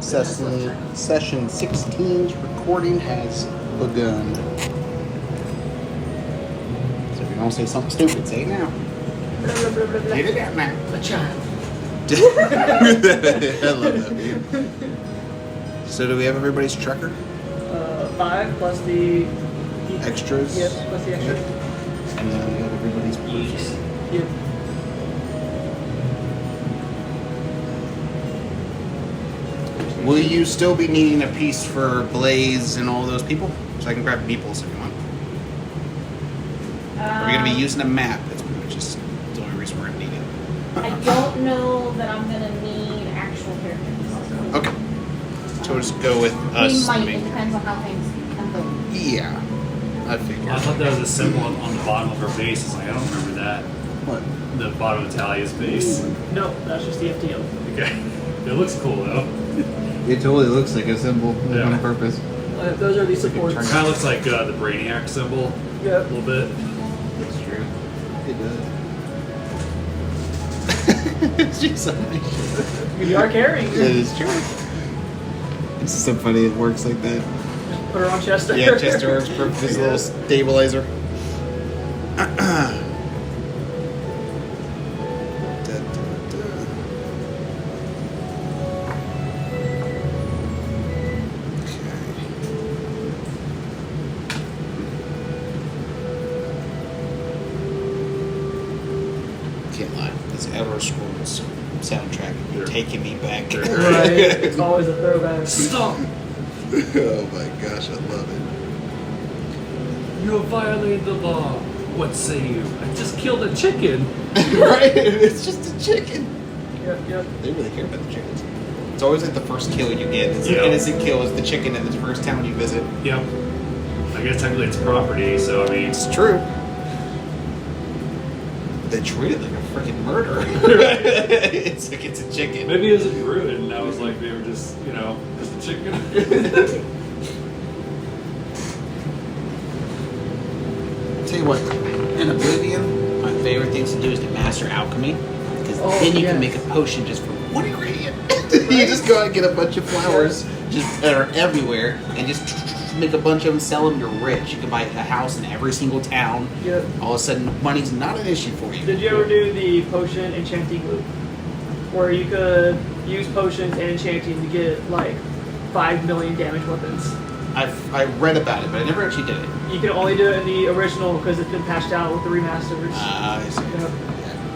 Session 16's recording has begun. So if you don't say something stupid, say it now. Get it out now. A child. I love that dude. So do we have everybody's tracker? 5 plus the Extras? Yes, plus the extras. And then we have everybody's purchase. Yep. Will you still be needing a piece for Blaze and all those people? So I can grab Meeples if you want. Are we going to be using a map? That's pretty much just the only reason we're going to need it. I don't know that I'm gonna need actual characters. Okay. So we'll just go with us. We might, it depends on how things unfold. Yeah. I figured. I thought that was a symbol on the bottom of her base. It's like, I don't remember that. What? The bottom of Talia's base. No, that's just the FTL. Okay. It looks cool though. It totally looks like a symbol Yeah. on purpose. Those are the supports. It kind of looks like the Brainiac symbol Yeah. a little bit. That's true. It does. She's so nice. You are carrying. That is true. It's just so funny it works like that. Just put her on Chester. Yeah, Chester works for this little stabilizer. Can't lie, this Aeireborne's soundtrack is taking me back. Right. It's always a throwback. Stop! Oh my gosh, I love it. You have violated the law. What say you? I just killed a chicken. Right? It's just a chicken. Yep. They really care about the chickens. It's always like the first kill you get. It's Yeah. an innocent kill is the chicken in the first town you visit. Yep. I guess technically it's property, so I mean, It's true. They treat it like a freaking murderer. It's like it's a chicken. maybe it was a druid, and I was like, they were just, just a chicken. Tell you what, in Oblivion, my favorite things to do is to master alchemy. Because then you can make a potion just for one ingredient. You just go out and get a bunch of flowers just that are everywhere and just make a bunch of them, sell them, you're rich. You can buy a house in every single town. Yep. All of a sudden, money's not an issue for you. Did you ever do the potion enchanting loop? Where you could use potions and enchanting to get like 5 million damage weapons. I read about it, but I never actually did it. You can only do it in the original because it's been patched out with the remasters. I see. Yep.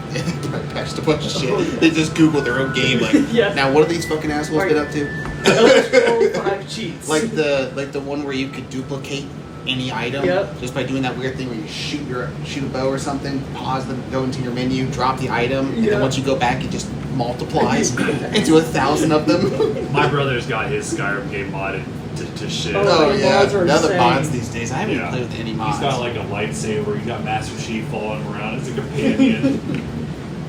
They probably patched a bunch of shit. They just Googled their own game, like, Yeah. now what are these fucking assholes Right. been up to? Eligible 5 cheats. Like the one where you could duplicate any item just by doing that weird thing where you shoot a bow or something, pause them, go into your menu, drop the item, and then once you go back, it just multiplies into 1,000 of them. My brother's got his Skyrim game modded to shit. Oh, yeah, mods are now the insane. mods these days. I haven't even played with any mods. He's got like a lightsaber. He's got Master Chief following him around as a companion.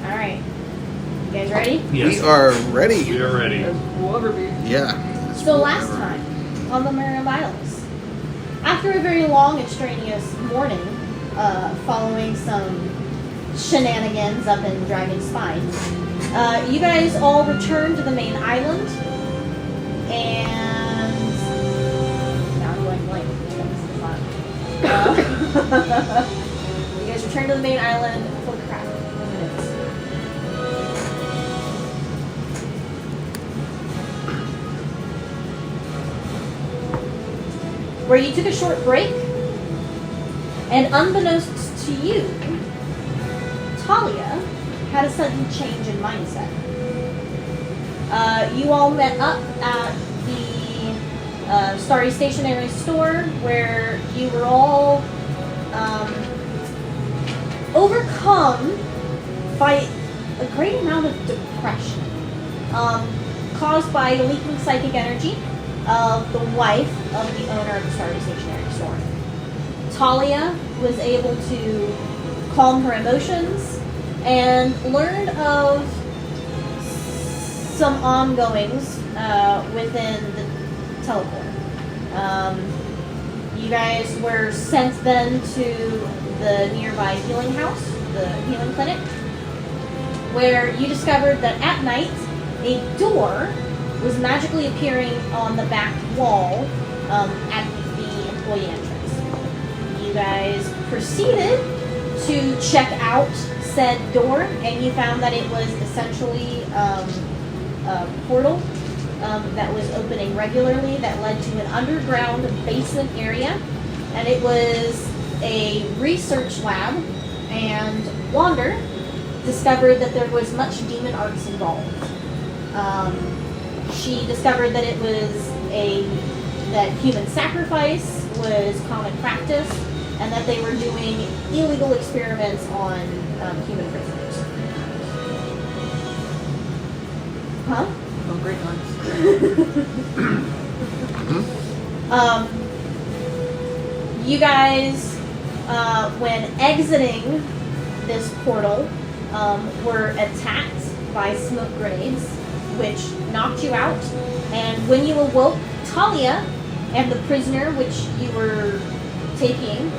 Alright. You guys ready? Yes. We are ready. We are ready. As we'll ever be. Yeah. So last time, on the Mariana Isles, after a very long and strenuous morning, following some shenanigans up in Dragon's Spine, you guys all returned to the main island, and now I'm going blank. You guys returned to the main island. Holy crap! 1 minute. Where you took a short break, and unbeknownst to you, Talia had a sudden change in mindset. You all met up at the Starry Stationery store where you were all overcome by a great amount of depression caused by leaking psychic energy of the wife of the owner of the Starry Stationery store. Talia was able to calm her emotions and learn of some ongoings within the teleport. You guys were sent then to the nearby healing house, the healing clinic, where you discovered that at night a door was magically appearing on the back wall at the employee entrance. You guys proceeded to check out said door, and you found that it was essentially a portal that was opening regularly that led to an underground basement area, and it was a research lab, and Wander discovered that there was much demon arts involved. She discovered that it was that human sacrifice was common practice, and that they were doing illegal experiments on human prisoners. Huh? Oh, great times. You guys, when exiting this portal, were attacked by smoke grenades, which knocked you out. And when you awoke, Talia and the prisoner which you were taking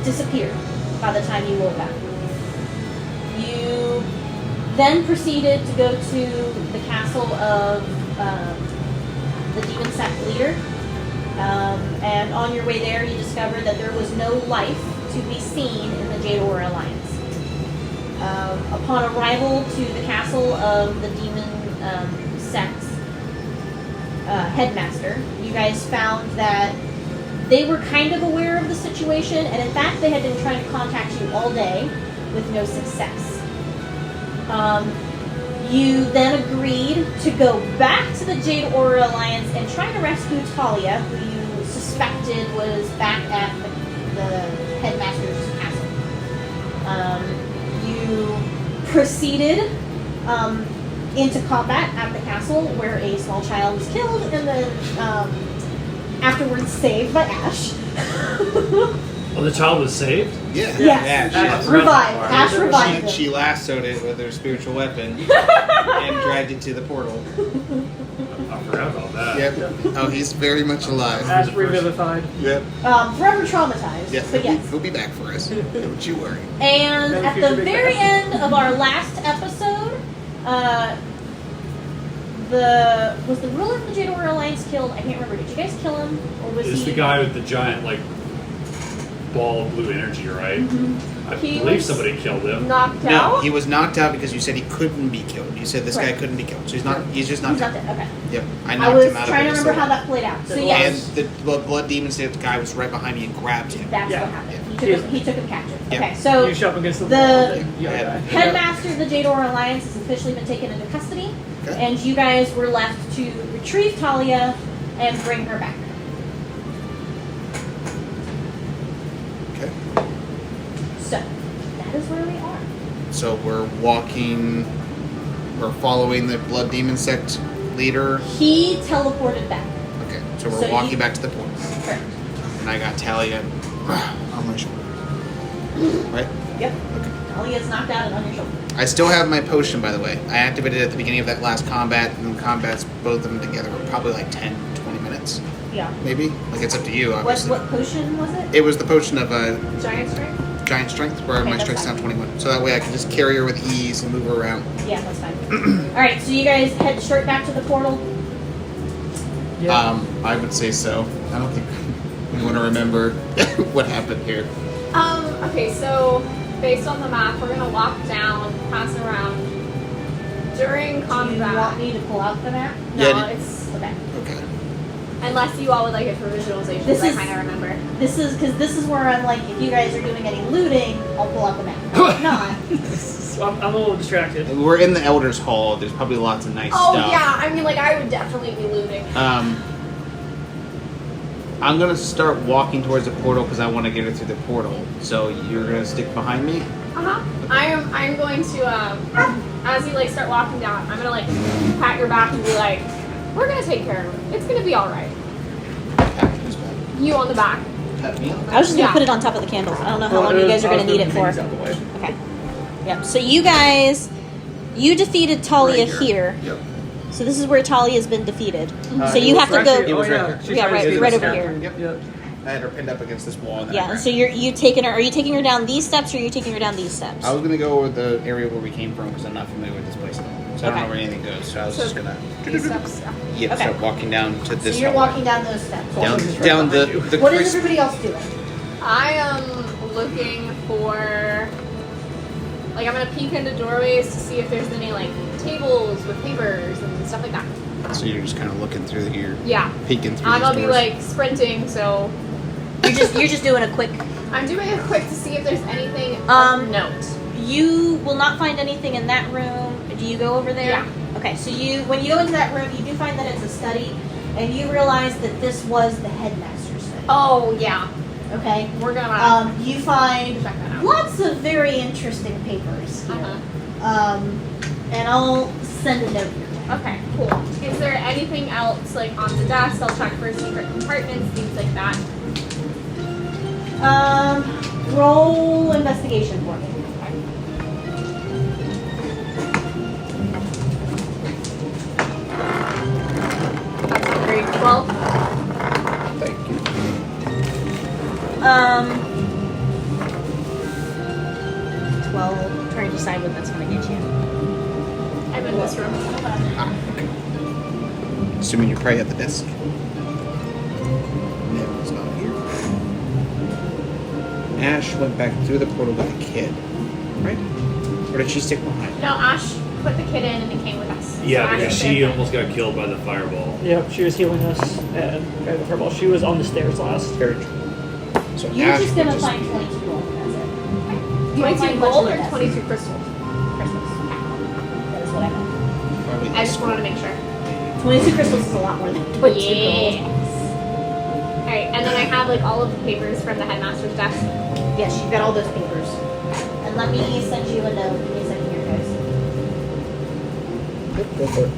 disappeared by the time you woke up. You then proceeded to go to the castle of the demon sect leader. And on your way there, you discovered that there was no life to be seen in the Jade Aura Alliance. Upon arrival to the castle of the demon sect's headmaster, you guys found that they were kind of aware of the situation, and in fact, they had been trying to contact you all day with no success. You then agreed to go back to the Jade Aura Alliance and try to rescue Talia, who you suspected was back at the headmaster's castle. You proceeded into combat at the castle, where a small child was killed, and then afterwards saved by Ash. Oh, the child was saved? Yeah. Yes. She Revived. Ash revived him. She lassoed it with her spiritual weapon and dragged it to the portal. I forgot about that. Yep. Oh, he's very much alive. As revivified. Yep. Forever traumatized. Yeah, But yes. he'll be back for us. Don't you worry. And at the very end of our last episode, was the ruler of the Jade Aura Alliance killed? I can't remember. Did you guys kill him, or was It's he the guy with the giant, ball of blue energy, right? Mhm. I He believe was somebody killed him. knocked No, out? he was knocked out because you said he couldn't be killed. You said this guy Right. couldn't be killed. So he's not. He's just knocked He's out. not dead. Okay. Yep. I I knocked was him out trying to of it. remember how that played out. So And yes, And the blood demon said the guy was right behind me and grabbed him. that's Yeah. what happened. Yeah. He took him captive. Yeah. Okay, so You shove against the the- wall. and you I had- die. Headmaster of the Jade Aura Alliance has officially been taken into custody, Okay. and you guys were left to retrieve Talia and bring her back. Okay. So that is where we are. So we're following the blood demon sect leader. He teleported back. Okay. So we're So walking you- back to the portal. Correct. And I got Talia on my shoulder. Right? Yep. Talia's knocked out and on your shoulder. I still have my potion, by the way. I activated it at the beginning of that last combat, and combats, both of them together, were probably 10, 20 minutes. Yeah. Maybe? It's up to you, What obviously. potion was it? It was the potion of Giant strength? giant strength, where Okay, my that's strength's fine. down 21. So that way I can just carry her with ease and move her around. Yeah, that's fine. All right, so you guys head straight back to the portal. Yeah. I would say so. I don't think we want to remember what happened here. Okay, so based on the map, we're gonna walk down, pass around. During Do you want combat, me to pull out the map? no, Yeah, it's Okay. Okay. unless you all would like it for visualization. This I is- kind of remember. This is where I'm like, if you guys are doing any looting, I'll pull out the map. If not, So I'm a little distracted. We're in the Elder's Hall. There's probably lots of nice Oh stuff. yeah, I mean, I would definitely be looting. I'm going to start walking towards the portal because I want to get her through the portal. So you're going to stick behind me? I'm going to as you start walking down, I'm gonna pat your back and be like, we're gonna take care of it. It's gonna be all right. Pat who's back? You on the back. Pat me? I was just gonna Yeah. put it on top of the candles. I don't know how long you guys are gonna need it for. Out the way. Okay. Yep. So you guys, you defeated Talia Right here. Yep. So this is where Talia's been defeated. So It you was have to right go. here. It was Oh, right yeah. here. She's Yeah, trying to right- get right us over down. here. Yep. Yep. I had her pinned up against this wall. And then I Yeah. grabbed So her. you taking her? Are you taking her down these steps, or are you taking her down these steps? I was going to go with the area where we came from because I'm not familiar with this place at all. So So I don't know where anything goes. So I was just gonna. These steps. Yep. Okay. Start walking down to So this. you're hallway. walking down those steps. down the. What is crisp- everybody else doing? I am looking for. Like, I'm gonna peek into doorways to see if there's any, like, tables with papers and stuff like that. So you're just kind of looking through here, Yeah. peeking through. I'm these gonna be, doors. like, sprinting, so. You're just doing a quick. I'm doing it quick to see if there's anything Um, of note. You will not find anything in that room. Do you go over there? Yeah. Okay, so when you go into that room, you do find that it's a study, and you realize that this was the headmaster's study. Oh, yeah. Okay. We're gonna You find check that out. lots of very interesting papers here. Uh-huh. And I'll send a note. Okay, cool. Is there anything else, like, on the desk? I'll check for secret compartments, things like that. Roll investigation for me. That's on grade 12. Thank you. 12. Trying to decide what that's going to get you. I'm in this room. Okay. Assuming you're probably at the desk. Neville's not here. Ash went back through the portal with a kid, right? Or did she stick behind? No, Ash put the kid in and it came with us. Yeah, So Ash because is she in. almost got killed by the fireball. Yep, she was healing us and by the fireball. She was on the stairs last. Very true. So You're Ash just going to would find 22 gold, and that's it. You don't 22 find much gold of or the desk. 22 crystals? Crystals. That is what I meant. probably I just wanted to make sure. 22 crystals is a lot more than 22 gold. Alright, and then I have like all of the papers from the headmaster's desk. Yes, you've got all those papers. And let me send you a note. Give me a second here, guys. Yep, go for it.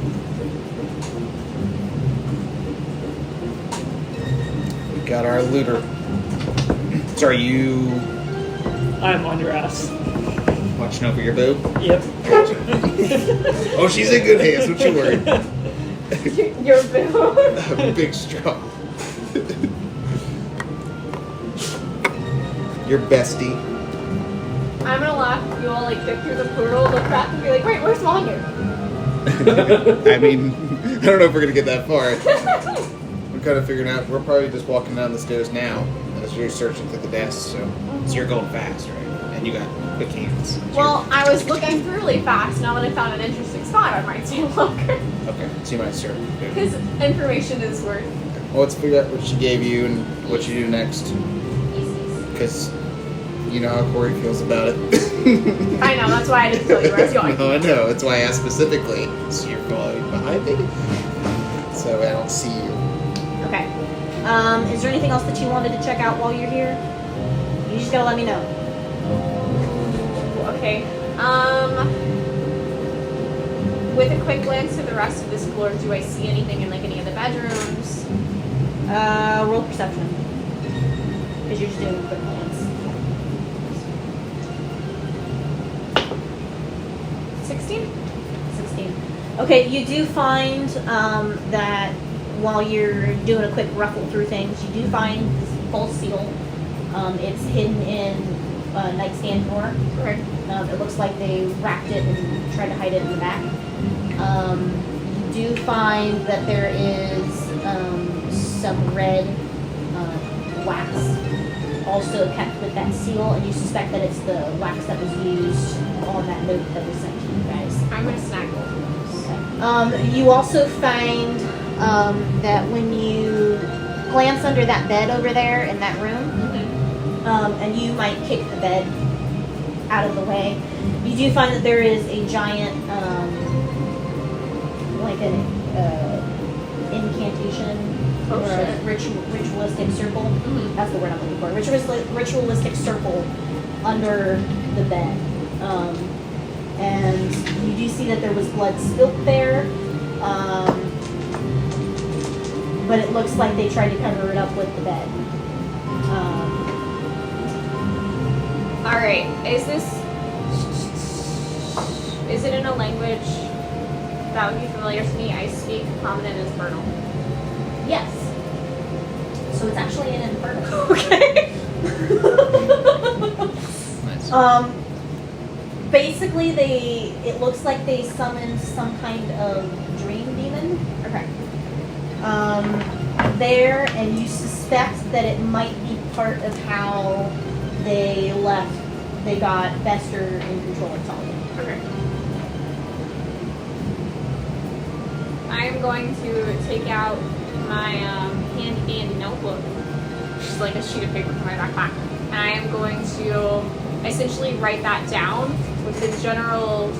We got our looter. So are you I'm on your ass. watching over your boob? Yep. Oh, she's in good hands. What you worried? Your boo. Big strong. Your bestie. I'm gonna laugh. You all like get through the portal, look back, and be like, wait, where's Wonder? I mean, I don't know if we're gonna get that far. We're kind of figuring out. We're probably just walking down the stairs now as you're searching through the desk. So you're going fast, right? And you got quick hands. Well, I was looking through really fast. Now that I found an interesting spot, I might stay longer. Okay, so you might start. Because information is worth Well, let's figure out what she gave you and what you do next. easy. Because you know how Corey feels about it. I know, that's why I didn't tell you where I was going. No, I know. That's why I asked specifically. So you're following behind me? So I don't see you. Okay. Is there anything else that you wanted to check out while you're here? You just gotta let me know. Okay. With a quick glance through the rest of this floor, do I see anything in like any of the bedrooms? Roll perception. Because you're just doing a quick glance. 16? 16. Okay, you do find that while you're doing a quick ruffle through things, you do find this false seal. It's hidden in a nightstand drawer. Okay. It looks like they wrapped it and tried to hide it in the back. You do find that there is some red wax also kept with that seal, and you suspect that it's the wax that was used on that note that was sent to you guys. I'm going to snag both of those. You also find that when you glance under that bed over there in that room, and you might kick the bed out of the way, you do find that there is a giant, like an incantation Oh, or a shit. ritualistic circle. Mhm. That's the word I'm looking for. Ritualistic circle under the bed. And you do see that there was blood spilt there. But it looks like they tried to cover it up with the bed. Alright, is it in a language that would be familiar to me? I speak common and infernal. Yes. So it's actually an inferno. Okay. Nice. Basically, it looks like they summoned some kind of dream demon. Okay. There, and you suspect that it might be part of how they left. They got Bester in control of Talia. Okay. I am going to take out my handy dandy notebook, which is like a sheet of paper from my backpack, and I am going to essentially write that down with the general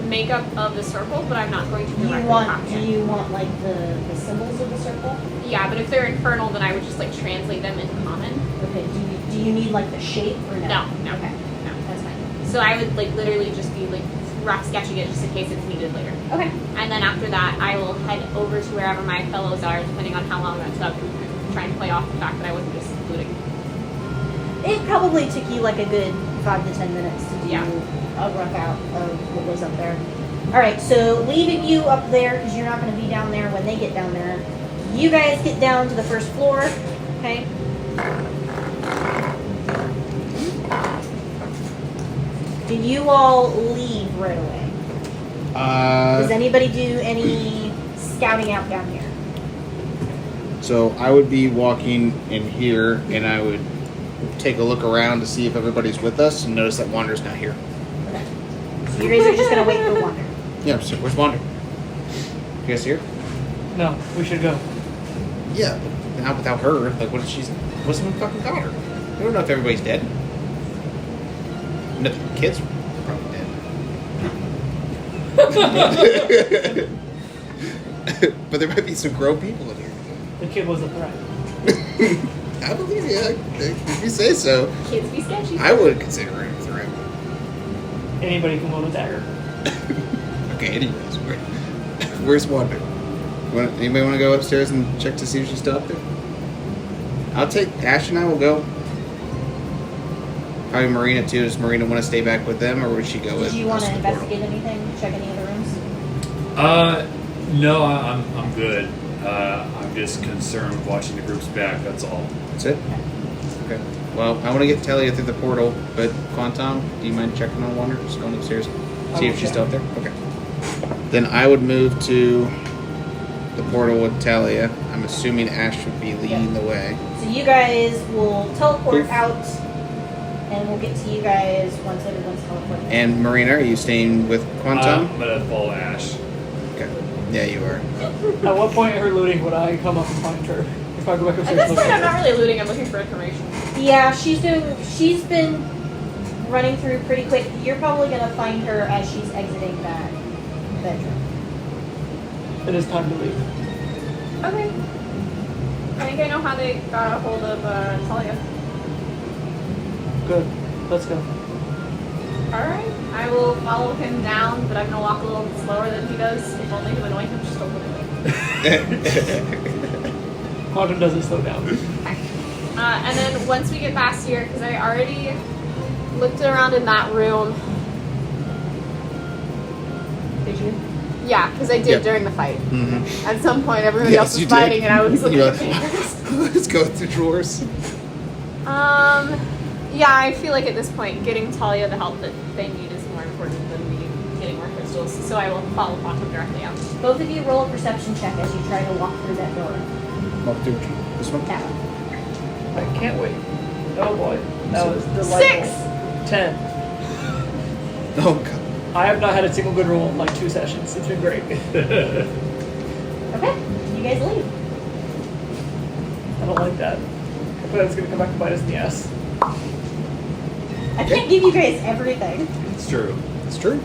makeup of the circle, but I'm not going to directly copy it. Do you want like the symbols of the circle? Yeah, but if they're infernal, then I would just like translate them into common. Okay. Do you need like the shape or no? No. Okay. No. That's fine. So I would like literally just be like rough sketching it just in case it's needed later. Okay. And then after that, I will head over to wherever my fellows are, depending on how long that took, and try and play off the fact that I wasn't just looting. It probably took you like a good 5 to 10 minutes to do Yeah. a rough out of what was up there. All right, so leaving you up there because you're not going to be down there when they get down there. You guys get down to the first floor, okay? Did you all leave right away? Does anybody do any scouting out down here? So I would be walking in here, and I would take a look around to see if everybody's with us, and notice that Wander's not here. Okay. So you guys are just going to wait for Wander. Yeah, so where's Wander? You guys here? No, we should go. Yeah, but not without her. Like, what's someone fucking got her? We don't know if everybody's dead. No, the kids are probably dead. But there might be some grown people in here. The kid was a threat. I believe you. If you say so. Kids be sketchy. I would consider it a threat. Anybody can load a dagger. Okay, anyways, where's Wander? Anybody want to go upstairs and check to see if she's still up there? I'll take Ash and I will go. Probably Marina too. Does Marina want to stay back with them, or would she go with? Did you want us to to the portal? investigate anything? Check any other rooms? No, I'm good. I'm just concerned with watching the groups back. That's all. That's it. Okay. Well, I want to get Talia through the portal, but Quantum, do you mind checking on Wander? Just going upstairs, see if she's still up there. Okay. Then I would move to the portal with Talia. I'm assuming Ash would be leading the way. So you guys will teleport Oof. out, and we'll get to you guys once everyone's teleported. And Marina, are you staying with Quantum? I'm gonna follow Ash. Okay. Yeah, you are. At what point in her looting would I come up and find her? If I go back At upstairs. this point, I'm not really looting. I'm looking for information. Yeah, she's been running through pretty quick. You're probably gonna find her as she's exiting that bedroom. It is time to leave. Okay. I think I know how they got a hold of Talia. Good. Let's go. Alright. I will follow him down, but I'm going to walk a little bit slower than he does, if only to annoy him just a little bit. Quantum doesn't slow down. And then once we get past here, because I already looked around in that room. Did you? Yeah, because I did Yeah. during the fight. Mm-hmm. At some point, everybody Yes, else was you fighting, did. and I was looking You're at like, papers. Let's go through drawers. Yeah, I feel like at this point, getting Talia the help that they need is more important than me getting more crystals. So I will follow Quantum directly out. Both of you roll a perception check as you try to walk through that door. Walk through this one. That one. I can't wait. Oh boy. That was delightful. 6! 10. Oh god. I have not had a single good roll in like 2 sessions. It's been great. Okay, you guys leave. I don't like that. I thought it was gonna come back and bite us in the ass. I can't give you guys everything. It's true. It's true.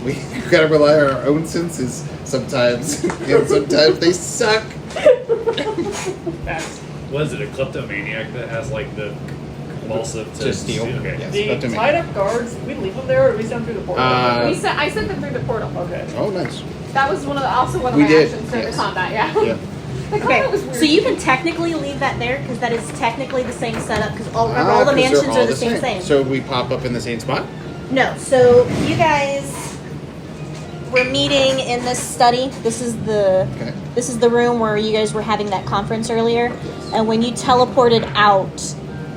We gotta rely on our own senses sometimes, and sometimes they suck. Facts. What is it? A kleptomaniac that has like the compulsive to steal? Okay. Yes. The Kleptomaniac. tied up guards, did we leave them there or did we send them through the portal? I sent them through the portal. Okay. Oh, nice. That was also one of We my did, actions during yes. the combat, yeah. Yeah. The combat was Okay, weird. so you can technically leave that there because that is technically the same setup because all the 'cause they're mansions all are the same. So we pop up in the same spot? No, so you guys were meeting in this study. This is the room where you guys were having that conference earlier. And when you teleported out,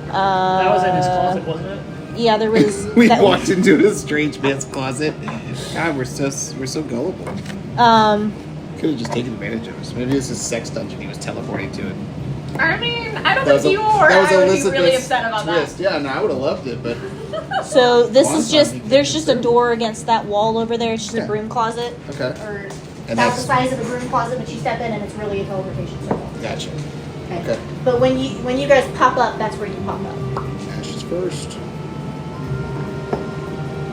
That was in his closet, wasn't it? Yeah, there was. We walked into a strange man's closet. God, we're so gullible. Could have just taken advantage of us. Maybe this is sex dungeon. He was teleporting to it. I mean, I don't think you or I would be really upset about twist. Yeah, no, I would have loved it, but So this is there's just a door against that wall over there. It's just a Okay. broom closet. okay. Or And about that's the size of a broom closet, but you step in and it's really a teleportation circle. gotcha. Okay. Okay. But when you guys pop up, that's where you pop up. Ashes first.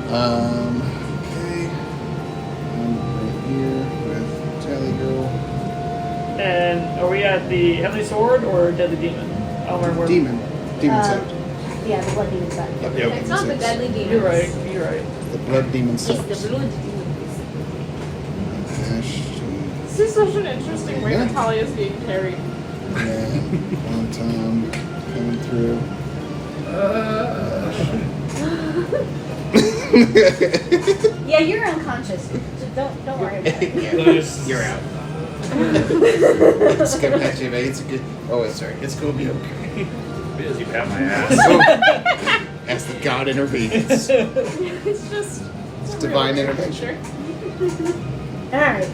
Okay. I'm right here with Talia Girl. And are we at the Heavenly Sword or Deadly Demon? I don't remember where. Demon Sect. Yeah, the blood demon set. Yep. It's not the deadly demons. You're right. You're right. The blood demon It's Sect. the blood demons. Ash. This is such an interesting way Yeah. Natalia is being carried. Yeah. One time coming through. Yeah, you're unconscious. So don't worry about it. You're out. It's coming at you, mate. It's a good. Oh, wait, sorry. It's gonna be okay. Because you pat my ass. As the god intervenes. It's just It's divine intervention. Alright.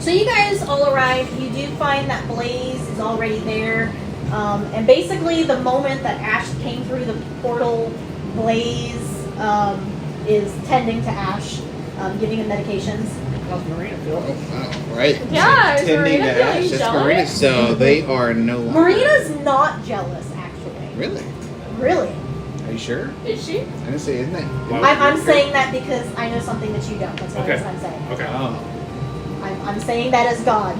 So you guys all arrive. You do find that Blaze is already there. And basically the moment that Ash came through the portal, Blaze is tending to Ash, giving him medications. How's Marina feel? Wow, right. Yeah, is Tending Marina to feeling Ash. That's jealous? Marina. So they are no longer. Marina's not jealous, actually. Really? Really. Are you sure? Is she? I didn't say, isn't it? I'm saying that because I know something that you don't. That's what Okay. I'm saying. Okay. Oh. I'm saying that as God.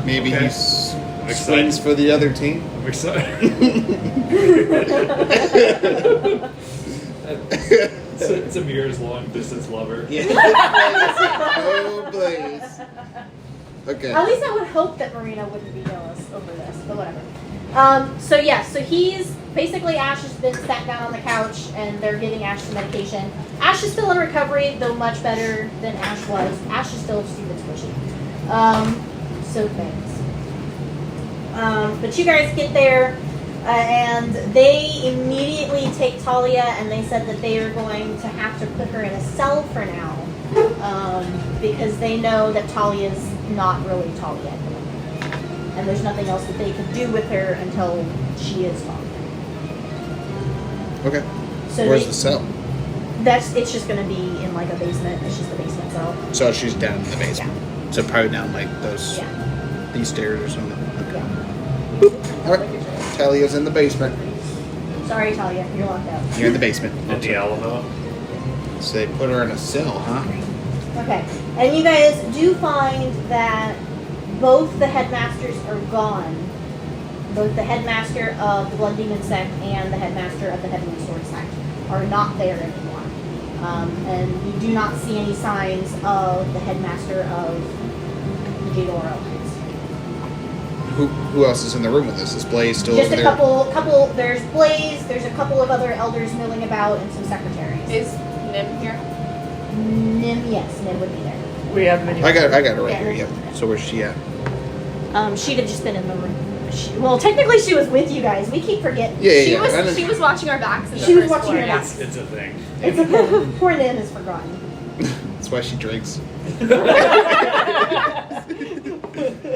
Maybe Okay. he excited. swings for the other team. I'm excited. It's Amir's long distance lover. Yeah. Oh, Blaze. Okay. At least I would hope that Marina wouldn't be jealous over this, but whatever. So he's basically Ash has been sat down on the couch and they're giving Ash some medication. Ash is still in recovery, though much better than Ash was. Ash is still stupid squishy. So thanks. But you guys get there, and they immediately take Talia, and they said that they are going to have to put her in a cell for now, because they know that Talia's not really Talia at the moment, and there's nothing else that they can do with her until she is Talia. Okay. So Where's the cell? it's just going to be in like a basement. It's just a basement cell. So she's down in the basement. So probably down like those Yeah. these stairs or something. Yeah. All right. Talia's in the basement. Sorry, Talia, you're locked out. You're in the basement. At the Alamo. So they put her in a cell, huh? Okay, and you guys do find that both the headmasters are gone. Both the headmaster of the Blood Demon Sect and the headmaster of the Heavenly Sword Sect are not there anymore. And you do not see any signs of the headmaster of the Jade Aura Alliance. Who else is in the room with us? Is Blaze still Just over a there? couple, there's Blaze, there's a couple of other elders milling about, and some secretaries. Is Nim here? Nim, yes, Nim would be there. We have many. I got her right Yeah. here. Yep. So where's she at? She'd have just been in the room. Well, technically she was with you guys. We keep forgetting. Yeah, She yeah. I was know- watching our backs in the She was first watching floor, your yeah. backs. It's a thing. It's okay. Poor Nim is forgotten. That's why she drinks.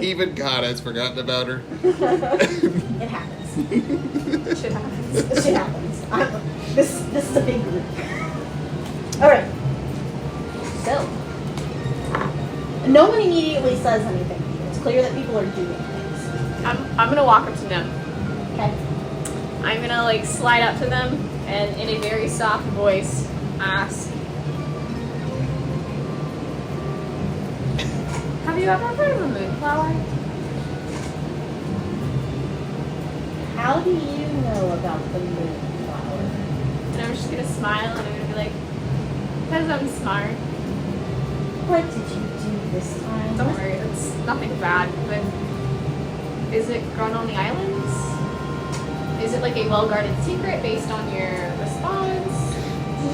Even God has forgotten about her. It happens. Shit happens. Shit happens. This is a big group. All right. So, no one immediately says anything to you. It's clear that people are doing things. I'm gonna walk up to Nim. Okay. I'm gonna like slide up to them and in a very soft voice ask, have you ever heard of a moonflower? How do you know about the moonflower? And I'm just gonna smile and I'm gonna be like, because I'm smart. What did you do this time? Don't worry, it's nothing bad, but is it grown on the islands? Is it like a well-guarded secret based on your response?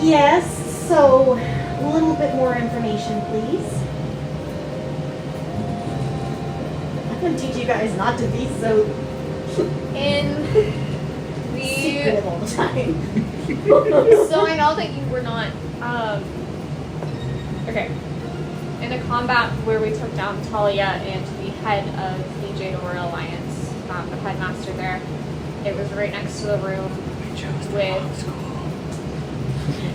Yes. So, a little bit more information, please. I'm gonna teach you guys not to be so. In secretive all the time. So I know that you were not. Okay. In a combat where we took down Talia and the head of the Jador Alliance, the headmaster there, it was right next to the room with.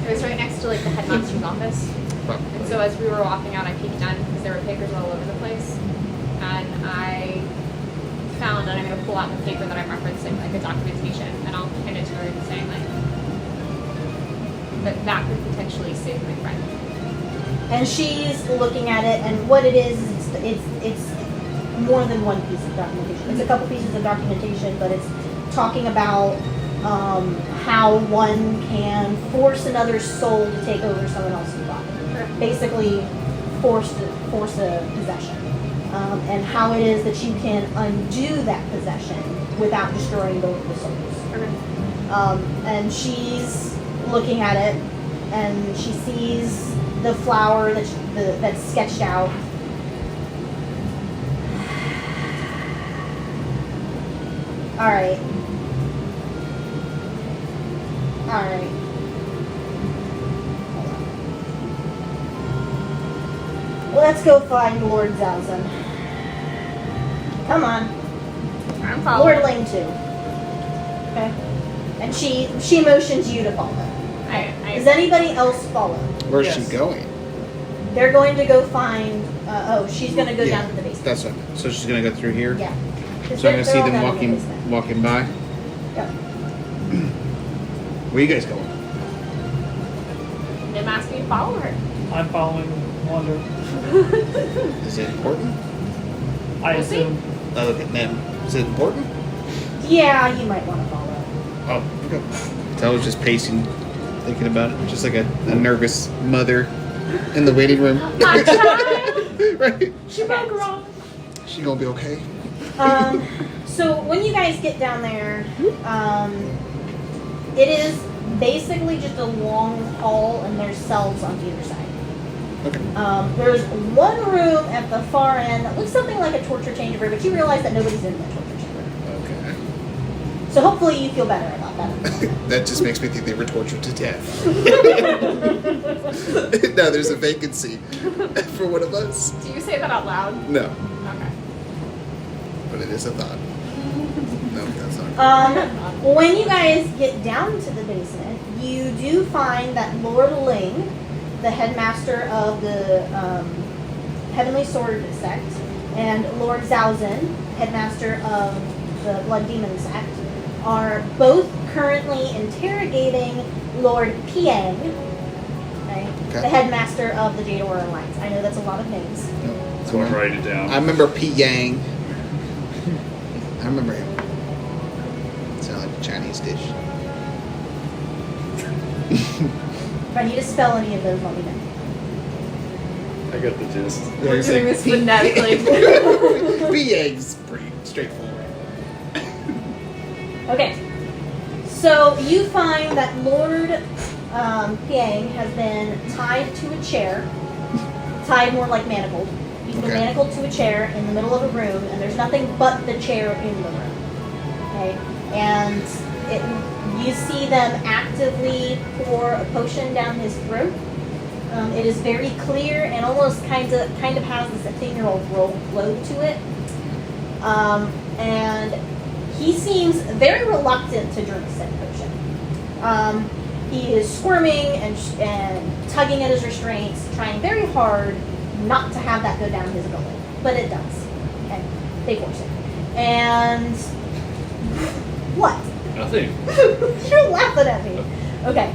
It was right next to like the headmaster's office. And so as we were walking out, I peeked in because there were papers all over the place, and I found, and I'm going to pull out the paper that I'm referencing, like a documentation, and I'll hand it to her and say like that could potentially save my friend. And she's looking at it, and what it is, it's more than one piece of documentation. It's a couple pieces of documentation, but it's talking about how one can force another soul to take over someone else's body. Basically, force a possession. And how it is that you can undo that possession without destroying both the souls. And she's looking at it, and she sees the flower that's sketched out. All right. Let's go find Lord Zalzan. Come on. I'm following. Lord Lane too. Okay. And she motions you to follow. Does anybody else follow? Where's Yes. she going? They're going to go find. She's going to go down to the basement. That's what. So she's gonna go through here. Yeah. 'Cause So I'm gonna they're see all them down in the basement. walking by. Yep. Where you guys going? Them asked me to follow her. I'm following Wonder. Is it important? I We'll see. assume. Oh, look at them. Is it important? Yeah, you might want to follow. Oh, okay. So I was just pacing, thinking about it, just like a nervous mother in the waiting room. My child. Right? She broke wrong. She gonna be okay? So when you guys get down there, it is basically just a long hall, and there's cells on either side. Okay. There's one room at the far end that looks something like a torture chamber, but you realize that nobody's in the torture chamber. Okay. So hopefully you feel better about that. That just makes me think they were tortured to death. Now there's a vacancy for one of us. Do you say that out loud? No, Okay. but it is a thought. No, that's not. When you guys get down to the basement, you do find that Lord Ling, the headmaster of the Heavenly Sword Sect, and Lord Zalzan, headmaster of the Blood Demon Sect, are both currently interrogating Lord Piang, okay, Okay. the headmaster of the Jador Alliance. I know that's a lot of names. So I'm writing it down. I remember P Yang. I remember him. Sound like a Chinese dish. If I need to spell any of those, let me know. I got the gist. We're doing this phonetically. P Yang's pretty straightforward. Okay, so you find that Lord Piang has been tied to a chair, tied more like manacled. He's been Okay. manacled to a chair in the middle of a room, and there's nothing but the chair in the room. Okay, and you see them actively pour a potion down his throat. It is very clear and almost kind of has this ethereal glow to it, and he seems very reluctant to drink said potion. He is squirming and tugging at his restraints, trying very hard not to have that go down his gullet, but it does. Okay, they force it. And what? Nothing. You're laughing at me. Okay.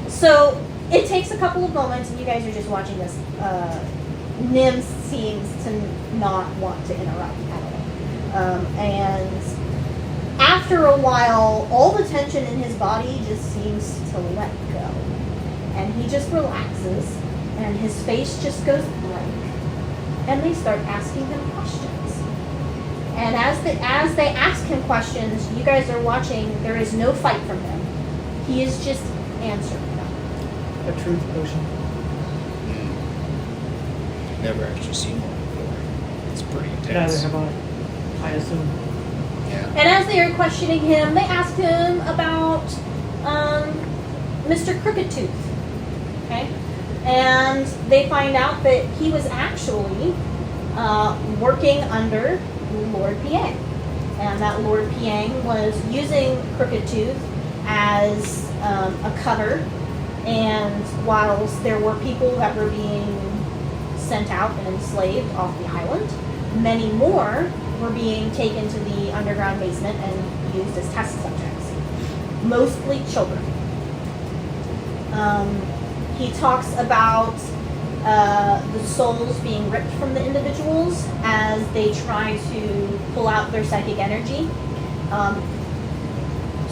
So it takes a couple of moments, and you guys are just watching this. Nim seems to not want to interrupt at all. And after a while, all the tension in his body just seems to let go. And he just relaxes, and his face just goes blank. And they start asking him questions. And as they ask him questions, you guys are watching, there is no fight from him. He is just answering them. A truth potion. Never actually seen one before. It's pretty Neither intense. have I assume. Yeah. And as they are questioning him, they ask him about Mr. Crooked Tooth. Okay? And they find out that he was actually working under Lord Piang. And that Lord Piang was using Crooked Tooth as a cover. And whilst there were people that were being sent out and enslaved off the island, many more were being taken to the underground basement and used as test subjects. Mostly children. He talks about the souls being ripped from the individuals as they try to pull out their psychic energy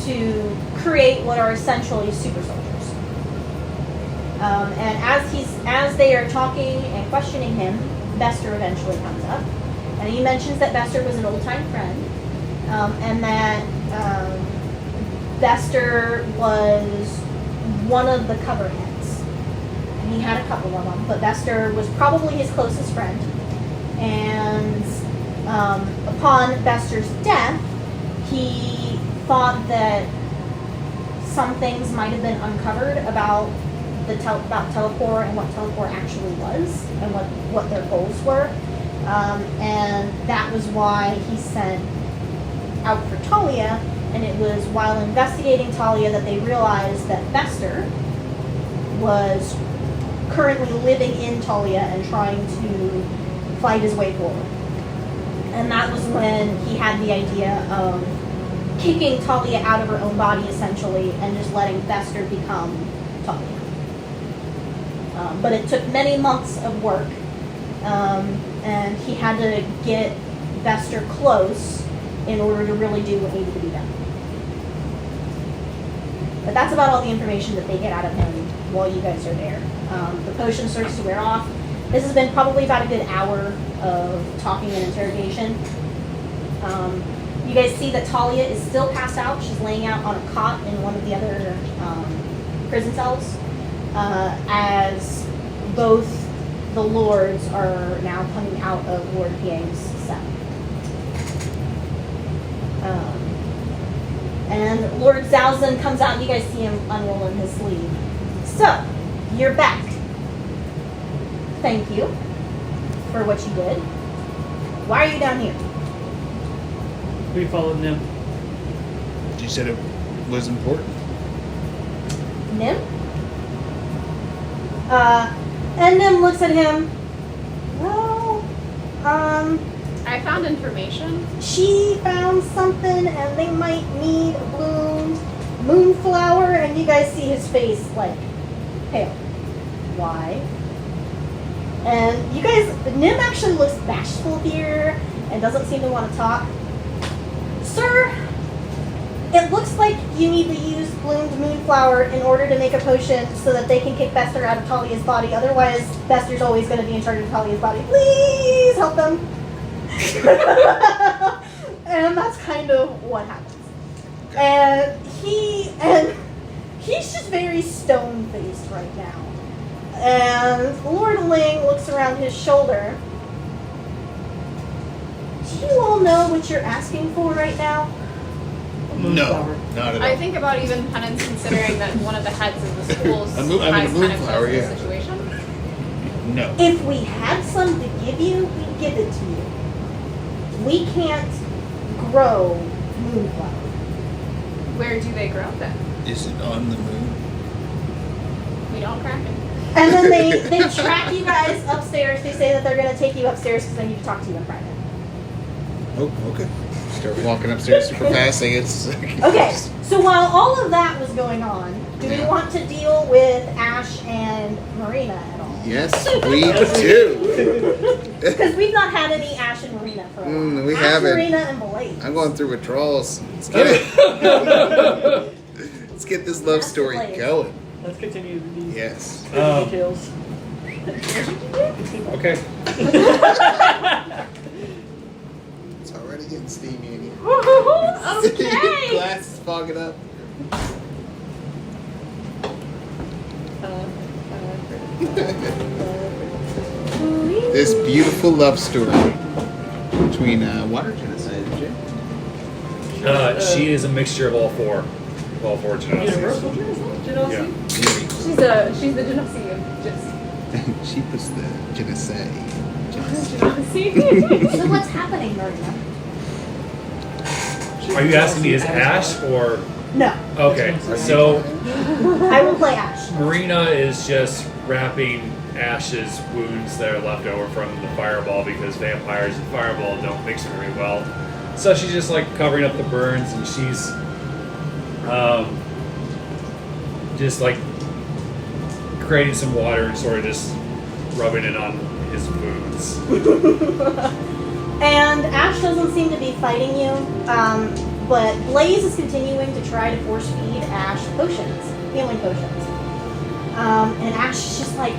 to create what are essentially super soldiers. And as they are talking and questioning him, Bester eventually comes up, and he mentions that Bester was an old-time friend, and that Bester was one of the cover heads. And he had a couple of them, but Bester was probably his closest friend. And upon Bester's death, he thought that some things might have been uncovered about about Teleport and what Teleport actually was and what their goals were. And that was why he sent out for Talia, and it was while investigating Talia that they realized that Bester was currently living in Talia and trying to fight his way forward. And that was when he had the idea of kicking Talia out of her own body, essentially, and just letting Bester become Talia. But it took many months of work, and he had to get Bester close in order to really do what needed to be done. But that's about all the information that they get out of him while you guys are there. The potion starts to wear off. This has been probably about a good hour of talking and interrogation. You guys see that Talia is still passed out. She's laying out on a cot in one of the other prison cells, as both the lords are now coming out of Lord Piang's cell. And Lord Zhaozhen comes out, and you guys see him unrolling his sleeve. So, you're back. Thank you for what you did. Why are you down here? We followed Nim. You said it was important. Nim? And Nim looks at him. Well, I found information. she found something and they might need a bloomed moonflower, and you guys see his face like pale. Why? And you guys, Nim actually looks bashful here and doesn't seem to want to talk. Sir, it looks like you need to use bloomed moonflower in order to make a potion so that they can kick Bester out of Talia's body. Otherwise, Bester's always going to be in charge of Talia's body. Please help them. And that's kind of what happens. And he's just very stone-faced right now. And Lord Ling looks around his shoulder. Do you all know what you're asking for right now? No, not at all. I think about even penance, considering that one of the heads of the schools A moon- I mean, a has penance moonflower, as yeah. the situation. No. If we had some to give you, we'd give it to you. We can't grow moonflower. Where do they grow then? Is it on the moon? We don't crack it. And then they track you guys upstairs. They say that they're going to take you upstairs because they need to talk to you in private. Oh, okay. Start walking upstairs super fast. I guess. Okay, so while all of that was going on, do we Yeah. want to deal with Ash and Marina at all? Yes, we do. Because we've not had any Ash and Marina for a while. We Ash, haven't. Marina, and Blade. I'm going through withdrawals. Let's get it. Let's get this love story going. Let's continue these Yes. details. Okay. It's already getting steamy in here. Okay. Glass is fogging up. This beautiful love story between water genocide and Jay. She is a mixture of all four Genosies. Universal Genocide? Yeah. She's the Genocide of just She puts the genocide. Genocide. So what's happening, Marina? Are you asking me as Ash or? No, Okay, so I will play Ash. Marina is just wrapping Ash's wounds that are left over from the fireball because vampires and fireball don't mix very well. So she's just like covering up the burns and she's just like creating some water and sort of just rubbing it on his wounds. And Ash doesn't seem to be fighting you, but Blaze is continuing to try to force feed Ash potions, healing potions. And Ash is just like,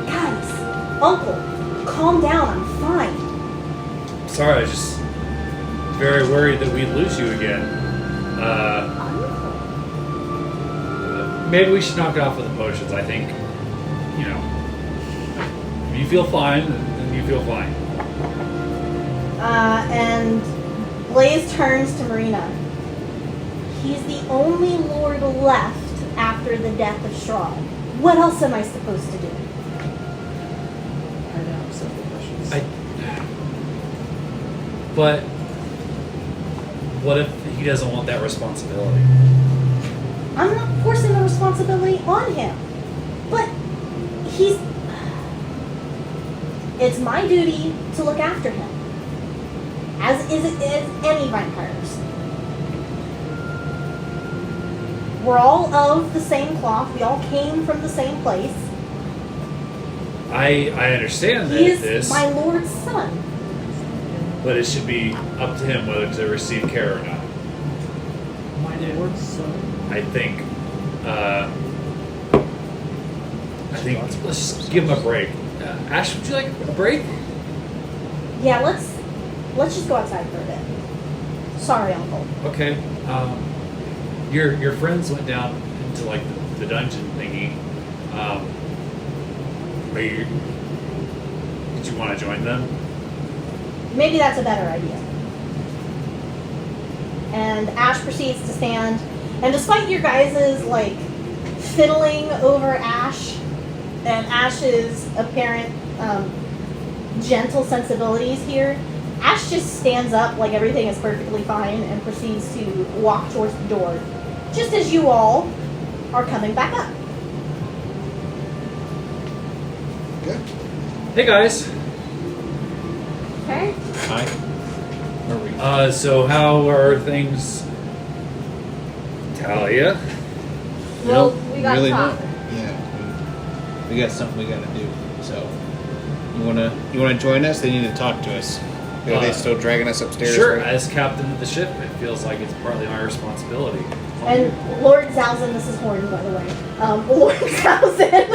guys, Uncle, calm down, I'm fine. Sorry, I was just very worried that we'd lose you again. Maybe we should knock it off with the potions. I think, if you feel fine, then you feel fine. And Blaze turns to Marina. He's the only lord left after the death of Strahd. What else am I supposed to do? I now have several questions. But what if he doesn't want that responsibility? I'm not forcing the responsibility on him. But it's my duty to look after him. As is any vampires. We're all of the same cloth. We all came from the same place. I understand that He is this, my lord's son. but it should be up to him whether to receive care or not. My lord's son. I think let's just give him a break. Ash, would you like a break? Yeah, let's just go outside for a bit. Sorry, Uncle. Okay. Your friends went down into like the dungeon thingy. Did you want to join them? Maybe that's a better idea. And Ash proceeds to stand, and despite your guys' like fiddling over Ash and Ash's apparent gentle sensibilities here, Ash just stands up like everything is perfectly fine and proceeds to walk towards the door, just as you all are coming back up. Good. Hey guys. Okay. Hi. Are we? So how are things, Talia? Well, we got really to talk. don't. Yeah, we got something we gotta do. So, you wanna join us? They need to talk to us. Are they still dragging us upstairs? Sure. right? As captain of the ship, it feels like it's partly my responsibility. And Lord Zalzin, this is Horn, by the way. Lord Zalzin,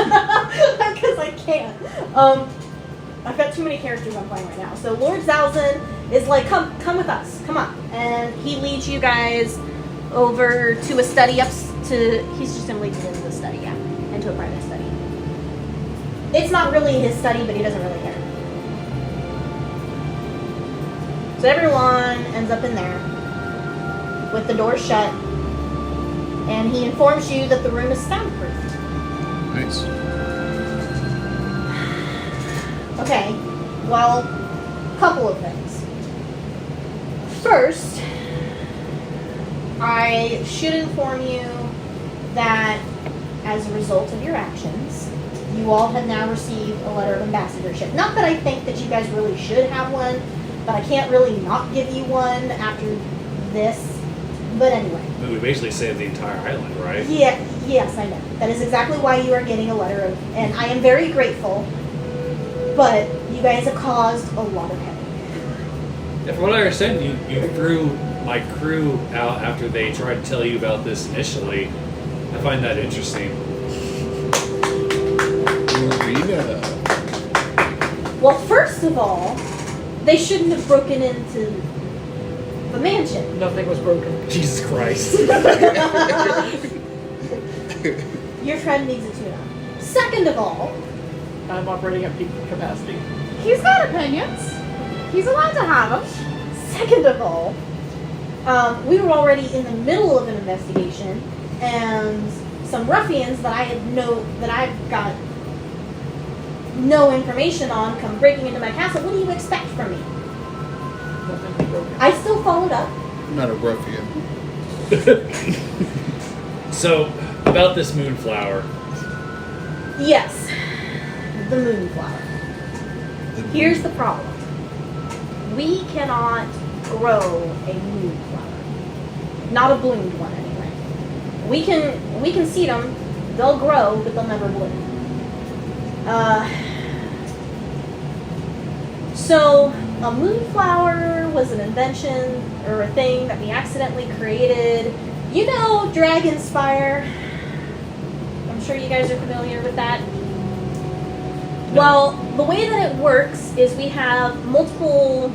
because I can't. I've got too many characters I'm playing right now. So Lord Zalzin is like, come with us, come on. And he leads you guys over to a study he's just gonna lead you into the study, yeah. Into a private study. It's not really his study, but he doesn't really care. So everyone ends up in there with the door shut, and he informs you that the room is soundproofed. Nice. Okay, well, couple of things. First, I should inform you that as a result of your actions, you all have now received a letter of ambassadorship. Not that I think that you guys really should have one, but I can't really not give you one after this. But anyway. I mean, we basically saved the entire island, right? Yeah, yes, I know. That is exactly why you are getting a letter of, and I am very grateful, but you guys have caused a lot of headache. Yeah, from what I understand, you threw my crew out after they tried to tell you about this initially. I find that interesting. Marina. Well, first of all, they shouldn't have broken into the mansion. Nothing was broken. Jesus Christ. Your friend needs a tune-up. Second of all, I'm operating at peak capacity. He's got opinions. He's allowed to have them. second of all, we were already in the middle of an investigation, and some ruffians that I've got no information on come breaking into my castle. What do you expect from me? I still followed up. I'm not a ruffian. So, about this moonflower. Yes, the moonflower. Here's the problem. We cannot grow a moonflower. Not a bloomed one, anyway. We can seed them. They'll grow, but they'll never bloom. So a moonflower was an invention or a thing that we accidentally created. You know, Dragonspire. I'm sure you guys are familiar with that. Well, the way that it works is we have multiple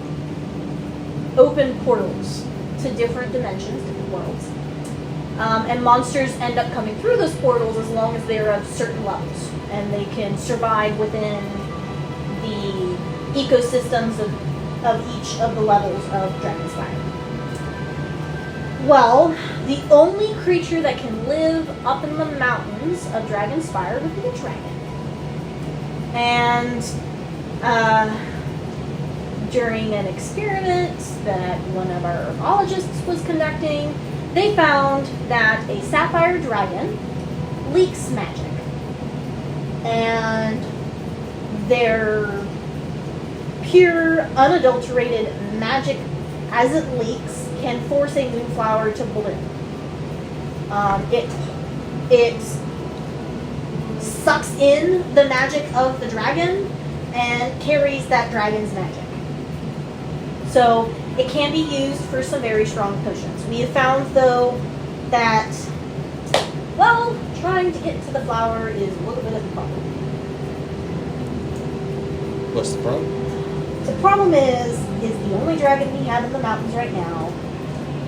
open portals to different dimensions, different worlds. And monsters end up coming through those portals as long as they're of certain levels. And they can survive within the ecosystems of each of the levels of Dragonspire. Well, the only creature that can live up in the mountains of Dragonspire would be a dragon. And during an experiment that one of our herbologists was conducting, they found that a sapphire dragon leaks magic. And their pure, unadulterated magic, as it leaks, can force a moonflower to bloom. It sucks in the magic of the dragon and carries that dragon's magic. So it can be used for some very strong potions. We have found, though, that, well, trying to get to the flower is a little bit of a problem. What's the problem? The problem is the only dragon we have in the mountains right now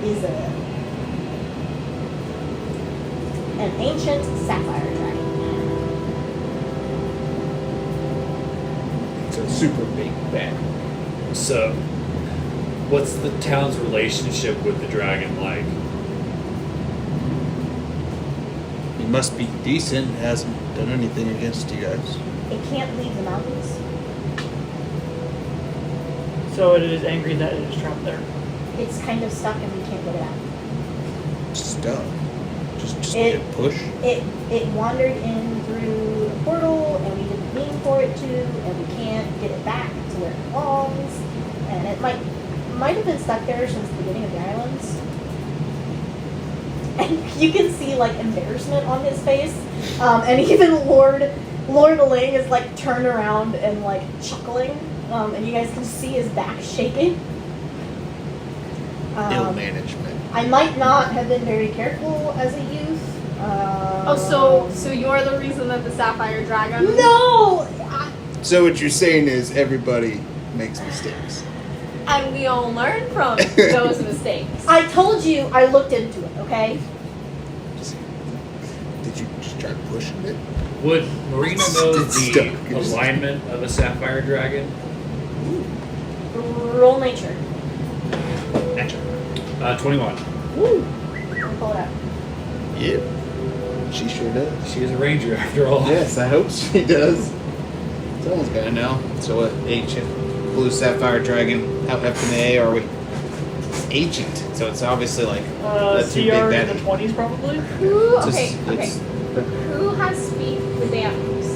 is an ancient sapphire dragon. It's a super big bad. So, what's the town's relationship with the dragon like? He must be decent. Hasn't done anything against you guys. It can't leave the mountains. So it is angry that it is trapped there. It's kind of stuck and we can't get it out. Stuck. Just It- get push. It wandered in through a portal and we didn't mean for it to, and we can't get it back to where it belongs. And it might have been stuck there since the beginning of the islands. And you can see like embarrassment on his face. And even Lord Ling is like turned around and like chuckling. And you guys can see his back shaking. Ill management. I might not have been very careful as a youth. So you're the reason that the sapphire dragon? No! So what you're saying is everybody makes mistakes. And we all learn from those mistakes. I told you I looked into it, okay? Did you just try pushing it? Would Marina know It's stuck. the alignment of a sapphire dragon? Roll nature. 21. Woo! Let me pull it up. Yep. She sure does. She is a ranger after all. Yes, I hope she does. Someone's gotta know. So what ancient blue sapphire dragon, how FNA are we? It's ancient, so it's obviously like the two big CR in the daddy. 20s probably. Who? It's Okay. just- Okay. it's- Who has speak with animals?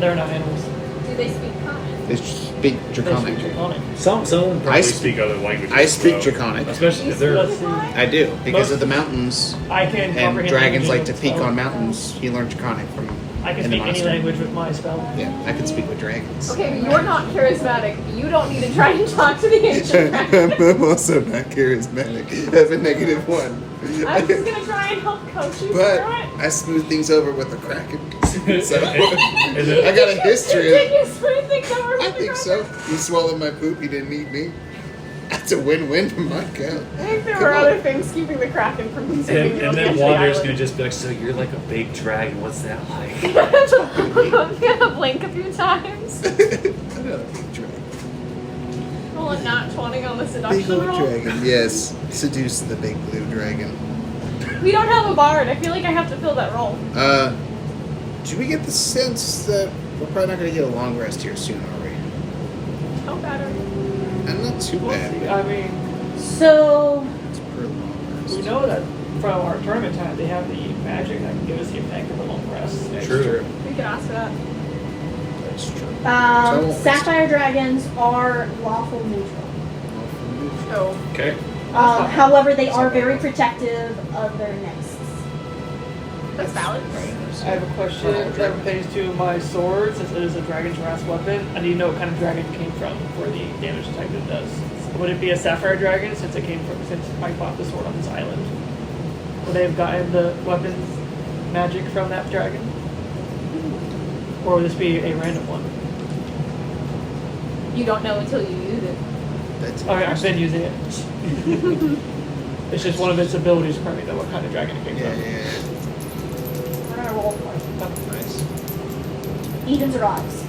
They're not animals. Do they speak common? They speak They Draconic. speak Draconic. Some of them probably I speak other languages. I speak so- Draconic. Especially if they're. Let's see. I do, because of the mountains, I can and comprehend dragons like languages to peek with on spells. mountains. You learn Draconic from I can in the speak any monastery. language with my spell. Yeah, I can speak with dragons. Okay, but you're not charismatic. You don't need to try and talk to the ancient dragon. I'm also not charismatic. I have a -1. I'm just gonna try and help coach you But through it. I smooth things over with a kraken. So Is it- I got a history Did of. you smooth things over I with the think dragon? so. He swallowed my poop. He didn't eat me. That's a win-win for my count. I think there Come were on. other things keeping the kraken from consuming And, you on and the then edge of the Wander's island. gonna just be like, so you're like a big dragon, what's that like? I'm gonna blink a few times. I'm not a big dragon. Roll a not 20 on the Big seduction old roll. dragon. Yes. Seduce the big blue dragon. We don't have a bard. I feel like I have to fill that role. Do we get the sense that we're probably not going to get a long rest here soon, are we? How bad are you? I'm not too We'll bad. see. I mean, So, It's per long rest. we know that from our tournament time, they have the magic that can give us the effect of a long rest. That's True. true. We could ask for that. That's true. So I won't sapphire dragons are lawful neutral. Oh. Okay. However, they are very protective of their nests. That's valid. I have a question that pertains to my sword. Since it is a dragon's wrath weapon, I need to know what kind of dragon it came from for the damage type it does. Would it be a sapphire dragon since I bought the sword on this island? Would they have gotten the weapons magic from that dragon? Or would this be a random one? You don't know until you use it. That's Oh, I've been using it. It's just one of its abilities for me, though, what kind of dragon it came Yeah, from. yeah. We're gonna roll for Nice. evens or odds.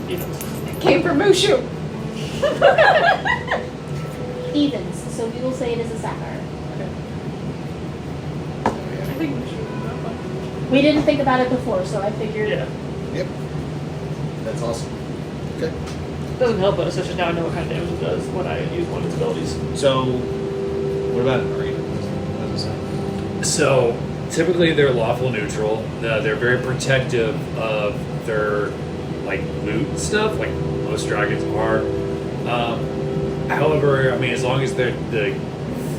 Even. It came from Mushu. Evens. So we will say it is a sapphire. I think Mushu. We didn't think about it before, so I figured. Yeah. Yep. That's awesome. Okay. Doesn't help us, it's just now I know what kind of damage it does when I use one of its abilities. So, what about an arena? What does it say? So typically they're lawful neutral. They're very protective of their like loot and stuff, like most dragons are. However, I mean, as long as the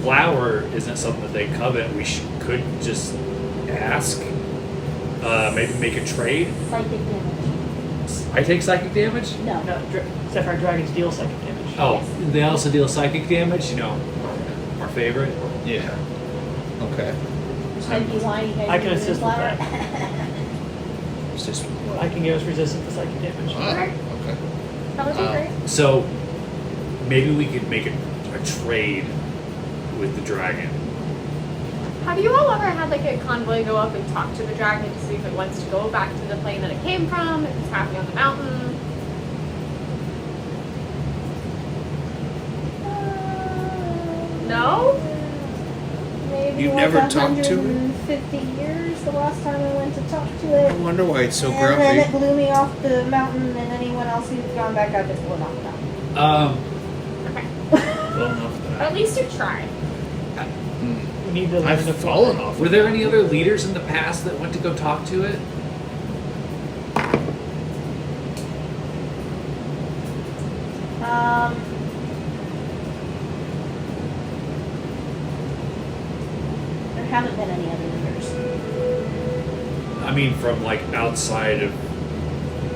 flower isn't something that they covet, we could just ask. Maybe make a trade. Psychic damage. I take psychic damage. No. No, sapphire dragons deal psychic damage. Oh, they also deal psychic damage. You know, our favorite. Yeah. Okay. Which might be why you guys I can do the assist with flower. It's just. I can give us resistance to psychic damage. Okay. That would be great. So maybe we could make a trade with the dragon. Have you all ever had like a convoy go up and talk to the dragon to see if it wants to go back to the plane that it came from, if it's happy on the mountain? No? Maybe You've like never talked to it? 150 years the last time I went to talk to it. I wonder why it's so and then it grumpy. blew me off the mountain, and anyone else who's gone back up just blew off the mountain. Okay. Well enough But that at least you tried. We need to learn I've to fallen off. Were there any other leaders in the past that went to go talk to it? There haven't been any other leaders. I mean, from like outside of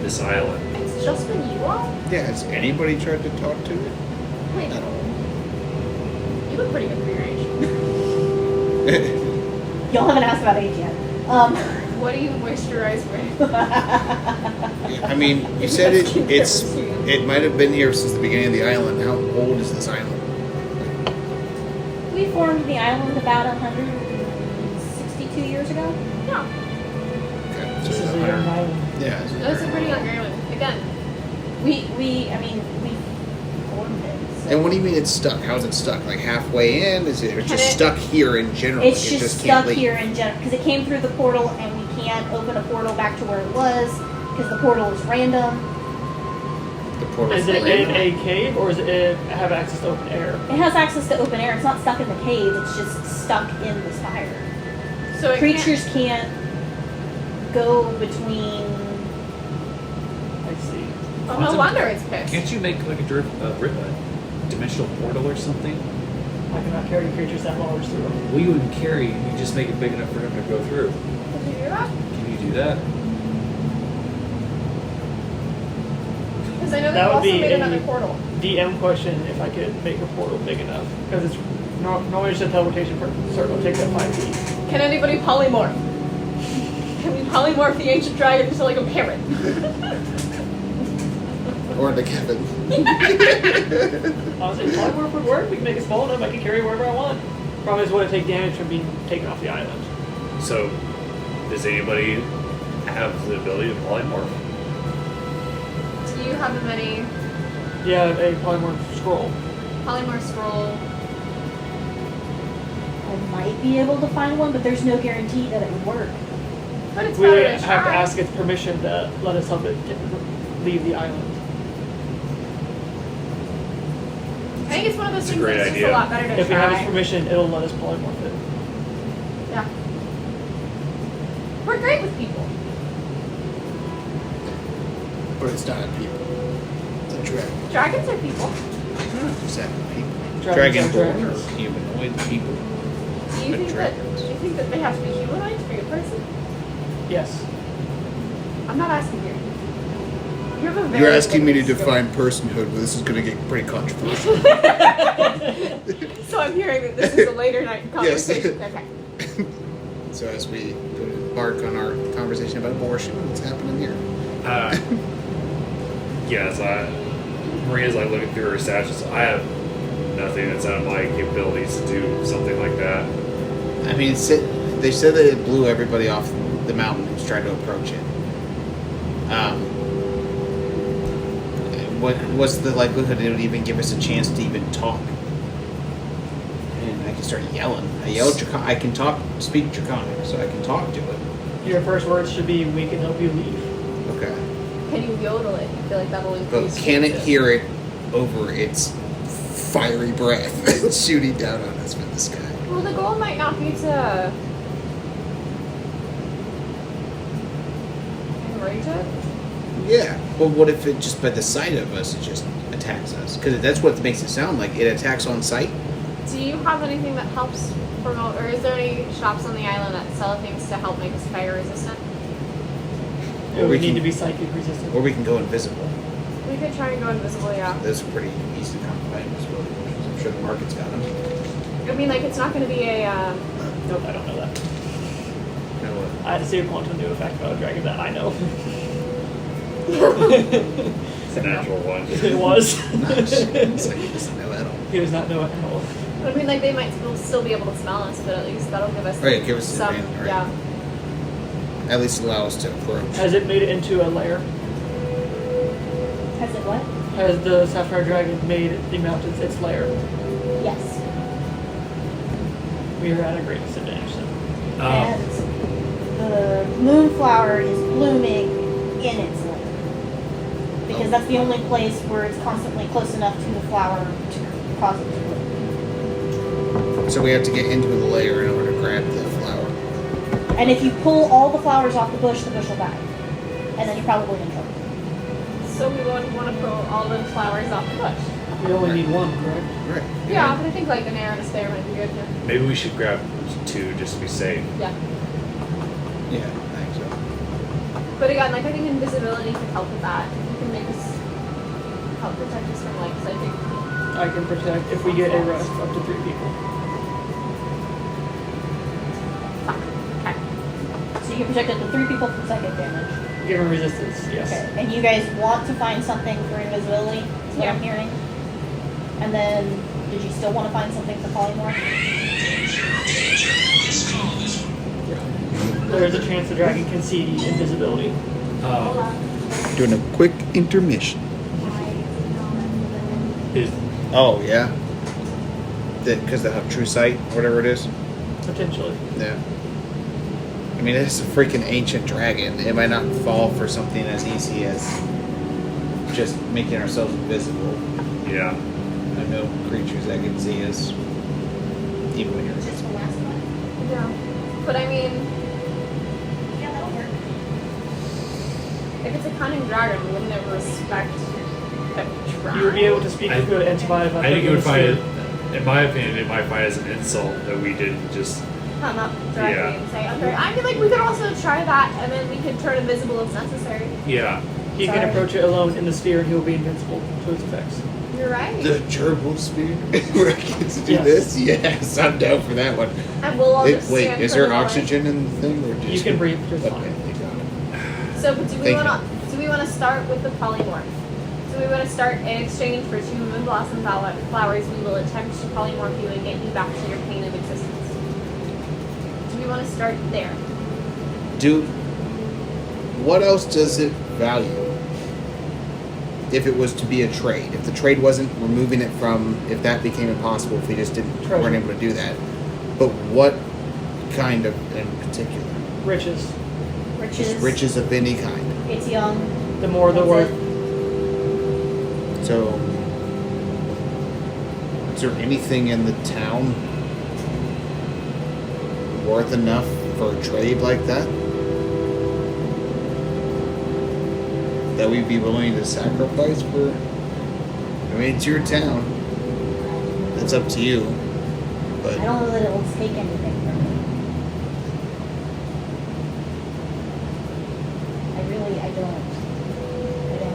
this island. It's just been you all? Yeah, has anybody tried to talk to it? Wait, At all. you look pretty good for your age. Y'all haven't asked about age yet. What do you moisturize with? I mean, you said it might have been here since the beginning of the island. How old is this island? We formed the island about 162 years ago. Yeah, Okay. This is a young island. Yeah. that's a pretty young island. Again, We formed it. So. And what do you mean it's stuck? How is it stuck? Like halfway in? Is it Can just it- stuck here in general? It's Like, it just can't stuck leave? here in general because it came through the portal, and we can't open a portal back to where it was because the portal is random. The portal. Is it in a cave or does it have access to open air? It has access to open air. It's not stuck in the cave. It's just stuck in the spire. so it Creatures can't go between. I see. Oh, no wonder it's pissed. Can't you make like a dimensional portal or something? I cannot carry creatures that large through them. Well, you wouldn't carry. You just make it big enough for him to go through. Did you do that? Can you do that? Because I know That they would also be made a- another portal. DM question if I could make a portal big enough. Because it's normally just a teleportation circle takes up 5 feet. Can anybody polymorph? Can we polymorph the ancient dragon into like a parrot? Or the Kevin. Honestly, if polymorph would work, we can make it small enough I can carry it wherever I want. Problem is, would it take damage from being taken off the island? So, does anybody have the ability to polymorph? Do you have many? Yeah, a polymorph scroll. polymorph scroll. I might be able to find one, but there's no guarantee that it would work. But it's We better would to have to try. ask its permission to let us help it leave the island. I think it's one of those It's a things great that's just idea. a lot better to If we try. have its permission, it'll let us polymorph it. Yeah. We're great with people. But it's not people. It's a dragon. Dragons are people. It's not people. Dragons are Dragonborn dragons. or humanoid people. Do you But think dragons. that? Do you think that they have to be humanoid to be a person? Yes. I'm not asking you. You have a very You're asking me to limited scope. define personhood, but this is going to get pretty controversial. So I'm hearing that this is a later night Yes. conversation. Okay. So as we embark on our conversation about abortion, what's happening here? Yes, Maria's like looking through her stashes. I have nothing that's out of my capabilities to do something like that. I mean, they said that it blew everybody off the mountain who's trying to approach it. What's the likelihood it would even give us a chance to even talk? And I can start yelling. I yell I can speak Draconic, so I can talk to it. Your first words should be, "We can help you leave." Okay. Can you yodel it? I feel like that'll But increase. can it chances. hear it over its fiery breath shooting down on us from the sky? Well, the goal might not be to enrage it. Yeah. But what if it just by the sight of us, it just attacks us? Because that's what makes it sound like. It attacks on sight. Do you have anything that helps promote, or is there any shops on the island that sell things to help make us fire resistant? It Or would we need can- to be psychic resistant. Or we can go invisible. We could try and go invisible, yeah. Those are pretty easy to come by invisibility potions. I'm sure the market's got them. I mean, like, it's not going to be a, Nope, I don't know that. You know what? I had to see a quantum new effect about a dragon that I know. It's a natural one. It was. It's like, he doesn't know at all. He does not know it at all. I mean, like, they might still be able to smell us, but at least that'll give us Right, give us some, advantage, right. yeah. At least allow us to approach. Has it made it into a lair? Has it what? Has the Sapphire Dragon made the mountains its lair? Yes. We are at a great disadvantage then. And the moonflower is blooming in its lair. Because that's the only place where it's constantly close enough to the flower to cause it to bloom. So we have to get into the layer in order to grab the flower. And if you pull all the flowers off the bush will die. And then you're probably in trouble. So we won't want to pull all the flowers off the bush. We only need one, correct? Right. Yeah, but I think, like, an air and a spare might be good, yeah. Maybe we should grab 2 just to be safe. Yeah. Yeah, I think so. But again, like, I think invisibility can help with that. You can make us help protect us from, like, psychic. I can protect if we get a rush up to 3 people. Okay. So you can protect up to 3 people from psychic damage. Give them resistance, yes. Okay. And you guys want to find something for invisibility? Is what I'm hearing. And then, did you still want to find something for polymorph? There is a chance the dragon can see invisibility. Doing a quick intermission. Is Oh, yeah? Because they have true sight, or whatever it is? Potentially. Yeah. I mean, it's a freaking ancient dragon. It might not fall for something as easy as just making ourselves invisible. yeah. I know creatures that can see us, even when you're invisible. Yeah. But I mean, Yeah, that'll work. if it's a cunning dragon, wouldn't it respect the dragon? You would be able to speak to it and survive. I think it would find it, in my opinion, it might find it as an insult that we didn't just. Come up directly Yeah. and say, okay. I feel like we could also try that, and then we could turn invisible if necessary. Yeah. He can Sorry. approach it alone in the sphere and he will be invincible to its effects. You're right. The gerbil spear? Where I get to do Yes. this? Yes, I'm down for that one. And we'll all just Wait, stand is for there the moment. oxygen in the thing? Or You just can breathe just Okay, fine. thank God. So, but do we Thank want to start with the polymorph? So we want to start in exchange for 2 moon blossom flowers. We will attempt to polymorph you and get you back to your plane of existence. Do we want to start there? What else does it value? if it was to be a trade. If the trade wasn't removing it from, if that became impossible, if we just weren't able to do that. But what kind of, in particular? Riches. Just riches of any kind. It's young. The more the worth. So, is there anything in the town worth enough for a trade like that? That we'd be willing to sacrifice for? I mean, it's your town. It's up to you. But I don't know that it will take anything from me. I don't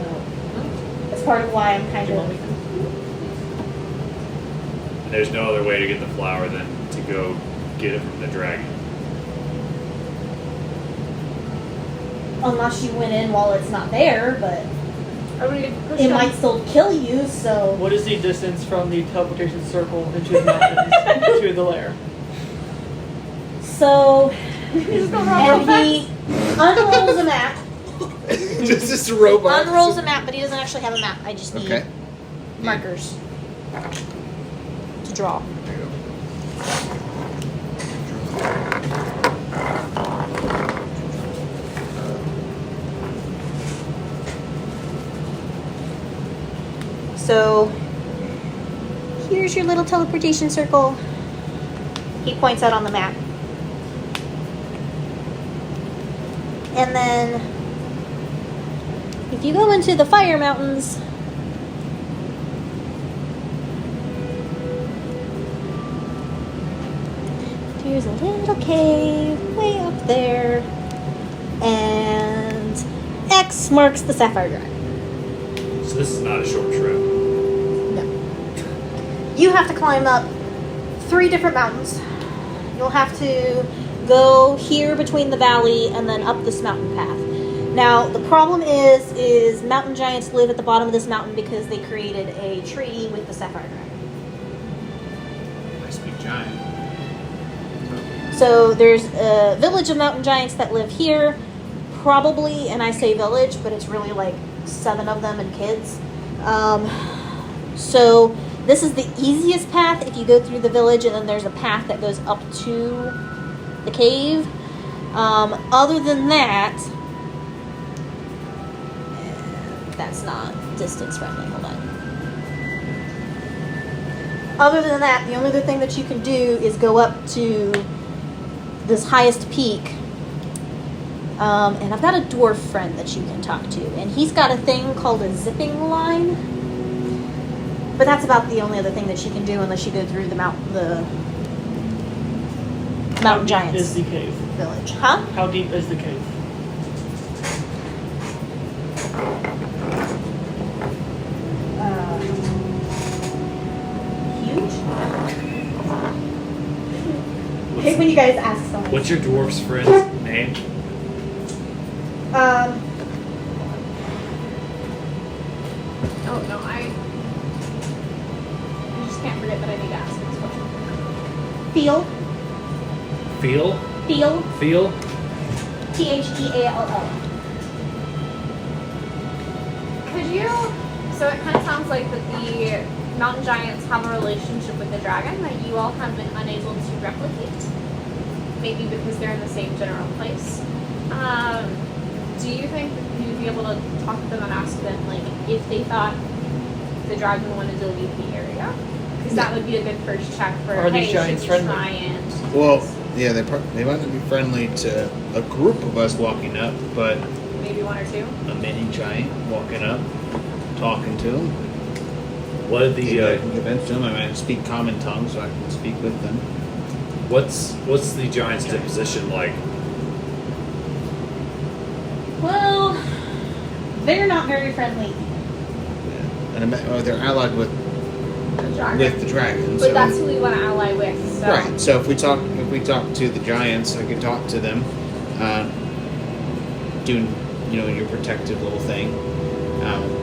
know. That's part of why I'm kind of... And there's no other way to get the flower than to go get it from the dragon. Unless you went in while it's not there, but it might still kill you, so... What is the distance from the teleportation circle into the mountains to the lair? So... and he unrolls a map. Just a robot. Unrolls a map, but he doesn't actually have a map. I just need markers to draw. There you go. So, here's your little teleportation circle. He points out on the map. And then, if you go into the Fire Mountains, there's a little cave way up there. And X marks the Sapphire Dragon. So this is not a short trip. You have to climb up 3 different mountains. You'll have to go here between the valley and then up this mountain path. Now, the problem is mountain giants live at the bottom of this mountain because they created a treaty with the Sapphire Dragon. Nice big giant. So there's a village of mountain giants that live here. Probably, and I say village, but it's really like 7 of them and kids. So this is the easiest path if you go through the village, and then there's a path that goes up to the cave. Other than that, that's not distance friendly. Hold on. Other than that, the only other thing that you can do is go up to this highest peak. And I've got a dwarf friend that you can talk to, and he's got a thing called a zipping line. But that's about the only other thing that you can do unless you go through the mountain giants Is the cave? village. Huh? How deep is the cave? Huge. I hate when you guys ask someone. What's your dwarf's friend's name? Oh no, I just can't forget that I need to ask this question. Feel. Feel? Theal. Theall. Could you? So it kind of sounds like that the mountain giants have a relationship with the dragon that you all have been unable to replicate. Maybe because they're in the same general place. Do you think that you'd be able to talk to them and ask them, like, if they thought the dragon wanted to leave the area? Because that would be a good first check for, Are these hey, giants should we friendly? try and... Well, yeah, they might not be friendly to a group of us walking up, but Maybe 1 or 2? a mini giant walking up, talking to them. What are Maybe I the can convince them. I might speak common tongue, so I can speak with them. what's the giant's disposition like? Well, they're not very friendly. Yeah. And they're allied with The dragon. the dragon. But So. that's who we want to ally with, so... Right. So if we talk to the giants, I can talk to them, doing your protective little thing,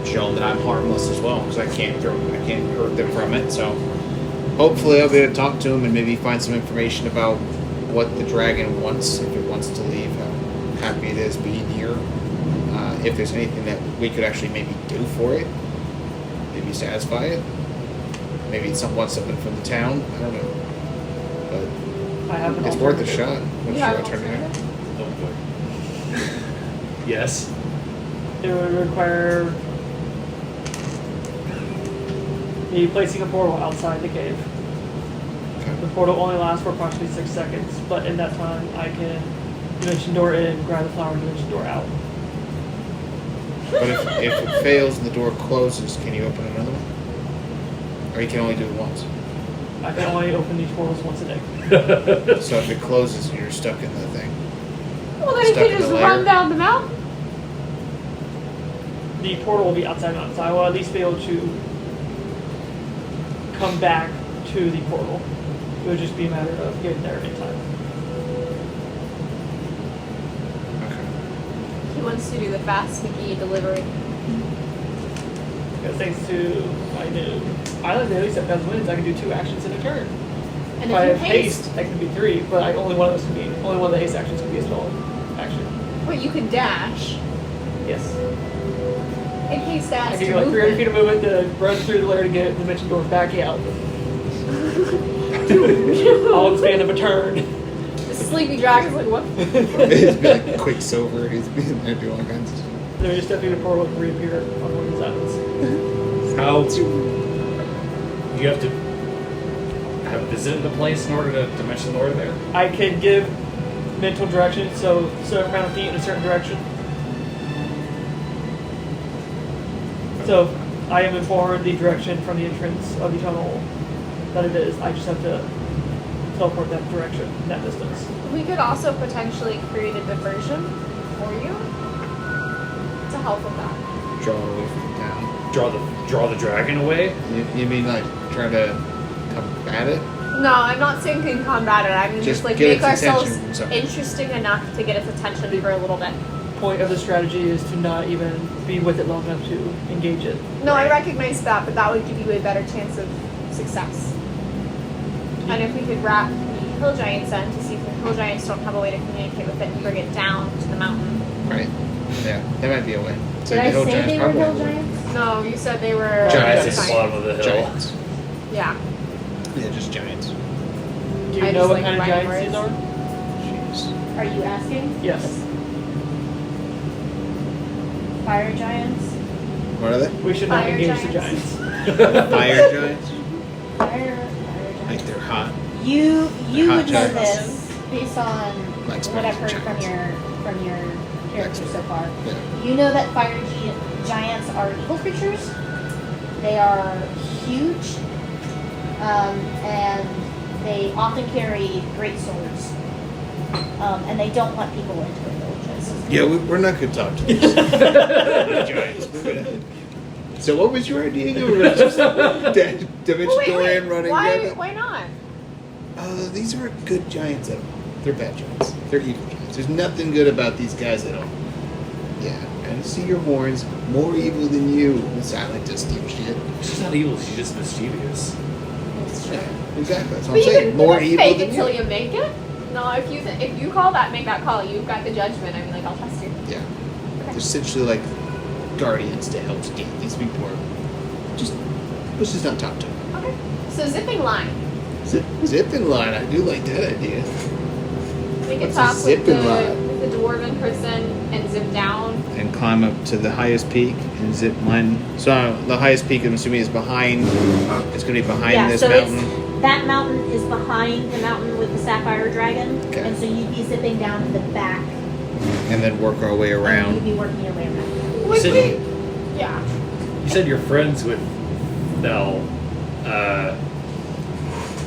showing that I'm harmless as well, because I can't hurt them from it. So hopefully I'll be able to talk to them and maybe find some information about what the dragon wants, if it wants to leave, how happy it is being here, if there's anything that we could actually maybe do for it. satisfy it. Maybe want something from the town. I don't know. I have an But it's worth a alternative. shot. What You should have I turn it alternative? Oh boy. Yes. It would require me placing a portal outside the cave. The Okay. portal only lasts for approximately 6 seconds, but in that time I can dimension door in, grab the flower, and dimension door out. But if it fails and the door closes, can you open another one? Or you can only do it once. I can only open these portals once a day. So if it closes and you're stuck in the thing. Well, then you Stuck can in just the run lair. down the mountain. The portal will be outside mountain, so I will at least be able to come back to the portal. It would just be a matter of getting there in time. Okay. He wants to do the fast Mickey delivery. Because thanks to my new island daily set as wins, I can do 2 actions in a turn. And If I if have you haste, haste, I can do 3, but only one of the haste actions can be a spell action. well, you can dash. Yes. In case I that's give you like 300 feet of movement to run through the lair to get the dimension door back out. All in the span of a turn. The sleepy dragon's like, what? It's been like Quicksilver. He's been there doing all kinds of stuff. Then we just step through the portal and reappear on one of these islands. How you have to have visited the place in order to dimension the order there? I can give mental direction, so a certain amount of feet in a certain direction. So I am informed the direction from the entrance of the tunnel that it is. I just have to teleport that direction, that distance. We could also potentially create a diversion for you to help with that. Draw away from the town. Draw the dragon away? You mean like try to combat it? No, I'm not saying can combat it. I'm Just just like get make its ourselves attention from something. interesting enough to get its attention for a little bit. Point of the strategy is to not even be with it long enough to engage it. No, I recognize that, but that would give you a better chance of success. And if we could wrap the hill giants in to see if the hill giants don't have a way to communicate with it and bring it down to the mountain. Right. Yeah, that might be a way. So Did I the hill say giants they were probably- hill giants? No, you said they were Giants at the giants. bottom of the hill. Giants. Yeah. Yeah, just giants. Do you I know just what like kind of writing giants these are? Jeez. Are you asking? Yes. Fire giants? What are they? We should not Fire engage the giants. giants. Fire giants? Fire Like giants. they're hot. You Hot would know giants. this based on Like what I've heard giants. from your characters so far. Yeah. You know that fire giants are evil creatures. They are huge, and they often carry great swords. And they don't let people into their villages. Yeah, we're not going to talk to these giants. We're gonna... So what was your idea? You were just dimension door in running. Why not? These are good giants. They're bad giants. They're evil giants. There's nothing good about these guys at all. Yeah, and see your horns, more evil than you. Silent to steal shit. She's not evil, she's just mischievous. It's true. Exactly. That's what But I'm you saying. can More fake evil than until you. you make it. No, if you make that call, you've got the judgment. I mean, like, I'll trust you. Yeah. They're essentially like guardians to help Steve. These people are just let's just not talk to them. Okay. So zipping line. Zipping line. I do like that idea. We could What's a talk with zipping line? the dwarven person and zip down. And climb up to the highest peak and zip line. So the highest peak, I'm assuming, is behind. It's going to be behind Yeah, this so mountain. that mountain is behind the mountain with the sapphire dragon, Okay. and so you'd be zipping down to the back, And then work our way and you'd around. be working your way around. Would said- we? Yeah. You said you're friends with Thel.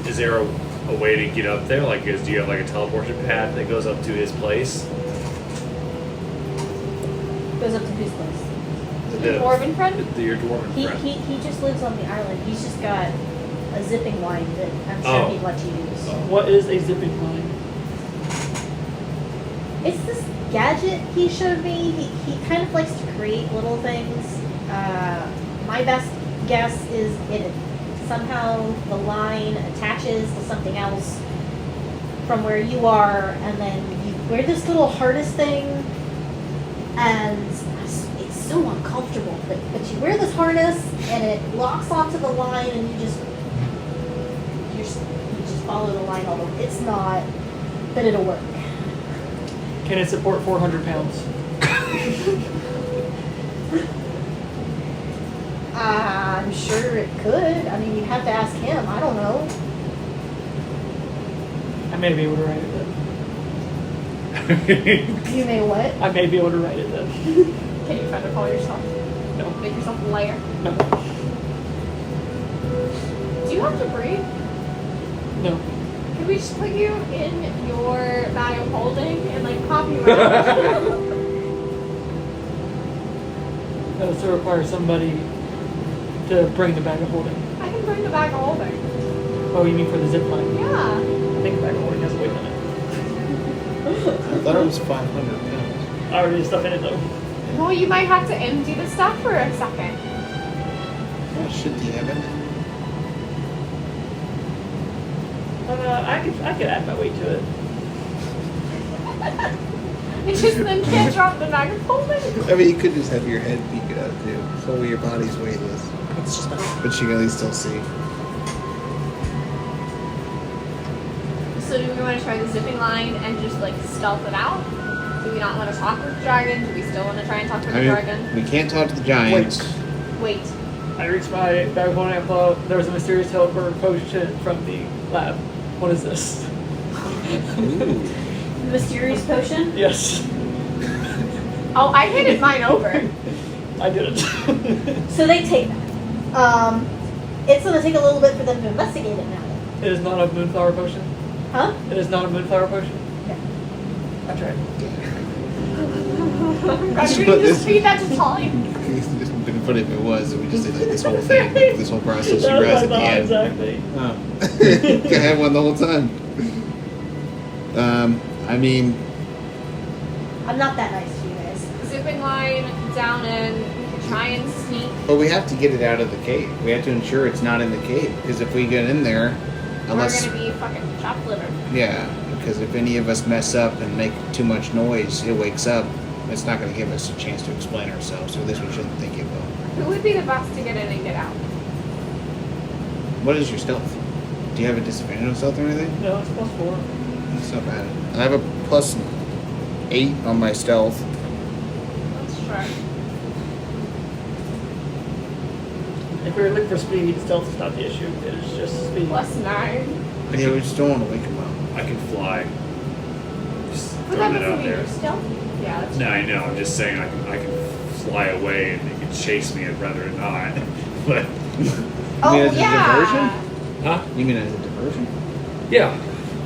Is there a way to get up there? Like, do you have like a teleportation pad that goes up to his place? Goes up to whose place? The dwarven friend? Your dwarven He friend. just lives on the island. He's just got a zipping line that I'm sure Oh. he'd let you use. What is a zipping line? It's this gadget he showed me. He kind of likes to create little things. My best guess is it somehow the line attaches to something else from where you are, and then you wear this little harness thing, and it's so uncomfortable. But you wear this harness and it locks onto the line, and you just follow the line. Although it's not, but it'll work. Can it support 400 pounds? I'm sure it could. I mean, you have to ask him. I don't know. I may be able to write it then. You may what? I may be able to write it then. Can you try to call yourself? No. Make yourself a layer. No. Do you have to breathe? No. Can we just put you in your bag of holding and like pop you out? That would still require somebody to bring the bag of holding. I can bring the bag of holding. Oh, you mean for the zip line? Yeah. I think the bag of holding has a weight limit. I thought it was 500 pounds. I already have stuff in it though. Well, you might have to empty the stuff for a second. What should he have in it? I could add my weight to it. You just then can't drop the bag of holding. I mean, you could just have your head peek it out too, so your body's weightless. It's just not. But you can at least still see. So do we want to try the zipping line and just like stealth it out? Do we not want to talk with the dragon? Do we still want to try and talk with the dragon? We can't talk to the giants. Wait. I reached my bag of holding and I pull out. There was a mysterious teleport potion from the lab. What is this? Ooh. Mysterious potion? Yes. Oh, I handed mine over. I did it. So they take that. It's going to take a little bit for them to investigate it now. It is not a moonflower potion. Huh? It is not a moonflower potion. Yeah. I tried. God, we can just feed that to Talia. It's just been funny if it was, and we just did like this whole thing, this whole process. You That's guys what I at the thought, end. exactly. Oh. I had one the whole time. I mean, I'm not that nice to you guys. Zipping line down in. We can try and sneak. but we have to get it out of the cave. We have to ensure it's not in the cave, because if we get in there, unless We're gonna be fucking chopped liver. yeah, because if any of us mess up and make too much noise, it wakes up. It's not going to give us a chance to explain ourselves, so at least we shouldn't think it will. Who would be the best to get in and get out? What is your stealth? Do you have a disadvantage on stealth or anything? No, it's +4. That's not bad. I have a +8 on my stealth. Let's try. If we were looking for speed, stealth is not the issue. It is just speed. +9. Yeah, we just don't want to wake him up. I can fly. Just But that throwing it doesn't out mean there. you're stealthy. Yeah, that's No, I know. I'm just saying I can fly away and they can chase me. I'd rather not. But Oh, mean as a yeah. diversion? huh? You mean as a diversion? Yeah.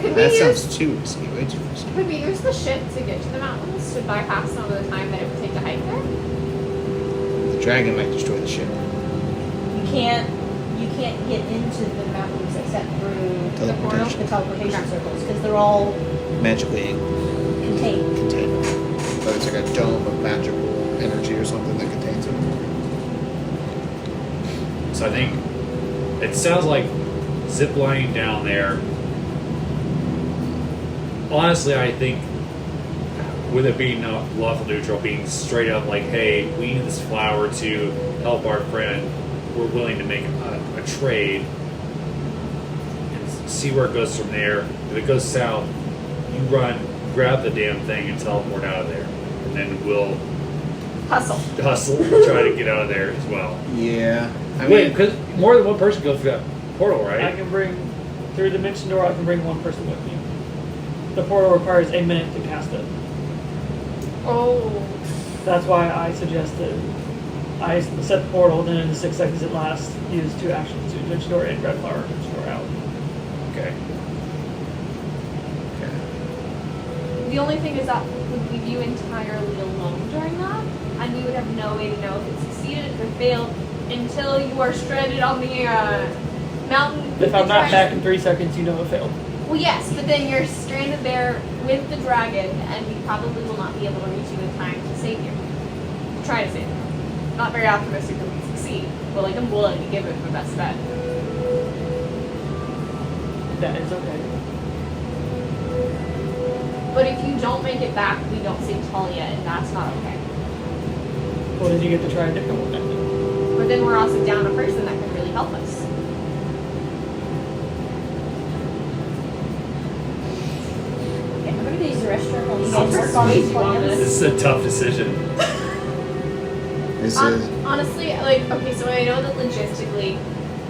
Could we That use sounds too risky, way too risky. could we use the ship to get to the mountains to bypass some of the time that it would take to hike there? The dragon might destroy the ship. You can't get into the mountains except through Teleportation. the teleportation circles because they're all Magically contained. contained. But it's like a dome of magical energy or something that contains it. So I think it sounds like ziplining down there. Honestly, I think with it being lawful neutral, being straight up like, hey, we need this flower to help our friend. We're willing to make a trade and see where it goes from there. If it goes south, you run, grab the damn thing, and teleport out of there, and then we'll Hustle. hustle, try to get out of there as well. Yeah. I Wait, mean, because more than one person goes through that portal, right? I can bring through the dimension door. I can bring one person with me. The portal requires a minute to cast it. Oh. That's why I suggested I set the portal, then in the 6 seconds it lasts, use 2 actions to dimension door and red flower, dimension door out. Okay. The only thing is that would leave you entirely alone during that, and you would have no way to know if it succeeded, if it failed, until you are stranded on the mountain. with If the I'm not dragon. back in 3 seconds, you know it failed. Well, yes, but then you're stranded there with the dragon, and we probably will not be able to reach you in time to save you. Try to save you. Not very optimistic that we succeed, but like I'm willing to give it my best bet. That is okay. But if you don't make it back, we don't save Talia, and that's not okay. Well, then you get to try a different one. But then we're also down a person that can really help us. Okay, I'm gonna use the restroom while you I'll guys work on these persuade you on plans. This is a tough decision. This is Honestly, like, okay, so I know that logistically,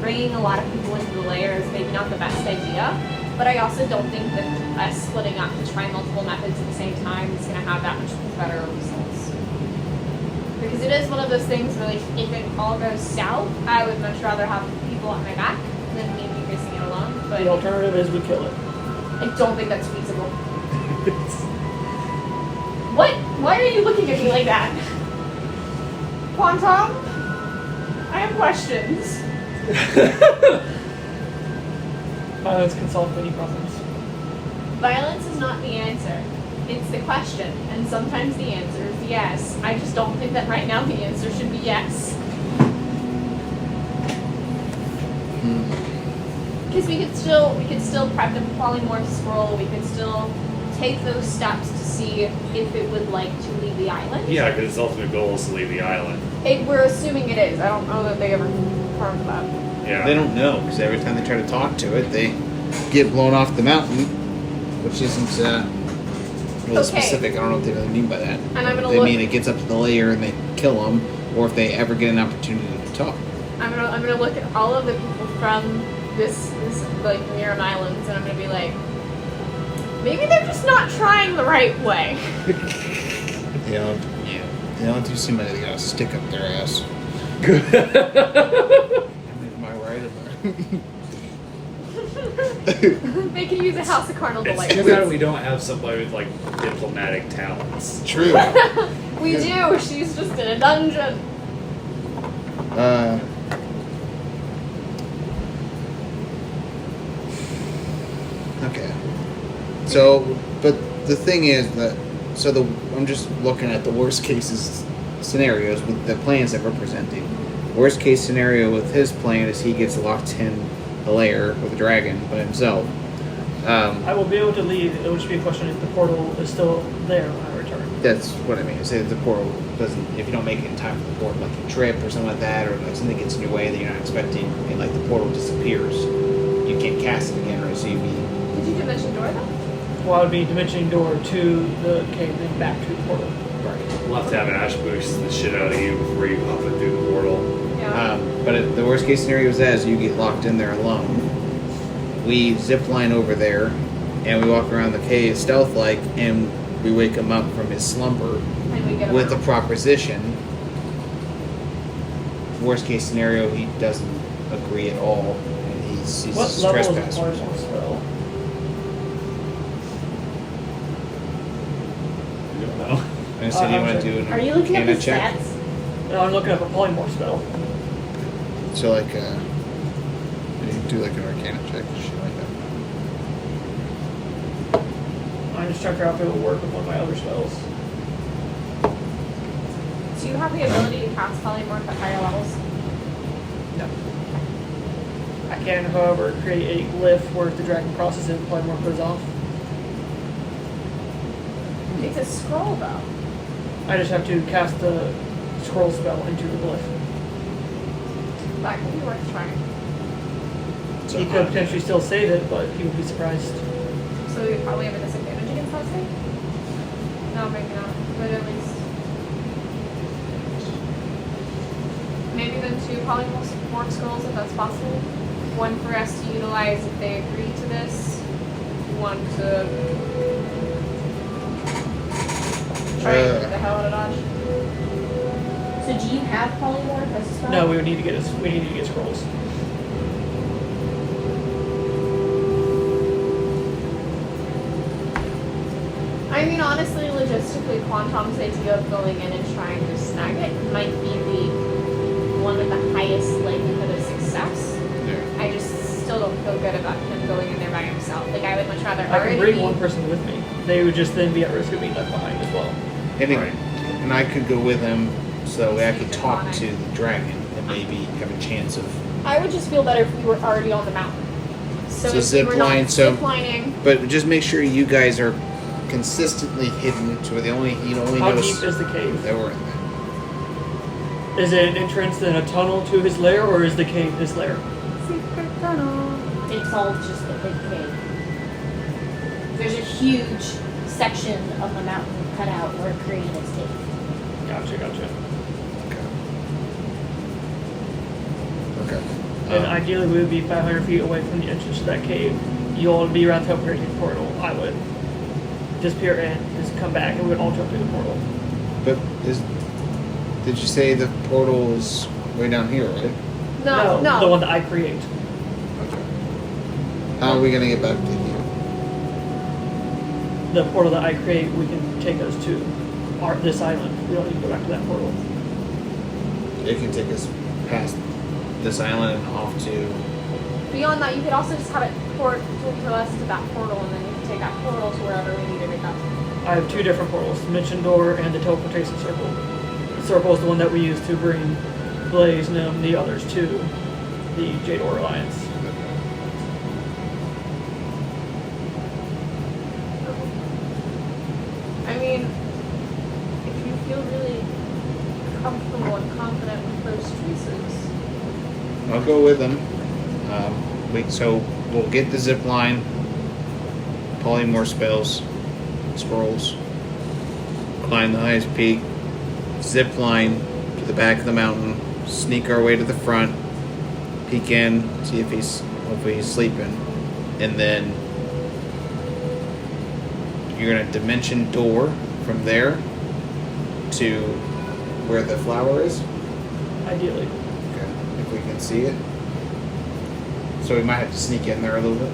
bringing a lot of people into the lair is maybe not the best idea, but I also don't think that us splitting up to try multiple methods at the same time is going to have that much better results. Because it is one of those things where, like, if it all goes south, I would much rather have people on my back than me facing it alone. But The alternative is we kill it. I don't think that's feasible. What? Why are you looking at me like that? Quantum? I have questions. Violence can solve many problems. Violence is not the answer. It's the question. And sometimes the answer is yes. I just don't think that right now the answer should be yes. Because we could still prep the polymorph scroll. We could still take those steps to see if it would like to leave the island. Yeah, because its ultimate goal is to leave the island. We're assuming it is. I don't know that they ever confirmed that. Yeah. they don't know because every time they try to talk to it, they get blown off the mountain, which isn't really Okay. specific. I don't know what they really mean by that. And I'm gonna They look. mean it gets up to the layer and they kill them, or if they ever get an opportunity to talk. I'm gonna look at all of the people from this like Miram Islands, and I'm gonna be like, maybe they're just not trying the right way. They don't. Yeah. They don't do seem like they got a stick up their ass. Am I right? They could use a House of Carnal It's Delight. too bad we don't have somebody with like diplomatic talents. True. We do. She's just in a dungeon. Okay. So, but the thing is that, I'm just looking at the worst cases scenarios with the plans that we're presenting. Worst case scenario with his plan is he gets locked in the lair with the dragon by himself. I will be able to leave. It will just be a question if the portal is still there when I return. That's what I mean. I say that the portal doesn't, if you don't make it in time for the portal, like a trip or something like that, or like something gets in your way that you're not expecting, and like the portal disappears, you can't cast it again, right? So you'd be. Did you dimension door them? Well, I would be dimensioning door to the cave, then back to the portal. Right. We'll have to have an ash boost the shit out of you before you hop it through the portal. Yeah. But the worst case scenario is that is you get locked in there alone. We zip line over there, and we walk around the cave stealth-like, and we wake him up from his slumber And we get with the around. proposition. Worst case scenario, he doesn't agree at all, and he's What level is the trespassing. polymorph spell? I don't know. I said, do you I'm want to sorry. do an Are you looking at Arcana the check? stats? No, I'm looking up a polymorph spell. So like, you do like an Arcana check, shit like that. I'm just trying to figure out if it will work with one of my other spells. Do you have the ability to cast polymorph at higher levels? No. I can, however, create a glyph where if the dragon crosses it, polymorph goes off. It's a scroll though. I just have to cast the scroll spell into the glyph. That could be worth trying. So, He could potentially still save it, but he would be surprised. So we probably have a disadvantage against that thing? No, maybe not. But at least. Maybe then 2 polymorph scrolls if that's possible. One for us to utilize if they agree to this. One to try and get the hell out of Dodge. So do you have polymorph as a spell? No, we need to get scrolls. I mean, honestly, logistically, Quantum's idea of going in and trying to snag it might be the one with the highest likelihood of success. yeah. I just still don't feel good about him going in there by himself. Like, I would much rather I already can bring be... one person with me. They would just then be at risk of being left behind as well. And, it- Right. and I could go with him so that way I could Speak talk upon it. to the dragon and maybe have a chance of. I would just feel better if we were already on the mountain. So So if we were not zipline, so- ziplining... But just make sure you guys are consistently hidden to where you only How knows deep is the cave? that we're in there. Is it an entrance and a tunnel to his lair, or is the cave his lair? Secret tunnel. It's all just a big cave. There's a huge section of the mountain cut out where it created its cave. Gotcha. Okay. And ideally, we would be 500 feet away from the entrance to that cave. You all would be around the operating portal. I would disappear in, just come back, and we would all jump through the portal. But did you say the portal is way down here, right? No. The one that I create. Okay. How are we gonna get back to here? The portal that I create, we can take us to this island. We don't need to go back to that portal. It can take us past this island and off to. Beyond that, you could also just have it port to us to that portal, and then you can take that portal to wherever we need to go. I have 2 different portals, the Dimension Door and the Teleportation Circle. The Circle is the one that we use to bring Blaze and the others to the Jador Alliance. I mean, if you feel really comfortable and confident with those choices. I'll go with them. So we'll get the zip line, polymorph spells, scrolls, climb the highest peak, zip line to the back of the mountain, sneak our way to the front, peek in, see if hopefully he's sleeping, and then you're gonna dimension door from there to where the flower is. Ideally. Okay, if we can see it. So we might have to sneak in there a little bit.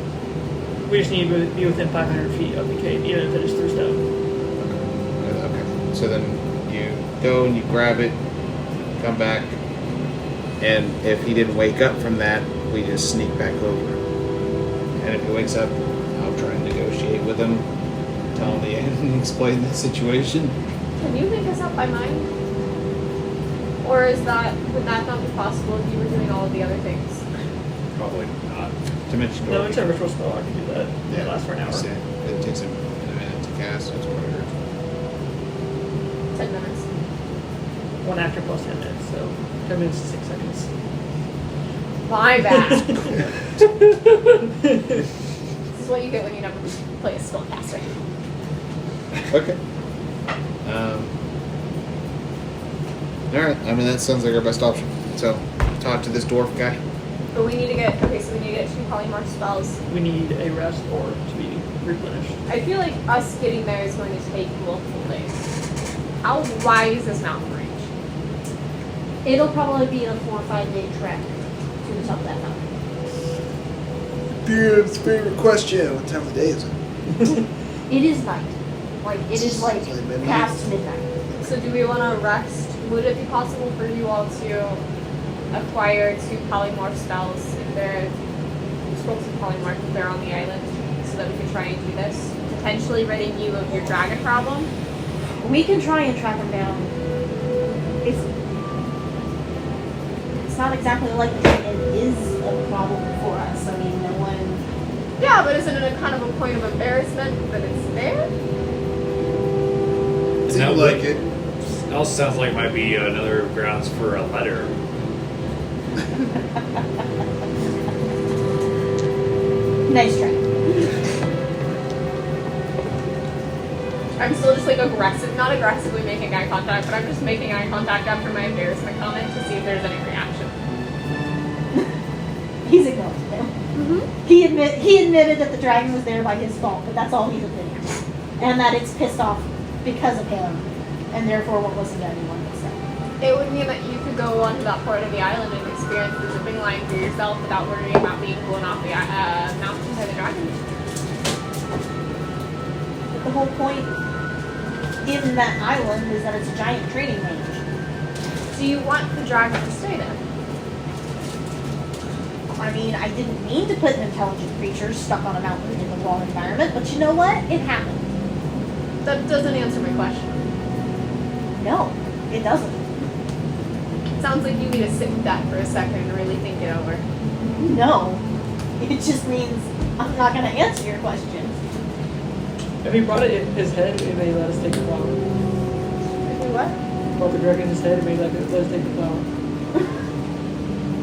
We just need to be within 500 feet of the cave, even if it is through stone. Okay. So then you go and you grab it, come back, and if he didn't wake up from that, we just sneak back over. And if he wakes up, I'll try and negotiate with him, tell him the end, and explain the situation. Can you make us up by mind? Or would that not be possible if you were doing all of the other things? Probably not. Dimension door. No, it's a ritual spell. I can do that. It lasts for an hour. It takes him a minute to cast. That's what I heard. 10 minutes. 1 actor plus 10 minutes, so 10 minutes to 6 seconds. My bad. This is what you get when you never play a spellcaster. Okay. Alright, I mean, that sounds like our best option. So, talk to this dwarf guy. But we need to get 2 polymorph spells. We need a rest or to be replenished. I feel like us getting there is going to take multiple days. How wide is this mountain range? It'll probably be a 4 or 5 day trek to the top of that mountain. Dude's favorite question. What time of the day is it? It is night. Like, it is like It's like midnight? past midnight. So do we want to rest? Would it be possible for you all to acquire 2 polymorph spells if they're scrolls of polymorph if they're on the island, so that we can try and do this? Potentially ridding you of your dragon problem? We can try and track him down. It's not exactly like the dragon is a problem for us. I mean, no one. Yeah, but isn't it a kind of a point of embarrassment that it's there? Seems like it. Also sounds like might be another grounds for a letter. Nice try. I'm still just like not aggressively making eye contact, but I'm just making eye contact after my embarrassment comment to see if there's any reaction. He's acknowledged him. Mm-hmm. He admitted that the dragon was there by his fault, but that's all he's admitting. And that it's pissed off because of him, and therefore won't listen to anyone but Sect. It would mean that you could go onto that part of the island and experience the zipping line for yourself without worrying about being blown off the mountain by the dragon. But the whole point in that island is that it's a giant training range. Do you want the dragon to stay there? I mean, I didn't mean to put an intelligent creature stuck on a mountain in the wrong environment, but you know what? It happened. That doesn't answer my question. No, it doesn't. Sounds like you need to sit with that for a second and really think it over. No. It just means I'm not going to answer your question. If he brought it in his head, it may let us take the flower. Do what? above the dragon's head and maybe like it does take the flower.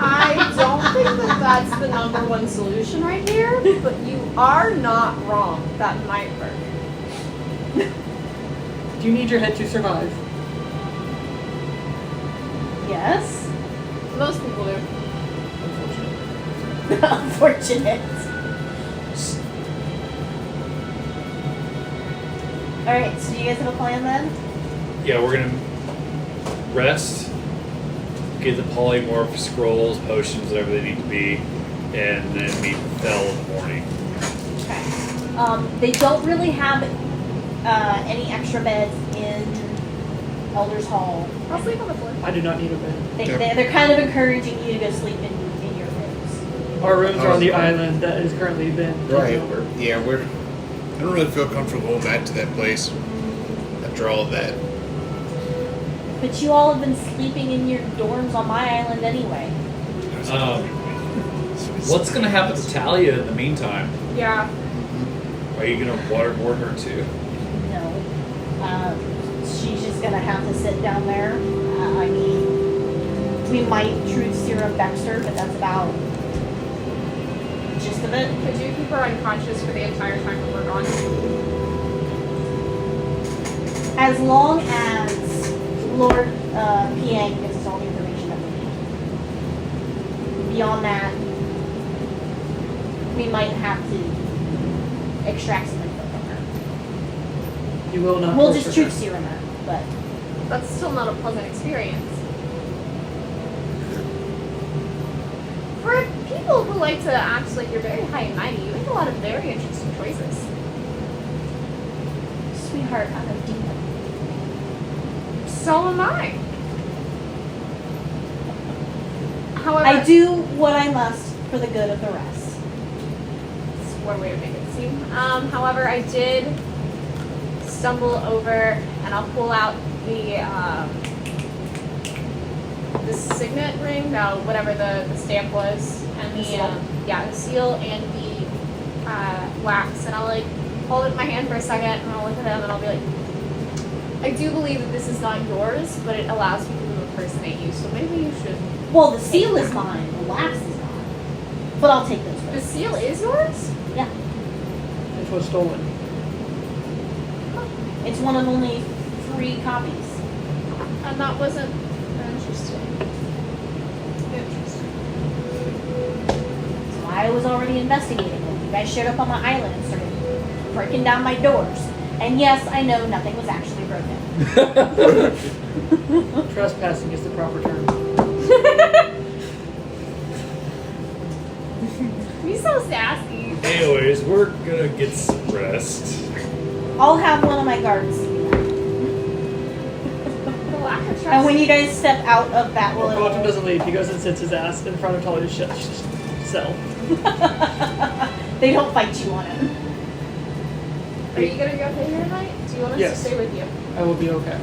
I don't think that that's the number one solution right here, but you are not wrong. That might work. Do you need your head to survive? Yes. Most people do. Unfortunately. Unfortunate. Alright, so do you guys have a plan then? Yeah, we're gonna rest, get the polymorph scrolls, potions, whatever they need to be, and then meet Fel in the morning. Okay. They don't really have any extra beds in Elder's Hall. I'll sleep on the floor. I do not need a bed. They're kind of encouraging you to go sleep in your rooms. Our rooms are on the island that has currently been taken Right. over. Yeah, I don't really feel comfortable going back to that place after all of that. But you all have been sleeping in your dorms on my island anyway. What's gonna happen to Talia in the meantime? Yeah. Are you gonna waterboard her too? No. She's just gonna have to sit down there. I mean, we might truth serum Dexter, but that's about the gist of it. Could you keep her unconscious for the entire time that we're gone? As long as Lord Piang gives us all the information that we need. Beyond that, we might have to extract some info from her. You will not. We'll torture just truth her. serum her, but That's still not a pleasant experience. For people who like to act like you're very high and mighty, you make a lot of very interesting choices. sweetheart, I'm a demon. So am I. However, I do what I must for the good of the rest. It's one way to make it seem. However, I did stumble over, and I'll pull out the signet ring, no, whatever the stamp was, and the seal and the wax, and I'll like hold it in my hand for a second, and I'll look at them, and I'll be like, I do believe that this is not yours, but it allows people to impersonate you, so maybe you should. Well, the seal is mine, the wax is mine. But I'll take those The risks. seal is yours? Yeah. It was stolen. It's one of only 3 copies. And that wasn't interesting. So I was already investigating it. You guys showed up on my island and started breaking down my doors. And yes, I know nothing was actually broken. Trespassing is the proper term. You're so sassy. Anyways, we're gonna get some rest. I'll have one of my guards. The lack of trust. And when you guys step out of that Well, Quantum little... doesn't leave. He goes and sits his ass in front of Talia's cell. They don't fight you on it. Are you gonna be okay here tonight? Do you want us Yes. to stay with you? I will be okay.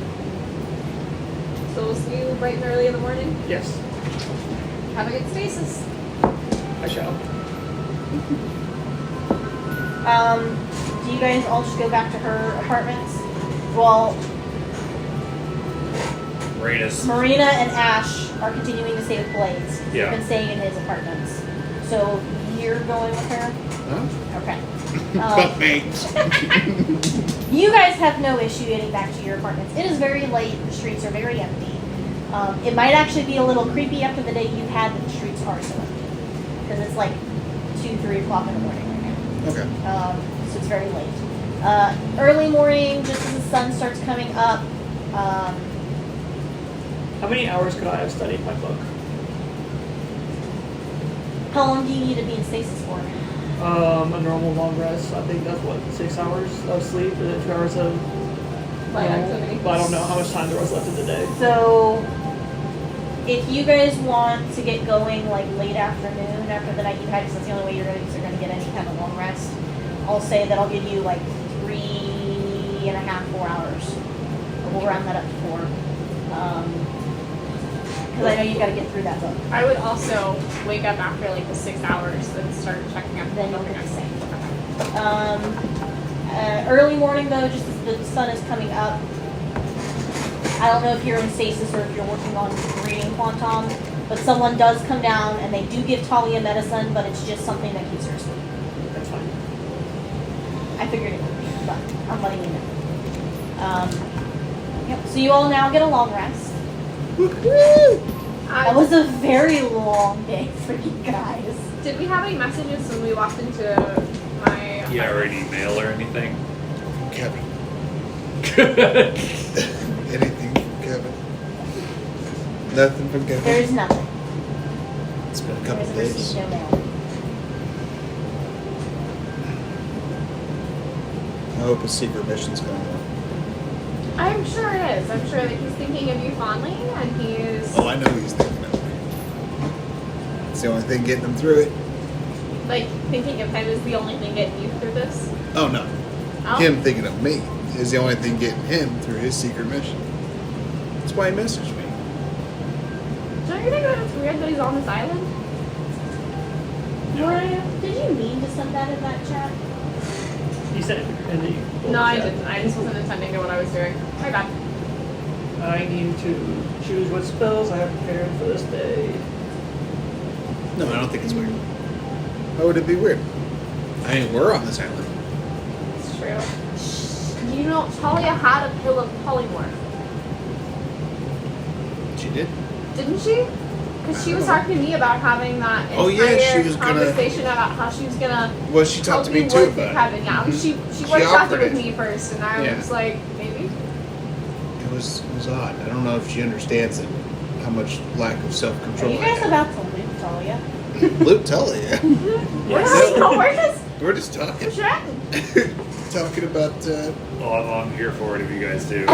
So we'll see you bright and early in the morning. Yes, Have a good stasis. I shall. Do you guys all just go back to her apartments? Well, Marina and Ash are continuing to stay with Blaze. Yeah. They've been staying in his apartments. So you're going with her? Huh? Okay. But mate. You guys have no issue getting back to your apartments. It is very late. The streets are very empty. It might actually be a little creepy after the day you've had that the streets are so empty. Because it's like 2, 3 o'clock in the morning right now. Okay. So it's very late. Early morning, just as the sun starts coming up. How many hours could I have studied my book? How long do you need to be in stasis for? A normal long rest. I think that's what, 6 hours of sleep and then 2 hours of Light activity. But I don't know how much time there was left in the day. So, if you guys want to get going like late afternoon after the night you've had, because that's the only way you're going to get any kind of long rest, I'll say that I'll give you like 3.5, 4 hours. We'll round that up to 4. Because I know you've got to get through that book. I would also wake up after like the 6 hours and start checking out the Then book you'll get the again. same. Early morning though, just as the sun is coming up, I don't know if you're in stasis or if you're working on reading Quantum, but someone does come down and they do give Talia medicine, but it's just something that keeps her asleep. That's fine. I figured it would be, but I'm letting you know. Yep. So you all now get a long rest. That was a very long day for you guys. Did we have any messages when we walked into my? Yeah, or an email or anything. Kevin. Anything from Kevin? Nothing from Kevin? There's nothing. It's been a couple There's days. received no mail. I hope his secret mission's going on. I'm sure it is. I'm sure that he's thinking of you fondly, and he is Oh, I know he's thinking of me. It's the only thing getting him through it. like thinking of him is the only thing getting you through this. Oh, no. Oh. Him thinking of me is the only thing getting him through his secret mission. That's why he messaged me. Don't you think that it's weird that he's on this island? Mariah, did you mean to send that in that chat? You said it in the. No, I didn't. I just wasn't attending to what I was doing. My bad. I need to choose what spells I have prepared for this day. No, I don't think it's weird. How would it be weird? I mean, we're on this island. It's true. You know, Talia had a pill of polymorph, She did? didn't she? Because she was talking to me about having that Oh, yeah, entire she was gonna- conversation about how she was gonna Well, she talked help to you me too work with about Kevin. it. Yeah, Mhm. she She worked out offered with it. me first, and I Yeah. was like, maybe. It was odd. I don't know if she understands it, how much lack of Are self-control you I guys have. about to leave Talia? Luke Tully, We're We're just talking. chatting. Talking about Well, I'm here for it if you guys do.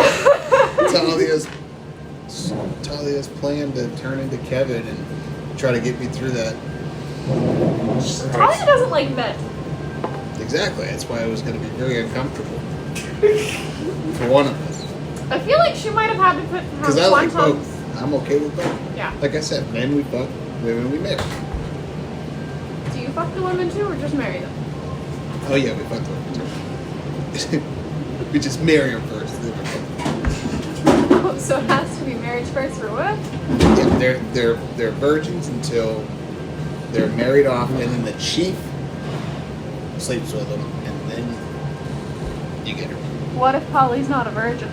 Talia's plan to turn into Kevin and try to get me through that. Talia doesn't like men. Exactly. That's why it was going to be very uncomfortable for one of us. I feel like she might have had to put Because her I like quantums. both. I'm okay with both. Yeah. Like I said, men we fuck, women we marry. Do you fuck the women too, or just marry them? Oh yeah, we fuck the women too. We just marry them first. Then we fuck them. Oh, so it has to be marriage first for what? Yeah, they're virgins until they're married off, and then the chief sleeps with them, and then you get her. What if Polly's not a virgin?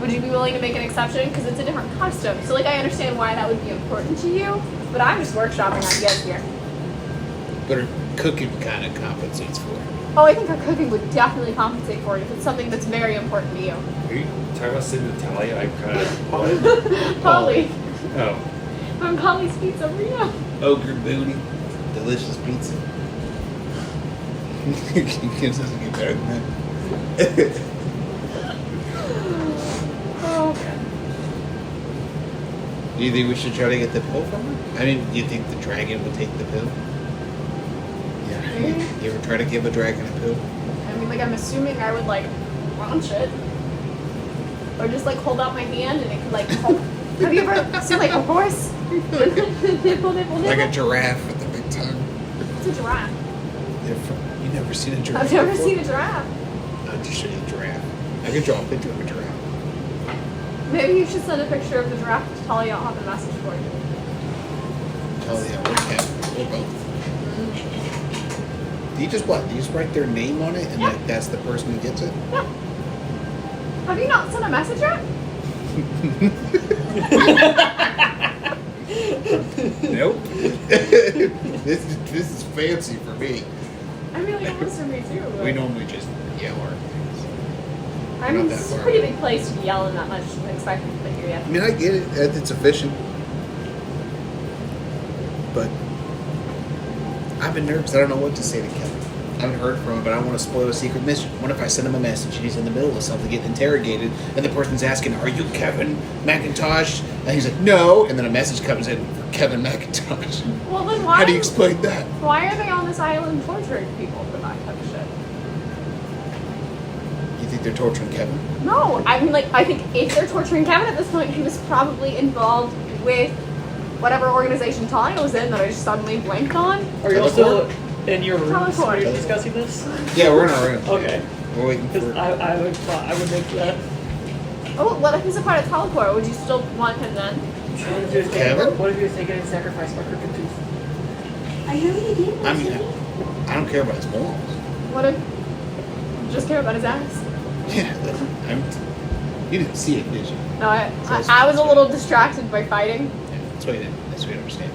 Would you be willing to make an exception? Because it's a different custom. So, like, I understand why that would be important to you, but I'm just workshopping ideas here. But her cooking kind of compensates for it. Oh, I think her cooking would definitely compensate for it if it's something that's very important to you. Are you talking about sitting with Talia? I kind of. Polly. Oh. From Polly's Pizzeria. Ogre booty, delicious pizza. It doesn't get better than that. Oh, Do you think we should try to get the pill from her? I mean, do you think the dragon would take the pill? Yeah. You ever try to give a dragon a pill? I mean, like, I'm assuming I would, like, launch it. Or just, like, hold out my hand and it could, like, have you ever seen, like, a horse? Nipple, nipple, Like a nipple. giraffe with a big tongue. It's a giraffe. You never seen a giraffe? I've never before? seen a giraffe. I'll just show you a giraffe. I could draw a picture of a giraffe. Maybe you should send a picture of the giraffe to Talia. I'll have a message for you. Talia, we're Kevin. We're both. Do you just what? Do you just write their name on it and Yeah. like that's the person who gets it? Yeah. Have you not sent a message yet? Nope. this is fancy for me. I mean, like, it was for me too. But We normally just yell our things. I mean, not that it's a far pretty away. big place to be yelling that much and expect people to hear I you. mean, I get it. It's efficient. But I've been nervous. I don't know what to say to Kevin. I haven't heard from him, but I don't want to spoil a secret mission. What if I send him a message and he's in the middle of something getting interrogated and the person's asking, "Are you Kevin McIntosh?" And he's like, "No." And then a message comes in for Kevin McIntosh. Well, then why? How do you explain that? Why are they on this island torturing people for that type of shit? You think they're torturing Kevin? No, I mean, like, I think if they're torturing Kevin at this point, he was probably involved with whatever organization Talia was in that I just suddenly blanked on. Are you also in your room Teleport. when you're discussing this? Yeah, we're in our room. Okay. We're waiting Because for. I would make that. Oh, what if he's a part of Teleport? Would you still want him then? Kevin? What if he was taken and sacrificed by Crooked Tooth? I know you did. I mean, I don't care about his morals. What if you just care about his ass? Yeah, you didn't see it, did you? No, I was a little distracted by fighting. Yeah, that's why you didn't. That's why you don't understand.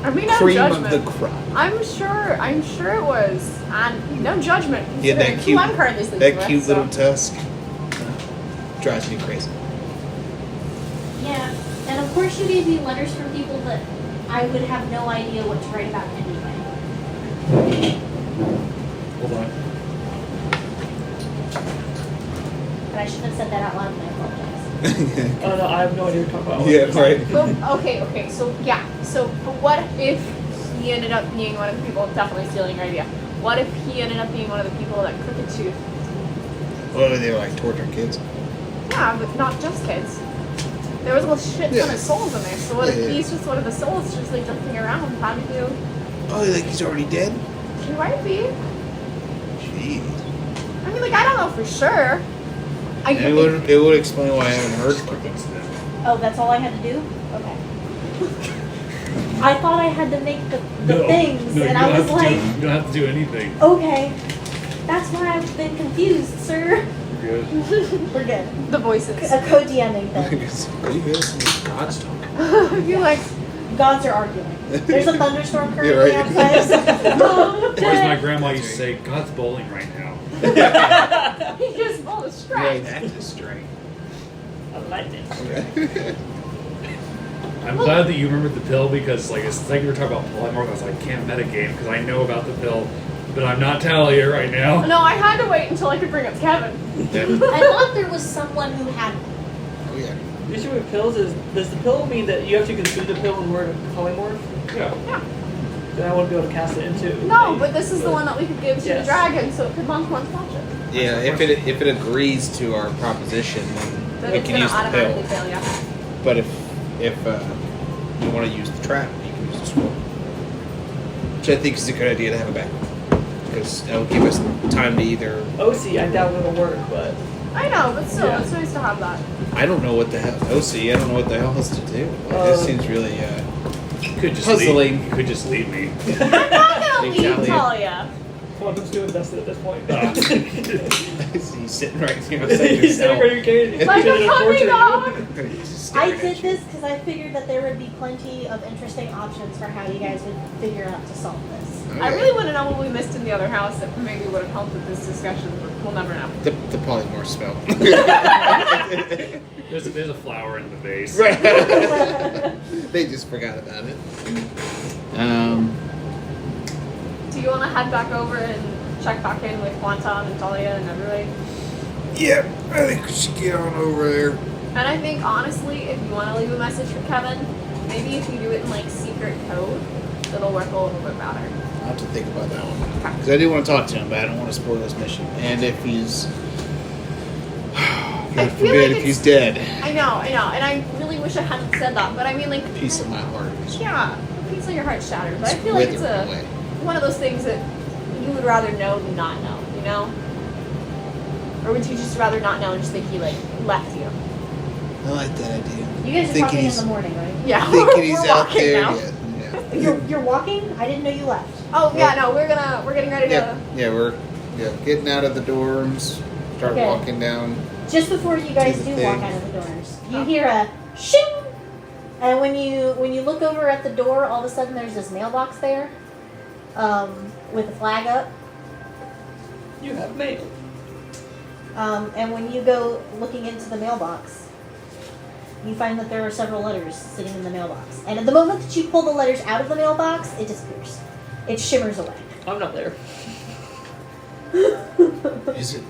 I mean, no Cream judgment. of the crop. I'm sure it was. And no judgment. Yeah, that considering who I'm currently sleeping that with, cute so. little tusk drives me crazy. Yeah, and of course you gave me letters from people that I would have no idea what to write about anyway. Hold on. And I shouldn't have said that out loud, and I apologize. Oh no, I have no idea what you're talking about. Yeah, right. But, okay, so yeah. So, but what if he ended up being one of the people, definitely stealing your idea, what if he ended up being one of the people that Crooked Tooth? Oh, they were like torturing kids. Yeah, but not just kids. There was a shit ton of souls in there, so what if he's just one of the souls just like jumping around, having to... Oh, like he's already dead? He might be. Jeez. I mean, like, I don't know for sure. It would explain why I haven't heard from him. Oh, that's all I had to do? Okay. I thought I had to make the things, and I was like, you don't have to do anything. okay. That's why I've been confused, sir. You're good. We're good. The voices. A co-DMing thing. Are you listening to God's talking? You're like, Gods are arguing. There's a thunderstorm currently right. outside. Or as my grandma used to say, God's bowling right now. he just pulled a Right, strike. that's a strike. I like it. I'm glad that you remembered the pill because, like, it's like you were talking about polymorph. I was like, I can't metagame because I know about the pill, but I'm not Talia right now. No, I had to wait until I could bring up Kevin. Yeah. I thought there was someone who had one. Oh, yeah. The issue with pills is, does the pill mean that you have to consume the pill in order to polymorph? Yeah. Yeah. Then I wouldn't be able to cast it into. No, but this is the one that we could give to the Yes. dragon, so it could monk once watch it. Yeah, if it agrees to our proposition, Then then we it's can gonna use the automatically pill. fail, yeah. But if you want to use the trap, you can use the scroll. Which I think is a good idea to have a backup. Because that will give us time to either... OC, I doubt it'll work, but I know, but still, Yeah. it's nice to have that. I don't know what the hell... OC, I don't know what the hell else to do. This seems really You could just puzzling. leave. You could just leave me. I'm not gonna Big leave Talia. Talia. Quantum's too invested at this point. He's sitting right here beside He's sitting yourself. right here, Like a puppy dog. He's just I staring did at you. this because I figured that there would be plenty of interesting options for how you guys would figure out to solve this. I really want to know what we missed in the other house that maybe would have helped with this discussion, but we'll never know. The polymorph spell. There's a flower in the vase. Right. They just forgot about it. Do you want to head back over and check back in with Quantum and Talia and everybody? Yeah, I think we should get on over there. And I think, honestly, if you want to leave a message for Kevin, maybe if you do it in, like, secret code, it'll work a little bit better. I'll have to think about that one. Okay. Because I do want to talk to him, but I don't want to spoil his mission. And if he's... God feel forbid like if he's it's- dead. I know, and I really wish I hadn't said that, but I mean, like... Piece of my heart. Yeah, a piece of your heart shattered, but I It's feel like it's withering away. one of those things that you would rather know than not know, you know? Or would you just rather not know and just think he, like, left you? I like that idea. You guys are Thinking talking in he's- the morning, right? Yeah, Thinking he's we're out walking there. now. Yeah. You're walking? I didn't know you left. Oh, yeah, no, we're getting ready to... Yeah, we're getting out of the dorms, start Okay. walking down. Just before you guys Do the do walk thing. out of the doors, you hear a shing, and when you look over at the door, all of a sudden there's this mailbox there, with the flag up. You have mail. And when you go looking into the mailbox, you find that there are several letters sitting in the mailbox. And at the moment that you pull the letters out of the mailbox, it disappears. It shimmers away. I'm not there. Is it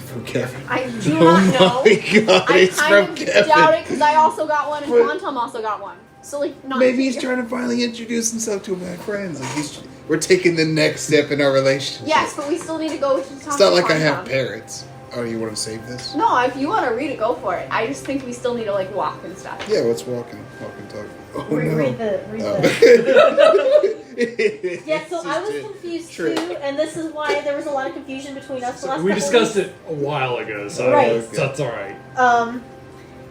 from Kevin? I do not know. Oh my god, I it's kind from of Kevin. doubt it, because I also got one, and But- Quantum also got one. So, like, not... Maybe he's trying to finally introduce himself to my friends. Like we're taking the next step in our relationship. Yes, but we still need to go to talk It's not to like I have Quantum. parrots. Oh, you want to save this? No, if you want to read it, go for it. I just think we still need to, like, walk and stuff. Yeah, let's walk and talk. Oh no. Read the. Oh. Yeah, so I was confused too, and this is why there was a lot of confusion between us the last We couple discussed weeks. it a while ago, so Right. that's all right.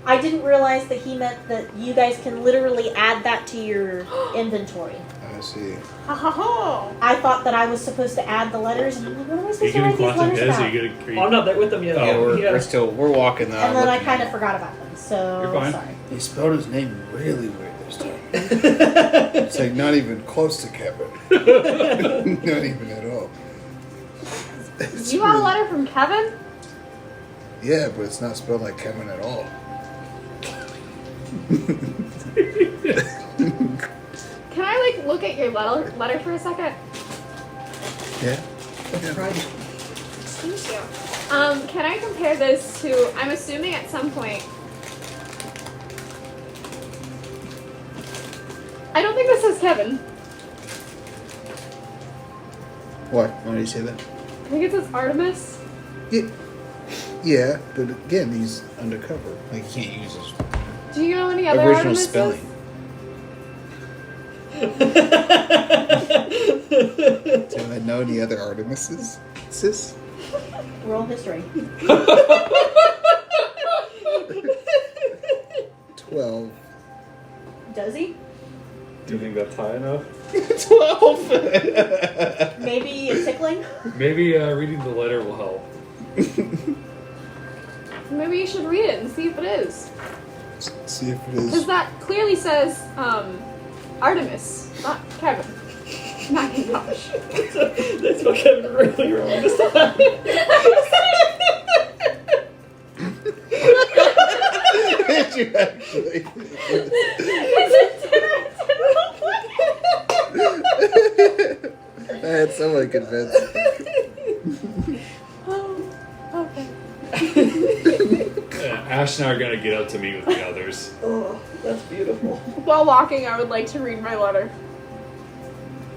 I didn't realize that he meant that you guys can literally add that to your inventory. I see. Ha ha ha! I thought that I was supposed to add the letters, and I'm like, what am I Are you supposed to giving write these quantum letters his? about? Are you Well, I'm not there with them yet. Oh, Yeah, we're Yeah. we're walking though. And then I kind of forgot about them, so You're fine. sorry. He spelled his name really weird this time. It's like not even close to Kevin. Not even at all. It's You got a really- letter from Kevin? Yeah, but it's not spelled like Kevin at all. Can I like look at your letter for a second? Yeah. Thank you. Can I compare this to? I'm assuming at some point. I don't think this says Kevin. What? Why did you say that? I think it says Artemis. Yeah, but again, he's undercover. Like, he can't use his Do you know any other original Artemises? spelling. Do I know any other Artemises? Sis? Roll history. 12. Does he? Do you think that's high enough? 12! Maybe a tickling? Maybe reading the letter will help. Maybe you should read it and see if it is. See if it Because is. that clearly says Artemis, not Kevin. Macintosh. That's what Kevin really wrong this time. Did you actually? I had someone convinced. Okay. Ash and I are going to get up to meet with the others. Oh, that's beautiful. While walking, I would like to read my letter.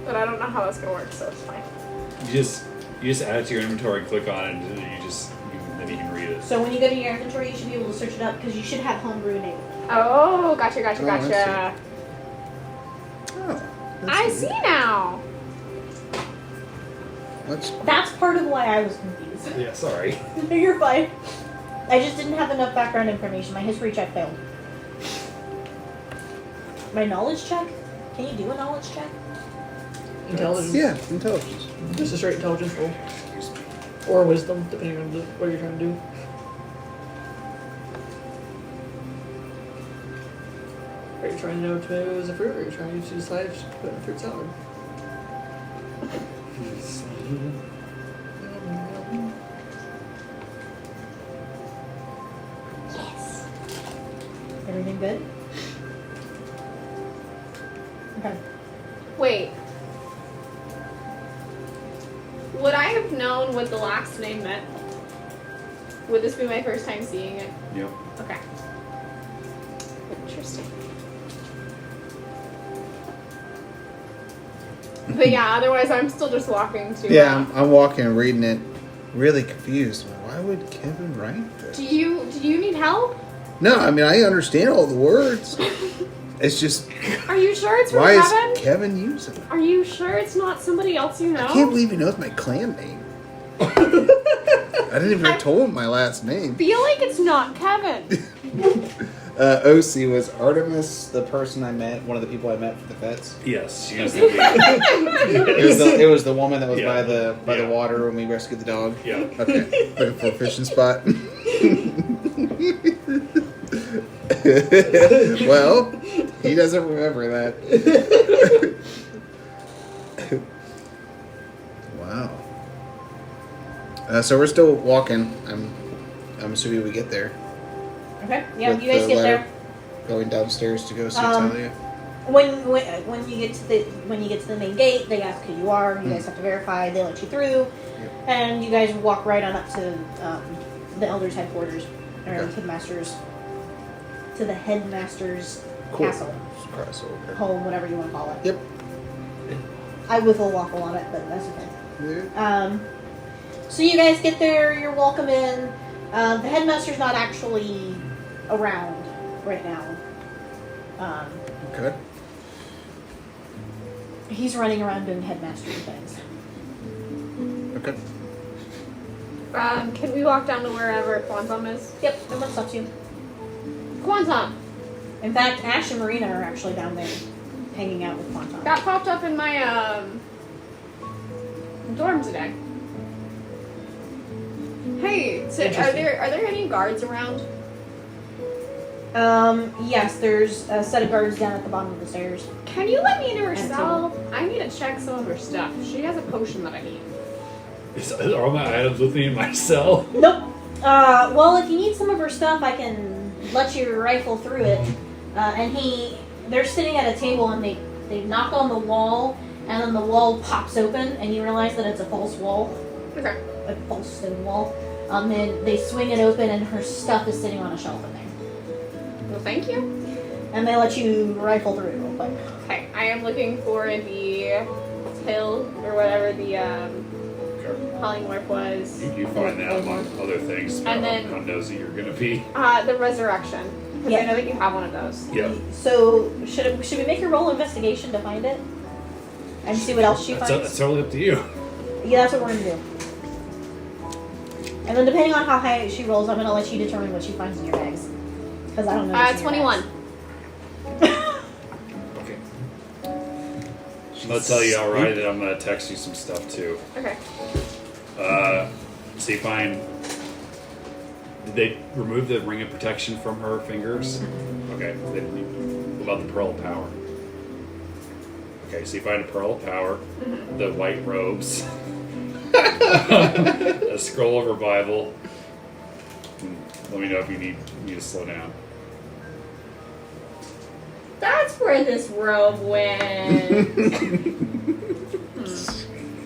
But I don't know how that's going to work, so it's fine. You just add it to your inventory, click on it, and then you can read it. So when you go to your inventory, you should be able to search it up because you should have homebrew enabled. Oh, gotcha. Oh, I Gotcha. Oh, I see now. That's part of why I was confused. Yeah, sorry. No, you're fine. I just didn't have enough background information. My history check failed. My knowledge check? Can you do a knowledge check? Intelligence. Yeah, intelligence. Just a straight intelligence roll. Or wisdom, depending on what you're trying to do. Are you trying to know tomato is a fruit, or are you trying to decide if you should put it in a fruit salad? Yes. Everything good? Okay. Wait. Would I have known what the last name meant? Would this be my first time seeing it? Yep. Okay. Interesting. But yeah, otherwise I'm still just walking to. Yeah, I'm walking and reading it, really confused. Why would Kevin write this? Do you need help? No, I mean I understand all the words. It's just Are you sure it's from why Kevin? is Kevin using it? Are you sure it's not somebody else you know? I can't believe he knows my clan name. I didn't even told him my last name. Feel like it's not Kevin. OC was Artemis, the person I met, one of the people I met for the vets. Yes, she is indeed. It was the woman that was Yeah. by the Yeah. water when we rescued the dog. Yeah. Okay, looking for a fishing spot. Well, he doesn't remember that. Wow. So we're still walking. I'm assuming we get there. Okay. Yeah, With you guys the get letter. there. Going downstairs to go see Um, Talia. When you get to the main gate, they ask who you are. You guys have to verify. They let you through, and you guys walk right on up to the elders' headquarters, or Okay. to the headmaster's Cool. castle, Okay. home, whatever you want to call it. Yep. I whiffle waffle on it, but that's okay. Yeah. So you guys get there. You're welcome in. The headmaster's not actually around right now. Okay. He's running around doing headmastery things. Okay. Can we walk down to wherever Quantum is? Yep, no one stops you. Quantum! In fact, Ash and Marina are actually down there hanging out with Quantum. Got popped up in my, dorm today. Hey, so are there any guards around? Yes, there's a set of guards down at the bottom of the stairs. Can you let me into her And a cell? I need to check some of her stuff. She has a potion that I need. Are all my items with me in my cell? Nope. Well, if you need some of her stuff, I can let you rifle through it. They're sitting at a table and they knock on the wall, and then the wall pops open, and you realize that it's a false wall, Okay. a false stone wall. Then they swing it open, and her stuff is sitting on a shelf in there. Well, thank you. And they let you rifle through it real quick. Okay, I am looking for the pill, or whatever the, polymorph was. You find that among other things. And then- how nosy you're gonna be. The resurrection. Because I Yeah. know that you have one of those. Yep. So should we make a roll investigation to find it, and see what else she That's finds? totally up to you. Yeah, that's what we're gonna do. And then depending on how high she rolls, I'm gonna let you determine what she finds in your bags. Because I don't know. what's in your 21. Okay. I'll tell you outright that I'm gonna text you some stuff too. Okay. So you find. Did they remove the ring of protection from her fingers? Okay. What about the pearl of power? Okay, so you find a pearl of power, the white robes, a scroll of revival. Let me know if you need me to slow down. That's where this robe went.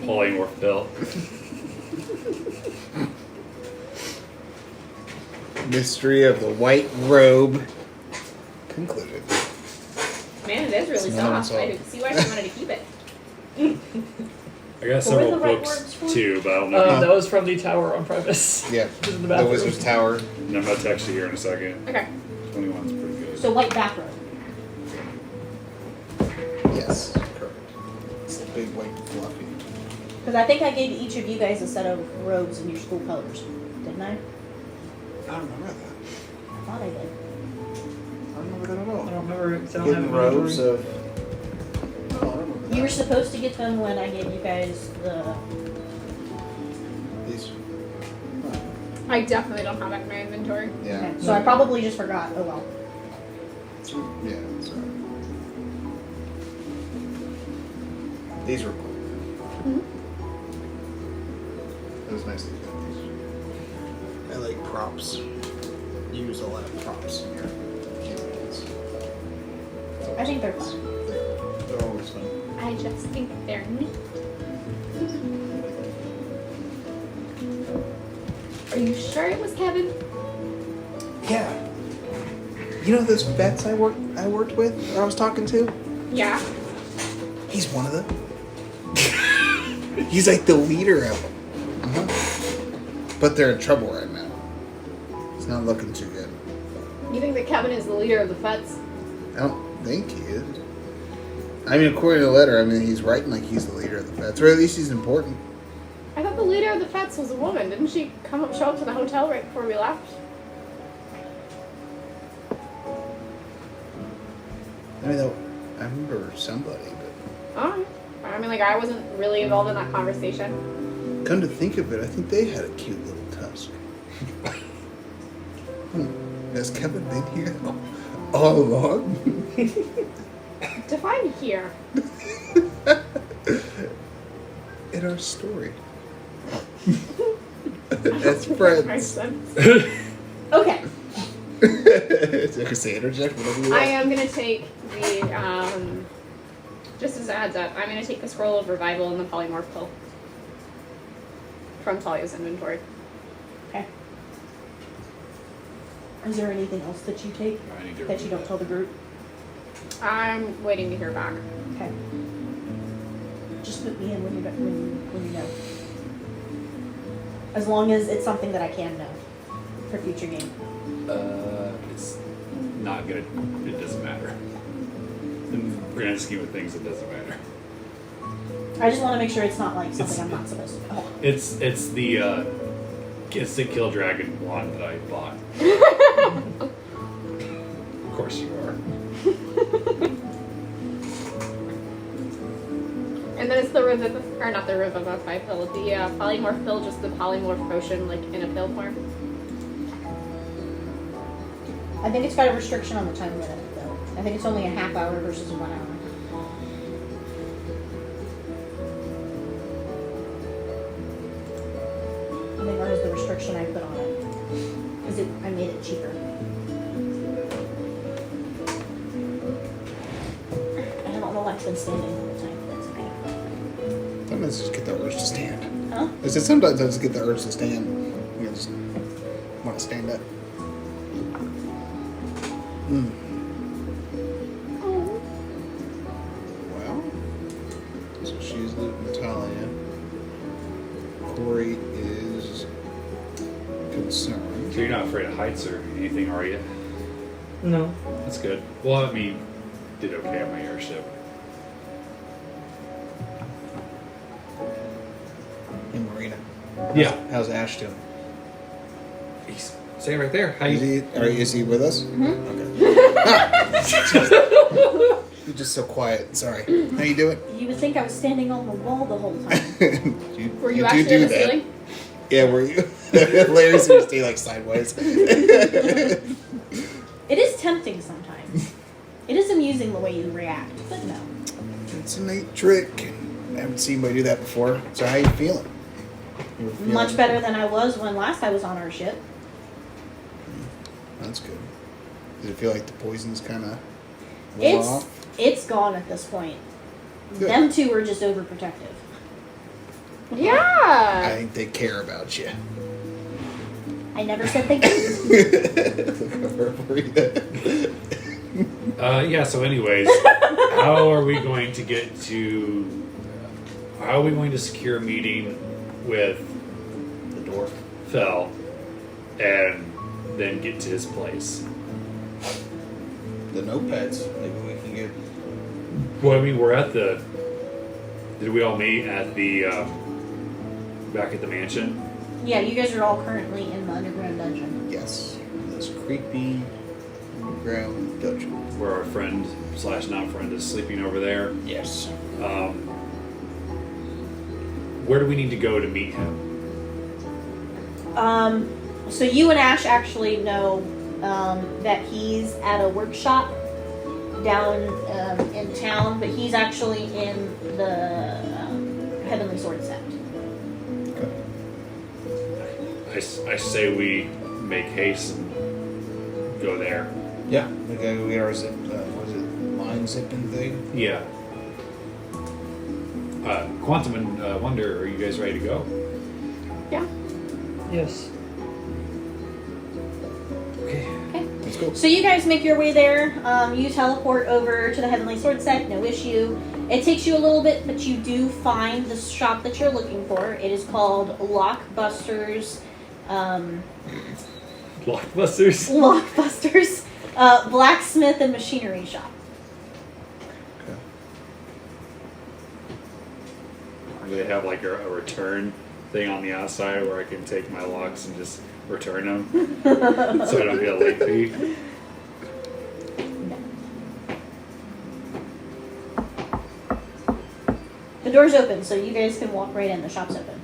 Polymorph pill. Mystery of the white robe concluded. Man, it is really It's not soft. I didn't see why she wanted to keep it. I got What were several the right books words for? too, but I don't know. That was from the tower on premise. Yeah. Which is in the The bathroom. Wizard's Tower. And I'm gonna text you here in a second. Okay. 21's pretty good. So white bathrobe. Yes. Correct. It's the big white fluffy. Because I think I gave each of you guys a set of robes in your school colors, didn't I? I don't remember that. I thought I did. I don't remember that at I all. don't remember. 'Cause I don't Hidden have robes inventory. of. No, I don't remember that. You were supposed to get them when I gave you guys the. These. I definitely don't have that in my inventory. Yeah. Okay, so I probably just forgot. Oh well. Yeah, that's right. These were cool. It was nice to get these. I like props. You use a lot of props in your campaigns. I think they're fun. They're always fun. I just think they're neat. Are you sure it was Kevin? Yeah. You know those vets I worked with, or I was talking to? Yeah. He's one of them. He's like the leader of them. But they're in trouble right now. It's not looking too good. You think that Kevin is the leader of the Fets? I don't think he is. I mean, according to the letter, I mean, he's writing like he's the leader of the Feds, or at least he's important. I thought the leader of the Fets was a woman. Didn't she show up to the hotel right before we left? I mean, I remember somebody, but Alright. I mean, like, I wasn't really involved in that conversation. come to think of it, I think they had a cute little tusk. Has Kevin been here all along? Define here. In our story. As Makes friends. sense. Okay. I can say interject whatever you I want. am gonna take the, just as a heads up, I'm gonna take the scroll of revival and the polymorph pill. From Talia's inventory. Okay. Is there anything else that you take I need to that you don't tell the group? I'm waiting to hear back. Okay. Just put me in when you know. As long as it's something that I can know for future game. It's not good. It doesn't matter. In the grand scheme of things, it doesn't matter. I just want to make sure it's not like something I'm not supposed to know. It's the Kill Dragon wand that I bought. Of course you are. And then it's the or not the Revivify pill, the polymorph pill, just the polymorph potion, like in a pill form. I think it's got a restriction on the time limit, though. I think it's only a half hour versus a 1 hour. I think that was the restriction I put on it. Because I made it cheaper. I don't know why it's been standing all the time, but that's okay. Sometimes I just get the urge to stand. Huh? I said sometimes I just get the urge to stand. I just want to stand up. Well, so she's leaving Talia. Corey is concerned. So you're not afraid of heights or anything, are you? No. That's good. Well, I mean, did okay on my airship. Hey, Marina. Yeah. How's Ash doing? He's staying right there. How Is you? is he with us? Mm-hmm. Okay. You're just so quiet. Sorry. How you doing? You would think I was standing on the wall the whole time. Were you actually on the ceiling? Yeah, were you? Larry's gonna stay like sideways. It is tempting sometimes. It is amusing the way you react, but no. It's a neat trick. I haven't seen anybody do that before. So how you feeling? You were feeling- Much better than I was when last I was on our ship. That's good. Does it feel like the poison's kind of It's gone at this point. Good. Them two are just overprotective. I Yeah. think they care about you. I never said they didn't. Yeah. So, anyways, how are we going to get to? How are we going to secure a meeting with The dwarf. Fel, and then get to his place? The notepads. Maybe we can get. Well, I mean, we're at the. Did we all meet at the back at the mansion? Yeah, you guys are all currently in the underground dungeon. Yes. This creepy underground dungeon. Where our friend / not friend is sleeping over there. Yes. Where do we need to go to meet him? So you and Ash actually know that he's at a workshop down in town, but he's actually in the Heavenly Sword Sect. I say we make haste and go there. Yeah. We gotta go get our zip. Was it line zipping thing? Yeah. Quantum and Wonder, are you guys ready to go? Yeah. Yes. Okay. Let's go. So you guys make your way there. You teleport over to the Heavenly Sword Sect, no issue. It takes you a little bit, but you do find the shop that you're looking for. It is called Lockbusters. Lockbusters? Lockbusters. Blacksmith and Machinery Shop. Okay. Do they have like a return thing on the outside where I can take my locks and just return them so I don't get a late fee? The door's open, so you guys can walk right in. The shop's open.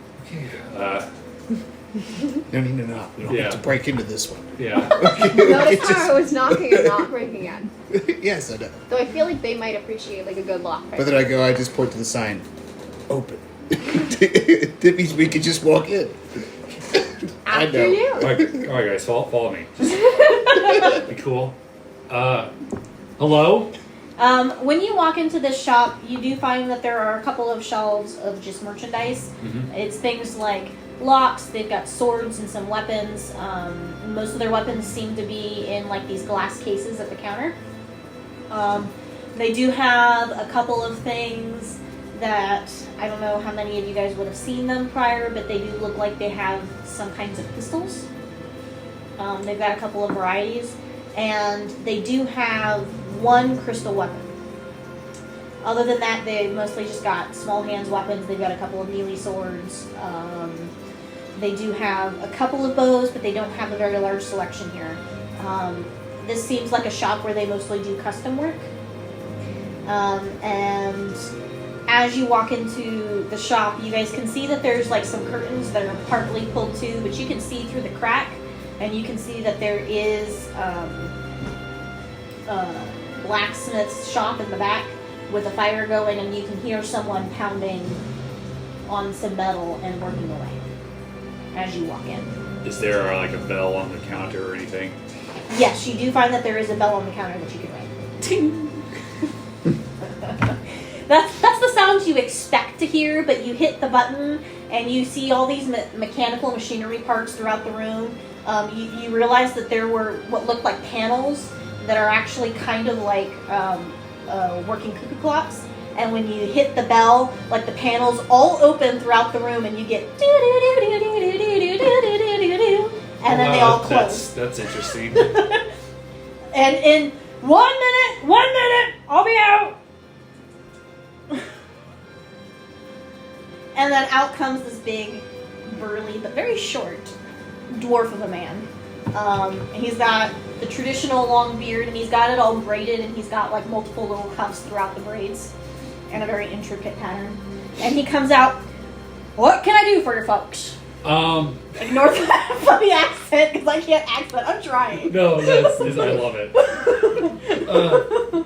No need to knock. We don't Yeah. have to break into this one. Yeah. Notice how I was knocking and not breaking it. Yes, I know. Though I feel like they might appreciate like a good lock pick. But then I just point to the sign. Open. That means we could just walk in. I After know. you. All right, guys, follow me. Just be cool. Hello? When you walk into this shop, you do find that there are a couple of shelves of just merchandise. Mhm. It's things like locks, they've got swords and some weapons. Most of their weapons seem to be in like these glass cases at the counter. They do have a couple of things that, I don't know how many of you guys would have seen them prior, but they do look like they have some kinds of pistols. They've got a couple of varieties. And they do have one crystal weapon. Other than that, they mostly just got small hands weapons. They've got a couple of melee swords. They do have a couple of bows, but they don't have a very large selection here. This seems like a shop where they mostly do custom work. And as you walk into the shop, you guys can see that there's like some curtains that are partly pulled to, but you can see through the crack, and you can see that there is a blacksmith's shop in the back with a fire going, and you can hear someone pounding on some metal and working away as you walk in. Is there like a bell on the counter or anything? Yes, you do find that there is a bell on the counter that you can ring. Ting. That's the sounds you expect to hear, but you hit the button and you see all these mechanical machinery parts throughout the room. You realize that there were what looked like panels that are actually kind of like working cuckoo clocks. And when you hit the bell, like the panels all open throughout the room, and you get and then they all close. That's interesting. And in 1 minute, I'll be out. And then out comes this big, burly, but very short dwarf of a man. He's got the traditional long beard, and he's got it all braided, and he's got like multiple little cuffs throughout the braids, and a very intricate pattern. And he comes out, "What can I do for your folks?" Ignore that funny accent, because I can't accent. I'm trying. No, I love it.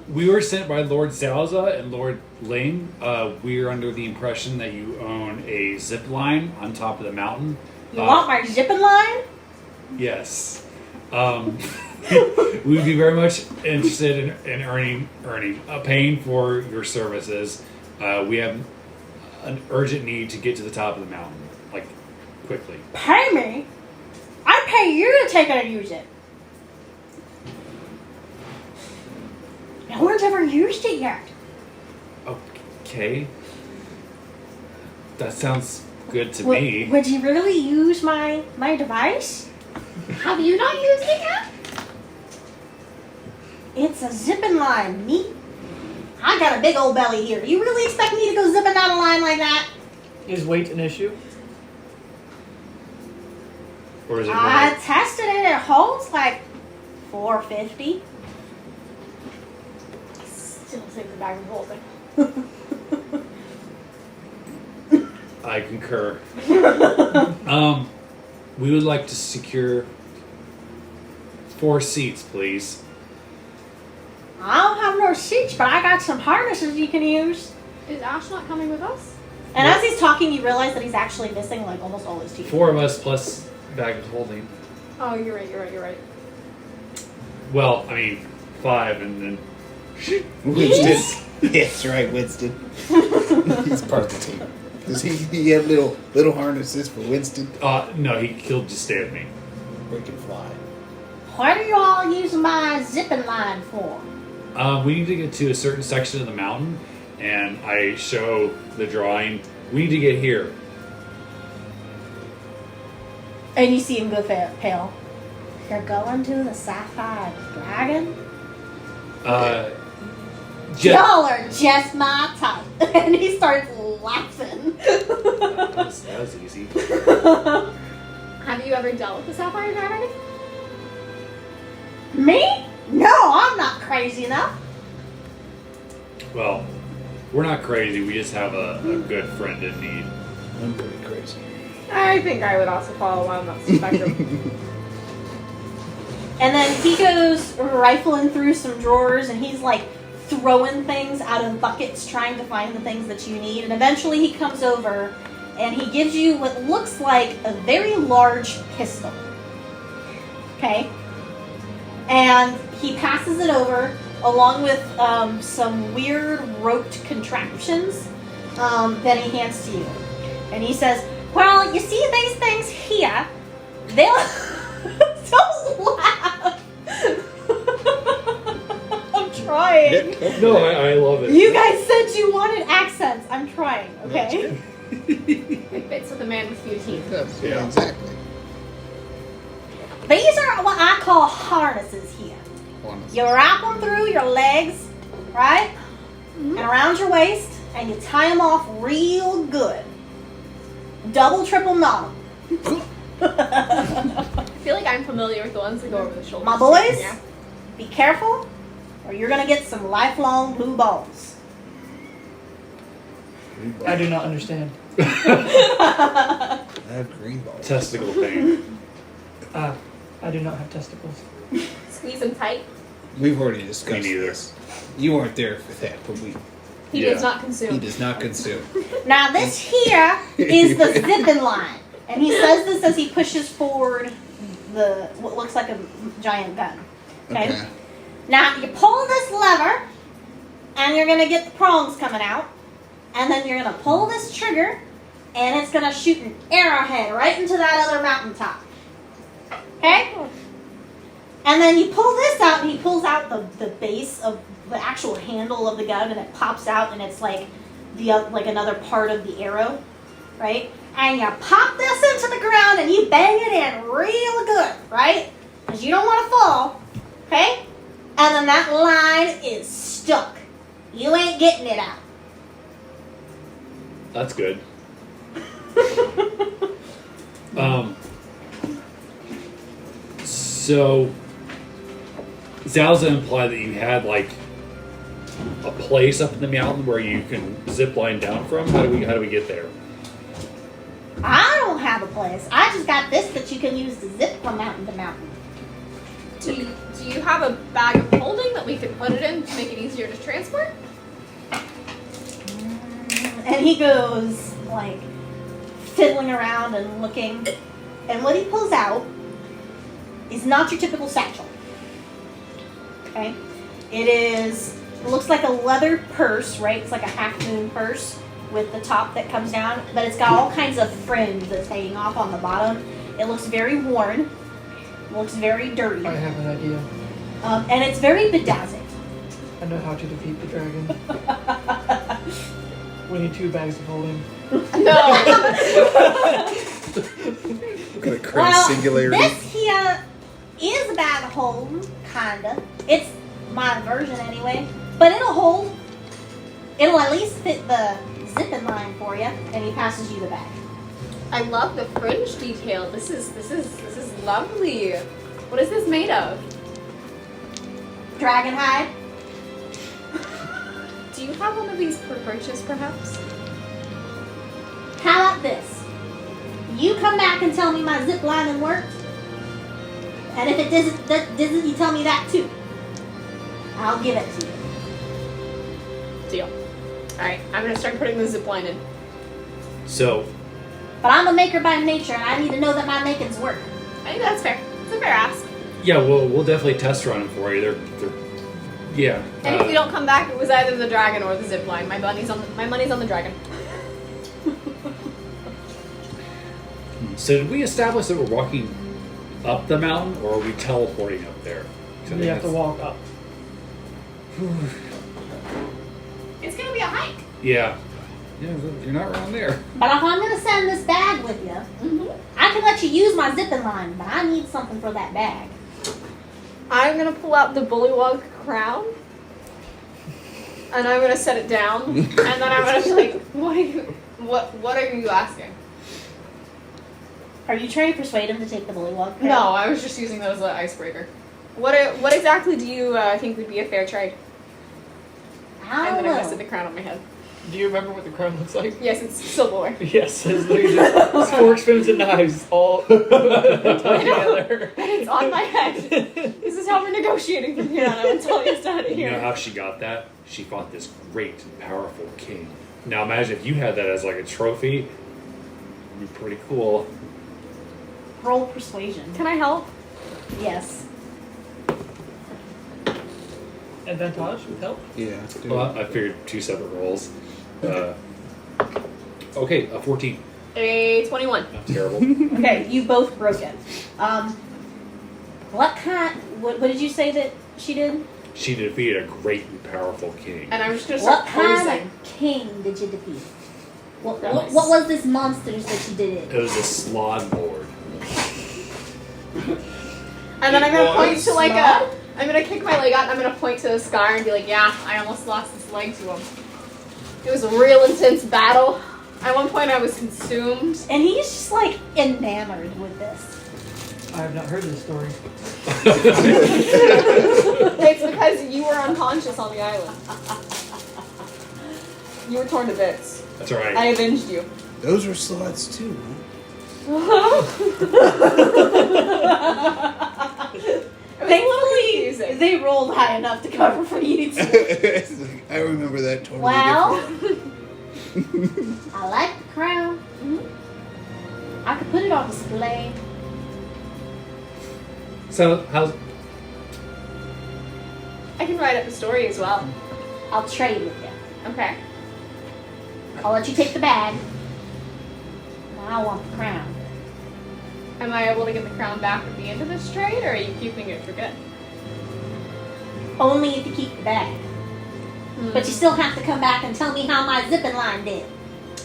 We were sent by Lord Salza and Lord Lane. We're under the impression that you own a zip line on top of the mountain. You want my zipping line? Yes. We would be very much interested in paying for your services. We have an urgent need to get to the top of the mountain, like quickly. Pay me? I pay you to take it and use it. No one's ever used it yet. Okay. That sounds good to me. Would you really use my device? Have you not used it yet? It's a zipping line, me. I got a big old belly here. You really expect me to go zipping down a line like that? Is weight an issue? Or is it I more? tested it. It holds like 450. Still think the bag of holding. I concur. We would like to secure 4 seats, please. I don't have no seats, but I got some harnesses you can use. Is Ash not coming with us? And as he's talking, you realize that he's actually missing like almost all his teeth. 4 of us plus bag of holding. Oh, you're right. Well, I mean, 5 and then... Winston. Yes, right, Winston. He's part of the team. Does he have little harnesses for Winston? No, he'll just stay with me. Or he can fly. What are you all using my zipping line for? We need to get to a certain section of the mountain, and I show the drawing. We need to get here. And you see him go pale. You're going to the Sapphire Dragon? Y'all are just my type. And he starts laughing. That was easy. Have you ever dealt with the Sapphire Dragon? Me? No, I'm not crazy enough. Well, we're not crazy. We just have a good friend in need. I'm pretty crazy. I think I would also fall along that spectrum. And then he goes rifling through some drawers, and he's like throwing things out of buckets trying to find the things that you need. And eventually he comes over and he gives you what looks like a very large pistol. Okay? And he passes it over along with some weird roped contraptions that he hands to you. And he says, "Well, you see these things here? They'll..." Don't laugh! I'm trying. No, I love it. You guys said you wanted accents. I'm trying, okay? It fits with a man with few teeth. Yeah, exactly. These are what I call harnesses here. You wrap them through your legs, right? and around your waist, and you tie them off real good. Double, triple knot 'em. I feel like I'm familiar with the ones that go over the shoulders. My boys, Yeah. be careful, or you're gonna get some lifelong blue balls. I do not understand. I have green balls. Testicle pain. I do not have testicles. Squeeze them tight. We've already discussed Me neither. this. You weren't there for that, but He Yeah. does not he consume. does not consume. Now this here is the zipping line, and he says this as he pushes forward the what looks like a giant gun. Okay. Now you pull this lever, and you're gonna get the prongs coming out, and then you're gonna pull this trigger, and it's gonna shoot an arrowhead right into that other mountaintop. Okay. And then you pull this out, and he pulls out the base of the actual handle of the gun, and it pops out, and it's like like another part of the arrow, right? And you pop this into the ground, and you bang it in real good, right? Because you don't want to fall, okay? And then that line is stuck. You ain't getting it out. That's good. So Zalza implied that you had like a place up in the mountain where you can zip line down from. How do we get there? I don't have a place. I just got this that you can use to zip from mountain to mountain. Do you have a bag of holding that we could put it in to make it easier to transport? And he goes, like, fiddling around and looking. And what he pulls out is not your typical satchel. Okay? It looks like a leather purse, right? It's like a half-moon purse with the top that comes down. But it's got all kinds of fringe that's hanging off on the bottom. It looks very worn. It looks very dirty. I have an idea. And it's very bedazzled. I know how to defeat the dragon. We need 2 bags of holding. No. What kind of crazy singularity? This here is a bag of holding, kinda. It's my version anyway. But it'll at least fit the zipping line for you, and he passes you the bag. I love the fringe detail. This is lovely. What is this made of? Dragon hide. Do you have one of these for purchase, perhaps? How about this? You come back and tell me my zip lining worked. And if it doesn't, you tell me that too. I'll give it to you. Deal. Alright, I'm gonna start putting the zip line in. So But I'm a maker by nature, and I need to know that my makings work. I think that's fair. It's a fair ask. yeah, we'll definitely test run them for you. They're yeah. And if we don't come back, it was either the dragon or the zip line. My money's on the dragon. So did we establish that we're walking up the mountain, or are we teleporting up there? 'Cause I You think have to that's- walk up. It's gonna be a hike. Yeah. Yeah, you're not around there. But if I'm going to send this bag with you, I can let you use my zipping line, but I need something for that bag. I'm gonna pull out the bullywug crown. And I'm gonna set it down. And then I'm gonna be like, what are you asking? Are you trying to persuade him to take the bullywug? No, I was just using that as an icebreaker. What exactly do you think would be a fair trade? I And don't then I'm gonna know. set the crown on my head. Do you remember what the crown looks like? Yes, it's silverware. Yes, it's literally just forks, spoons, and knives all tied together. And it's on my head. This is how we're negotiating from here on out until he's done You know here. how she got that? She fought this great and powerful king. Now imagine if you had that as like a trophy. It'd be pretty cool. Roll persuasion. Can I help? Yes. Advantage with help? Yeah. Well, I figured 2 separate rolls. Okay, a 14. A 21. Not terrible. Okay, you both broke it. What did you say that she did? She defeated a great and powerful king. And I'm just gonna start What kind posing. of king did you defeat? What Nice. was this monsters that you did? It was a slod lord. And then I'm gonna point to like a I'm gonna kick my leg out and I'm gonna point to the scar and be like, yeah, I almost lost this leg to him. It was a real intense battle. At one point I was consumed. And he's just like enamored with this. I have not heard this story. It's because you were unconscious on the island. You were torn to bits. That's right. I avenged you. Those were slots too, Thankfully, they rolled high enough to cover for you too. huh? I remember that totally Well, different. I like the crown. I could put it on display. So, how's... I can write up the story as well. I'll trade with you. Okay. I'll let you take the bag. I want the crown. Am I able to get the crown back at the end of this trade, or are you keeping it for good? Only if you keep the bag. But you still have to come back and tell me how my zipping line did.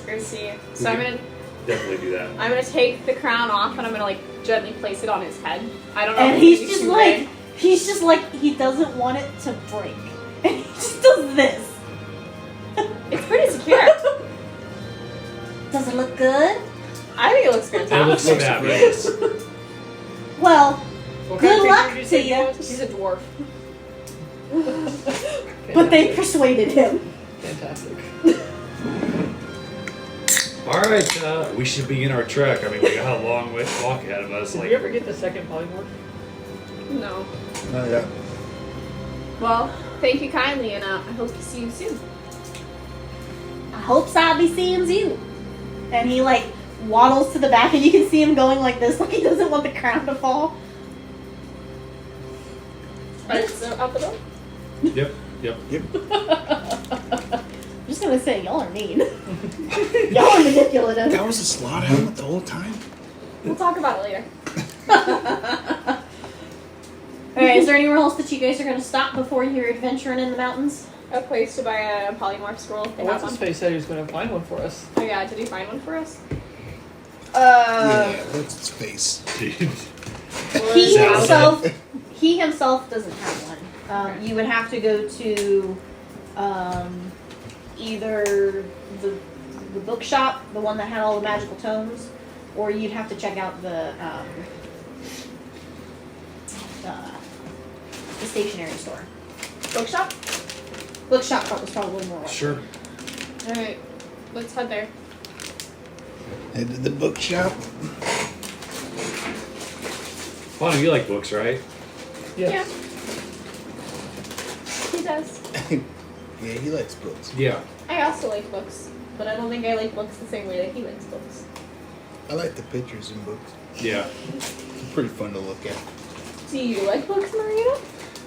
I see. So I'm gonna Definitely do that. take the crown off and I'm gonna like gently place it on his head. I don't know. And if he's it's just too like, big. he doesn't want it to break. And he just does this. It's pretty secure. Does it look good? I think it looks It fantastic. looks fabulous. Well, What good kind of luck creature to did you. say he She's a dwarf. was? But they persuaded him. Fantastic. Alright, we should begin our trek. I mean, we got a long walk ahead of us. Did Like, you ever get the second polymorph? No. Oh, yeah. Well, thank you kindly, and I hope to see you soon. I hopes I'll be seeing you. And he like waddles to the back, and you can see him going like this, like he doesn't want the crown to fall. Right, so out the door. yep. I'm just gonna say, y'all are mean. Y'all are manipulative. That was a slot helmet the whole time? We'll talk about it later. Alright, is there anywhere else that you guys are gonna stop before you're adventuring in the mountains? A place to buy a polymorph scroll. If they Well, have what's his one. face said he was going to find one for us. Oh yeah, did he find one for us? Yeah, what's its face? He Zelda. himself doesn't have one. You would have to go to either the bookshop, the one that had all the magical tomes, or you'd have to check out the stationery store. Bookshop? Bookshop was probably more. Sure. Alright, let's head there. Head to the bookshop. Bonnie, you like books, right? Yes. He does. Yeah, he likes books. Yeah. I also like books, but I don't think I like books the same way that he likes books. I like the pictures in books. Yeah. It's pretty fun to look at. Do you like books, Marina?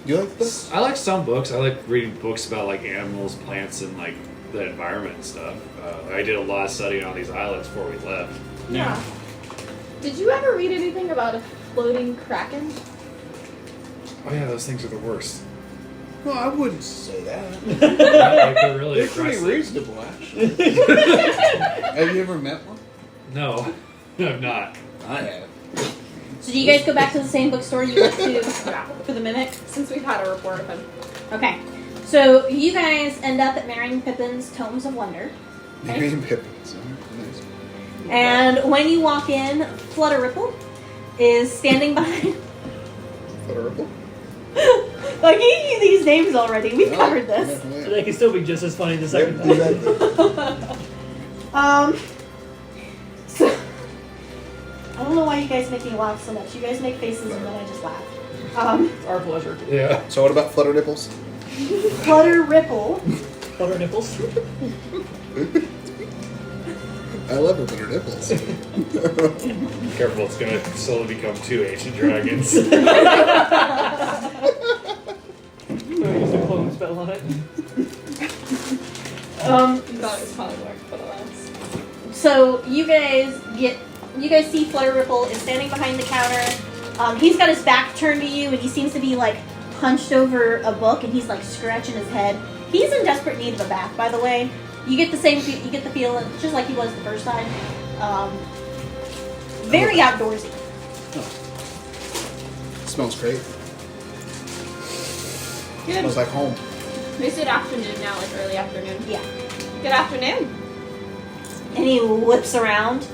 You like books? I like some books. I like reading books about like animals, plants, and like the environment and stuff. I did a lot of studying on these islands before we left. Yeah. Did you ever read anything about a floating kraken? Oh yeah, those things are the worst. No, I wouldn't say that. Like, they're really They're pretty aggressive. reasonable, actually. Have you ever met one? No, I'm not. I have. So do you guys go back to the same bookstore you went to for the mimic? Since we've had a report of him. Okay. So you guys end up at Marion Pippin's Tomes of Wonder. Mary and Pippins. Nice. And when you walk in, Flutter Ripple is standing behind. Adorable. I gave you these names already. We've covered this. So they can still be just as funny the second Yep, time. exactly. So I don't know why you guys make me laugh so much. You guys make faces and then I just laugh. It's our pleasure. Yeah. So what about Flutter Nipples? Flutter Ripple. Flutter nipples. I love her Flutter Nipples. Careful, it's gonna slowly become two ancient dragons. I'm gonna use the clone spell on it. You thought it was polymorph, but alas. So you guys see Flutter Ripple is standing behind the counter. He's got his back turned to you and he seems to be like hunched over a book and he's like scratching his head. He's in desperate need of a bath, by the way. You get the feeling just like he was the first time. Very outdoorsy. Smells great. Smells like home. Is it afternoon now, like early afternoon? Yeah. Good afternoon. And he whips around.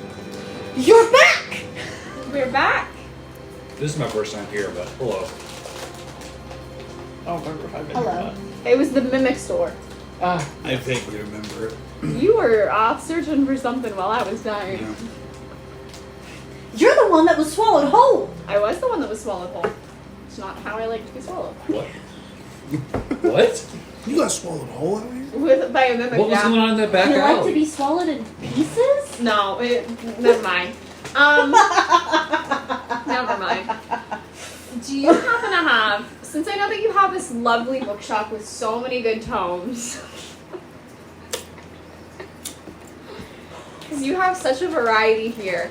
You're back! We're back. This is my first time here, but hello. I don't remember if I've been Hello. It was the mimic store. Ah, I vaguely remember it. You were off searching for something while I was dying. Yeah. You're the one that was swallowed whole. I was the one that was swallowed whole. It's not how I like to be swallowed. What? What? You got swallowed whole out here? By a mimic, What was yeah. going on in that back You like to alley? be swallowed in pieces? No, never mind. Never mind. Do you happen to have, since I know that you have this lovely bookshop with so many good tomes, because you have such a variety here,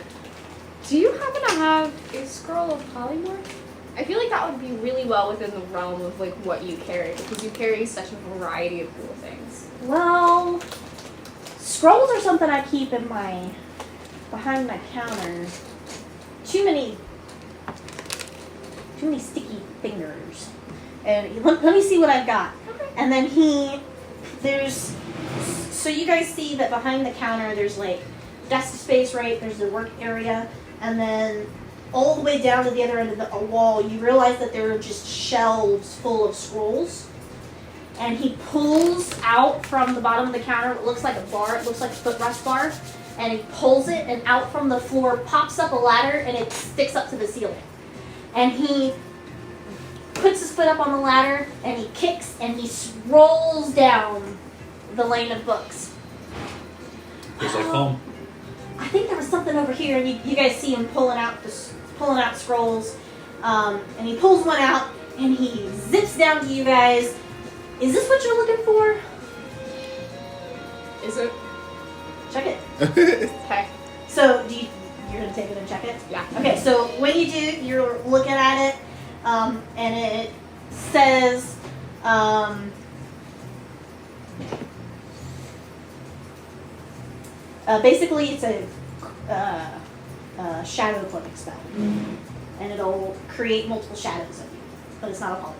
do you happen to have a scroll of polymorph? I feel like that would be really well within the realm of like what you carry, because you carry such a variety of cool things. Well, scrolls are something I keep in behind my counter. Too many sticky fingers. And let me see what I've got. Okay. And then so you guys see that behind the counter there's like desk space, right? There's the work area, and then all the way down to the other end of a wall, you realize that there are just shelves full of scrolls. And he pulls out from the bottom of the counter what looks like a bar, it looks like a footrest bar, and he pulls it, and out from the floor pops up a ladder, and it sticks up to the ceiling. And he puts his foot up on the ladder, and he kicks, and he rolls down the lane of books. It's like home. I think there was something over here, and you guys see him pulling out scrolls, and he pulls one out, and he zips down to you guys. Is this what you're looking for? Is it? Check it. Okay. So, you're gonna take it and check it? Yeah. Okay, so when you do, you're looking at it, and it says, basically it's a shadow cloak spell. And it'll create multiple shadows of you, but it's not a polymorph.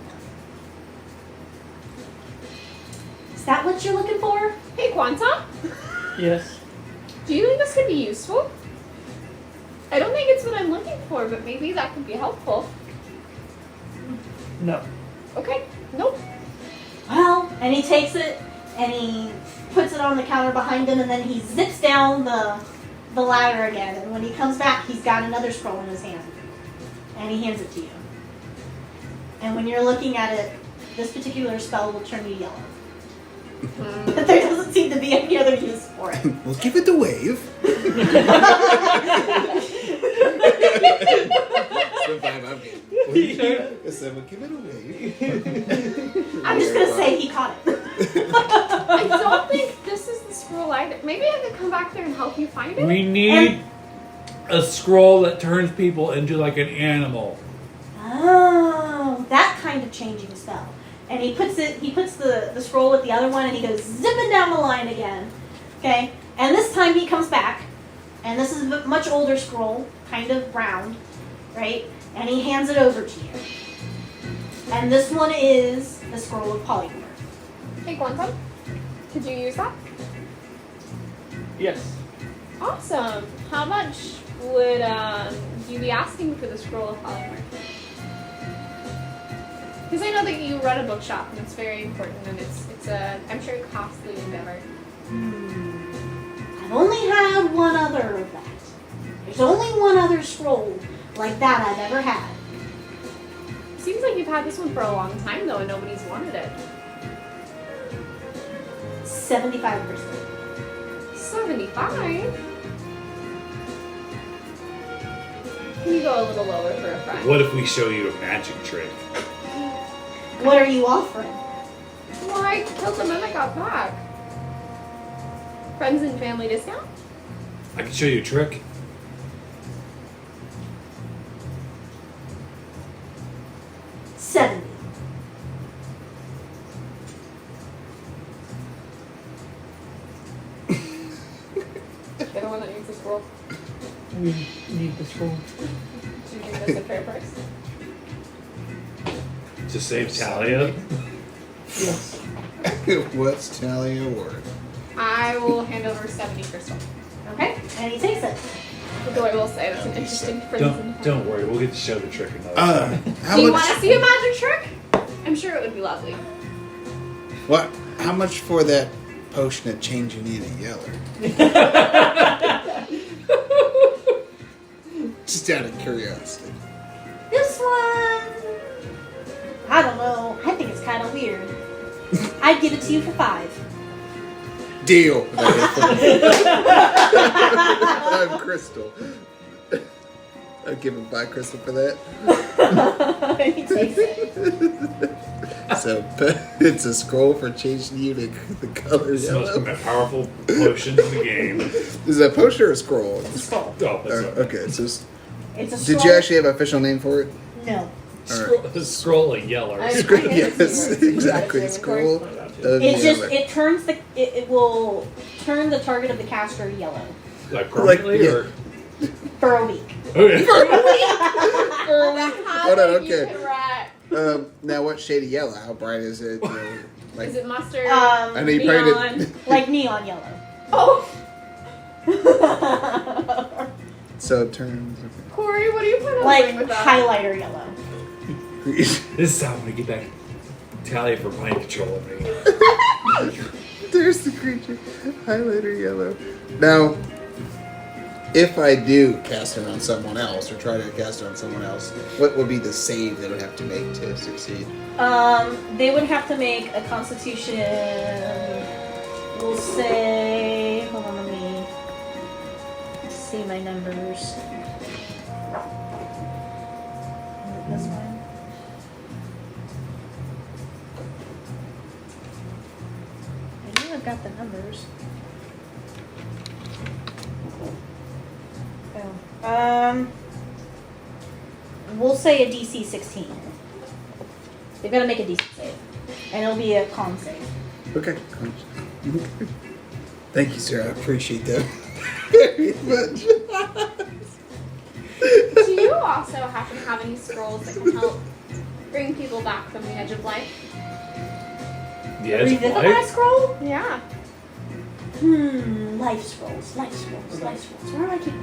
Is that what you're looking for? Hey, Quanta. yes. Do you think this could be useful? I don't think it's what I'm looking for, but maybe that could be helpful. No. Okay. Nope. Well, and he takes it and he puts it on the counter behind him, and then he zips down the ladder again. And when he comes back, he's got another scroll in his hand, and he hands it to you. And when you're looking at it, this particular spell will turn you yellow. But there doesn't seem to be any other use for it. We'll give it the wave. That's the vibe I'm getting. I said, we'll give it a wave. I'm just gonna say he caught it. I don't think this is the scroll either. Maybe I could come back there and help you find it. We need a scroll that turns people into like an animal. Oh, that kind of changing spell. And he puts the scroll with the other one, and he goes zipping down the line again. Okay? And this time he comes back, and this is a much older scroll, kind of round, right? And he hands it over to you. And this one is the scroll of polymorph. Hey, Quanta. Could you use that? Yes. Awesome. How much would you be asking for the scroll of polymorph? Because I know that you run a bookshop, and it's very important, and it's a, I'm sure, costly endeavor. I've only had one other of that. There's only one other scroll like that I've ever had. Seems like you've had this one for a long time, though, and nobody's wanted it. 75%. 75? Can you go a little lower for a friend? What if we show you a magic trick? What are you offering? Well, I killed them and I got back. Friends and family discount? I can show you a trick. $70. You're the one that needs the scroll. We need the scroll. Do you think that's a fair price? To save Talia? Yes. What's Talia worth? I will hand over 70 crystal. Okay, and he takes it. Though I will say that's an interesting difference. Don't worry, we'll get to show the trick another time. How Do you much? want to see a magic trick? I'm sure it would be lovely. What? How much for that potion of changing into yellow? Just out of curiosity. This one, I don't know. I think it's kind of weird. I'd give it to you for 5. Deal. I'm Crystal. I'd give him 5 crystal for that. He takes it. So it's a scroll for changing you to the color It's the yellow. most powerful potion in the game. Is that a potion or a scroll? It's a scroll. Oh, that's right. Okay, it's just. It's a scroll. Did you actually have an official name for it? No. Scroll of yeller. I- Yes, exactly. Scroll of It's just yellow. it turns it will turn the target of the caster yellow Like permanently, yeah. or for a week. okay. Hold on, okay. Correct. Now, what shade of yellow? How bright is it? You know, like, Is it mustard? I know you probably neon? did. Like neon yellow. Oh, So it turns. Corey, what do you put on Like with that? highlighter yellow. This is how I'm gonna get back Talia for mind control of me. There's the creature. Highlighter yellow. Now, if I do cast it on someone else, or try to cast it on someone else, what would be the save they would have to make to succeed? They would have to make a Constitution. We'll say. Hold on, let me see my numbers. Is it this one? I know I've got the numbers. Oh. We'll say a DC 16. They've got to make a DC save, and it'll be a con save. Okay. Thank you, sir. I appreciate that very much. Do you also happen to have any scrolls that can help bring people back from the edge of life? The edge of Revivify life? scroll? Yeah. Life scrolls. Where do I keep?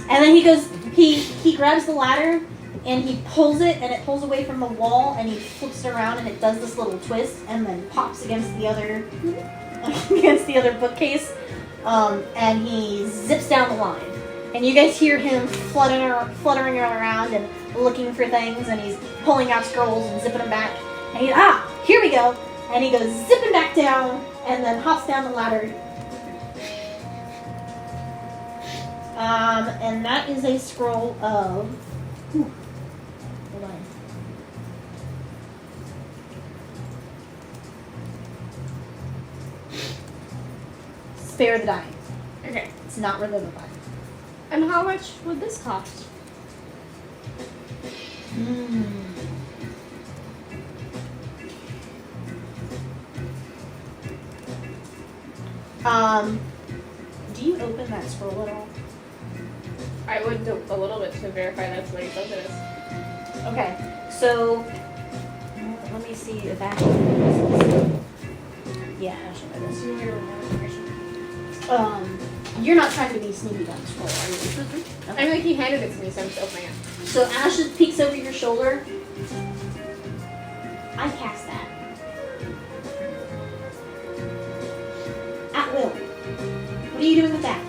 And then he goes. He grabs the ladder and he pulls it, and it pulls away from the wall, and he flips it around, and it does this little twist, and then pops against the other bookcase, and he zips down the line. And you guys hear him fluttering around and looking for things, and he's pulling out scrolls and zipping them back. And here we go. And he goes zipping back down, and then hops down the ladder. And that is a scroll of. Hold on. Spare the dying. Okay. It's not revivify. And how much would this cost? Do you open that scroll at all? I would do a little bit to verify that's what he says it is. Okay, so let me see if that. Yeah, actually, that is. You're not trying to be sneaky on the scroll, are you? I mean, like he handed it to me, so I'm just opening it. So Ash just peeks over your shoulder. I cast that. At will. What are you doing with that?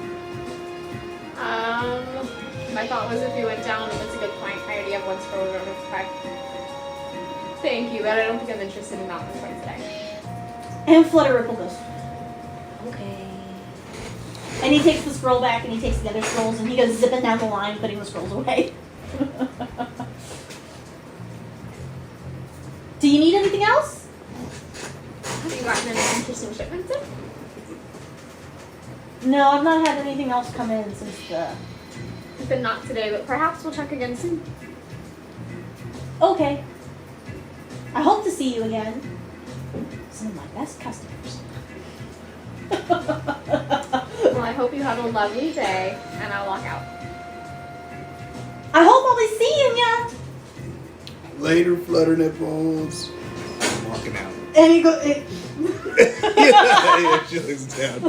My thought was if you went down, that's a good point. I already have one scroll over 5. Thank you, but I don't think I'm interested in that one point today. And Flutter Ripple goes, okay. And he takes the scroll back, and he takes the other scrolls, and he goes zipping down the line, putting the scrolls away. Do you need anything else? Have you gotten any interesting shipments in? No, I've not had anything else come in since the... But not today, but perhaps we'll check again soon. Okay. I hope to see you again. Some of my best customers. Well, I hope you have a lovely day, and I'll walk out. I hope I'll be seeing ya! Later, flutter nipples. I'm walking out. And he goes. Yeah, she looks down. I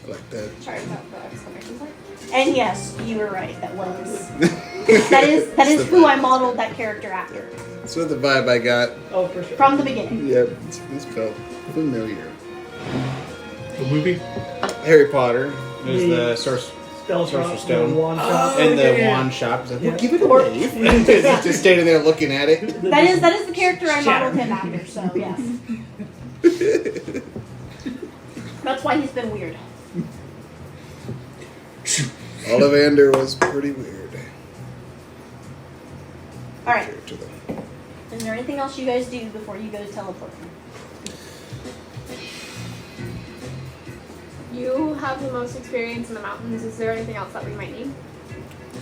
like that. Sorry about the exclamation point. And yes, you were right. That is who I modeled that character after That's what the vibe I got. Oh, for sure. from the beginning. Yep, this felt familiar. The movie? Harry Potter. There's The the source. Spell Sorcerer's shop, Stone. the wand shop. And the Yeah. wand shop. He's like, Yeah. well, give it away. He's just standing there looking at it. That is the character I modeled him after. So yes, that's why he's been weird. Ollivander was pretty weird. All right. Character, though. Is there anything else you guys do before you go teleporting? You have the most experience in the mountains. Is there anything else that we might need?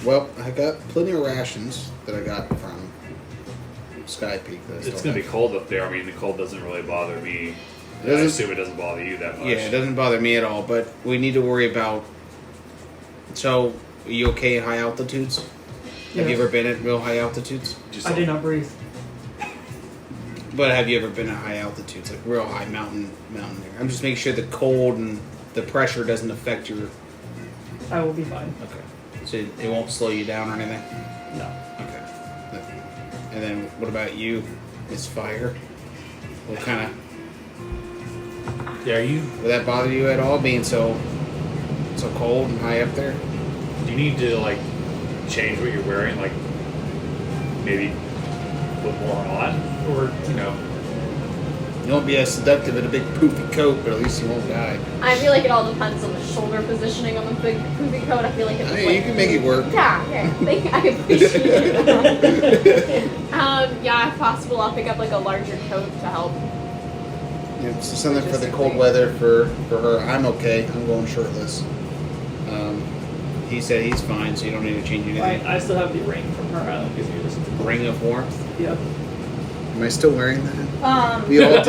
Well, I got plenty of rations that I got from Sky Peak. That I It's still going to be have. cold up there. I mean, the cold doesn't really bother me. I Doesn't- assume it doesn't bother you that much. Yeah, it doesn't bother me at all, but we need to worry about. So, are you okay at high altitudes? Have you Yes. ever been at real high altitudes? Just I do not breathe. But have you ever been at high altitudes, like real high mountain there? I'm just making sure the cold and the pressure doesn't affect your. I will be fine. Okay. So it won't slow you down or anything. No. Okay. And then what about you, Miss Fire? What kind of Yeah, are you? would that bother you at all, being so cold and high up there? Do you need to like change what you're wearing? Like maybe put more on, or you know? You won't be as seductive in a big poofy coat, but at least you won't die. I feel like it all depends on the shoulder positioning on the big poofy coat. I feel like it's I mean, you can make it work. Yeah, okay. I appreciate it. Yeah, if possible, I'll pick up like a larger coat to help. Yeah, so something for the cold weather for her. I'm okay. I'm going shirtless. He said he's fine, so you don't need to change anything. I still have the ring from her island because you listen to Ring of warmth. Yep. Am I still wearing that? We all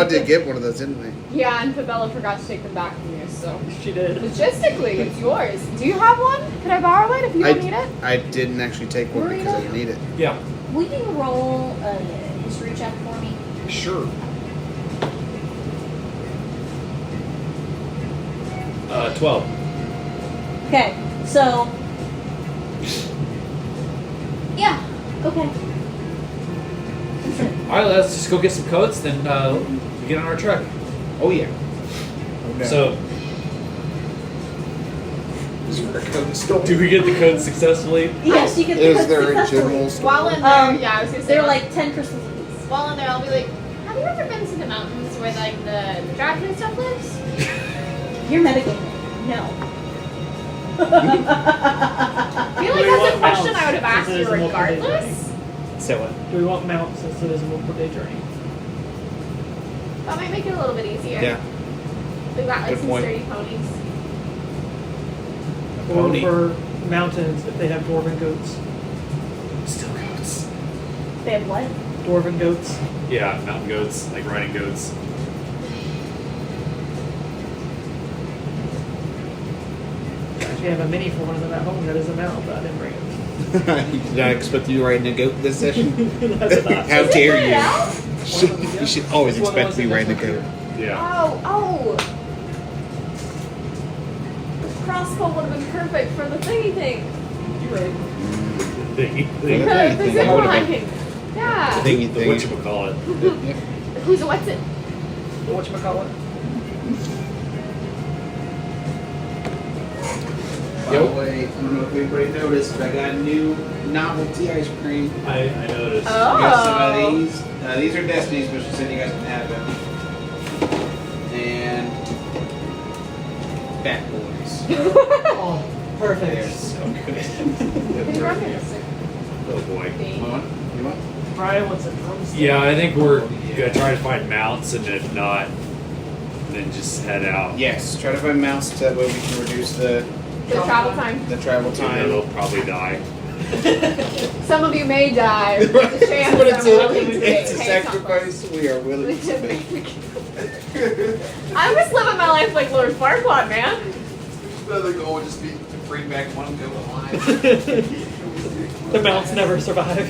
did get one of those, didn't we? Yeah, and Fabella forgot to take them back from you, so She did. logistically, it's yours. Do you have one? Could I borrow it if you don't need it? I didn't actually take one because I didn't need it. Yeah. Will you roll a history check for me? Sure. 12. Okay, so yeah, okay. All right, let's just go get some coats, then we get on our truck. Oh yeah. So, do we get the coats successfully? Yes, you can. Is there a general store? While in there, yeah, I was gonna say. They're like 10 crystals apiece. While in there, I'll be like, have you ever been to the mountains where like the dragon and stuff lives? You're metagaming. No. I feel like Do we that's a want question mounts I would have asked since it you is a multiple-day regardless. Say what? Do we want mounts since it is a multiple day journey? That might make it a little bit easier. Yeah. We've got like Good some point. sturdy ponies. Pony. Or for mountains if they have dwarven goats. Still goats. They have what? Dwarven goats. Yeah, mountain goats, like riding goats. I actually have a mini for one of them at home that is a mount, but I didn't bring it. Did I expect you riding a goat this session? That's not. How dare you? Yeah. You should always It's one of expect those me riding a things goat. Yeah. Oh. The crossbow would have been perfect for the thingy thing. You're right. Thingy. The Thingy. zip That would've line. been- Yeah. Thingy The thing. whatchamacallit. Who's a what's it? Whatchamacallit? By the way, I don't know if anybody noticed, but I got new novelty ice cream. I noticed. I got some of Oh. these. These are Destiny's, but she said you guys can have them. And Fat Boys. Oh, They're perfect. so good. Who's running this thing? Oh boy. You want? You want? Brian wants a drumstick. Yeah, I think we're gonna try to find mounts, and if not, then just head out. Yes. Try to find mounts so that way we can reduce the The travel time. travel And time. they'll probably die. Some of you may die. There's a chance But that I'm willing to it's a pay sacrifice we are willing to make. I'm just living my life like Lord Farquaad, man. The goal would just be to bring back one goat alive. The mounts never survive.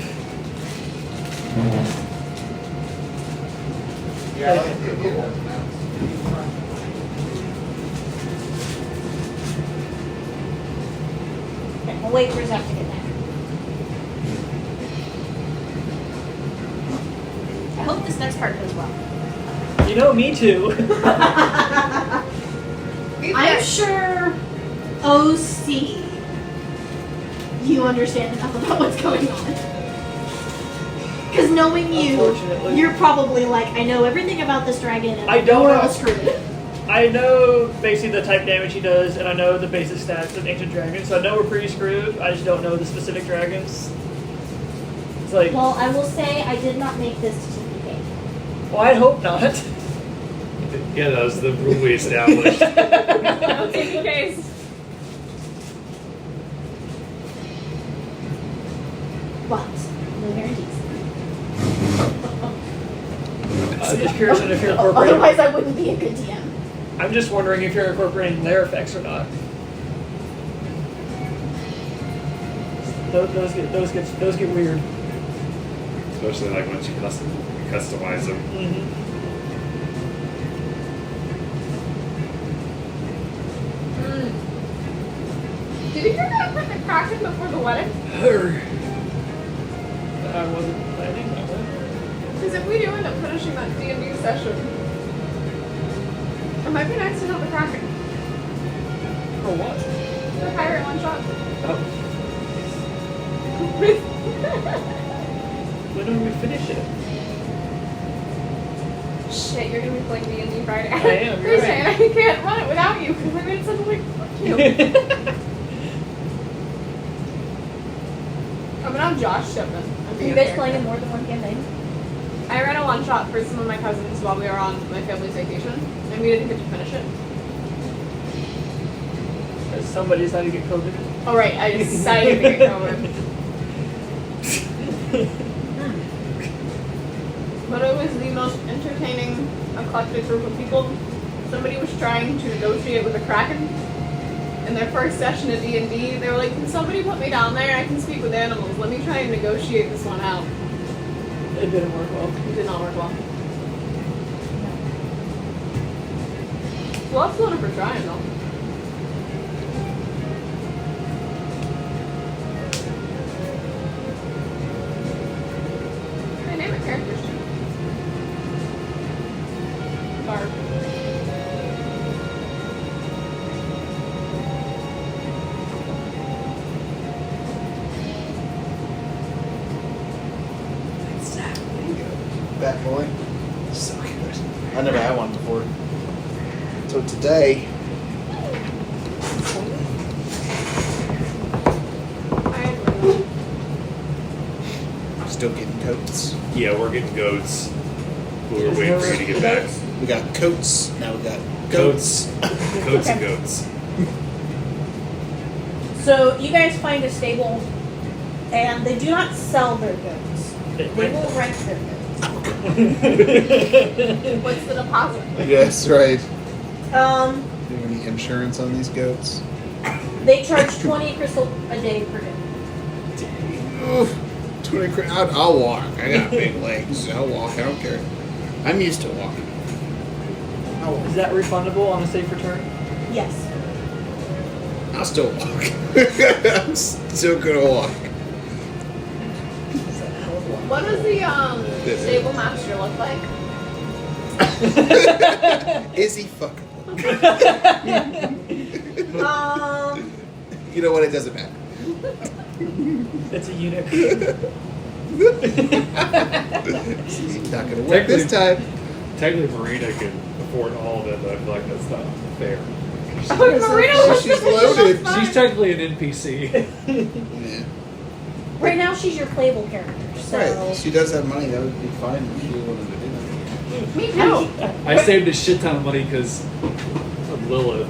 Okay, we'll wait for Zeph to get there. I hope this next part goes well. You know, me too. I'm sure OC, you understand enough about what's going on. Because knowing you, Unfortunately. you're probably like, I know everything about this dragon and I don't we're know. all screwed. I know basically the type damage he does, and I know the basic stats of ancient dragons, so I know we're pretty screwed. I just don't know the specific dragons. It's like, Well, I will say I did not make this to TPK. well, I hope not. Yeah, that was the rule we established. No TPKs. But, no guarantees. I'm just curious if you're incorporating. Otherwise, I wouldn't be a good DM. I'm just wondering if you're incorporating Lair effects or not. Those get weird. Especially like once you customize them. Mm-hmm. Did you hear that equipment cracking before the wedding? I wasn't planning that way. Because if we do end up finishing that D&D session, it might be nice to know the cracking. For what? The pirate one shot. Oh. When do we finish it? Shit, you're gonna be playing D&D Friday. I am, you're Thursday, right. and I can't run it without you because I'm gonna suddenly fuck you. I'm gonna have Josh step in. Are you guys playing in more than one campaign? I ran a one shot for some of my cousins while we were on my family's vacation, and we didn't get to finish it. Somebody decided to get COVID. Oh right, I decided to get COVID. But it was the most entertaining, eclectic group of people. Somebody was trying to negotiate with a kraken. In their first session of D&D, they were like, can somebody put me down there? I can speak with animals. Let me try and negotiate this one out. It didn't work well. It did not work well. Well, that's one for trying, though. I name it characters, too. Barb. Bat boy. So good. I never had one before. So today, still getting coats. Yeah, we're getting goats. We're waiting for you to get back. We got coats. Now we got Goats. goats. Goats and goats. So you guys find a stable, and they do not sell their goods. They will rent their goods. What's the deposit? Yes, right. Um, Do you have any insurance on these goats? they charge 20 crystal a day per good. Oof. 20 I'll walk. I got big legs. I'll walk. I don't care. I'm used to walking. I'll walk. Is that refundable on a safe return? Yes. I'll still walk. I'm still gonna walk. What does the stable master look like? Is he fuckable? You know what? It doesn't matter. It's a eunuch. He's not gonna work this time. Technically, Marina can afford all of it, but I feel like that's not fair. Marina looks She's loaded. She's technically an NPC. Yeah. Right now, she's your playable character. So Right. She does have money. That would be fine if she wanted to do that. Me too. I saved a shit ton of money because of Lilith.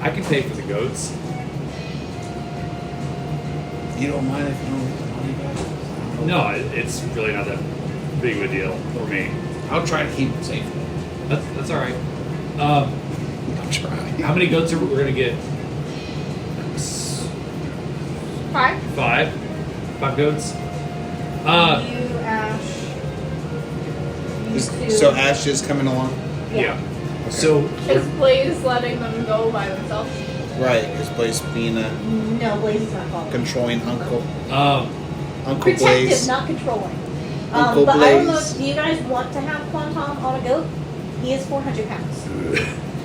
I can pay for the goats. You don't mind if you don't get the money back? No, it's really not that big of a deal for me. I'll try to keep it safe. That's all right. I'm trying. How many goats are we gonna get? 5? 5 goats. You, Ash. You two. So Ash is coming along? Yeah. So Is Blaze letting them go by themselves? Right, is Blaze being a No, Blaze is not following. controlling uncle? Uncle Protective, Blaze. not controlling. Uncle but I don't know. Blaze. Do you guys want to have Quantum on a goat? He is 400 pounds.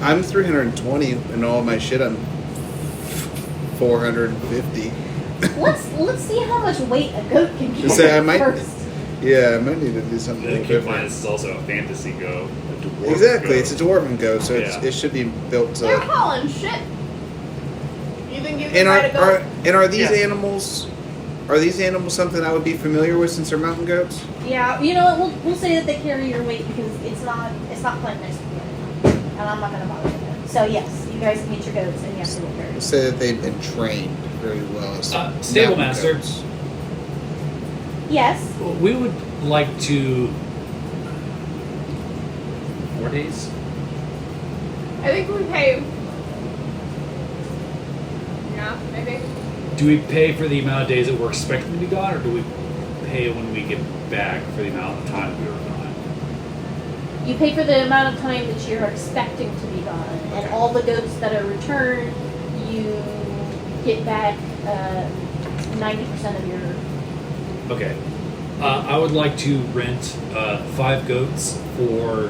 I'm 320 and all my shit I'm 450. Let's see how much weight a goat can carry Say, I might- first. Yeah, I might need to do something keep in different. mind this is also a fantasy go. A dwarf Exactly, go. it's a dwarven goat, so Yeah. it should be built They're to. hauling shit. You think you can And ride a goat? are these Yes. animals? Are these animals something I would be familiar with since they're mountain goats? Yeah, you know what? We'll say that they carry your weight because it's not quite nice to me, and I'm not gonna bother with it. So yes, you guys can get your goats, and yes, they will carry. Let's say that they've been trained very well as Stable mountain master. goats. Yes. We would like to 4 days. I think we pay. Yeah, maybe. Do we pay for the amount of days that we're expecting to be gone, or do we pay when we get back for the amount of time we were gone? You pay for the amount of time that you're expecting to be gone, and all the goats that are returned, you get back 90% of your. Okay. I would like to rent 5 goats for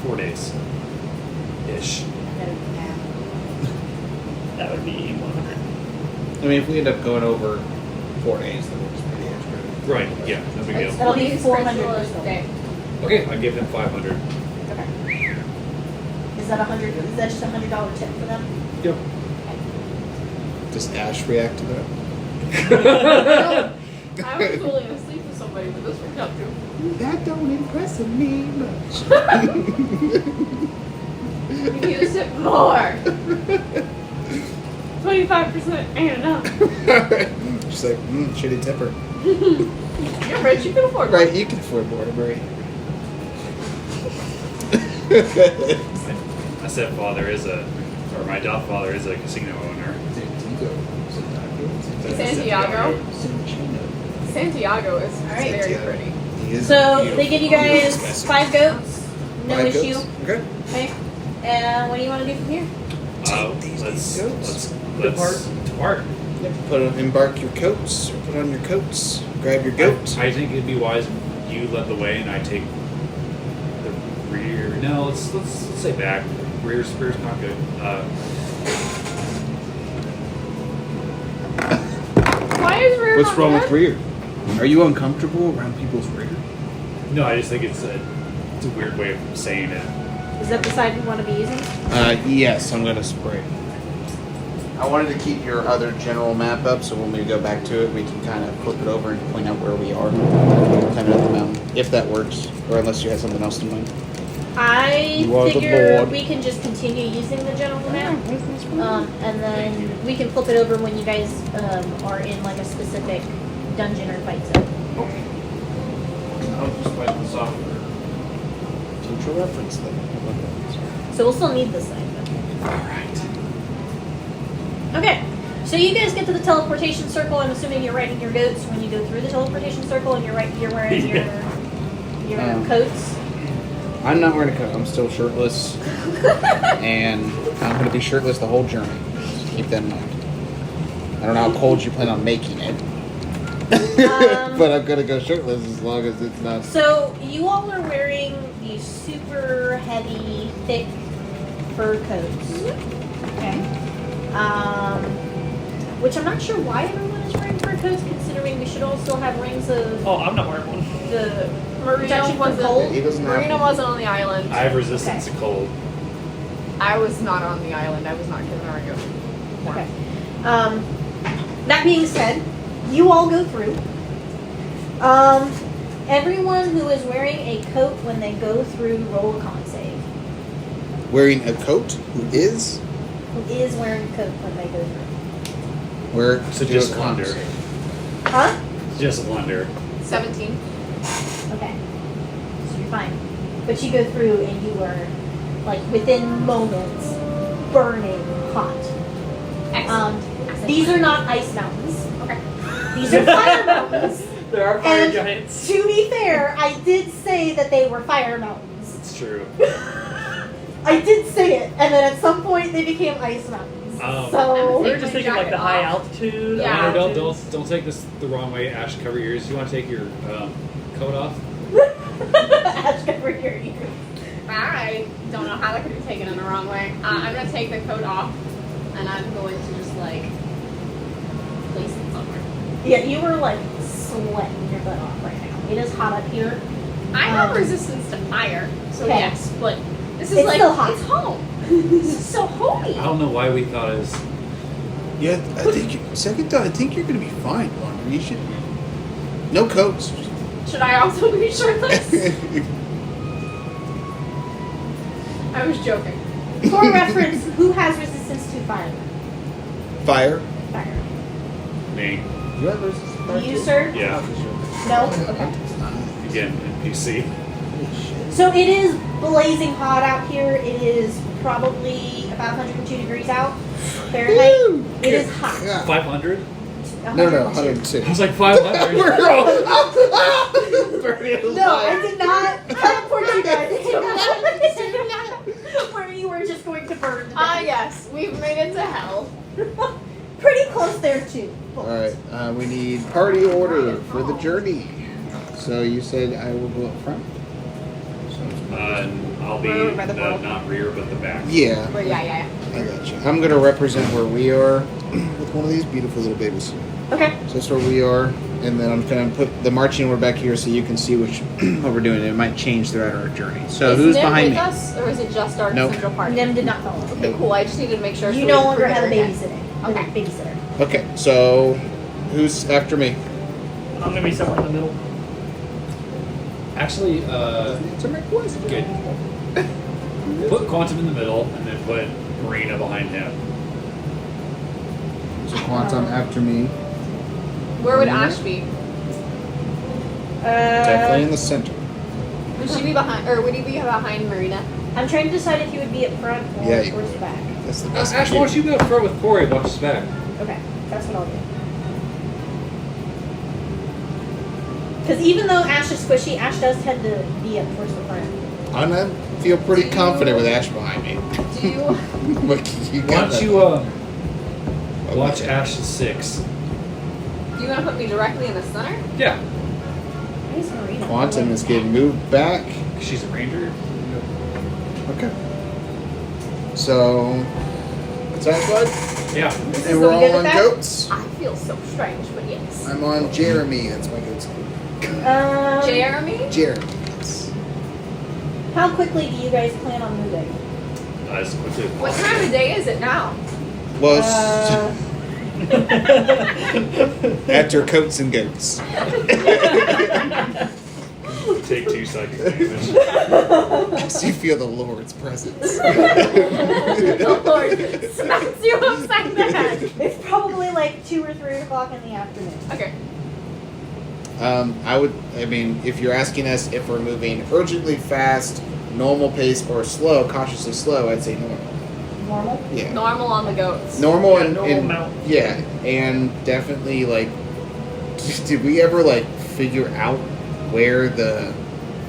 4 days. Ish. That would be 100. I mean, if we end up going over 4 days, then we'll just pay the extra. Right, yeah, no big deal. That'll be Please, 400 Crystal, crystal. day. Okay, I give them 500. Okay. Is that just $100 tip for them? Yep. Does Ash react to that? I was falling asleep with somebody that this worked out to. That don't impress me much. You used it more. 25% ain't enough. She's like, shitty temper. You're rich, you can afford Right, you can afford more, right? My stepfather is my godfather is a casino owner. Santiago. Santiago is Alright. very pretty. He is So beautiful. they give you guys 5 goats, no 5 issue. goats? Okay. Okay. And what do you want to do from here? Let's depart. Embark your coats, or put on your coats, grab your goat. I think it'd be wise if you led the way and I take the rear. No, let's say back. Rear's not good. Why is rear What's not wrong good? with rear? Are you uncomfortable around people's rear? No, I just think it's a weird way of saying it. Is that the side you want to be using? Yes, I'm gonna spray. I wanted to keep your other general map up, so when we go back to it, we can kind of flip it over and point out where we are, kind of up the mountain, if that works, or unless you had something else in mind. I You are the figure Lord. we can just continue using the general map, and then we can flip it over when you guys are in like a specific dungeon or fight zone. I'll just wipe this off. Future reference, then. How about that? So we'll still need this thing. Alright. Okay, so you guys get to the teleportation circle. I'm assuming you're riding your goats when you go through the teleportation circle, and you're wearing your coats. I'm not wearing a coat. I'm still shirtless, and I'm going to be shirtless the whole journey. Just keep that in mind. I don't know how cold you plan on making it, but I'm going to go shirtless as long as it's not. So you all are wearing these super heavy, thick fur coats. Okay. Which I'm not sure why everyone is wearing fur coats, considering we should all still have rings of Oh, I'm not wearing one. the Marino protection from wasn't. cold. He doesn't have. Marina wasn't on the island. I have resistance to cold. I was not on the island. I was not given our go. Okay. That being said, you all go through. Everyone who is wearing a coat when they go through, roll a con save. Wearing a coat? Who is? Who is wearing a coat when they go through? Where? So do just a con wonder. save. Huh? Just wonder. 17. Okay. So you're fine. But you go through and you are, like, within moments, burning hot. Excellent. These are not ice mountains. Okay. These are fire mountains. There are fire And giants. to be fair, I did say that they were fire mountains. It's true. I did say it, and then at some point they became ice mountains. So We were just thinking like the high Jacket altitude. Yeah. No, don't take this the wrong way. Ash, cover your ears. You want to take your coat off? Ash, cover your ears. I don't know how that could be taken in the wrong way. I'm gonna take the coat off, and I'm going to just like place it somewhere. Yeah, you were like sweating your butt off right now. It is hot up here. I have resistance to fire, so Okay. yes, but this is It's like still hot. it's home. This is so homey. I don't know why we thought it was. Yeah, I think second thought. I think you're gonna be fine, Wanda. You should. No coats. Should I also be shirtless? I was joking. For reference, who has resistance to fire? Fire. Fire. Me. You have resistance to fire You, too? sir? Yeah. No? Okay. Again, NPC. So it is blazing hot out here. It is probably about 102 degrees out. Fahrenheit. It is hot. Yeah. 500? No, 102. I was like 500. No, I did not teleport you guys. Where you were just going to burn. Yes, we've made it to hell. Pretty close there too. Alright, we need party order for the journey. So you said I will go up front? I'll be Rear by the front. not rear, but the back. Yeah, But yeah. I got you. I'm going to represent where we are with one of these beautiful little babies. Okay. So that's where we are, and then I'm going to put the marching order back here so you can see which what we're doing. It might change throughout our journey. So Is who's Nim behind with me? us, or is it just our Nope. central party? Nim did not follow. Okay, cool. I just needed to make sure. You so no we longer prove have a it again. babysitter. Okay. Babysitter. Okay, so who's after me? I'm gonna be somewhere in the middle. Actually, good. Put Quantum in the middle, and then put Marina behind him. So Quantum after me. Where would Ash be? Definitely in the center. Would she be behind, or would he be behind Marina? I'm trying to decide if you would be up front or Yeah, you towards the back. That's the best. Ash, why don't you go up front with Corey and watch his back? Okay, that's what I'll do. Because even though Ash is squishy, Ash does tend to be up towards the front. I feel pretty confident with Ash behind me. Do you? But you Why got don't that. you watch Ash's 6? Do you want to put me directly in the center? Yeah, Where's Marina? Quantum is getting moved back. she's a ranger. Okay. So, satisfied? Yeah. And we're we all good with on that? goats. I feel so strange, but yes. I'm on Jeremy. That's my goat's name. Jeremy? Jeremy. Yes. How quickly do you guys plan on moving? As quickly as What possible. time of day is it now? Well, Uh, after coats and goats. Take 2 psychic damage. So you feel the Lord's presence. The Lord smacks you upside the head. it's probably like 2 or 3 o'clock in the afternoon. Okay. I mean, if you're asking us if we're moving urgently fast, normal pace, or slow, cautiously slow, I'd say normal. Normal? Yeah. Normal on the goats. Normal Yeah, and, normal and mount. yeah, and definitely like, did we ever like figure out where the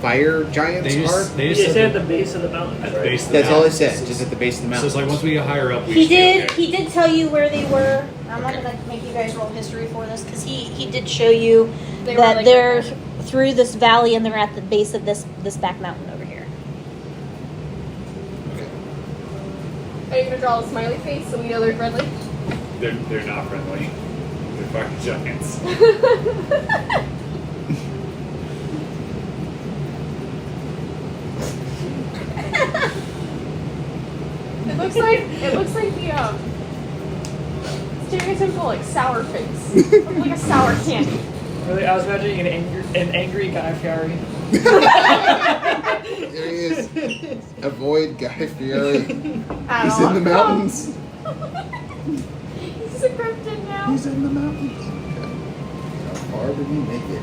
fire giants They are? just, they You just said said at the base of the mountain. at the right? base of the That's all I mountain. said, just at the base of the So mountain. it's like once we get higher up, we He should be did. okay. He did tell you where they were. I'm not Okay. gonna make you guys roll history for this because he did show you They were, that like, they're right there. through this valley and they're at the base of this back mountain over here. Are you gonna draw a smiley face so we know they're friendly? They're not friendly. They're fucking giants. It looks like the stereotypical like sour face. Looks like a sour candy. Really, I was imagining an angry Guy Fieri. There he is. Avoid Guy Fieri. He's in the mountains. He's a cryptid now. He's in the mountains. Okay. How far did he make it?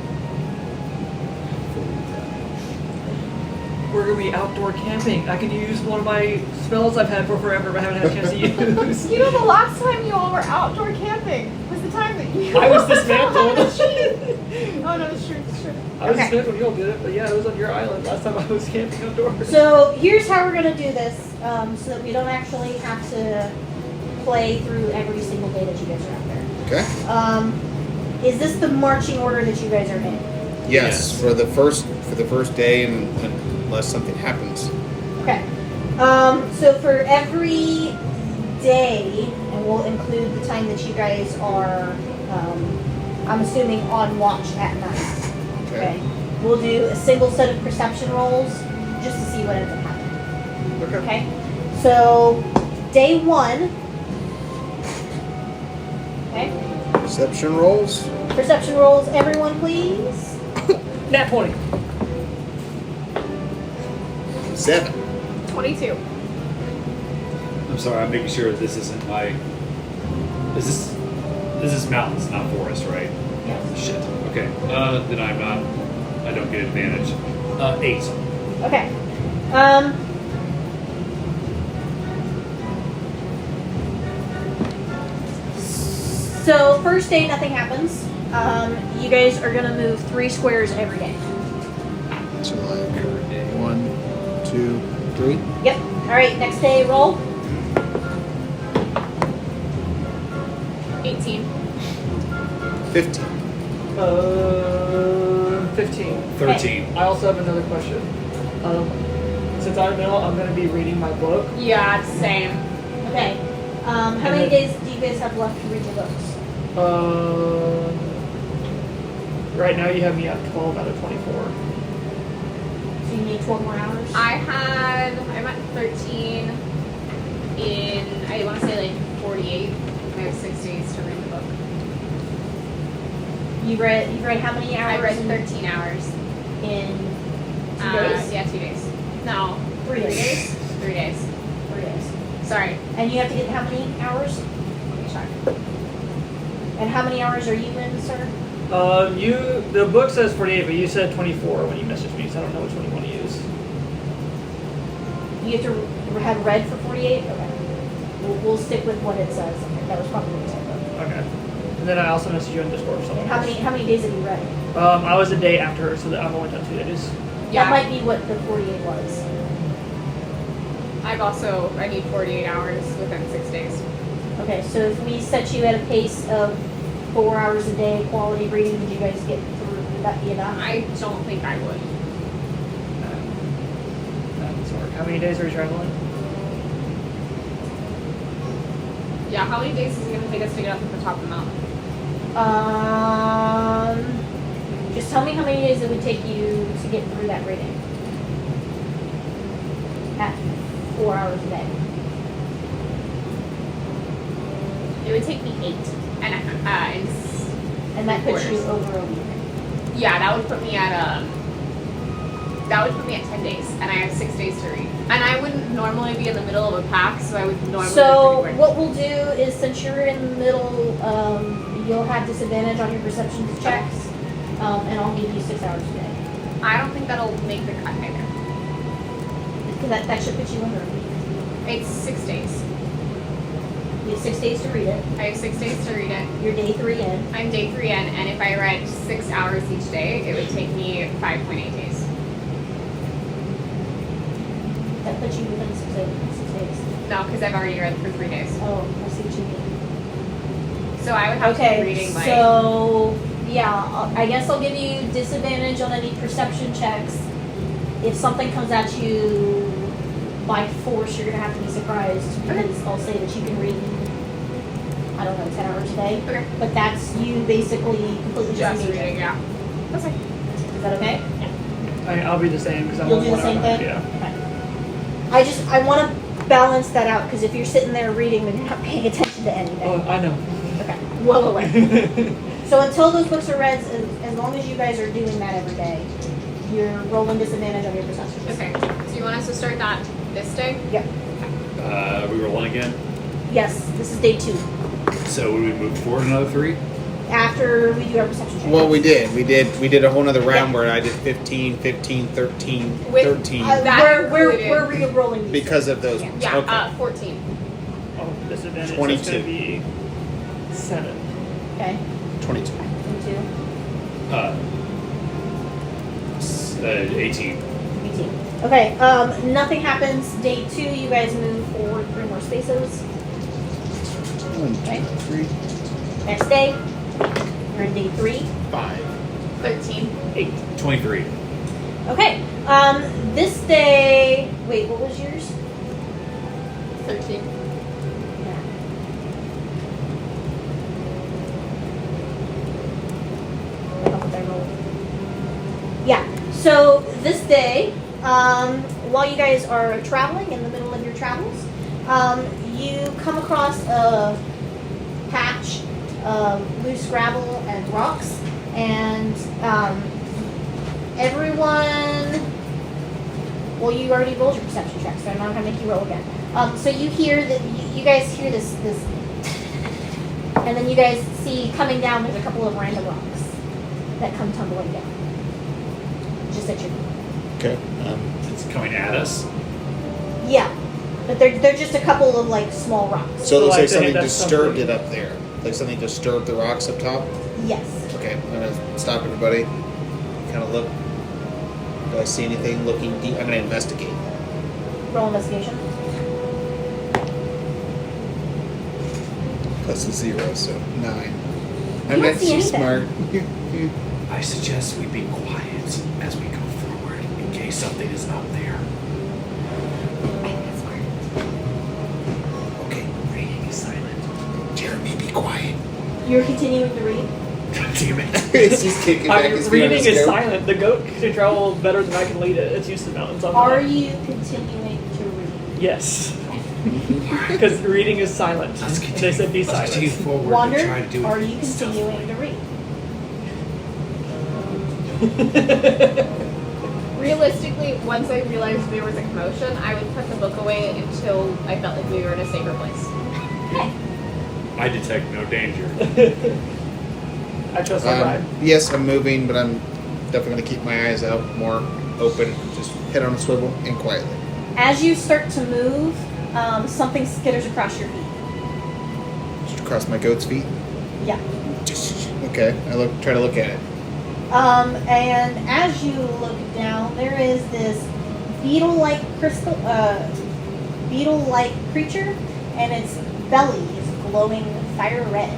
we're gonna be outdoor camping. I could use one of my spells I've had for forever but haven't had a chance to use. You know, the last time you all were outdoor camping was the time that you I was all dismantled. had a cheat. Oh no, it's true, it's true. I was Okay. dismantled when you all did it, but yeah, it was on your island last time I was camping outdoors. So here's how we're gonna do this, so that we don't actually have to play through every single day that you guys are out there. Okay. Is this the marching order that you guys are in? Yes, Yes. for the first day, and unless something happens. Okay. So for every day, and we'll include the time that you guys are, I'm assuming on watch at night. Okay. We'll do a single set of perception rolls just to see what ends up happening. Okay. So day 1. Okay. Perception rolls. Perception rolls, everyone, please. Nat 20. 7. 22. I'm sorry, I'm making sure this isn't my. This is mountains, not forest, right? Yes. Shit. Okay. Then I'm not. I don't get advantage. 8. Okay. So first day, nothing happens. You guys are gonna move 3 squares every day. So like 1, 2, 3. Yep. All right. Next day, roll. 18. 15. 15. 13. I also have another question. Since I'm middle, I'm going to be reading my book. Yeah, same. Okay. How many days do you guys have left to read your books? Right now you have me at 12 out of 24. So you need 12 more hours. I'm at 13 in, I want to say like 48. I have 6 days to read the book. You've read how many hours? I read 13 hours. in 2 days. Yeah, 2 days. No. 3 days. 3 days. 3 days. Sorry. And you have to get how many hours? Let me check. And how many hours are you in, sir? The book says 48, but you said 24 when you messaged me, so I don't know which one you want to use. You have to have read for 48? Okay. We'll stick with what it says. That was probably the typo. Okay. And then I also messaged you on Discord. So How many days have you read? I was a day after her, so that I've only done 2 days. Yeah. That might be what the 48 was. I need 48 hours within 6 days. Okay, so if we set you at a pace of 4 hours a day, quality reading, would you guys get through? Would that be enough? I don't think I would. That's work. How many days are you traveling? Yeah, how many days is it going to take us to get up to the top of the mountain? Just tell me how many days it would take you to get through that reading. At 4 hours a day. It would take me 8. And that puts you quarters. over a week. Yeah, that would put me at 10 days, and I have 6 days to read. And I wouldn't normally be in the middle of a pack, so I would normally. So be what we'll do is, since you're in the middle, you'll have disadvantage on your perception checks, and I'll give you 6 hours a day. I don't think that'll make the cut either. Because that should put you under a week. It's 6 days. You have 6 days to read it. I have 6 days to read it. You're day 3 in. I'm day 3 in, and if I read 6 hours each day, it would take me 5.8 days. That puts you within 6 days. No, because I've already read for 3 days. Oh, I see what you mean. So I would have to be reading like. So yeah, I guess I'll give you disadvantage on any perception checks. If something comes at you by force, you're gonna have to be surprised because I'll say that you can read, I don't know, 10 hours a day. Okay. But that's you basically completely Just disengaging. reading, yeah. That's okay. Is that okay? I'll be the same because I'm You'll only do the 1 hour same behind, thing? Yeah. Okay. I want to balance that out because if you're sitting there reading, then you're not paying attention to anything. Oh, I know. Okay. Well aware. So until those books are read, as long as you guys are doing that every day, you're rolling disadvantage on your perception. Okay. So you want us to start that this day? Yep. We roll one again. Yes, this is day 2. So would we move forward another 3? after we do our perception check. Well, we did a whole nother round where I did 15, 15, 13, With- 13 that we're included. re-rolling these. because of those ones. Yeah, Okay. 14. Oh, disadvantage. 22. It's going to be 7. Okay. 22. 22. 18. 18. Okay, nothing happens. Day 2, you guys move forward 3 more spaces. 1, 2, 3, Next day, you're in day 3. 5. 13. 8. 23. Okay, this day, wait, what was yours? 13. Yeah, so this day, while you guys are traveling in the middle of your travels, you come across a patch of loose gravel and rocks, and everyone, well, you already rolled your perception check, so I'm not going to make you roll again. So you hear that, you guys hear this, and then you guys see coming down, there's a couple of random rocks that come tumbling down. Just at your feet. Okay. It's coming at us. Yeah, but they're just a couple of like small rocks. So it looks like like they something had disturbed something- it up there. Like something disturbed the rocks up top. Yes. Okay, I'm gonna stop everybody. Kind of look. Do I see anything looking deep? I'm gonna investigate. Roll investigation. Plus a 0, so 9. You I'm don't not see too anything. smart. I suggest we be quiet as we go forward in case something is up there. Okay. Reading is silent. Jeremy, be quiet. You're continuing to read. God damn it. It's just kicking back his feet on Reading his is goat. silent. The goat can travel better than I can lead it. It's used to mountains on the Are mountain. you continuing to read? Yes. Because reading is silent. Let's And they said be Let's continue silent. forward Wander, and try to do are you stealthily. continuing to read? Realistically, once I realized there was a commotion, I would put the book away until I felt like we were in a safer place. I detect no danger. I trust my ride. Yes, I'm moving, but I'm definitely going to keep my eyes out more open. Just head on a swivel and quietly. As you start to move, something skitters across your feet. Just across my goat's feet. Yeah. Okay, I try to look at it. And as you look down, there is this beetle-like creature, and its belly is glowing fire red.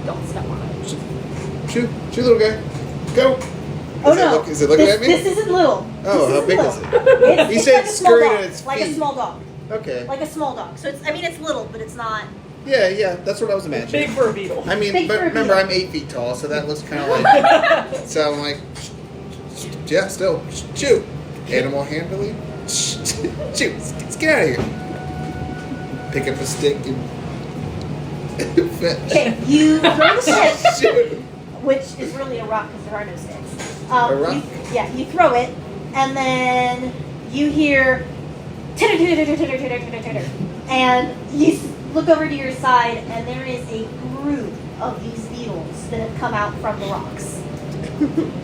Don't step on it. Shoot, little guy. Go. Oh no! Is it looking this, at me? This isn't little. Oh, This how big little. is it? It's, He it's said like a small scurried dog. at its Like a feet. small dog. Okay. Like a small dog. So it's, I mean, it's little, but it's not. Yeah, that's what I was Big imagining. for a beetle. I mean, Big but for a remember, beetle. I'm 8 feet tall, so that looks kind of like. So I'm like, yeah, still, shoot. Animal handling. Shoot, let's get out of here. Pick up a stick and fetch. Okay, you throw the stick, Shoot. which is really a rock because there are no sticks. A rock? You throw it, and then you hear titter, titter, titter, titter, titter, titter, titter, and you look over to your side, and there is a group of these beetles that have come out from the rocks,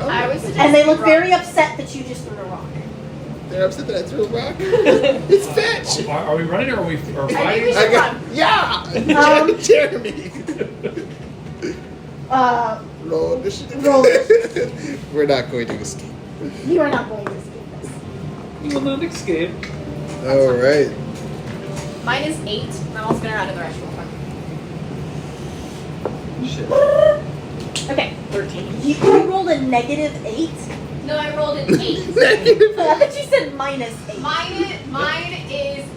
I would suggest and they look you very run. upset that you just threw a rock. They're upset that I threw a rock. It's fetch. Are we running or are we I think fighting? we should I got, run. yeah, Jeremy. Roll initiative. Roll We're not going to escape. You are not going to escape this. You will not escape. All right. Mine is 8, and I'm also going to run in the rest real quick. Shit. Okay, 13. you rolled a -8. No, I rolled an 8. I thought you said -8. Mine is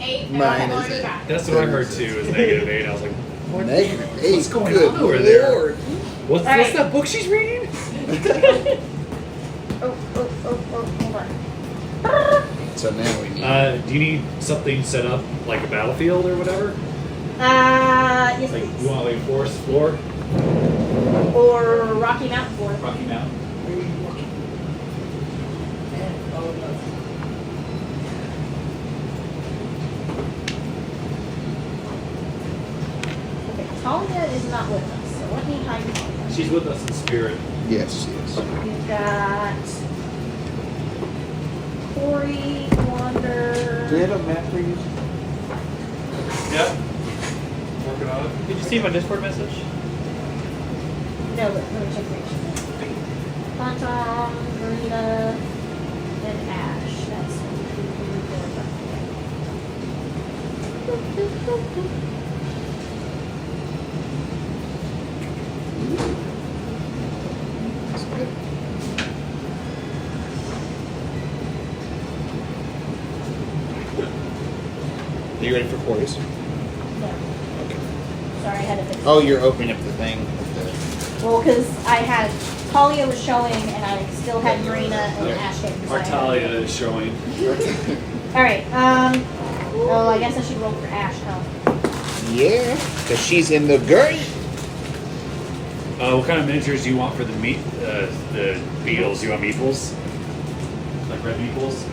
8, and Mine I'm is going eight. back. That's what I heard too, is -8. I was like, -8. What's going Good on over there? Lord. what's right. that book she's reading? Oh, hold on. So now we need. Do you need something set up, like a battlefield or whatever? Yes, Like, please. you want like a forest floor? Or Rocky Mountain floor. Rocky Mountain? Okay, Talia is not with us, so let me hide Talia. She's with us in spirit. Yes, yes. You've got Corey, Wander. Do we have a map for you? Yep. Working on it. Did you see my Discord message? No, let me check the action. Phantom, Marina, and Ash. That's 1, 2, 3, 4, 5. That's good. Are you ready for Corey's? No. Okay. Sorry, I had to fix it. Oh, you're opening up the thing. With Well, because I had Talia was showing, and I still had Marina and Yeah. Ash getting Our decided. Talia is showing. All right. Oh, I guess I should roll for Ash, huh? Yeah, because she's in the green. What kind of miniatures do you want for the the beetles? You want meeples? Like red meeples?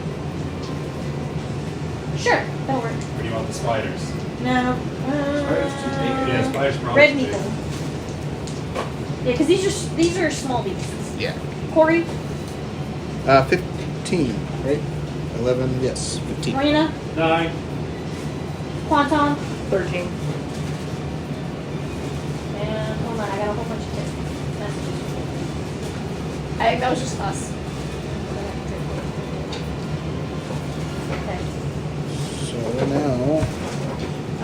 Sure, that'll work. Or do you want the spiders? No. Yeah, spiders probably. Red too big. meeple. Yeah, because these are small beasts. Yeah. Corey, 15, right? 11, yes, 15. Marina, 9. Quantum, 13. and hold on, I got a whole bunch of messages. I think that was just us. Okay. So now,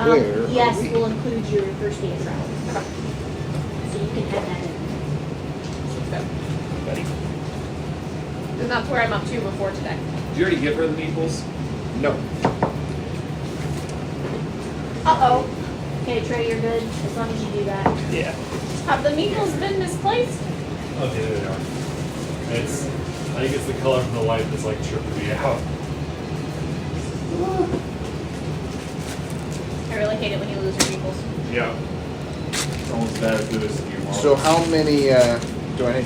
where yes, are we? we'll include your first aid round. So you can add that in. Buddy. And that's where I'm up to before today. Did you already give her the meeples? No. Uh-oh. Okay, Trey, you're good as long as you do that. Yeah. Have the meeples been misplaced? Oh, yeah, there they are. It's, I think it's the color from the light that's like tripping me out. I really hate it when you lose your meeples. Yeah. It's almost bad as good as you want. So how many do I need?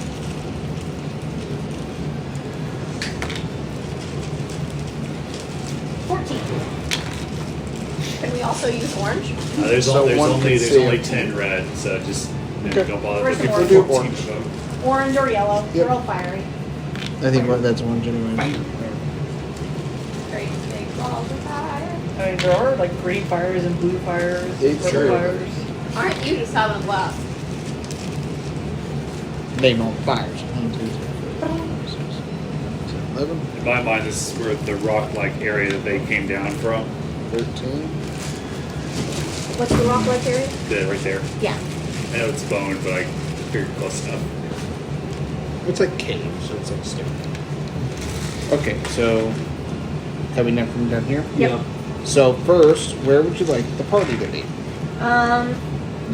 Can we also use orange? There's, So there's one only can there's save only one. 10 red, so just Okay. don't bother First looking one. for We'll do 14 orange. of them. Orange or yellow, Yep. they're all fiery. I think that's orange anyway. Great big balls of fire. I mean, there are like green fires and blue fires, It's purple true. fires. Aren't you just having a blast? Name all the fires. 1, 2, 3, 4, 5, 6, 7, 11, In my mind, this is where the rock-like area that they came down from. 13. What's the rock like area? Right there. Yeah. I know it's bone, but I figured close enough. It's like cave, so it's like stick. Okay, so have we now come down here? Yep. So first, where would you like the party to be?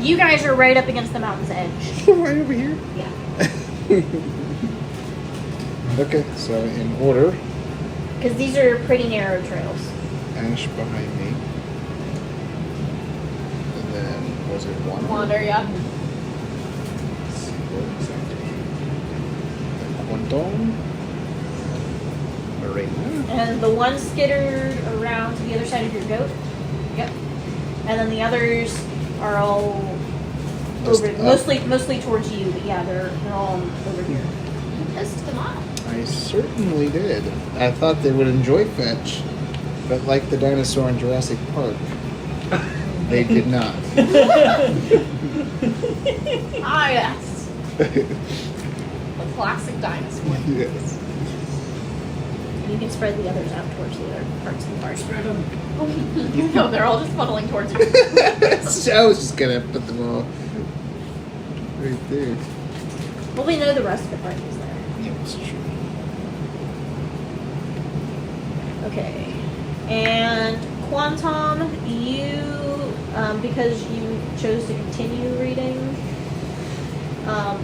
You guys are right up against the mountain's edge. Right over here. Yeah. Okay, so in order, Because these are pretty narrow trails. Ash behind me. And then, was it one? Wander, yeah. Let's see what exactly. Quantum. Marina. And the one skittered around to the other side of your goat. Yep. And then the others are all Just over, up. mostly towards you, but yeah, they're all over here. You pissed them off. I certainly did. I thought they would enjoy fetch, but like the dinosaur in Jurassic Park, they did not. Ah, yes. A classic dinosaur. Yes. You can spread the others out towards the other parts of the park. Spread them. No, they're all just funneling towards you. I was just gonna put them all right there. Well, we know the rest of the party is there. Yeah, that's true. Okay. And Quantum, you, because you chose to continue reading,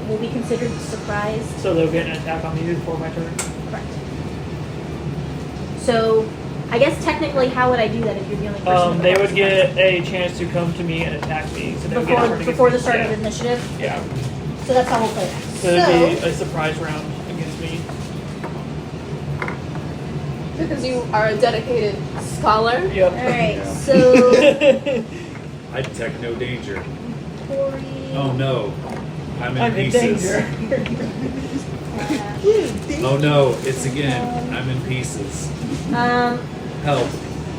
will be considered surprised. So they'll get an attack on me before my turn. Correct. So, I guess technically, how would I do that if you're dealing person They would get a chance to come to me and attack me. So they would get a turn against before the me. start Yeah. of initiative? Yeah. So that's how we'll play that. So it'd be a surprise round against me. Because you are a dedicated scholar. Yep. Alright, Yeah. so I detect no danger. Corey, Oh no. I'm in I'm in pieces. danger. Oh no, it's again. I'm in pieces. Help.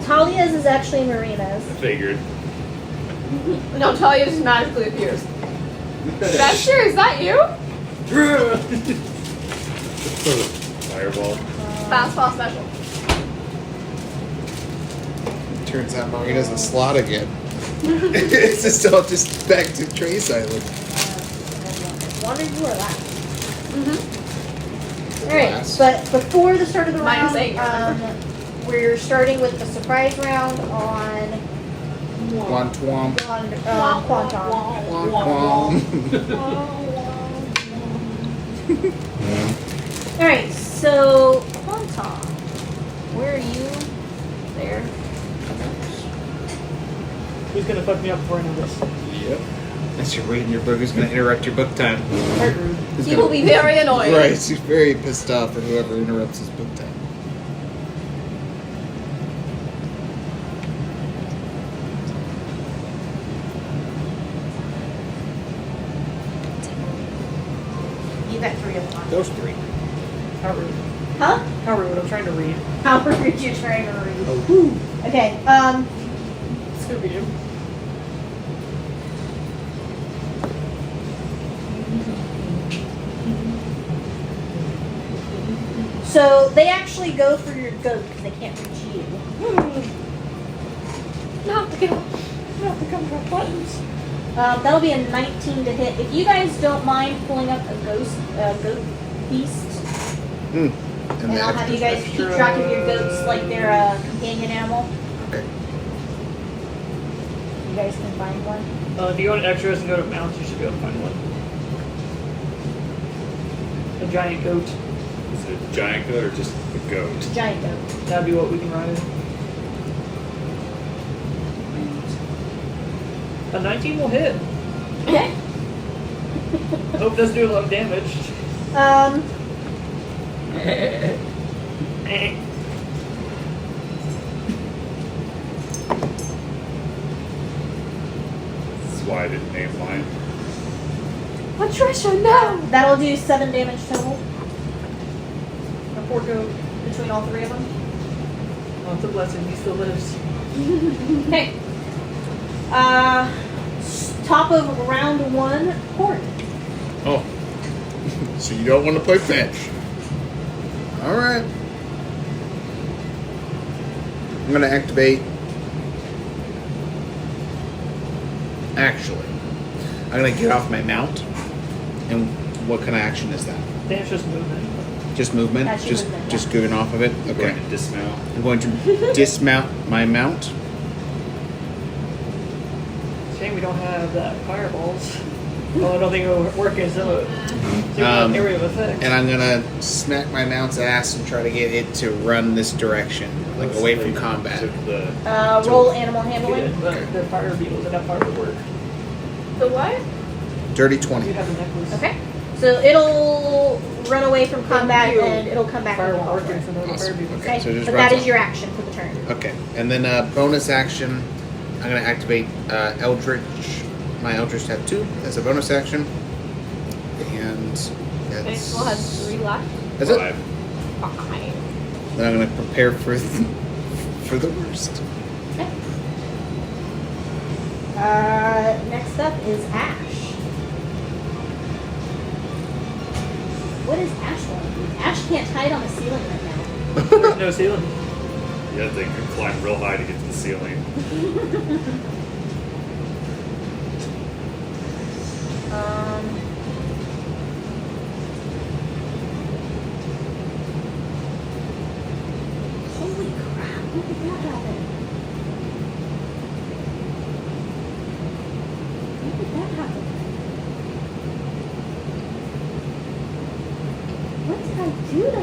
Talia's is actually Marina's. I figured. No, Talia just magically appears. Bester, is that you? Fireball. Fastball special. Turns out Marina's a slot again. It's just all just back to Trace Island. Wonder you are last. Mm-hmm. Alright, Last. but before the start of the Minus round, 8, we're starting with the surprise round on Quantum. Quantum. Alright, so Quantum, where are you? There. Who's gonna fuck me up before I know this? Yep. That's your reading your book who's going to interrupt your book time. Quite rude. Who's He will be very annoyed. Right, he's very pissed off at whoever interrupts his book time. You got 3 of them. Those 3. How rude. Huh? How rude. I'm trying to read. How rude you trying to read? Okay, Scooby-Doo. so they actually go for your goat because they can't reach you. Not the kill. Not the come from buttons. That'll be a 19 to hit. If you guys don't mind pulling up a goat beast, And and I'll have you guys keep track of your goats like they're a companion animal. Okay. You guys can find one. If you go to extras and go to mounts, you should be able to find one. A giant goat. Is it a giant goat or just a goat? Giant goat. That'd be what we can ride. A 19 will hit. Okay. Hope doesn't do a lot of damage. That's why I didn't name mine. Patricia, no! That'll do 7 damage total A poor goat. between all 3 of them. Oh, it's a blessing. He still lives. Okay. Top of round 1, Horn. Oh. So you don't want to play fetch. Alright. I'm going to activate. Actually, I'm going to get off my mount. And what kind of action is that? Then it's just movement. Just movement? That's your movement, Just yeah. getting off of it? I'm Okay. going to dismount. I'm going to dismount my mount. Shame we don't have that fireballs. Well, I don't think it'll work as a area of effect. And I'm going to smack my mount's ass and try to get it to run this direction, like away from combat. Took the Roll animal You handling. did, but the fire beetles and that fire would work. The what? Dirty You 20. have the necklace. Okay. So it'll run away from combat you. and it'll come back Fire and won't work work. for the fire Awesome. beetles. Okay. So just But runs that is off. your action for the turn. Okay, and then bonus action, I'm going to activate Eldritch, my Eldritch Tattoo as a bonus action. And And it that's, still has 3 left. that's it. 5. Fine. Then I'm going to prepare for the worst. Okay. Next up is Ash. What is Ash going to do? Ash can't hide on the ceiling right now. There's no ceiling. Yeah, they could climb real high to get to the ceiling. Holy crap, when did that happen? When did that happen? What did I do to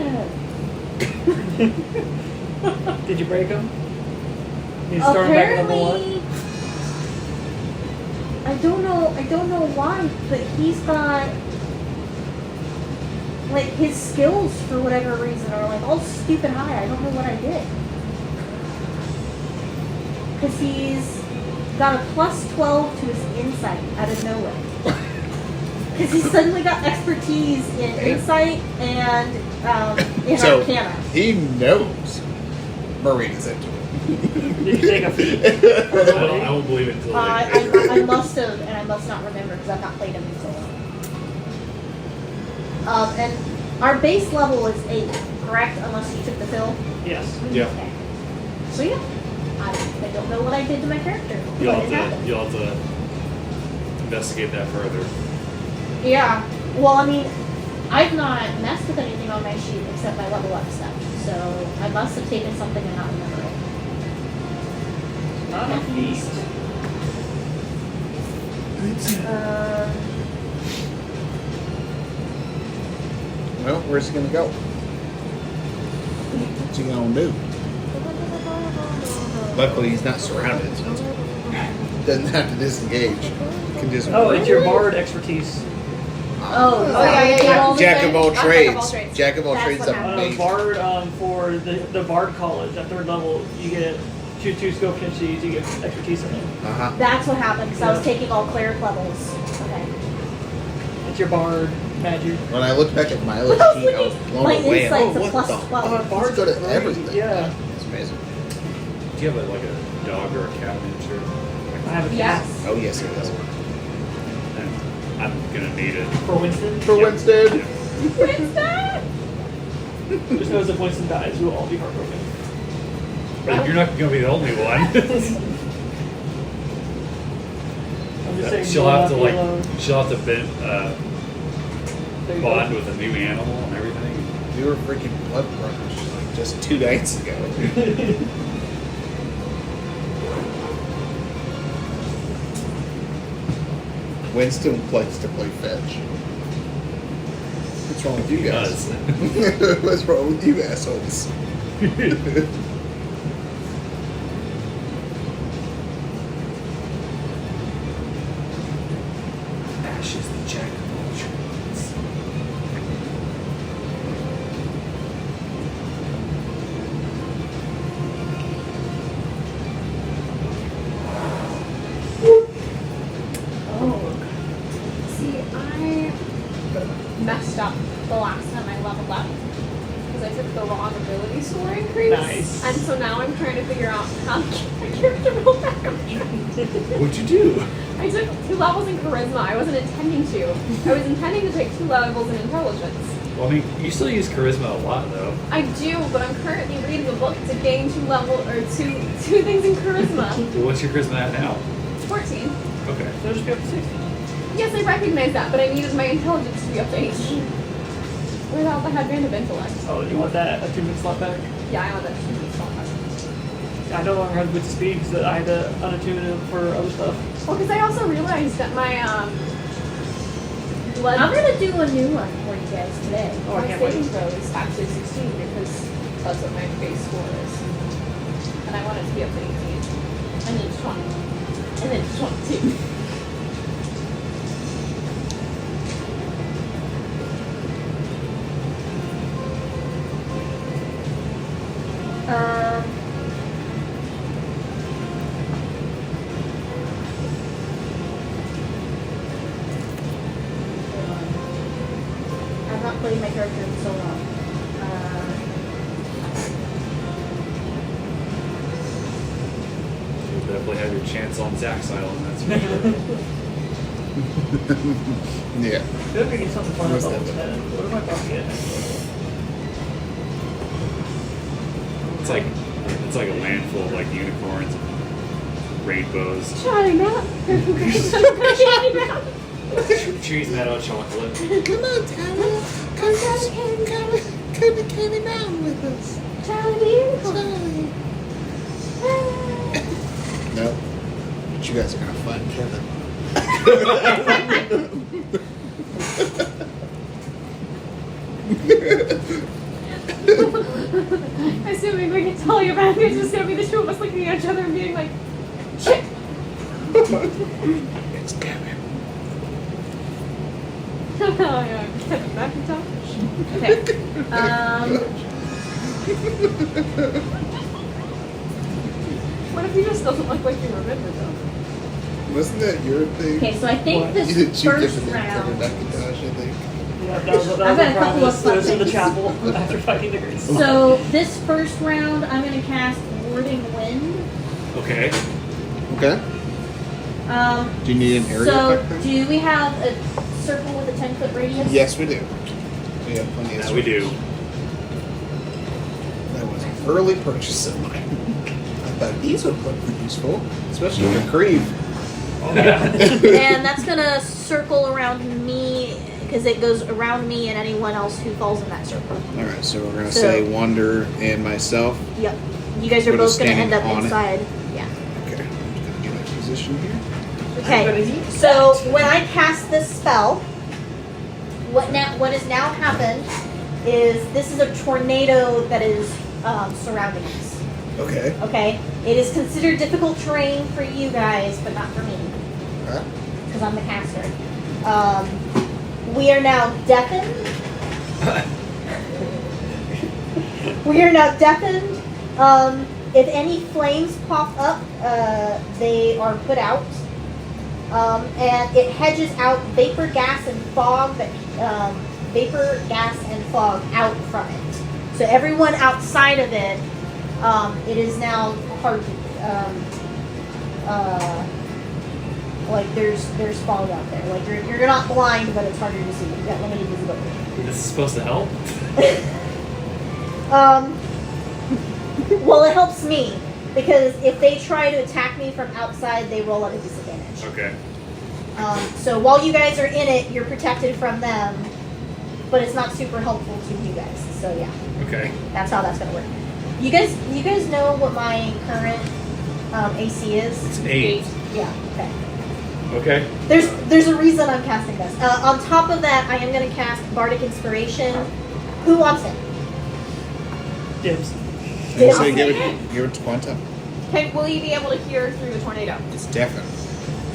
him? Did you break them? You start 'em back at level 1? Apparently, I don't know why, but he's got like his skills for whatever reason are like all stupid high. I don't know what I did. Cause he's got a plus 12 to his insight out of nowhere. Because he's suddenly got expertise in insight and in So Arcana. he knows Marina's into it. Did you take a feat? I won't believe it until later. I must have, and I must not remember because I've not played him in so long. And our base level is 8, correct? Unless you took the fill. Yes. Yeah. Okay. So yeah, I don't know what I did to my character. You'll What have happened. to investigate that further. Yeah. Well, I mean, I've not messed with anything on my sheet except my level up stuff. So I must have taken something and not remember it. Not a feast. Well, where's he gonna go? What's he gonna do? Luckily, he's not surrounded, so doesn't have to disengage. He can just. Oh, it's your bard expertise. Oh, yeah. Jack of all Jack of all trades. trades. Jack of all That's trades. what happened. Amazing. Bard for the bard college at 3rd level, you get two skill sheets, you get expertise in them. Uh-huh. That's what happened because I was Yeah. taking all cleric levels. Okay. It's your bard magic. When I looked back at my other sheet, I was blown My away. insight's Oh, a what plus the 12. Bards go to everything. Yeah. It's amazing. Do you have like a dog or a cat miniature? I have a Yes. Oh, yes, it does. I'm gonna need it. For Winston. For Winston. Winston! Just knows if Winston dies, we'll all be heartbroken. But you're not gonna be the only one. I'm just saying. she'll you'll have to not be like, alone. she'll have to There you bond go. with a new animal and everything. We were freaking blood brothers like just 2 nights ago. Winston likes to play fetch. What's wrong with you guys? What's wrong with you assholes? Ash is the jack of all trades. See, I messed up the last time I leveled up because I took the wrong ability score increase. Nice. And so now I'm trying to figure out how to get my character roll back up. What'd you do? I took 2 levels in charisma. I wasn't intending to. I was intending to take 2 levels in intelligence. Well, I mean, you still use charisma a lot, though. I do, but I'm currently reading a book to gain 2 two things in charisma. Well, what's your charisma at now? 14. Okay. So just be up to 16. Yes, I recognize that, but I needed my intelligence to be up to 18. Without the headband of intellect. Oh, you want that attunement slot back? Yeah, I want that to be strong. I no longer have boots of speed because I had to unattune it for other stuff. Well, because I also realized that my blood. I'm gonna do a new one for you guys today. Oh, I my can't wait. saving throw is actually 16 because that's what my base score is. And I want it to be up to 18. And then 20. And then 22. I've not played my character in so long. You definitely had your chance on Zach's Island, that's for sure. Yeah. I feel like I need something fun Most about definitely. What am I about to get? It's like a land full of like unicorns and rainbows. Charlie Mount. Trees made out of chocolate. Come on, Talia. Come to Candy Mountain with us. Charlie. No. But you guys are gonna find Kevin. Assuming we can tell you about it, it's just gonna be the 2 of us looking at each other and being like, shit. It's Kevin. Oh yeah, Kevin McIntosh. Okay. What if he just doesn't look like you remember though? Wasn't that your thing? Okay, so I think What? this You did shoot first different round. Macintosh, I think. Yeah, that was I've got a the couple of promise. It was in the things. chapel after fighting the great sword. So this first round, I'm going to cast Warding Wind. Okay. Okay. Do you need an area So effect then? do we have a circle with a 10-foot radius? Yes, we do. We have plenty of Now we do. That was an early purchase of mine. I thought these would look pretty useful, especially for Creve. Oh, yeah. And that's going to circle around me because it goes around me and anyone else who falls in that circle. All right, so we're gonna So- say Wander and myself. Yep. You guys are We're both just going to end up standing on it. inside. Yeah. Okay, I'm just gonna get a position here. Okay. So when I cast this spell, what has now happened is this is a tornado that is surrounding us. Okay. Okay. It is considered difficult terrain for you guys, but not for me Okay. because I'm the caster. We are now deafened. We are now deafened. If any flames pop up, they are put out. And it hedges out vapor, gas, and fog out from it. So everyone outside of it, it is now hard. Like there's fog out there. Like you're not blind, but it's harder to see. You've got limited visibility. This is supposed to help? Well, it helps me because if they try to attack me from outside, they roll at a disadvantage. Okay. So while you guys are in it, you're protected from them, but it's not super helpful to you guys. So yeah, Okay. that's how that's gonna work. You guys know what my current AC is? It's an 8. Yeah. Okay. Okay. There's a reason I'm casting this. On top of that, I am gonna cast Bardic Inspiration. Who wants it? Dibs. I say give it to Quanta. Okay, will you be able to hear through the tornado? It's deafened.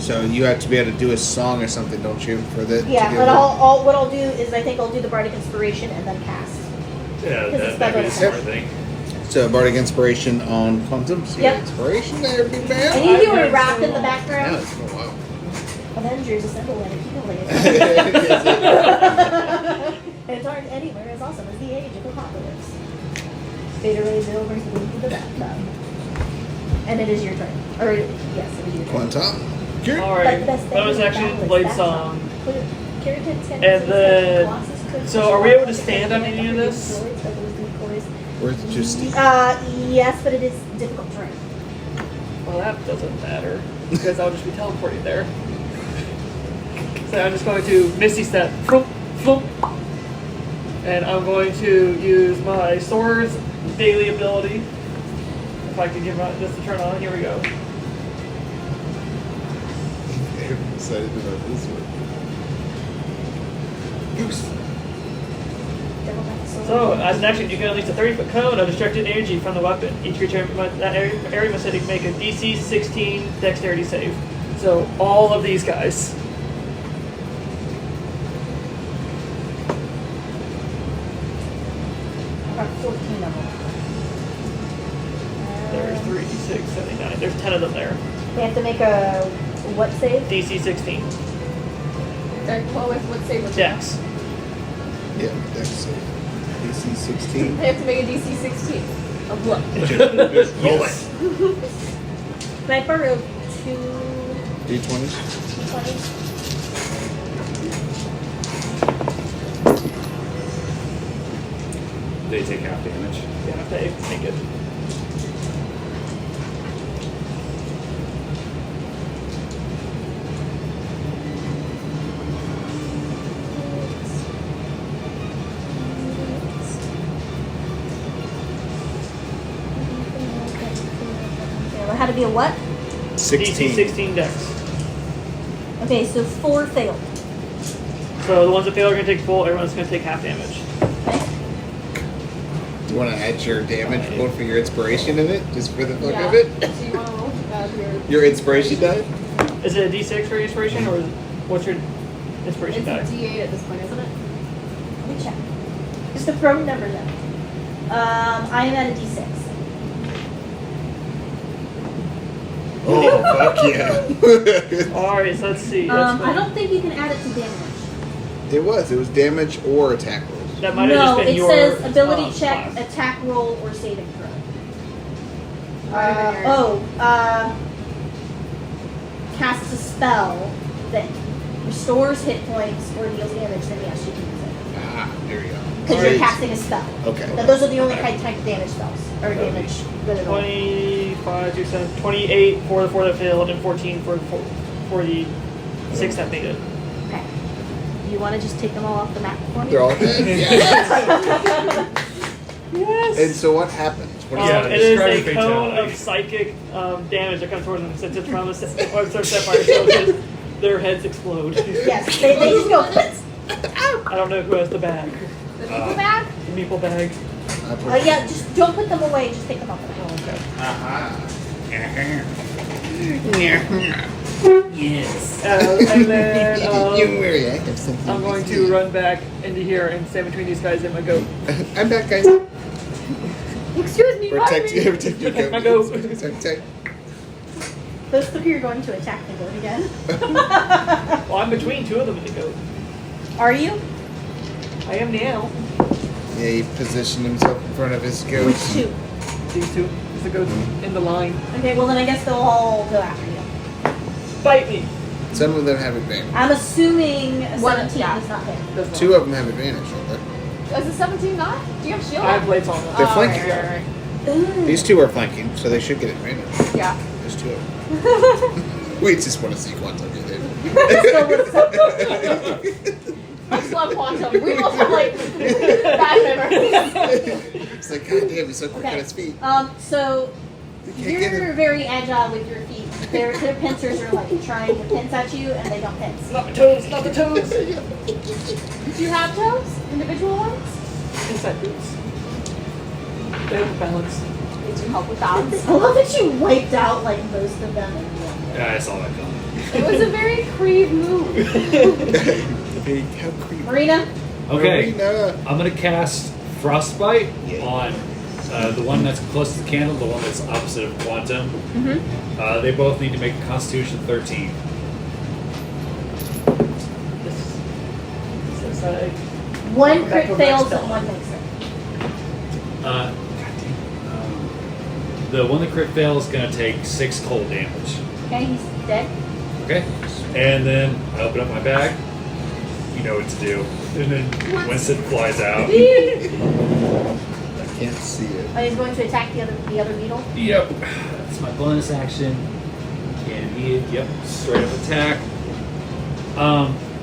So you have to be able to do a song or something, don't you? For the Yeah, to but give what I'll do is I think I'll do the Bardic Inspiration and then cast. Yeah, Because it's that'd be a better. smart thing. So Bardic Inspiration on Quantum. So Yep. Inspiration there, big And man. you hear a heard rap so in the long. Now background. it's been a while. Avengers assemble and accumulate. And aren't anywhere as awesome as the age of apocalypse. Beta Ray Bill brings the wind to the bathtub. And it is your turn. Or, yes, it is your turn. Quantum. Good. Alright, But the best thing bonus about action, that Blade is Song. Keratin's And then- so are we able to stand on any of this? Or is it just Yes, but it is difficult terrain. Well, that doesn't matter because I'll just be teleporting there. So I'm just going to Misty Step, floop, floop, and I'm going to use my sword's daily ability. If I can get this to turn on, here we go. I'm excited about this one. Goose. So, So, as an action, you can unleash a 30-foot cone of destructive energy from the weapon. Each creature in that area must make a DC 16 dexterity save. So, all of these guys. about 14 of them. There's 3, 6, 79. There's 10 of them there. They have to make a what save? DC 16. What save was Dex. Yeah, Dex save. DC 16. They have to make a DC 16 of what? Just roll it. Can I borrow 2 D20s. 20s? They take half damage. Yeah, they make it. How to be a what? 16. DC 16 Dex. Okay, so 4 failed. So the ones that fail are going to take full, everyone's going to take half damage. Do you want to add your damage roll for your inspiration in it? Just for the fuck Yeah. of it? So you want to roll Your inspiration die? Is it a D6 for your inspiration, or what's your inspiration It's a die? D8 at this point, isn't it? Let me check. Just to throw numbers in. I am at a D6. Oh, fuck yeah. Alright, so let's see. That's I don't think you can add it to damage. It was damage or attack rolls. That might have No, just been it your says ability check, class. attack roll, or saving throw. Might have been Casts a spell that restores hit points or deals damage, then yes, you can use it. Ah, there you go. Because you're casting a spell. Okay. Now, those are the only type of damage spells. Or damage that it will. 25, 2, 7, 28 for the 4 that failed, and 14 for the 6 that made it. Okay. You want to just take them all off the map for me? They're all dead. Yes. Yes! And so what happens? What Yeah, It is describe a the cone fatality. of psychic damage that comes towards them since it's from a sapphire, so their heads explode. Yes, they just go. I don't know who has the bag. The people bag? The meeple bag. Yeah, just don't put them away. Just take them off the map. Oh, okay. Yes. And then You very active. Something I'm going to run back into here and stand between these guys and my goat. I'm back, guys. Excuse me, Protect pardon me. protect your My goat. goat. Protect. Those three are going to attack the goat again. Well, I'm between two of them and the goat. Are you? I am now. Yeah, he positioned himself in front of his goat. Which two? These two. The goat's in the line. Okay, well then I guess they'll all go after you. Bite me. Some of them have advantage. I'm assuming a One- 17 yeah. does not hit. Does not. Two of them have advantage, don't they? Is it 17 not? Do you have shield? I have blades on them. They're Oh, flanking. right. Ooh. These two are flanking, so they should get advantage. Yeah. There's two of them. We just want to see Quantum get hit. Much love Quantum. We both have like bad memories. It's like, God damn, he's so quick on Okay. his feet. So You can't get you're him. very agile with your feet. Their pincers are like trying to pinch at you, and they don't pinch. Not the toes. Not the toes. Do you have toes? Individual ones? Inside boots. They have balance. Did you help with balance? I love that you wiped out like most of them in one. Yeah, I saw that coming. It was a very Creve move. How creepy. Marina, Okay, Marina. I'm gonna cast Frostbite Yeah. on the one that's closest to the candle, the one that's opposite of Quantum. Mm-hmm. They both need to make a Constitution 13. This is one Back crit to fails max and one makes it. The one that crit fails is gonna take 6 cold damage. Okay, he's dead. Okay, and then I open up my bag. You know what to do. And then Winston flies out. I can't see it. He's going to attack the other beetle. Yep, that's my bonus action. And yep, straight up attack.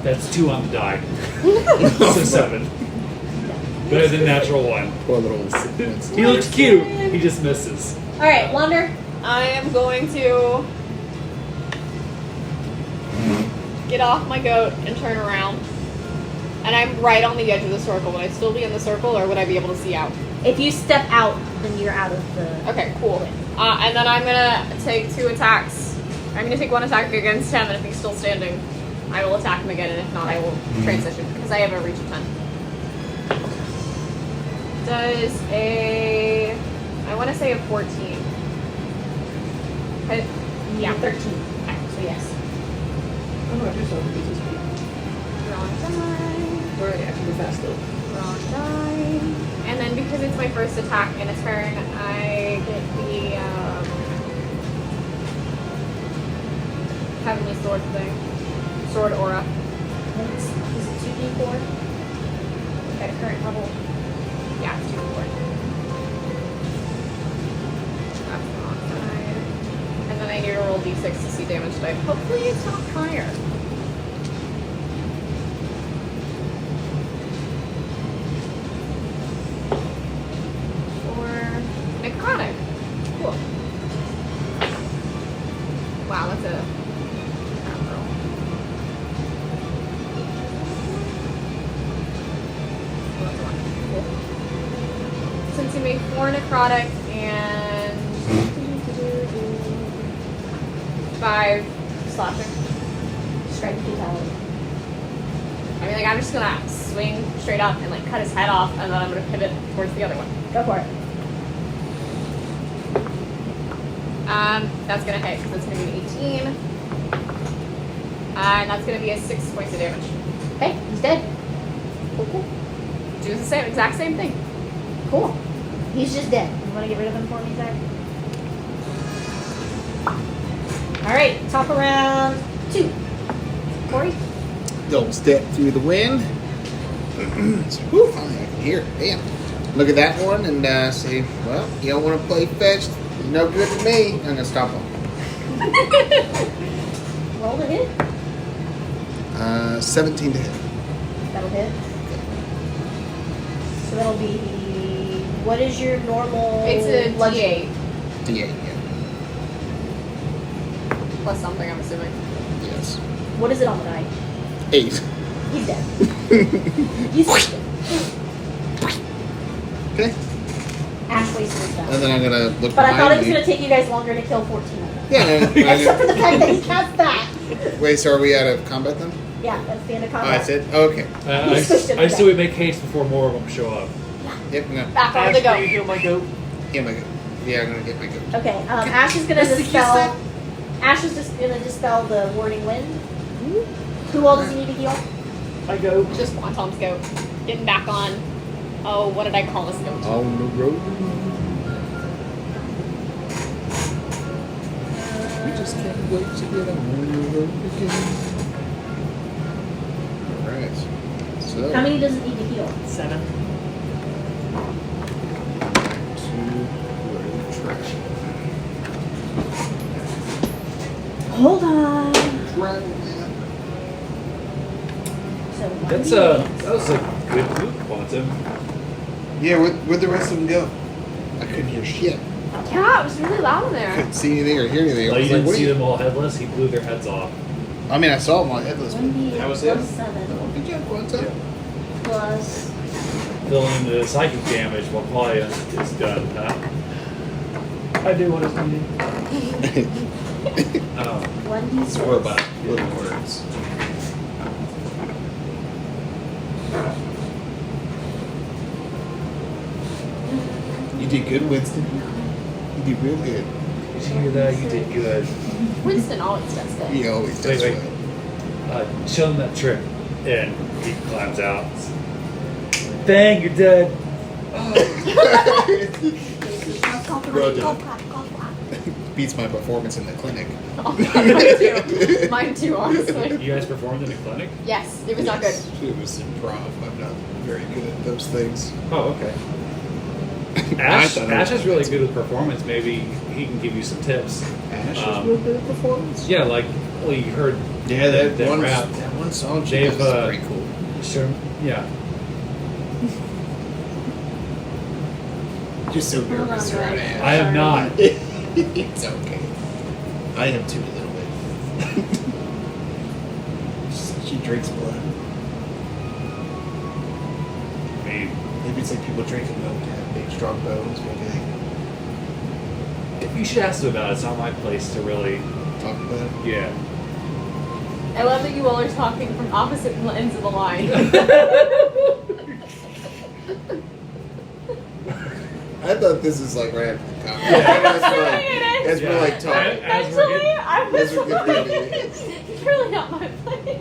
That's 2 on the die. So 7. Better than natural 1. Poor little. He looks cute. He just misses. All right, Wander. I am going to get off my goat and turn around. And I'm right on the edge of the circle. Would I still be in the circle, or would I be able to see out? If you step out, then you're out of the. Okay, cool. And then I'm gonna take 2 attacks. I'm gonna take 1 attack against him, and if he's still standing, I will attack him again, and if not, I will transition, because I have a reach of 10. Does I want to say a 14. Yeah, 13. So yes. Oh, I do something with this speed. Wrong die. We're actually fast though. Wrong die. And then because it's my first attack in a turn, I get the Heavenly Sword thing. Sword aura. Is it 2d4 at current level? Yeah, it's 2d4. That's the wrong side. And then I need to roll d6 to see damage type. Hopefully it's not higher. Or necrotic. Cool. Wow, that's a crap roll. Oh, that's a 1. Cool. Since you made 4 necrotic and 5 slashing. Strike fatality. I mean, like, I'm just gonna swing straight up and like cut his head off, and then I'm gonna pivot towards the other one. Go for it. That's gonna hit because that's gonna be an 18. And that's gonna be a 6 points of damage. Okay, he's dead. Cool. Do the same, exact same thing. Cool. He's just dead. You want to get rid of him for me, Zach? Alright, top of round 2. Corey? Double step through the wind. So, whew, I can hear it. Damn. Look at that one and say, well, you don't want to play fetch. You're no good to me. I'm going to stop him. Roll to hit. 17 to hit. That'll hit. So that'll be... What is your normal... It's a bludgeoning? D8 D8, yeah. plus something, I'm assuming. Yes. What is it on the die? 8. He's dead. He's dead. Okay. Ash wasted his And die. then I'm going to look But I thought it behind was me. going to take you guys longer to kill 14 of them. Yeah, Except for the fact that he cast that. Wait, so are we out of combat then? Yeah, that's the end of Oh, combat. that's it? Oh, okay. I say we make haste before more of them show up. Yep, I'm going Back on Ash, the can you go. heal my goat? to get my goat. Yeah, I'm going to get my goat. Okay, Ash is going to dispel... Ash is just going to dispel the warding wind. Who all does he need to heal? My goat. Just Quantum's goat. Getting back on. Oh, what did I call this goat? On the road. We just can't wait to get on the road again. Alright. So, How many does it need to heal? 7. to road trash. Hold on. Dragon. So That was a good move, Quantum. Yeah, where'd the rest of them go? I couldn't hear shit. Yeah, it was really loud in I there. couldn't see anything or hear anything. I Like, was you like, didn't what see are you? them all headless. He blew their heads off. I mean, I saw them all headless, but 1d8 that was it. plus 7 Good job, Quantum. plus... Filling the psychic damage while Claudia is done. Huh? I do what is needed. 1d6. So we're about little words. You did good, Winston. You did real good. Did you hear that? You did good. Winston always does that. He always does Wait. well. Show him that trick. And he climbs out. Bang, you're dead. Well done. Beats my performance in the clinic. Oh, mine too, honestly. You guys performed in the clinic? Yes, it was not good. It was improv. I'm not very good at those things. Oh, okay. I Ash thought it is was- really good with performance. Maybe he can give you some tips. Ash is Um, real good at performance. Yeah, like, well, you heard Yeah, that one rap. that one song she They've, does is pretty cool. Sure. Yeah. You're so nervous Hold on, around guys. Ash. I am not. It's okay. I am too, a little bit. She drinks blood. I mean, Maybe it's like people drinking milk to have big, strong bones. Maybe if you should ask them about it, it's not my place to really. they talk about it. Yeah. I love that you all are talking from opposite ends of the line. I thought this is like right after the comment. Yeah. As we're like talking. As we're Actually, getting- I As was we're like, getting it's really not my place.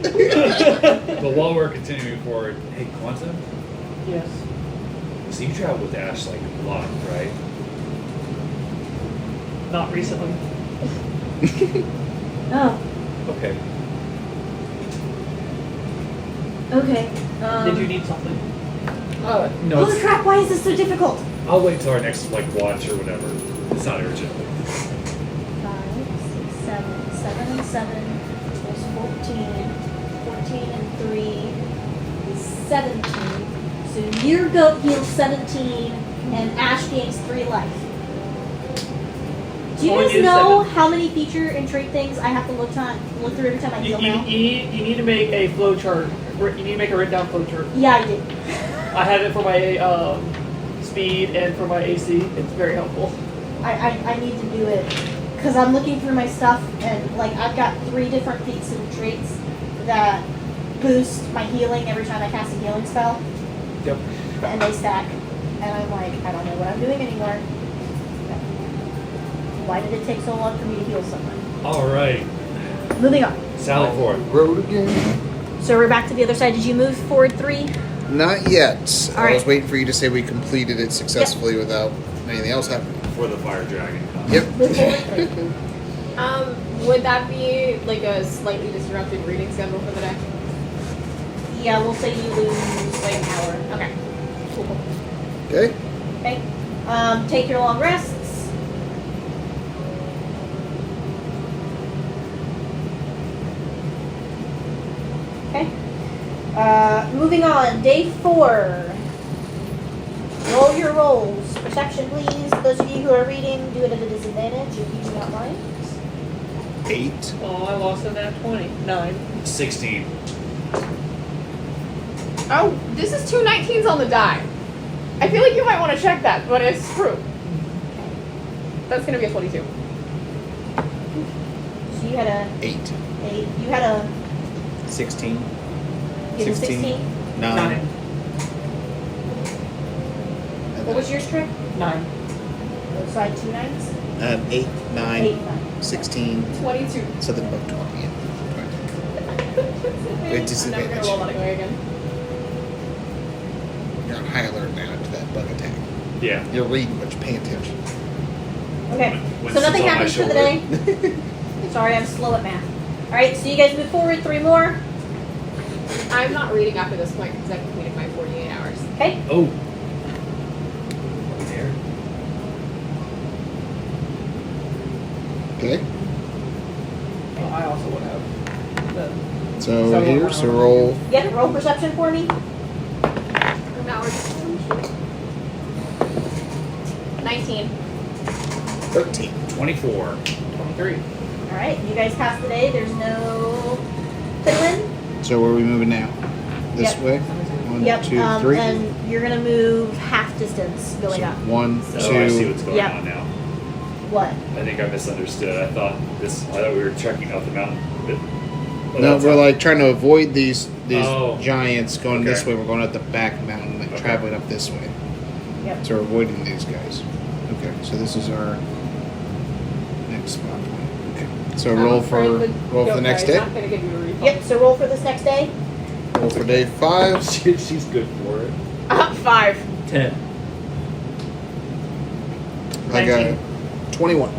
But while we're continuing forward, hey, Quantum, Yes. so you travel with Ash like a lot, right? Not recently. Oh, Okay. okay. Did you need something? No, Holy it's, crap, why is this so difficult? I'll wait till our next like watch or whatever. It's not urgent. 5, 6, 7. 7 and 7 is 14. 14 and 3 is 17. So your goat heals 17 and Ash gains 3 life. Do you Only guys need know 7. how many feature and trait things I have to look through every time I You, heal you, now? you need to make a flow chart. You need to make a written down flow chart. Yeah, I do. I have it for my speed and for my AC. It's very helpful. I need to do it because I'm looking through my stuff and like I've got 3 different feats and traits that boost my healing every time I cast a healing spell, Yep. and they stack. And I'm like, I don't know what I'm doing anymore. Why did it take so long for me to heal someone? All right. Moving on. Sally forth. Road again. So we're back to the other side. Did you move forward 3? Not yet. All I right. was waiting for you to say we completed it successfully without anything else happening. Before the fire dragon comes. Yep. Move forward 3. Would that be like a slightly disrupted reading schedule for the day? Yeah, we'll say you lose like an hour. Okay. Cool. Okay. Okay. Take your long rests. Okay. Moving on. Day 4. Roll your rolls. Perception, please. Those of you who are reading, do it at a disadvantage if you do not mind. 8. Oh, I lost on that 20. 9. 16. Oh, this is 2 19s on the die. I feel like you might want to check that, but it's true. That's gonna be a 22. So you had a 8. 8. You had a 16. you had a 16. 9. What was yours, Trick? 9. So I had 2 9s. 8, 9, 8 9. 16. 22. Something about 20. Yeah. I'm never gonna roll that away again. You're on high alert now to that bug attack. Yeah. You're reading, but you're paying attention. Okay. When So nothing it's on my happens for the day. Sorry, I'm slow at math. All right. So you guys move forward 3 more. I'm not reading after this point because I completed my 48 hours. Okay. Oh. There. Okay. Well, I also would have. The, So So here, what- so roll. Yeah. Roll perception for me. Now we're just 19. 13. 24. 23. All right. You guys pass the day. There's no fiddling. So where are we moving now? This Yep. way? 1, Yep. 2, 3. And you're gonna move half distance going up. 1, So I see 2. what's going Yep. on now. What? I think I misunderstood. I thought we were trekking up the mountain. But, oh, No, that's we're how- like trying to avoid these Oh. giants going this Okay. way. We're going up the back mountain, like Okay. traveling up this way. Yep. So we're avoiding these guys. Okay, so this is our next spot point. Okay, so roll for the next day. Not gonna give you a refund. Yep. So roll for this next day. Roll for day 5. She's good for it. 5. 10. I got 19. 21.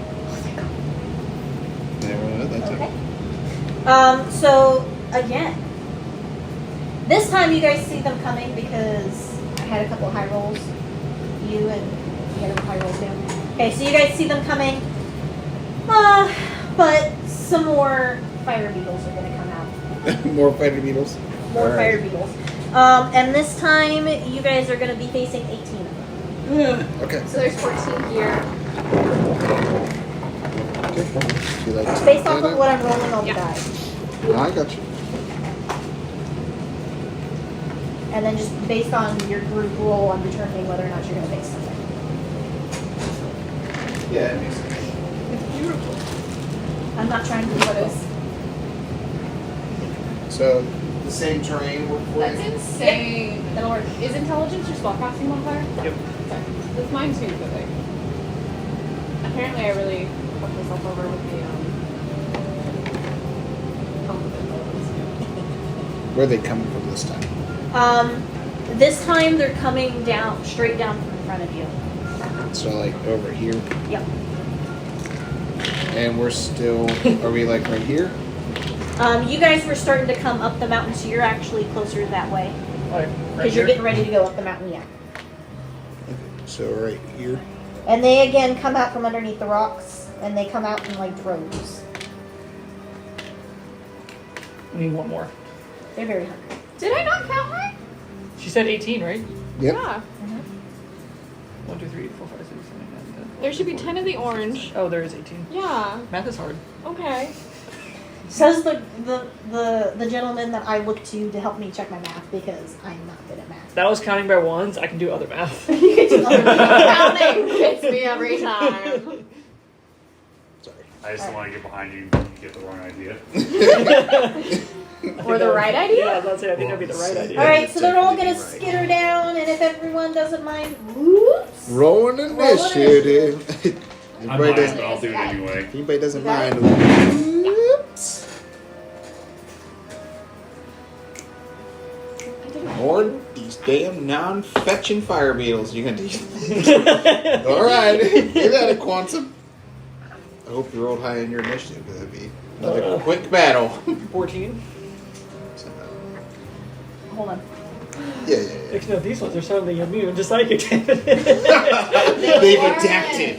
There, that's Okay. it. So again, this time you guys see them coming because I had a couple of high rolls. You and you had a high roll too. Okay, so you guys see them coming. But some more fire beetles are gonna come out. More fighter beetles. More All right. fire beetles. And this time you guys are gonna be facing 18 of them. Okay. So there's 14 here. Okay. You like to Based do off of that? what I'm rolling on the Yeah. die. I got you. And then just based on your group roll, I'm determining whether or not you're gonna face something. Yeah, it makes sense. It's beautiful. I'm not trying to do What is? So the same terrain work for That's you? insane. That'll work. Is intelligence your spellcasting modifier? Yep. Okay. That's mine too, but like. Apparently, I really fucked myself over with the Where are they coming from this time? This time they're coming down, straight down from in front of you. So like over here, Yep. and we're still. Are we like right here? You guys were starting to come up the mountain, so you're actually closer that way. Like, right Because you're here. getting ready to go up the mountain, yeah. So right here. And they again come out from underneath the rocks, and they come out in like droves. We need one more. They're very hungry. Did I not count right? She said 18, right? Yep. Yeah. 1, 2, 3, 4, 5, 6, 7, 8, 9, 10. There should be 10 of the orange. Oh, there is 18. Yeah. Math is hard. Okay. Says the gentleman that I look to help me check my math because I'm not good at math. That was counting by ones. I can do other math. You can do other math. Counting hits me every time. Sorry. I just don't want to get behind you and get the wrong idea. Or the right idea? Yeah, I was about to say, I think that'd be the right idea. All right, so they're all gonna Right. skitter down, and if everyone doesn't mind, whoops. Rolling initiative. I'm Everybody lying, doesn't. but I'll do it anyway. If anybody doesn't You got mind. it? Whoops. More these damn non-fetching fire beetles. You gonna do? All right, get at it, Quantum. I hope you rolled high in your initiative, because that'd be another quick battle. 14. Hold on. Yeah. Like, no, these ones are suddenly immune, just like it. They've adapted.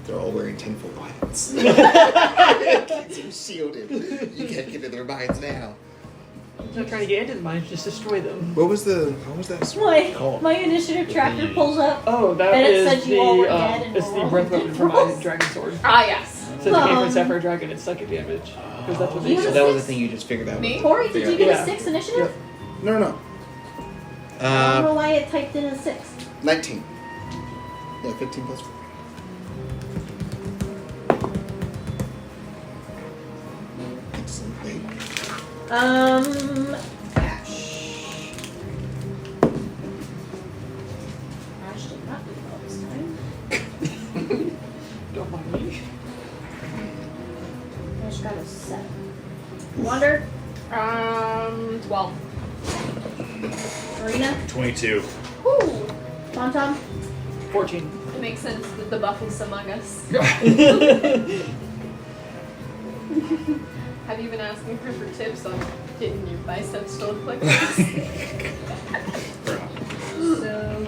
They're all wearing tinfoil hats. Keeps them shielded. You can't get in their minds now. I'm not trying to get into the mines, just destroy them. What was that? My initiative tracker pulls up. Oh, that And it is said you all were the dead and it's we're the all breath weapon from my rolls. dragon sword. Ah, yes. Since it came from Sapphire Dragon, it's psychic damage. Because that's what they You So said. that was the thing you just figured out. Me? Corey, did you get Yeah. a 6 initiative? No. I don't know why it typed in a 6. 19. Yeah, 15 plus 4. Ash. Ash did not do well this time. Don't mind me. Ash got a 7. Wonder, 12. Marina, 22. Woo! Tom Tom. 14. It makes sense that the buff is among us. Have you been asking her for tips on getting your biceps filled quick? So,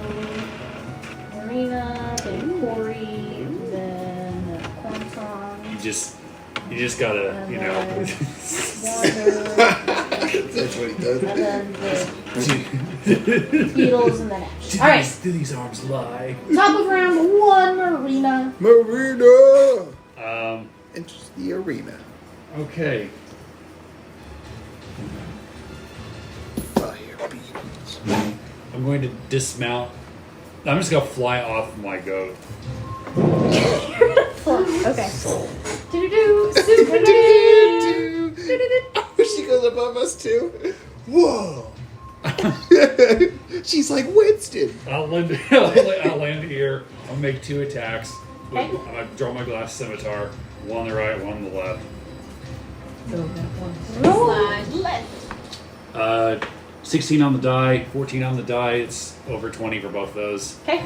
Marina, then Corey, then Quantum, You just gotta, you know. Wander, That's what he does. and then the Beatles, and then Ash. Alright, Do these arms lie? top of round 1, Marina. Marina! Um, Enter the arena. okay. Fire beetles. I'm going to dismount. I'm just gonna fly off my goat. Okay. Do-do-do! She goes above us too. Whoa! She's like Winston. I'll land here. I'll make 2 attacks. Okay. I'm gonna draw my glass scimitar. One on the right, one on the left. So, that one. Roll left. 16 on the die, 14 on the die. It's over 20 for both of those. Okay.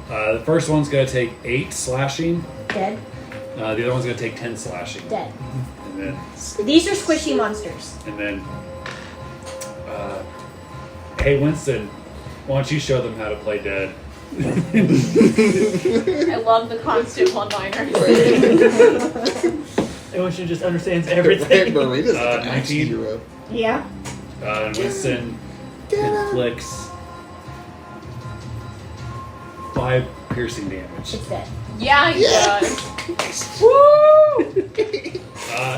The first one's gonna take 8 slashing. Dead. The other one's gonna take 10 slashing. Dead. And These are squishy monsters. then, hey Winston, why don't you show them how to play dead? I love the constant one-liners. Everyone should just understands everything. Marina's like a nice 19. hero. Yeah. And Winston inflicts 5 piercing damage. It's dead. Yeah, he does. Woo!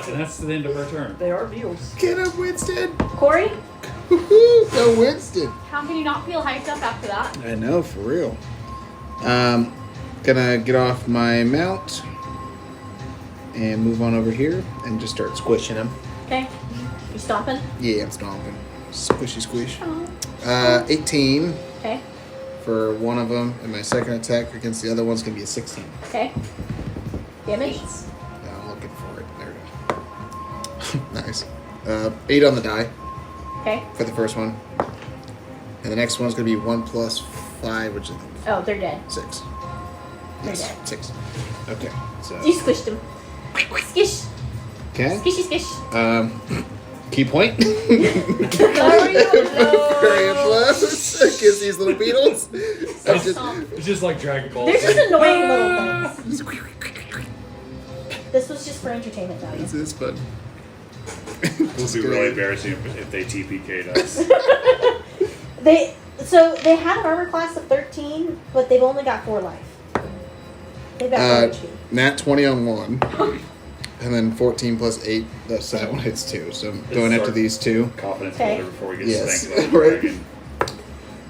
And that's the end of her turn. They are beetles. Get up, Winston. Corey? Go, Winston. How can you not feel hyped up after that? I know, for real. Gonna get off my mount and move on over here and just start squishing him. Okay. You stomping? Yeah, I'm stomping. Squishy squish. 18 Okay. for one of them, and my second attack against the other one's gonna be a 16. Okay. Damage? Yeah, I'm looking for it. There we go. Nice. 8 on the die Okay. for the first one. And the next one's gonna be 1 plus 5, which is Oh, they're dead. 6. They're Yes, dead. 6. Okay, so. You squished them. Skish. Okay. Skishy skish. Key point. Very Very close. Against these little beetles. I just, It's just like Dragon Ball. They're just annoying little things. This was just for entertainment value. this is fun. It would be really embarrassing if they TPK'd us. They had an armor class of 13, but they've only got 4 life. They've got 4 HP. Nat 20 on 1. And then 14 plus 8. So that one hits 2. So I'm going after these 2. Confidence Okay. builder before we get Yes. spanked by the Right.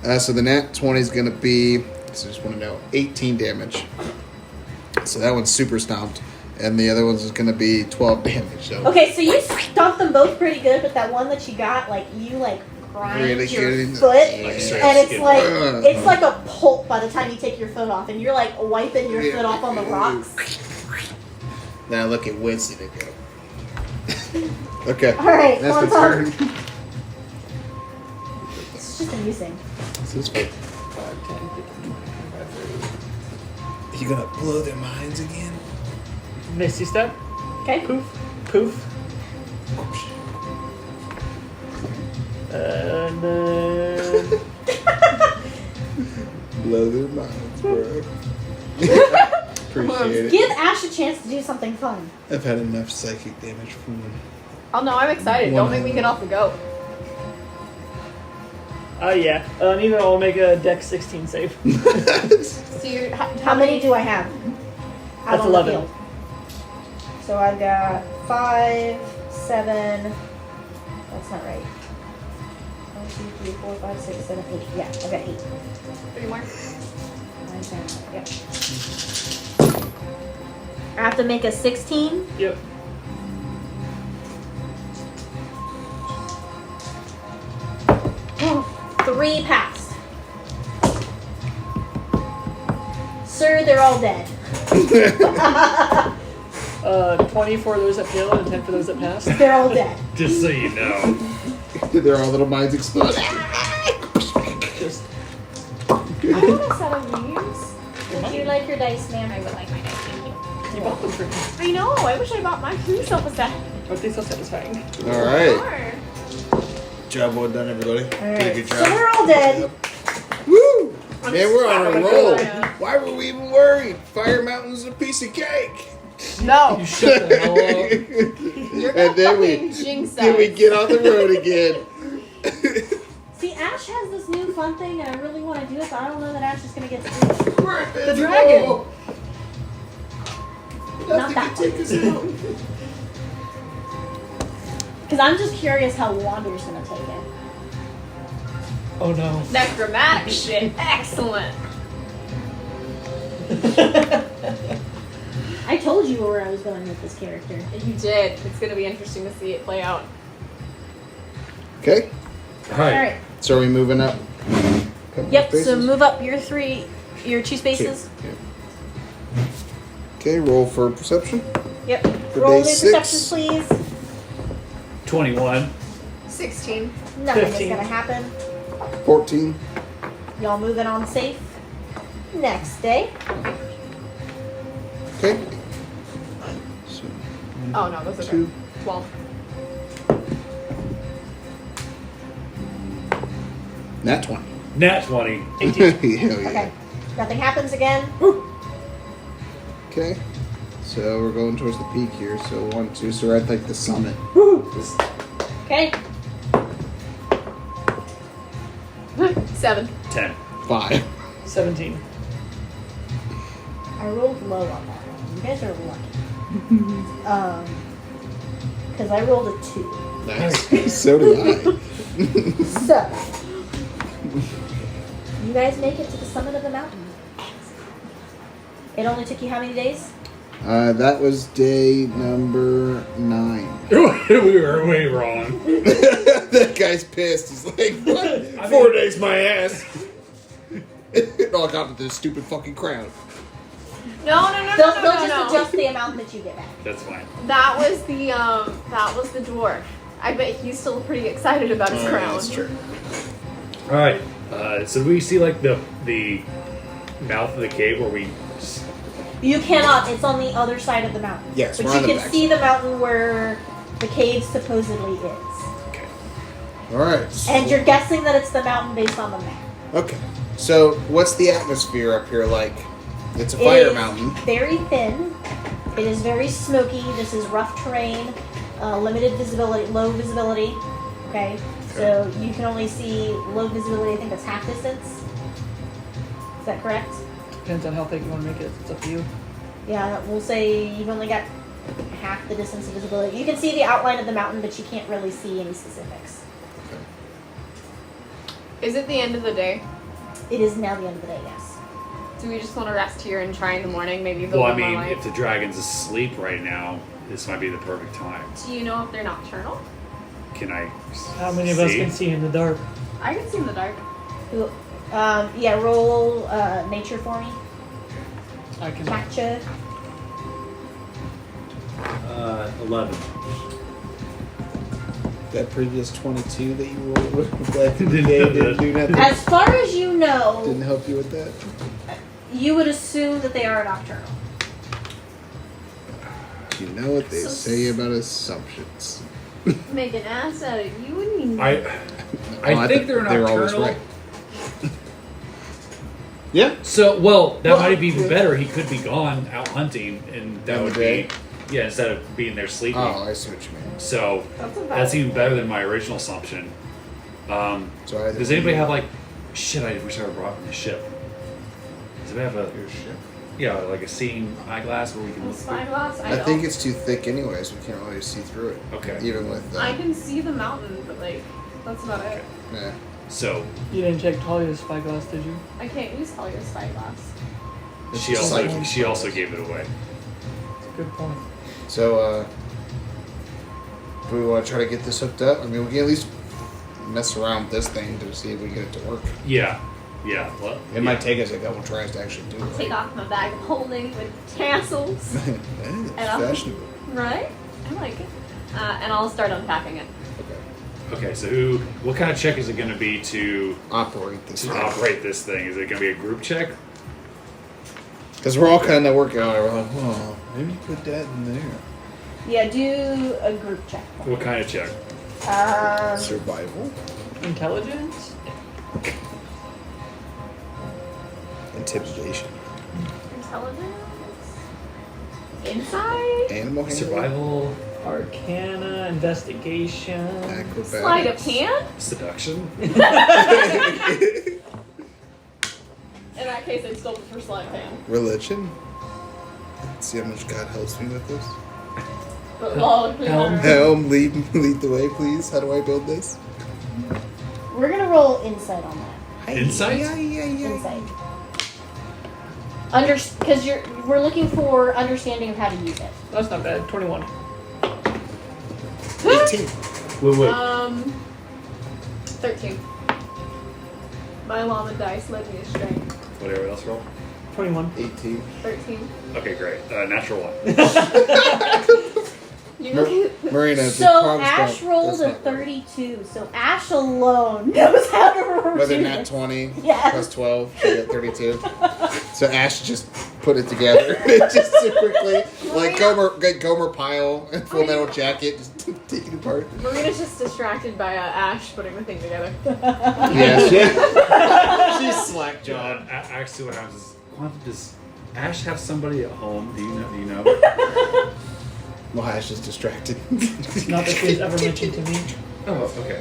dragon. So the nat 20 is going to be So just want to know 18 damage. So that one's super stomped, and the other one's is going to be 12 damage. So Okay, so you stomped them both pretty good, but that one that you got, like, you, like, grind Really your good. foot, Like straight and it's skin. like a pulp by the time you take your foot off, and you're, like, wiping your foot off on the rocks. now look at Winston and go. Okay. All right, That's on the top. turn. It's just amusing. This is fun. 5, 10, 15, 25, You gonna blow their minds again? 30. Misty step. Okay. Poof. Poof. And then... Blow their minds, bro. Appreciate it. Give Ash a chance to do something fun. I've had enough psychic damage from them. Oh no, I'm excited. Don't make me get off the goat. yeah. Neither I'll make a Dex 16 save. So you, How many do I have? Out That's on 11. The field. So I've got 5, 7. That's not right. 1, 2, 3, 4, 5, 6, 7, 8. Yeah, I've got 8. 3 more? 9, 10, yep. I have to make a 16. Yep. Oh, 3 passed. Sir, they're all dead. 20 for those that failed and 10 for those that passed. They're all dead. Just so you know. Their all little minds explode. Just I want a set of these. Would you like your dice, I ma'am? would like my dice, thank you. you bought them for me. I know. I wish I bought my food self a set. Aren't they so satisfying? All right. Sure. Job well done, everybody. Did a Alright, good so job. they're all dead. Woo! Man, we're on a slapping roll. my foot. Why were we even worried? Fire Mountain's a piece of cake. No. You shut the hell up. You're And then fucking jinx then we us. get on the road again. See, Ash has this new fun thing, and I really want to do it, but I don't know that Ash is going to get to do it. The dragon. Not that Take us out. Because I'm just curious how Wander's going to take it. Oh no. That dramatic shit. Excellent. I told you where I was going with this character. You did. It's going to be interesting to see it play out. Okay, All right. Alright. so are we moving up? Yep, so Spaces? move up your 2 spaces. Yeah. Okay, roll for perception. Yep. For Roll day new 6. perceptions, please. 21. 16. Nothing is 15. going to happen. 14. Y'all moving on safe. Next day. Okay. So, Oh no, those are 2. good. 12. Nat 20. Nat 20. Hell yeah. Okay. Nothing happens again. Okay. So we're going towards the peak here. So 1, 2. So we're at like the summit. Okay. 7. 10. 5. 17. I rolled low on that one. You guys are lucky. Because I rolled a 2. Nice. So did I. So, you guys make it to the summit of the mountain. It only took you how many days? That was day number 9. We were way wrong. That guy's pissed. He's like, what? 4 days my ass. It all got to this stupid fucking crown. No. They'll just adjust the amount that you get back. That's fine. That was the dwarf. I bet he's still pretty excited about his crown. That's true. All right. So we see like the mouth of the cave where we. You cannot. It's on the other side of the mountain. Yes, but we're you on the can back see the mountain where the cave supposedly is. Okay. All right. And you're guessing that it's the mountain based on the map. Okay. So, what's the atmosphere up here like? It's a It fire is mountain. very thin. It is very smoky. This is rough terrain, limited visibility, low visibility. Okay, so you can only see low visibility. I think that's half distance. Is that correct? Depends on how thick you want to make it. It's up to you. Yeah, we'll say you've only got half the distance of visibility. You can see the outline of the mountain, but you can't really see any specifics. Is it the end of the day? It is now the end of the day, yes. Do we just want to rest here and try in the morning? Maybe build Well, I up our mean, light? if the dragon's asleep right now, this might be the perfect time. Do you know if they're nocturnal? Can I? How many of us can see in the dark? I can see in the dark. Yeah, roll nature for me. I can. Catcha. 11. That previous 22 that you rolled with that didn't do nothing. As far as you know, Didn't help you with that. you would assume that they are nocturnal. You know what they say about assumptions. Make an ass out of you and me. I think they're They're always nocturnal. right. Yeah. So, that might be even better. He could be gone out hunting, and that In would the day? be instead of being there sleeping. Oh, I see what you mean. So that's even better than my original assumption. So Does anybody have like shit? I wish I would brought my ship. Does anybody have your ship? like a seeing eyeglass where we can look through? Spyglass? I don't. think it's too thick, anyways. We can't really see through it. Okay. Even with. I can see the mountain, but like, that's about it. Yeah. So You didn't check Talia's spyglass, did you? I can't use Talia's spyglass. she also gave it away. That's a good point. So, do we want to try to get this hooked up? I mean, we can at least mess around with this thing to see if we can get it to work. Yeah. Well, It might take us a couple tries to actually do it. Take off my bag of holding with tassels. Hey, it's And I'll- fashionable. Right? I like it. And I'll start unpacking it. Okay. So what kind of check is it going to be to Operate this. operate this thing? Is it going to be a group check? Because we're all kind of working on it. We're like, oh, maybe put that in there. Yeah, do a group check. What kind of check? Survival, Intelligence? intimidation, Intelligence? Insight? animal handling, Survival, Arcana, investigation. Sleight of acrobatics. hand? seduction. In that case, I'd still prefer sleight of hand. Religion. Let's see how much God helps me with this. But logically, Helm. Helm, lead the way, please. How do I build this? We're gonna roll insight on that. Insight? Yeah. Insight. Because we're looking for understanding of how to use it. That's not bad. 21. 18. Wait. 13. My llama dice led me astray. Whatever else roll. 21. 18. 13. Okay, great. Natural 1. You look Marina, So promise Ash don't- rolled that's a not right. 32. So Ash alone knows how to Whether do nat this. 20 Yes. plus 12, she got 32. So Ash just put it together just so quickly. Like Gomer Pyle and Full Metal Jacket, just take it apart. Marina's just distracted by Ash putting the thing together. Yes, she's slack John, jawed. actually, what happens is, does Ash have somebody at home? Do you know? Well, Ash is distracted. Not that she's ever mentioned to me. Oh, okay.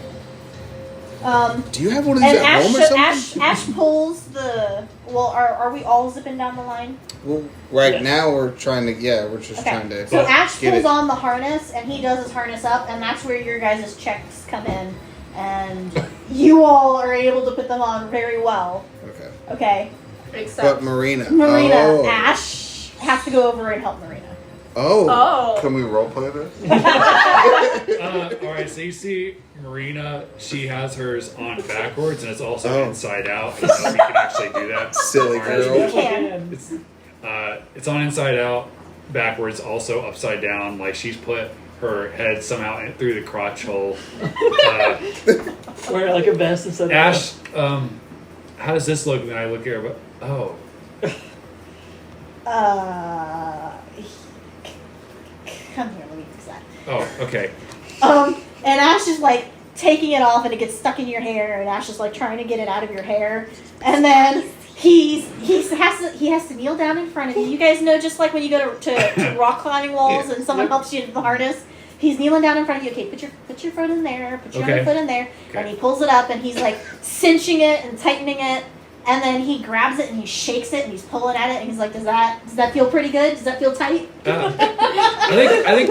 Do you have one of these And at home or something? Ash pulls the. Well, are we all zipping down the line? Well, right Yes. now we're trying to. Yeah, we're just trying to. So Ash get pulls it. on the harness, and he does his harness up, and that's where your guys' checks come in, and you all are able to put them on very well. Okay. Okay. Except. But Marina. Marina, Oh. Ash has to go over and help Marina. Oh. Oh. Can we roleplay this? All right, so you see Marina, she has hers on backwards, and it's also inside out. I don't know if you can actually do that. Silly All right. girl. You can. It's on inside out, backwards, also upside down. Like she's put her head somehow through the crotch hole. Wear like a vest instead of Ash, how does this look when I look here? Oh, Come here, let me fix that. oh, okay. And Ash is like taking it off, and it gets stuck in your hair, and Ash is like trying to get it out of your hair, and then he has to kneel down in front of you. You guys know, just like when you go to rock climbing walls, and someone helps you with the harness. He's kneeling down in front of you. Okay, put your foot in there. Put your other foot in there. Okay. And he pulls it up, and he's like cinching it and tightening it. And then he grabs it and he shakes it and he's pulling at it and he's like, "Does that feel pretty good? Does that feel tight?" I think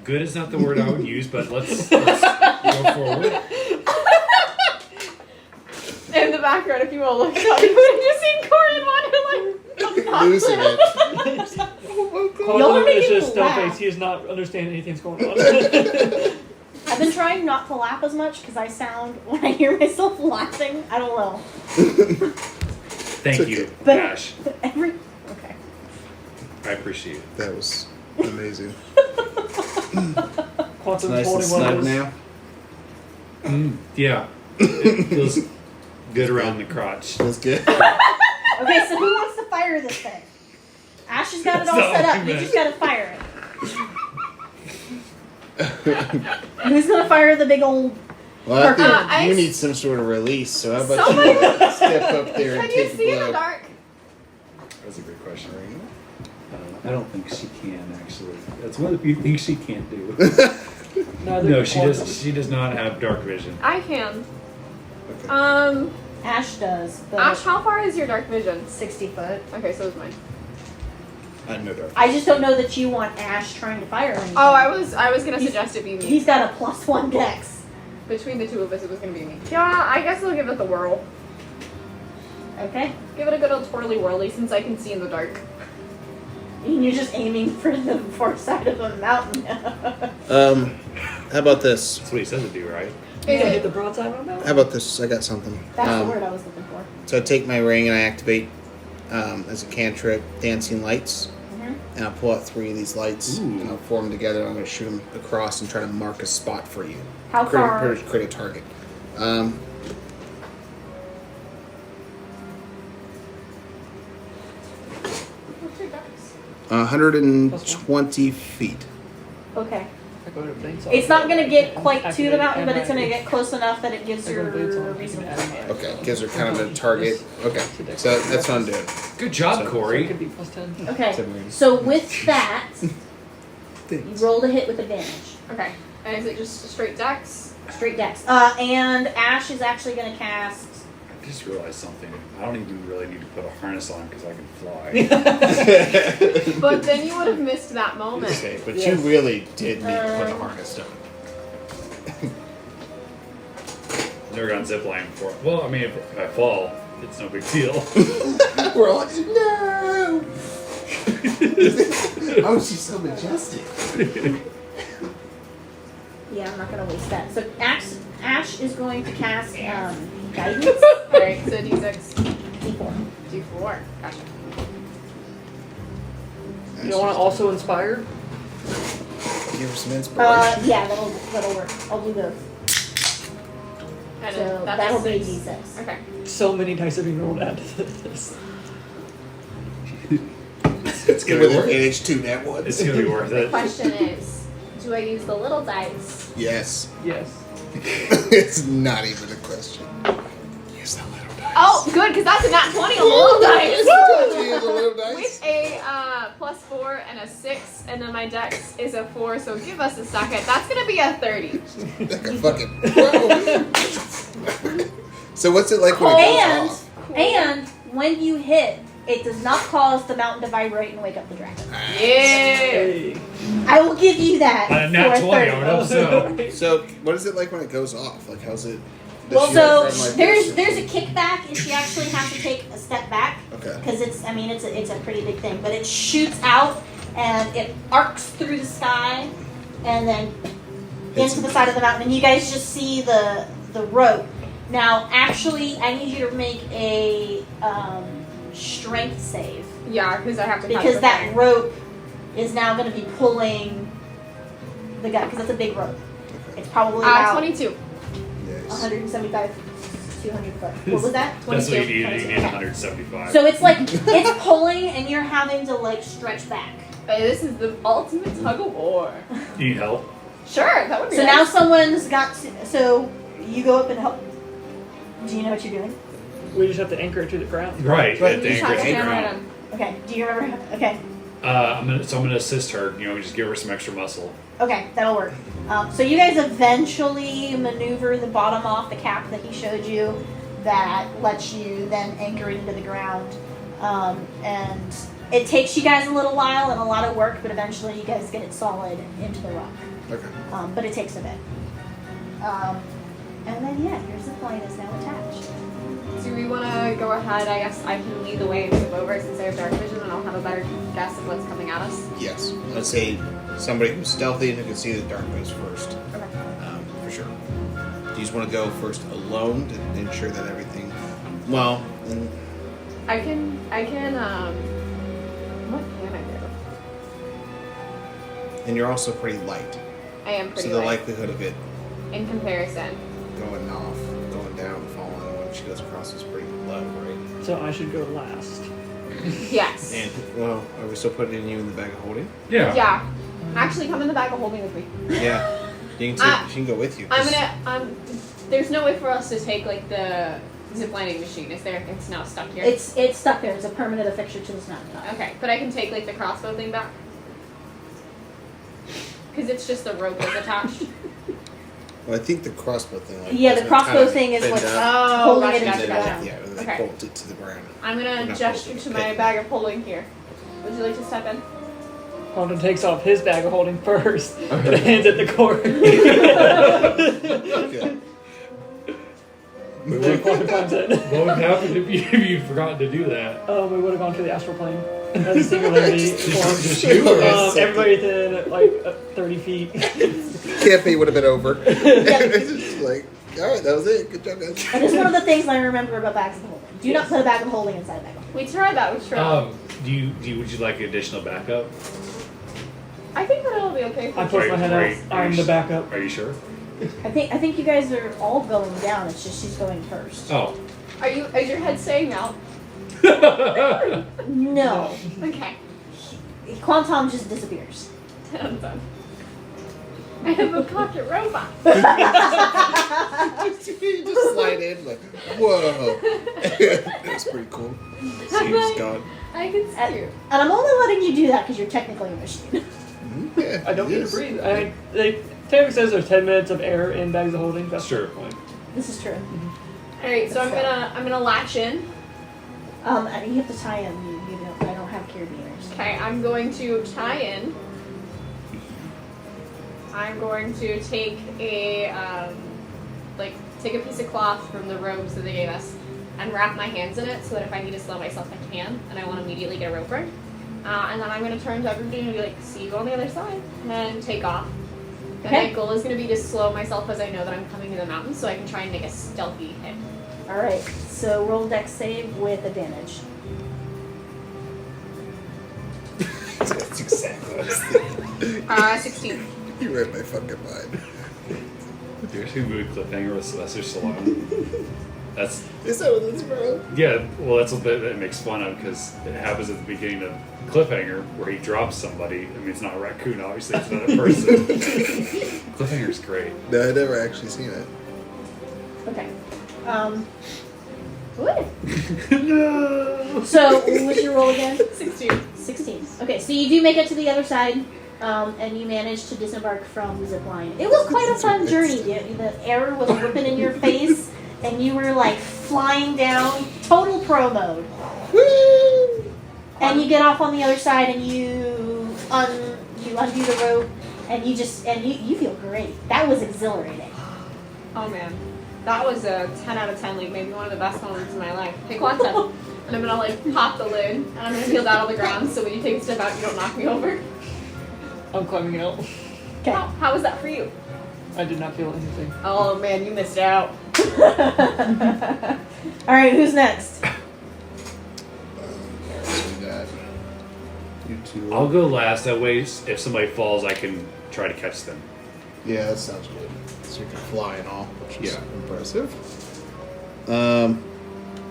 good is not the word I would use, but let's go forward. And background, if you will look up, you would have just seen Corin wander like Losing it. Y'all are Quantum is making just me stone laugh. face. He is not understanding anything's going on. I've been trying not to laugh as much because I sound, when I hear myself laughing, I don't know. Thank you, But Ash. okay. I appreciate it. That was amazing. Quantum's Nice and holding one snug of those. now. Yeah. It feels good around the crotch. That's good. Okay, so who wants to fire this thing? Ash has got it all That's set not up. what You I just gotta fire it. Who's gonna fire the big old... Well, I think Ice? you need some sort of release, so how about Somebody- you step up there and Can you take see a in the blow? dark? That's a great question. I don't think she can actually. That's one of the few things she can't do. Neither No, can she Quantum. does. She does not have dark vision. I can. Okay. Ash does, but... Ash, how far is your dark vision? 60 foot. Okay, so is mine. I know dark. I just don't know that you want Ash trying to fire anything. Oh, I was gonna suggest it be me. He's got a +1 dex. Between the two of us, it was gonna be me. Yeah, I guess I'll give it the whirl. Okay. Give it a good old twirly whirly since I can see in the dark. And you're just aiming for the far side of a mountain. How about this? That's what he says to do, right? You Is gonna hit it? the broadside on that? How about this? I got something. That's the word I was looking for. So I take my ring and I activate as a cantrip dancing lights. Mhm. And I'll pull out 3 of these lights Ooh. and I'll form them together. I'm going to shoot them across and try to mark a spot for you. How far? Create a target. What's your dice? 120 feet. Okay. I go to Blades It's not gonna get on. quite to the Activate mountain, but it's gonna and get close enough that it gives I go to Blades your on. reasonable. Okay, gives her kind of a target. Okay, so that's what I'm doing. Good job, So- So it Corey. could be +10. Okay. Submarine. So with that, you roll to hit with advantage. Okay. And is it just a straight dex? Straight dex. And Ash is actually gonna cast. I just realized something. I don't even really need to put a harness on because I can fly. But then you would have missed that moment. Okay, but Yes. you really did need to put a harness on. I've never gone zipline before. Well, I mean, if I fall, it's no big deal. We're all like, no! Oh, she's so majestic. Yeah, I'm not gonna waste that. So Ash is going to cast guidance. Alright, so d6. D4. d4. Gotcha. You don't want to also inspire? Give her some inspiration. Yeah, that'll work. I'll do both. And So that's that'll be a 6. D6. Okay. So many dice have been rolled to add to this. It's gonna With be worth it. advantage 2, that one. It's gonna be worth The it. question is, do I use the little dice? Yes. Yes. It's not even a question. Use the little dice. Oh, good, because that's a nat 20 on the little dice. Use the little dice. With a +4 and a 6, and then my dex is a 4, so give us a second. That's gonna be a 30. Like a fucking So what's it like when it And goes off? and when you hit, it does not cause the mountain to vibrate and wake up the dragon. Yeah. Hey. I will give you that On a for nat a 20, I 30. would hope so. So what is it like when it goes off? Like how's it? does Well, she, so like, run like there's this? a kickback, and she actually has to take a step back Okay. because it's a pretty big thing. But it shoots out and it arcs through the sky and then Hits into the side of the mountain, and you guys just see the rope. Now, actually, I need you to make a strength save Yeah, because I have to because touch that the rope is now going to be pulling the guy because it's a big rope. It's probably about 22. Yes. 175, 200 foot. What was that? That's what you 22? need. You need 22. 175. So it's like it's pulling, and you're having to like stretch back. Hey, this is the ultimate tug of war. You need help? Sure, that would be So nice. now someone's got. So you go up and help. Do you know what you're doing? We just have to anchor it to the ground. Right. Right. At the You just have anchor to stand right ground. on. Okay. Do you remember? Okay. I'm gonna assist her. You know, just give her some extra muscle. Okay, that'll work. So you guys eventually maneuver the bottom off the cap that he showed you, that lets you then anchor it into the ground. And it takes you guys a little while and a lot of work, but eventually you guys get it solid into the rock. Okay. But it takes a bit. And then yeah, your zipline is now attached. Do we want to go ahead? I guess I can lead the way and move over since I have dark vision, and I'll have a better guess of what's coming at us. Yes. Let's say somebody who's stealthy and who can see the dark goes first. Okay. For sure. Do you just want to go first alone to ensure that everything... Well, then... I can, what can I do? And you're also pretty light. I am pretty So the light likelihood of it in comparison. going off, going down, falling when she goes across is pretty low, right? So I should go last. Yes. And, well, are we still putting you in the bag of holding? Yeah. Yeah. Actually, come in the bag of holding with me. Yeah. You can she can go with you. There's no way for us to take, like, the ziplining machine, is there? It's now stuck here. It's stuck there. It's a permanent affixture to this mountain. Okay, but I can take, like, the crossbow thing back? Because it's just the rope that's attached. Well, I think the crossbow thing. Like, Yeah, the doesn't crossbow kind of thing is bend what's up, holding gotcha, it into gotcha, the gotcha. ground. Yeah, and Okay. they bolt it to the ground. I'm Or gonna not gesture bolt it, to my pin. bag of holding here. Would you like to step in? Quantum takes off his bag of holding first and hands it to Corey. Okay. Then Quantum climbs in. What would happen if you'd forgotten to do that? We would have gone to the astral plane. As a singularity form. Just you? Everybody within like 30 feet. Campaign would have been over. It's just like, alright, that was it. Good job, guys. And it's one of the things I remember about bags of holding. Do not put a bag of holding inside a bag of holding. We tried that, we tried. Would you like additional backup? I think that it'll be okay. I push my head out. I'm the backup. Are you sure? I think you guys are all going down. It's just she's going first. Oh. Is your head saying out? No. Okay. Quantum just disappears. I'm done. I have a pocket robot. You just slide in like, whoa. That's pretty cool. See who's gone. I can see you. And I'm only letting you do that because you're technically a machine. Yeah, I don't it need is. to breathe. Taylor says there's 10 minutes of air in bags of holding. That's Sure. the point. This is true. All right, so I'm gonna latch in. And you have to tie in. I don't have carabiners. Okay, I'm going to tie in. I'm going to take a take a piece of cloth from the robes that they gave us and wrap my hands in it so that if I need to slow myself, I can, and I want to immediately get a rope ring. And then I'm going to turn to everybody and be like, "See you on the other side," and take off. And Okay. my goal is going to be to slow myself as I know that I'm coming to the mountain, so I can try and make a stealthy hit. All right. So roll dex save with advantage. That's exactly what I was thinking. 16. You read my fucking mind. Your 2-movie cliffhanger with Sylvester Stallone. That's Is that what this, bro? yeah. Well, that's what that makes fun of because it happens at the beginning of Cliffhanger where he drops somebody. I mean, it's not a raccoon, obviously. It's not a person. Cliffhanger's great. No, I never actually seen it. Okay. Good. No. So what's your roll again? 16. 16. Okay, so you do make it to the other side, and you manage to disembark from the zipline. It was quite a fun journey. The air was ripping in your face, and you were like flying down, total pro mode. Woo! And you get off on the other side, and you undo the rope, and you feel great. That was exhilarating. Oh man, that was a 10 out of 10, like maybe one of the best moments in my life. Hey, Quanta. And I'm gonna like pop the lid, and I'm gonna peel that on the ground so when you take a step out, you don't knock me over. I'm climbing out. Okay. How was that for you? I did not feel anything. Oh man, you missed out. All right, who's next? So we got you two. I'll go last. That way, if somebody falls, I can try to catch them. Yeah, that sounds good. So you can fly and all, which is Yeah. impressive.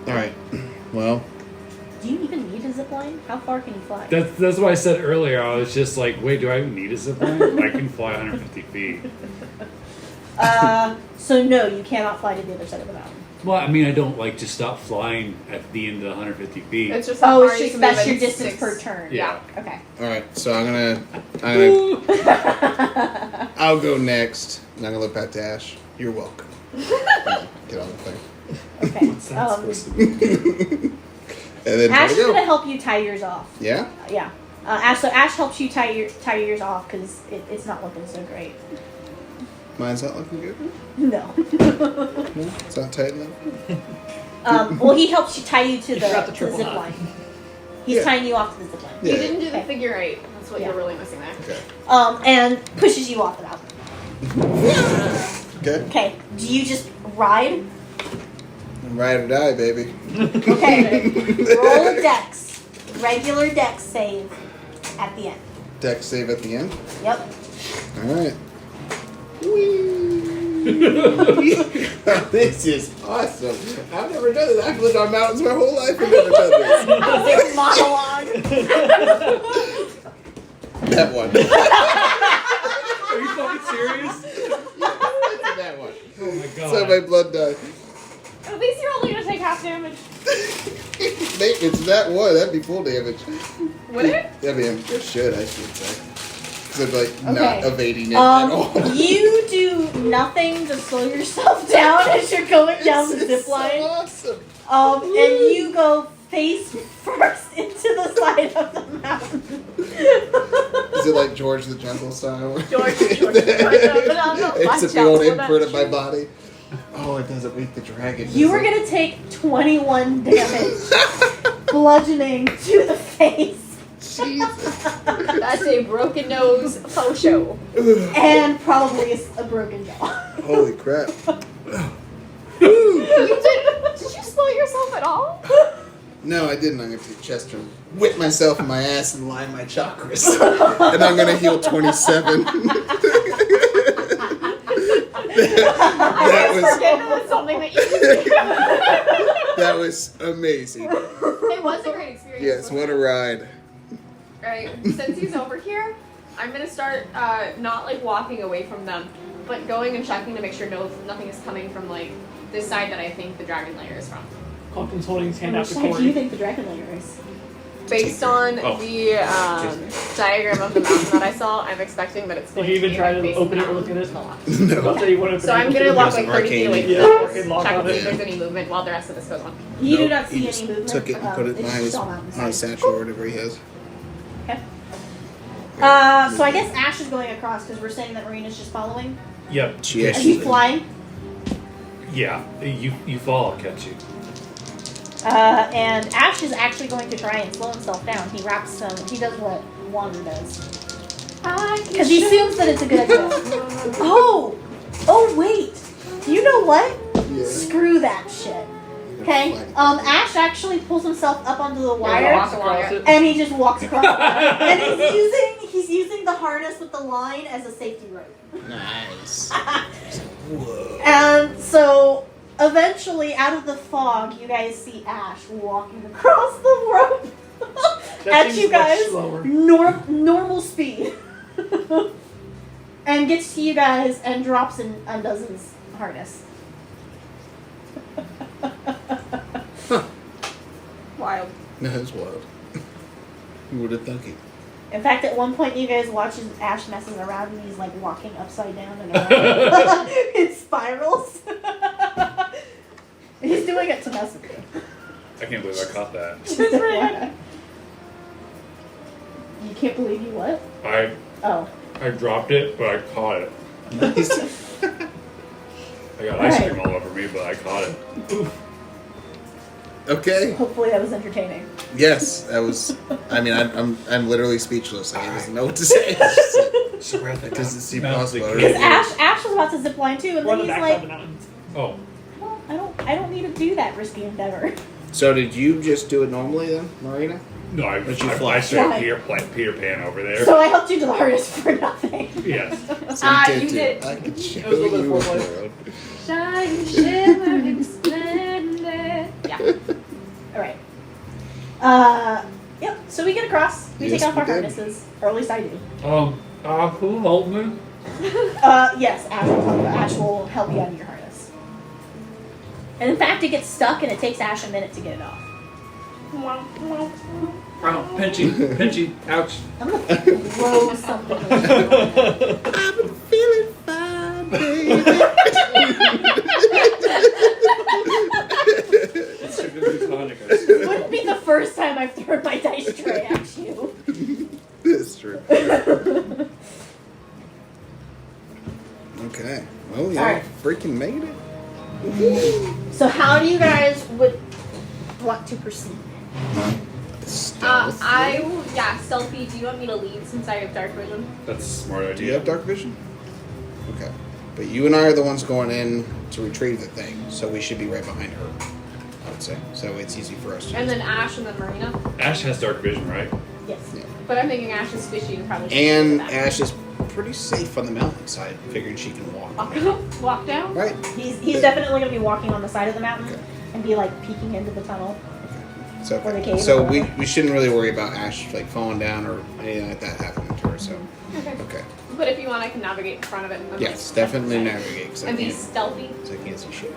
Alright. Well, Do you even need a zipline? How far can you fly? That's what I said earlier. I was just like, wait, do I even need a zipline? I can fly 150 feet. So no, you cannot fly to the other side of the mountain. Well, I mean, I don't like to stop flying at the end of the 150 feet. It's just how Oh, far it's you just can that's move your in distance 6. per turn. Yeah. Okay. alright, so I'll go next. And I'm gonna look back to Ash. You're welcome. Get on the thing. Okay. What's that supposed to be? And then Ash try is to gonna go. help you tie yours off. Yeah? Yeah. So Ash helps you tie yours off because it's not looking so great. Mine's not looking good? No. No? It's not tight enough? Well, he helps you tie you to You the, forgot the to the triple zip knot. line. He's Yeah. tying you off to the zip line. Yeah. You didn't do the Okay. figure eight. That's what Yeah. you're really missing there. Okay. And pushes you off and out. Okay. Okay, do you just ride? Ride or die, baby. Okay, roll a dex. Regular dex save at the end. Deck save at the end. Yep. Alright. This is awesome. I've never done this. I've lived on mountains my whole life and never done this. There's monologue. That one. Are you fucking serious? That one. Oh my god. So my blood died. At least you're only gonna take half damage. It's that one. That'd be full damage. Would it? I mean, it should, I should say. Because I'm like not Okay. evading it at all. You do nothing to slow yourself down as you're going down the This zip is so line. awesome. And you go face first into the side of the mountain. Is it like George the Jungle style? George, It's watch a out field for that imprint of my tree. body. Oh, it doesn't make the dragon. You does were it? gonna take 21 damage, bludgeoning to the face, Jesus. That's a broken nose faux show. and probably a broken jaw. Holy crap. Did you slow yourself at all? No, I didn't. I'm going to take Chester and whip myself in my ass and line my chakras. And I'm going to heal 27. that Forget that's something that you that was amazing. It was a great experience. Yes, what a ride. Alright, since he's over here, I'm gonna start not like walking away from them, but going and checking to make sure nothing is coming from like this side that I think the dragon lair is from. Compton's holding his hand out Which to side do you Corey. think the dragon layer is? Based on Oh. the diagram of the mountain that I saw, I'm expecting that it's Did going you even be try like to facing open it or down. look at it? No. Not that you would have So I'm been gonna able walk to like some 30 feet away arcane- from Yeah, them, arcane lock check on to see it. if there's any movement while the rest of this goes on. You do Nope, not he see just any movement. took it and put it it's behind just his, all on his mountainside. satchel or whatever he has. Okay. So I guess Ash is going across because we're saying that Marina's just following. Yep. She Are actually- you flying? Yeah. You fall, I'll catch you. And Ash is actually going to try and slow himself down. He wraps some. He does what Wander does because he assumes that it's a good idea. Oh wait. You know what? Yeah. Screw that shit. Okay. Ash actually pulls himself up onto the wire. walk along it. And he just walks across the wire. And he's using the harness with the line as a safety rope. Nice. Whoa. And so eventually out of the fog you guys see Ash walking across the rope That at seems you much guys slower. normal speed. And gets to you guys and drops and undoes his harness. Wild. No, that's wild. Who would have thunk it? In fact, at one point, you guys watch as Ash messes around and he's like walking upside down and around. It spirals. He's doing it to mess with you. I can't believe I caught that. You can't believe you what? I dropped it, but I caught it. Nice. I got ice cream all over me, but I caught it. Okay. Hopefully that was entertaining. Yes, that was. I mean, I'm literally speechless. I don't even know what to say. It doesn't seem possible. Because Ash was about to zip line too, and We're then on the he's backside of the like, mountains. Oh, I don't need to do that risky endeavor. So did you just do it normally then, Marina? no, I But you fly. straight Fly. Peter Pan over there. So I helped you to the harness for nothing. Yes. You did. I could show That was a little bit you a foreplay. world. Shine, shimmering, splendid. Yeah. Alright. Yep, so we get across. We Yes, take off we our did. harnesses. Or at least I do. Who helped me? Yes, Ash will help you out of your harness. And in fact, it gets stuck and it takes Ash a minute to get it off. Oh, pinchy, ouch. I'm gonna throw something. I've been feeling fine, baby. This wouldn't be the first time I've thrown my dice tray at you. That's true. Okay. Well, yeah, Alright. freaking made it. So how do you guys would want to proceed? Stealth. Stealthy. Do you want me to lead since I have dark vision? That's a smart Do you idea. have dark vision? Okay. But you and I are the ones going in to retrieve the thing, so we should be right behind her, I would say. So it's easy for us to And then Ash and then Marina. Ash has dark vision, right? Yes. Yeah. But I'm thinking Ash is fishy and probably. And shouldn't do Ash is pretty safe on the mountainside, figuring she can walk. that. Walk down. Right. He's definitely going to be walking on the side of the mountain Okay. and be like peeking into the tunnel. So, Or the cave so or we, whatever. we shouldn't really worry about Ash like falling down or anything like that happening to her. So Okay. okay. But if you want, I can navigate in front of it. And then Yes, like, definitely okay. navigate because I And be can't, stealthy. 'cause I can't see shit.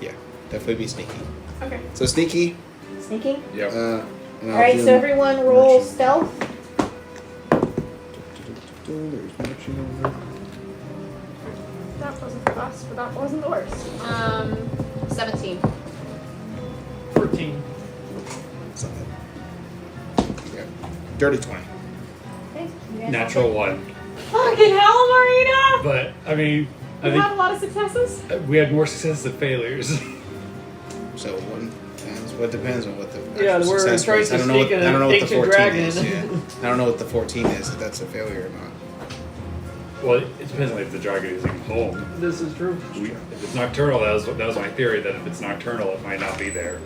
Yeah, definitely be sneaky. Okay. So sneaky. Sneaking. Yep. And All right, so everyone roll stealth. There's marching over. That wasn't the best, but that wasn't the worst. 17. 14. Something. Yeah. Dirty 20. Okay. you guys Natural one. Fucking hell, Marina! But, I mean, I We had a think lot of successes. we had more successes than failures. So one. What depends on what the Yeah, actual we're success trying was. to I don't know what, sneak I don't know an what the ancient 14 dragon. is. Yeah. I don't know what the 14 is. If that's a failure or not. Well, it depends on if the dragon is in home. This is true. If it's nocturnal, that was my theory, that if it's nocturnal, it might not be there.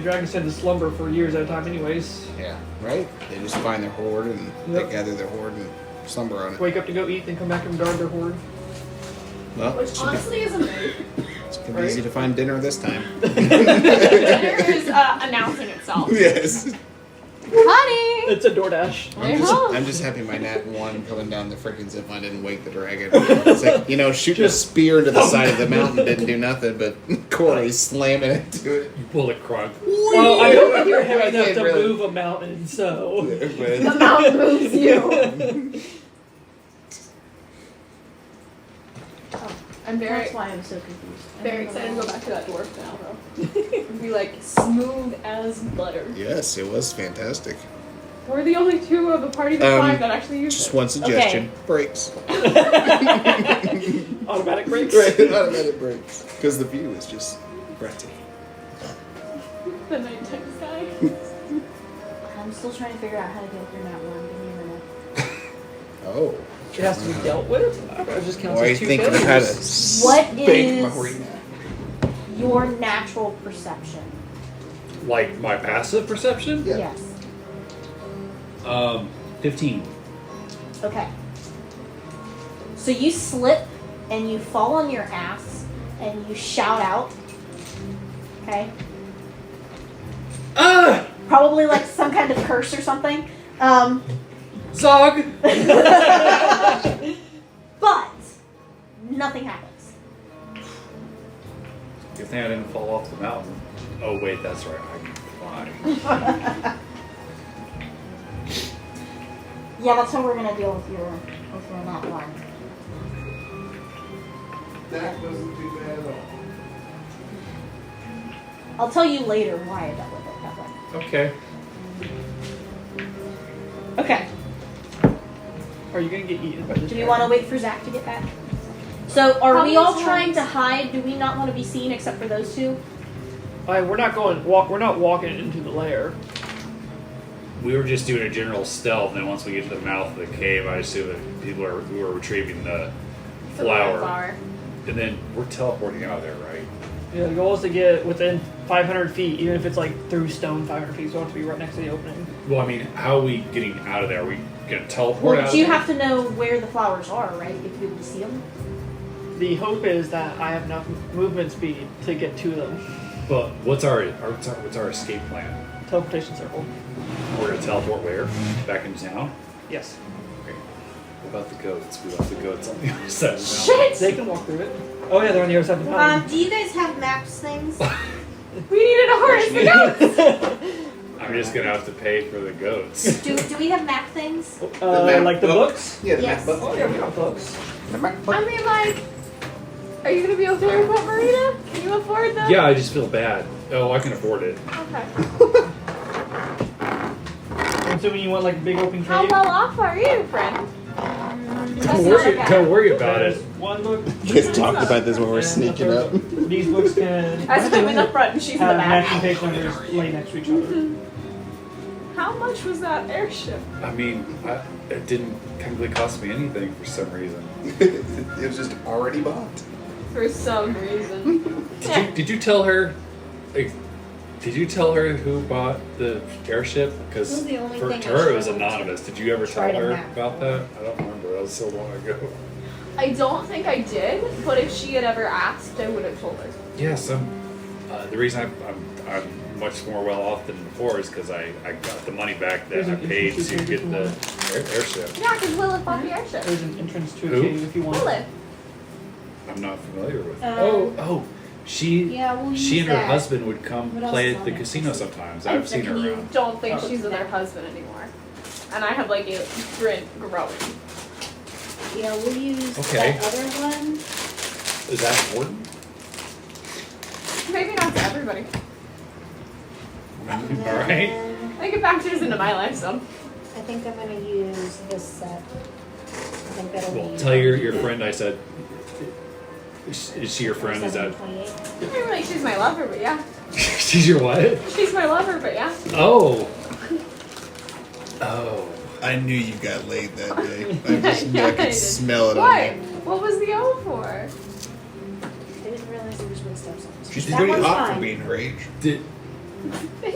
Dragons tend to slumber for years at a time anyways. Yeah. Right. They just find their hoard and Yep. they gather their hoard and slumber on it. Wake up to go eat, then come back and guard their hoard. Well, Which it's gonna honestly is amazing. be easy to find dinner this time. Dinner is announcing itself. Yes. Honey! It's a DoorDash. I'm just happy my nat 1 coming down the freaking zipline didn't wake the dragon. It's like, shooting a spear into the side of the mountain didn't do nothing, but Corey's slamming into it. You pull it crunk. Well, I don't think you're heavy I enough did to really. move a mountain, so. The mountain moves you. I'm very, That's why I'm so confused. very excited to go back to that dwarf now, though. And be like smooth as butter. Yes, it was fantastic. We're the only two of the party of 5 that actually use Just it. one suggestion: brakes. Automatic brakes. Right, automatic brakes. Because the view is just breathtaking. The nighttime sky. I'm still trying to figure out how to deal with your nat 1. Give me a minute. Oh. It has to be dealt with. It just counts Boy, I as 2 think we've had a failures. What big is marina. your natural perception? Like my passive perception? Yeah. Yes. 15. Okay. So you slip and you fall on your ass and you shout out. Okay. Ah! Probably like some kind of curse or something. Zog! But nothing happens. Good thing I didn't fall off the mountain. Oh, wait, that's right. I can fly. Yeah, that's how we're gonna deal with your nat 1. That wasn't too bad at all. I'll tell you later why I dealt with it that way. Okay. Okay. Are you gonna get eaten by this? Do we want to wait for Zach to get back? So, are How we many all times? trying to hide? Do we not want to be seen except for those two? We're not walking into the lair. We were just doing a general stealth, and then once we get to the mouth of the cave, I assume that people who are retrieving the flower. And then we're teleporting out of there, right? Yeah, the goal is to get within 500 feet, even if it's like through stone 500 feet, so we have to be right next to the opening. Well, I mean, how are we getting out of there? Are we going to teleport Well, out do you of there? have to know where the flowers are, right? If you able to see them. The hope is that I have enough movement speed to get to them. But what's our escape plan? Teleportation circle. We're going to teleport where? Back into town? Yes. Okay. What about the goats? We left the goats on the other side of the mountain. They can walk through it. Oh yeah, they're on the other side of the mountain. Do you guys have maps things? We needed a harness for goats! I'm just going to have to pay for the goats. do we have map things? map Like the book. books? Yeah, the Yes. MacBook. Oh yeah, we got books. The MacBook. I mean, like, are you gonna be okay with that, Marina? Can you afford them? Yeah, I just feel bad. Oh, I can afford it. Okay. I'm assuming you want like a big open How cave. well off are you, friend? Don't worry about There's it. one book. You guys talked about this when we were and sneaking the up. third- These books can I am in the front and she's in the have back. matching page numbers lay next to each other. How much was that airship? I mean, it didn't technically cost me anything for some reason. It was just already bought. For some reason. Did you tell her? Like, did you tell her who bought the airship? Because This is the only for thing to I her it was showed. anonymous. Did you ever tell Tried a her map. about that? I don't remember. That was so long ago. I don't think I did, but if she had ever asked, I would have told her. Yeah. The reason I'm much more well off than before is because I got the money back that I paid to get the airship. Yeah, because Lilith bought the airship. There's an entrance to a Who? cave if you want. Lilith. I'm not familiar with. Um, She Yeah, we'll use she and her that. husband would come What else play is at on the there? casino sometimes. I've seen her You around. don't think Oh. she's with her husband anymore. And I have like a print growing. Yeah, we'll use Okay. that other one. Is that important? Maybe not to everybody. All right. I think it factors into my life some. I think I'm gonna use this set. I think that'll Well, be. tell your friend I said. Is she your friend? Is that 728. I mean, like, she's my lover, but yeah. she's your what? She's my lover, but yeah. Oh. Oh. I knew you got laid that day. I just knew I Yeah, I could did. smell it What? on you. What was the O for? I didn't realize there was footsteps on this. She's That pretty one's hot for fine. being her age. Did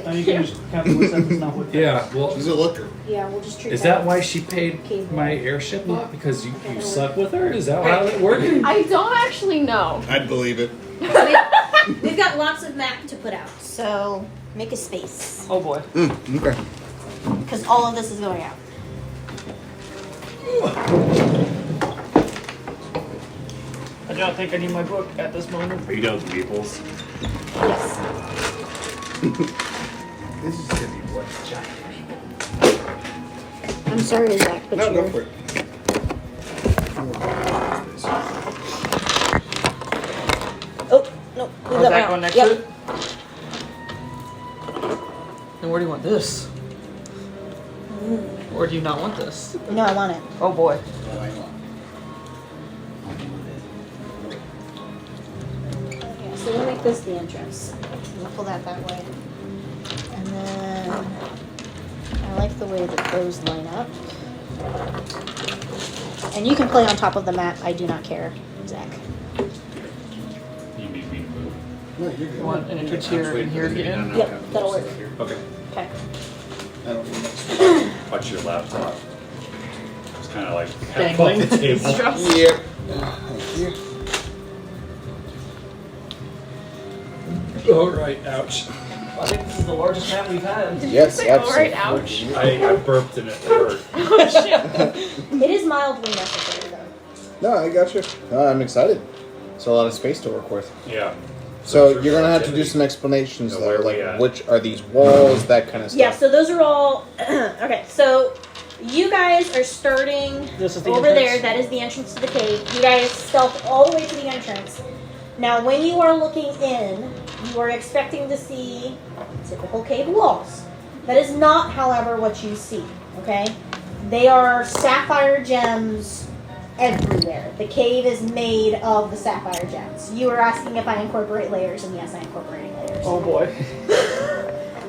And you can just count the footsteps, it's not with yeah? Well, She's a looker. Yeah, we'll just treat is that why as she paid cave my wall. airship off? Because you slept with her? Is that how it worked? I don't actually know. I'd believe it. We've got lots of map to put out, so make a space. Oh boy. Okay. Because all of this is going out. I don't think I need my book at this moment. Are you done with the meeples? Yes. This is gonna be what? I'm sorry, Zach, but No, you're... go for it. Oh, no. leave Oh, that that one going out. next Yep. to it? And where do you want this? Or do you not want this? No, I want it. Oh boy. Yeah, so we'll make this the entrance. We'll pull that way. And then I like the way that those line up. And you can play on top of the map. I do not care, Zach. You need me to move. No, you're good. You want an entrance here and here again? Yep, that'll work. Okay. Okay. I don't know. Watch your laptop. It's kind of like Dangling. above the table. Yep. Thank you. All right. Ouch. I think this is the largest map we've had. Yes, say, all right, absolutely. I burped and it hurt. It is mildly necessary, though. No, I got you. I'm excited. It's a lot of space to work with. Yeah. So you're gonna have to do some explanations So though, where are we like at? which are these walls, that kind of stuff. Yeah, so those are all... okay, so you guys are starting This is the over entrance. there. That is the entrance to the cave. You guys stealth all the way to the entrance. Now, when you are looking in, you are expecting to see typical cave walls. That is not, however, what you see, okay? They are sapphire gems everywhere. The cave is made of the sapphire gems. You were asking if I incorporate layers, and yes, I incorporate layers. Oh boy.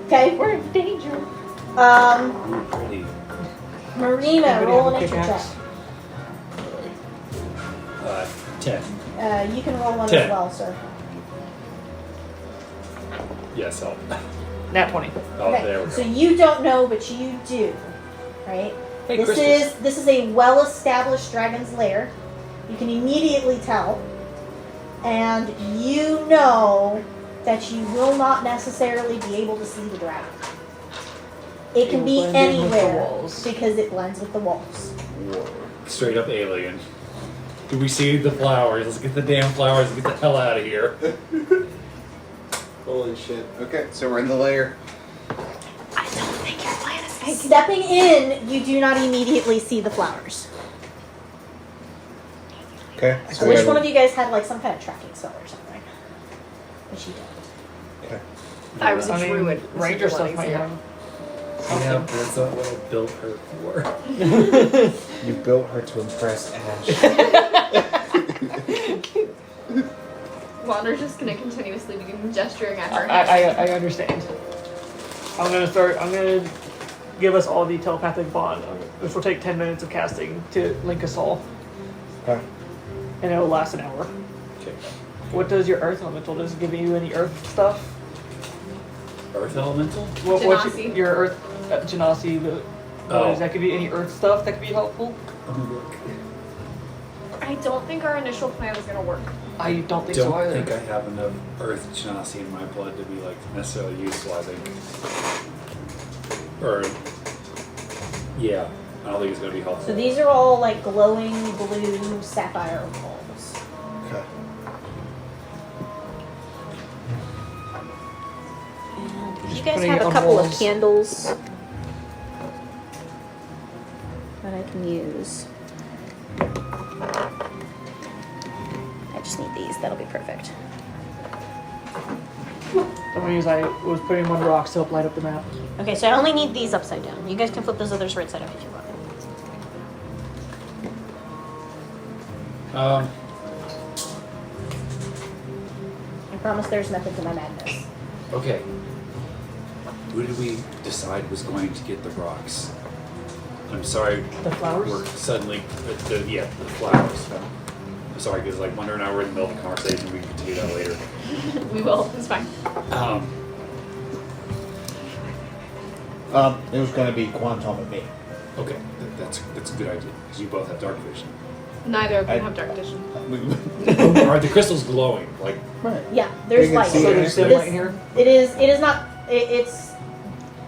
Okay, we're in danger. Pretty. Marina, Anybody roll have an a entry check. pickaxe? 10. You can roll one 10. as well, sir. Yes. Oh, Nat 20. there we go. So you don't know, but you do, right? Hey, this crystals. is a well-established dragon's lair. You can immediately tell, and you know that you will not necessarily be able to see the dragon. It can will be blend in with the anywhere walls. because it blends with the walls. Straight up alien. Do we see the flowers? Let's get the damn flowers and get the hell out of here. Holy shit. Okay, so we're in the lair. Stepping in, you do not immediately see the flowers. Okay. I So wish one of you guys had like some kind of tracking spell or something, which you don't. Okay. I was a I mean, druid. ranger stuff might have. Yeah, but that's not what I built her for. You built her to impress Ash. Wander's just gonna continuously be gesturing at her. I understand. I'm gonna give us all the telepathic bond, which will take 10 minutes of casting to link us all, Okay. and it'll last an hour. Okay. What does your earth elemental? Does it give you any earth stuff? Earth elemental? What's Genasi. your earth genasi? Oh. Does that give you any earth stuff that could be helpful? Let me look. I don't think our initial plan is gonna work. I don't think so Don't either. think I have enough Earth Genasi in my blood to be like necessarily useful. I think, or yeah, I don't think it's gonna be helpful. So these are all like glowing blue sapphire balls. Okay. And Just you guys putting have it a on couple of walls. candles that I can use. I just need these. That'll be perfect. The one is I was putting them on rocks to help light up the map. Okay, so I only need these upside down. You guys can flip those others right side up if you want. I promise there's method to my madness. Okay. Who did we decide was going to get the rocks? I'm sorry. The flowers? We're suddenly the flowers. I'm sorry because like Wonder and I were in the middle of a conversation. We can continue that later. We will. It's fine. It was gonna be Quantum and me. Okay, that's a good idea because you both have dark vision. Neither of them I- have dark vision. Are the crystals glowing? Like Right. Yeah, there's You can light. see So it. there's dim This- light here. It is not. It's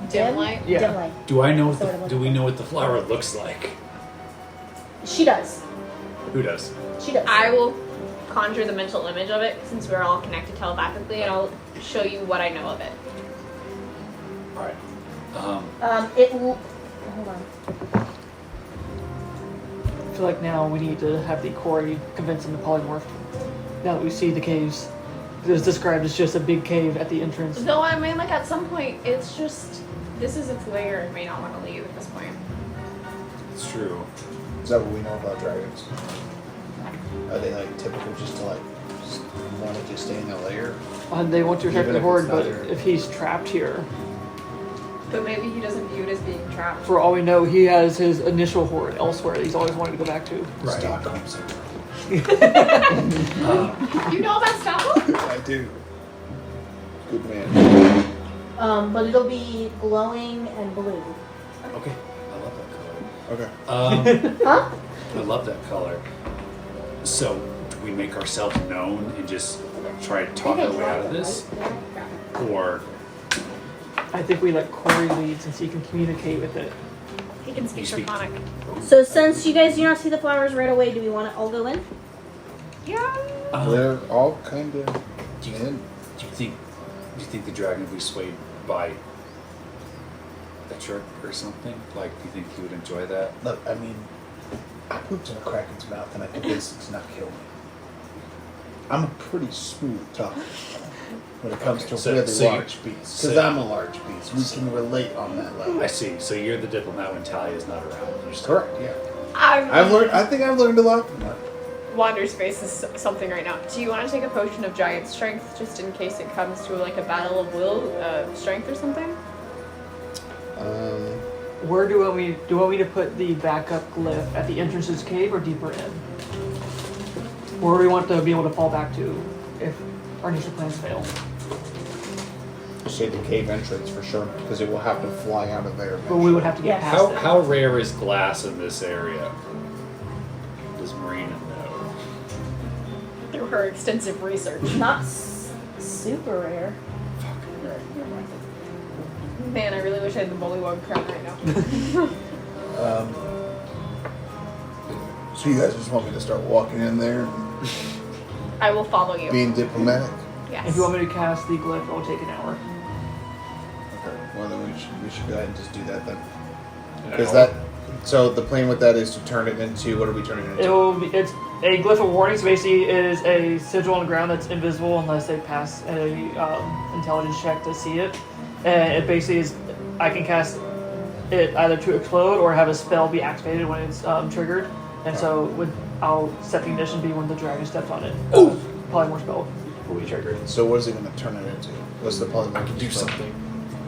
Dim light? Yeah. Dim light. do I know? Sort of Do we know what the flower looks like? She does. Who does? She does. I will conjure the mental image of it since we're all connected telepathically, and I'll show you what I know of it. All right. It will. Hold on. I feel like now we need to have the quarry convince him to polymorph. Now that we see the caves. It was described as just a big cave at the entrance. No, I mean, like, at some point, it's just, this is its lair and may not want to leave at this point. It's true. Is that what we know about dragons? Are they like typical just to like want to just stay in their lair? They want to attack Even the if horde, it's not but there. if he's trapped here, But maybe he doesn't view it as being trapped. for all we know, he has his initial horde elsewhere that he's always wanted to go back to. Right. Stockholm syndrome. You know about Stockholm? I do. Good man. But it'll be glowing and blue. Okay. I love that color. Okay. Huh? I love that color. So, do we make ourselves known and just try to talk our way out of this? Or, I think we let Corey lead since he can communicate with it. He can speak You speak. Draconic. So since you guys do not see the flowers right away, do we want to all go in? Yeah. They're all kind of do you in. think the dragon would be swayed by a trick or something? Like, do you think he would enjoy that? Look, I mean, I pooped in a kraken's mouth and I convinced it to not kill me. I'm a pretty smooth talker when it comes to So- really so you- large beasts. Because so- I'm a large beast. We can relate on that level. I see. So you're the diplomat when Talia's not around. You're still- Correct, yeah. I've I think I've learned a lot from that. Wander's face is something right now. Do you want to take a potion of giant strength just in case it comes to like a battle of will, strength or something? Where do we want me to put the backup glyph at the entrance to this cave or deeper in? Where do we want to be able to fall back to if our initial plans fail? Say the cave entrance for sure, because it will have to fly out of there. But we would have to get Yes. past it. How rare is glass in this area? Does Marina know? Through her extensive research. Not super rare. Man, I really wish I had the bullywug crown right now. So you guys just want me to start walking in there and I will follow you. being diplomatic? Yes. If you want me to cast the glyph, it'll take an hour. Okay. Well, then we should go ahead and just do that then. Because that. So the plan with that is to turn it into. What are we turning it into? It's a glyph of warning. So basically, it is a sigil on the ground that's invisible unless they pass a intelligence check to see it. And it basically is, I can cast it either to explode or have a spell be activated when it's triggered. And so I'll set the condition to be when the dragon steps on it. Polymorph spell will be triggered. So what is it going to turn it into? What's the polymorph? I can do something.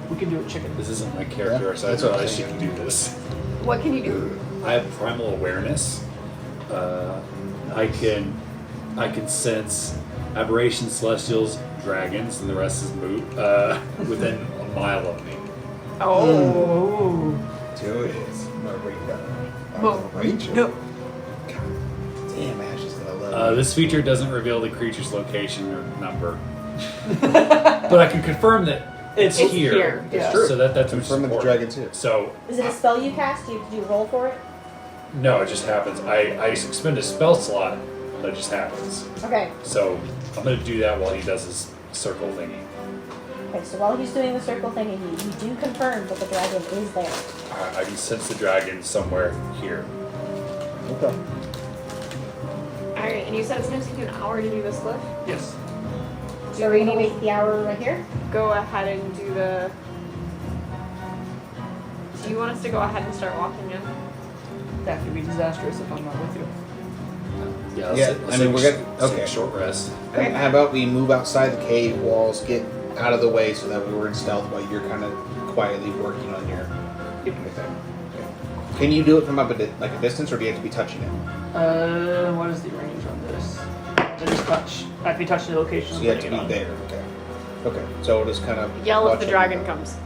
We can do a chicken. This isn't my character, Yeah, so I that's what I realize was she can do this. What can you do? I have primal awareness. I can sense aberrations, celestials, dragons, and the rest is moot within a mile of me. Oh. Do it. Whoa. Rachel. No. Damn, Ash is going to love This feature doesn't reveal the creature's location or number, but I can confirm that it's here. Yeah. true. So that's Confirming the important. dragon too. So Is it a spell you cast? Do you have to do a roll for it? no, it just happens. I expend a spell slot. That just happens. Okay. So I'm gonna do that while he does his circle thingy. Okay, so while he's doing the circle thing, you do confirm that the dragon is there. I can sense the dragon somewhere here. Okay. Alright, and you said it's going to take you an hour to do this lift? Yes. So we're gonna wait the hour right here? Go ahead and do the... Do you want us to go ahead and start walking in? That could be disastrous if I'm not with you. Yeah, Yeah, I mean, we're take okay. a short rest. Okay. How about we move outside the cave walls, get out of the way so that we're in stealth while you're kind of quietly working on your thing. Okay. Can you do it from up a distance, or do you have to be touching it? What is the range on this? I just touch. I have to be touching the location. So you have to be on. there. Okay. Okay. So we'll just kind of Yell if watch the it. dragon comes.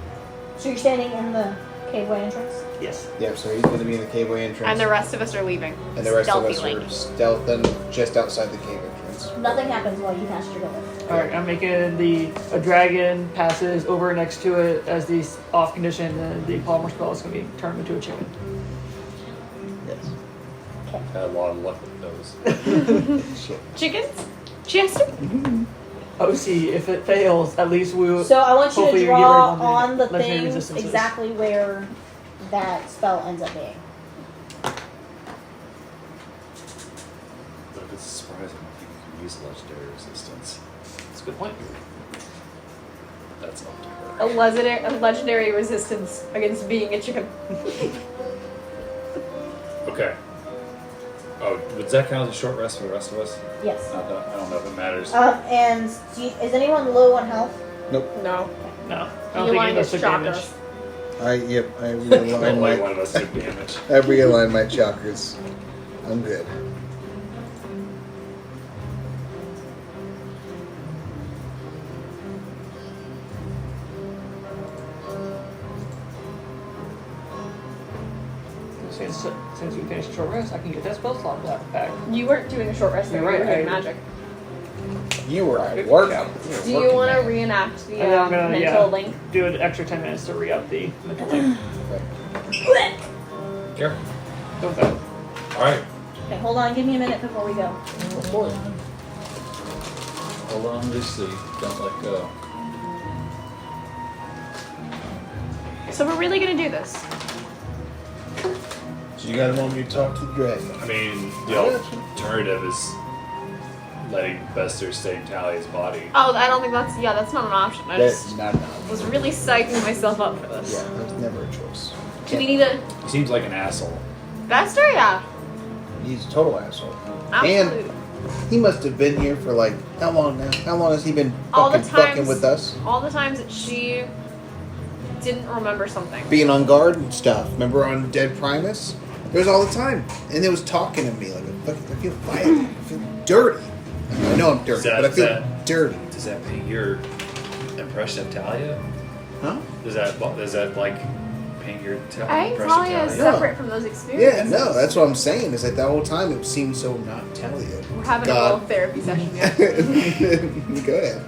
So you're standing in the caveway entrance? Yes. Yeah. So he's going to be in the caveway entrance, And the rest of us are leaving. and the rest of us Stealthy are like. stealthing just outside the cave entrance. Nothing happens while you cast your ability. Alright, I'm making a dragon passes over next to it as the off condition, and the polymer spell is going to be turned into a chicken. Yes. Had a lot of luck with those. Shit. Chickens? Chester? Oh, see, if it fails, at least we will. So I want you Hopefully to you get rid draw of on the legendary thing resistances. exactly where that spell ends up being. But if it's surprising, I think you can use legendary resistance. That's a good point. That's up to her. A legendary resistance against being a chicken. Okay. Oh, would that count as a short rest for the rest of us? Yes. I don't know if it matters. And is anyone low on health? Nope. No. No. I You don't think want any to of us get took damage. chakras. I Only realign one of us took damage. I realign my chakras. I'm good. Since we finished short rest, I can get that spell slot back. You weren't doing a short rest, though. You're You were right, doing I- magic. You were at work. Yeah. Do you want to reenact the And then I'm gonna mental link? do an extra 10 minutes to re-up the mental link. Here. Go with that. Alright. Okay, hold on. Give me a minute before we go. Hold on loosely. Don't let go. So we're really going to do this. So you gotta want me to talk to the dragon. I mean, the alternative is letting Bester stay in Talia's body. Oh, I don't think that's not an option. I That's just not an option. was really psyching myself up for this. Yeah, there's never a choice. Do we need a He seems like an asshole. Bester? Yeah. He's a total asshole. Absolutely. And he must have been here for like how long now? How long has he been All the fucking times with us? All the times that she didn't remember something. Being on guard and stuff. Remember on Dead Primus? It was all the time. And it was talking to me like I feel violent. I feel dirty. I know I'm dirty, but I feel dirty. Does that paint your impression of Talia? Huh? Does that like paint your I think impression Talia of is Talia? separate from those Yeah, experiences. no, that's what I'm saying. Is that the whole time it seemed so not Talia. We're having a God. little therapy session here. Go ahead.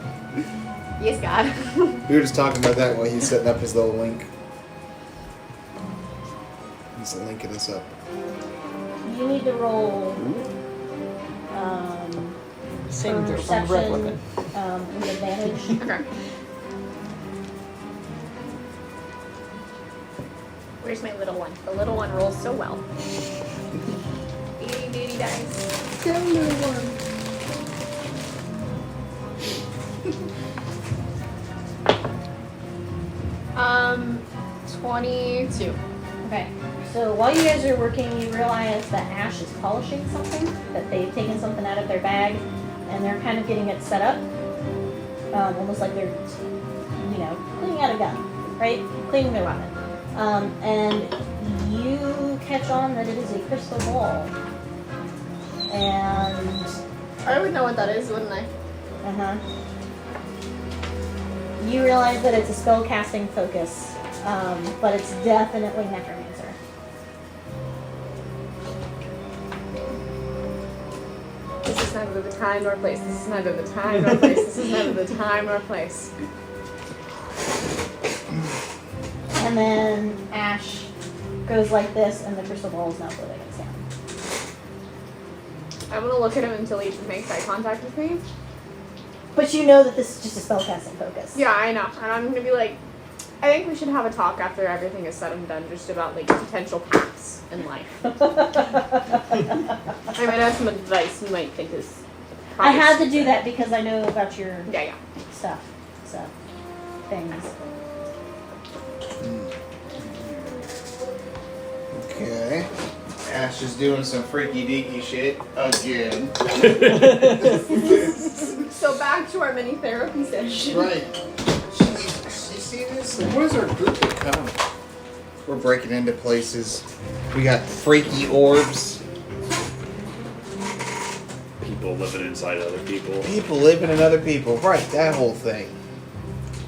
Yes, God. We were just talking about that while he's setting up his little link. He's linking us up. You need to roll Same for from breath perception weapon. with advantage. Okay. Where's my little one? The little one rolls so well. Itty bitty dice. 22. So while you guys are working, you realize that Ash is polishing something, that they've taken something out of their bag, and they're kind of getting it set up. Almost like they're, cleaning out a gun, right? Cleaning their weapon. And you catch on that it is a crystal ball. And... I would know what that is, wouldn't I? Uh-huh. You realize that it's a spellcasting focus, but it's definitely necromancer. This is neither the time nor place. This is neither the time nor place. This is neither the time nor place. And then Ash goes like this, and the crystal ball is now floating in sand. I'm gonna look at him until he makes eye contact with me. But you know that this is just a spellcasting focus. Yeah, I know. And I'm gonna be like, I think we should have a talk after everything is said and done, just about like potential paths in life. I might have some advice you might think is. I had to do that because I know about your Yeah. stuff. So, things. Okay. Ash is doing some freaky deaky shit again. So back to our mini therapy session. Right. You see this? What is our group become? We're breaking into places. We got freaky orbs. People living inside other people. People living in other people. Right, that whole thing.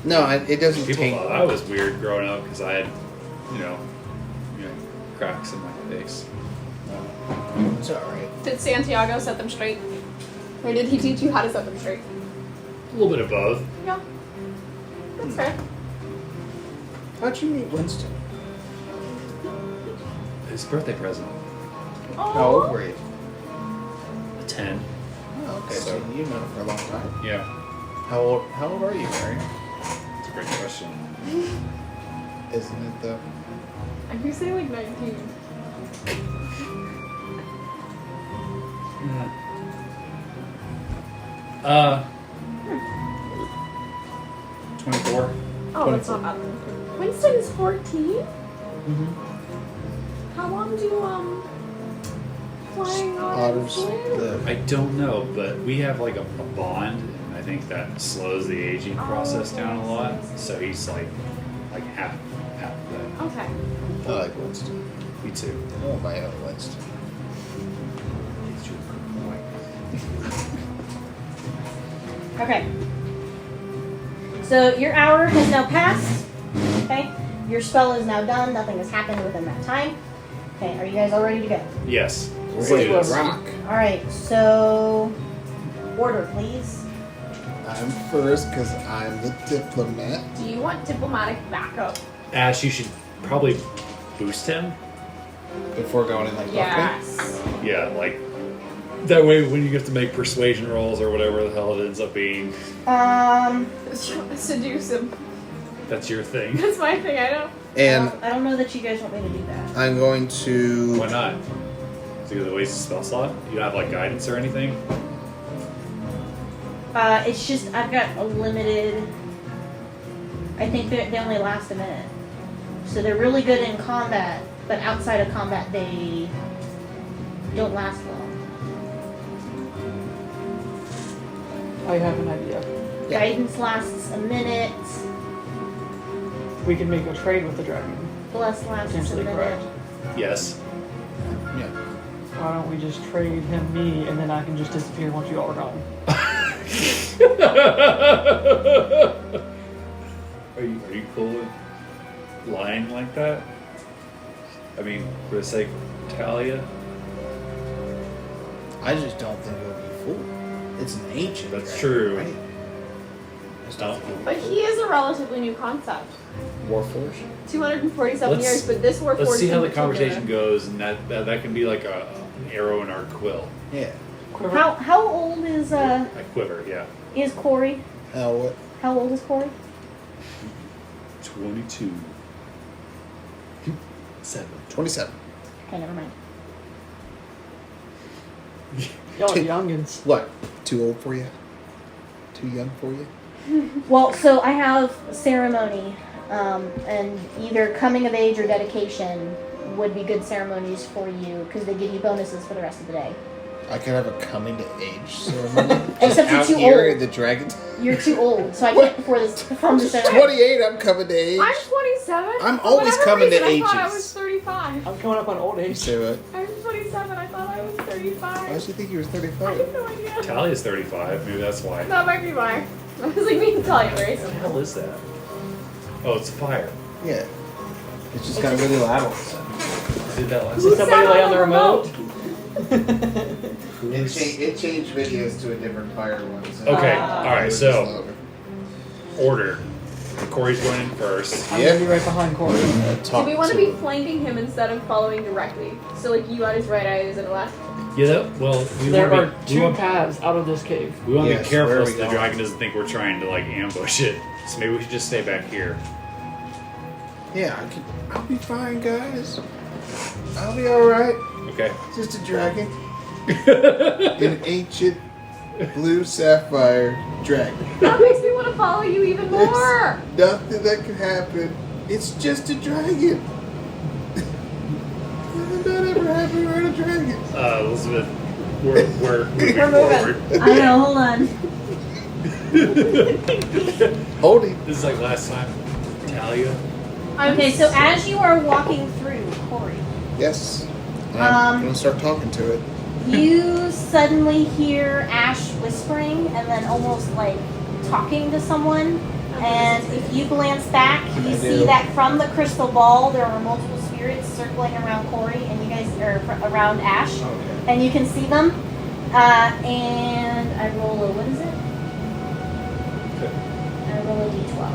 No, it doesn't People take... thought I was weird growing up because I had, cracks in my face. It's alright. Did Santiago set them straight? Or did he teach you how to set them straight? A little bit of both. Yeah. That's fair. How'd you meet Winston? His birthday present. How old were you? 10. Oh, okay, so you've known him for a long time. Yeah. How old are you, Mary? That's a great question. Isn't it though? I'm gonna say like 19. Uh, 24. Oh, that's not bad. Winston's 14? Mm-hmm. How long do flying Otters. live? I don't know, but we have like a bond, and I think that slows the aging process down a lot. So he's like half that. Okay. I like Winston. Me too. I want my own Winston. Okay. So your hour has now passed. Okay. Your spell is now done. Nothing has happened within that time. Okay. Are you guys all ready to go? Yes. We're ready to Let's rock. All right. So, order, please. I'm first because I'm the diplomat. Do you want diplomatic backup? Ash, you should probably boost him. Before going in like Yes. Yeah, like that way when you get to make persuasion rolls or whatever the hell it ends up being, Seduce him. that's your thing. That's my thing, I know. And I don't know that you guys want me to do that. I'm going to... Why not? Is it the waste of spell slot? You don't have like guidance or anything? It's just I've got a limited. I think they only last a minute, so they're really good in combat, but outside of combat they don't last long. I have an idea. Yeah. Guidance lasts a minute. We can make a trade with the dragon. Bless lasts a Potentially minute. correct. Yes. Yeah. Why don't we just trade him me, and then I can just disappear once you all are gone? Are you cool with lying like that? I mean, for the sake of Talia? I just don't think it'll be full. It's an ancient. That's dragon, true. Right? I just don't think But he is a relatively new concept. Warforged. 247 Let's- years, but this Warforged. Let's see how the in particular- conversation goes, and that can be like an arrow in our quill. Yeah. Quiver. How old is A quiver, yeah. Corey? What? How old is Corey? 22. 7. 27. Okay, never mind. Y'all are youngins. What? Too old for you? Too young for you? Well, so I have ceremony, and either coming of age or dedication would be good ceremonies for you because they give you bonuses for the rest of the day. I could have a coming to age ceremony. Except you're out too here old. in the dragon. You're too old, so I can't perform the ceremony. 28, I'm coming to age. I'm 27. I'm For always whatever coming to reason, I thought I ages. was 35. I'm coming up on old You age. say what? I'm 27. I thought I was 35. Why did you think you were I 35? have no idea. Talia's 35. Maybe that's why. That might be why. I was like, me and Talia race. What the hell is that? Oh, it's fire. Yeah. It's just got really loud all of a sudden. I did that last Did time. somebody lay on the remote? It changed videos to a different fire one. So Okay, Ah. alright, it was so just louder. order. Corey's going in first. I'm Yeah. gonna be right behind Corey. Do we want to be flanking him instead of following directly? So like you on his right, I was in the left. Yeah, well, we There are want to be, two paths out of this cave. we want to Yes, be careful where are so we the going? dragon doesn't think we're trying to like ambush it. So maybe we should just stay back here. Yeah, I'll be fine, guys. I'll be alright. Okay. Just a dragon. An ancient blue sapphire dragon. That makes me want to follow you even more. Nothing that could happen. It's just a dragon. Nothing bad ever happened around a dragon. Elizabeth, we're moving We're forward. moving. I know, hold on. Hold him. This is like last time. Talia. Okay, so as you are walking through, Corey, Yes. I'm gonna start talking to it. you suddenly hear Ash whispering and then almost like talking to someone. And if you glance back, you I see do. that from the crystal ball there are multiple spirits circling around Corey and you guys are around Ash, Okay. and you can see them. And I roll a what is it? I roll a d12.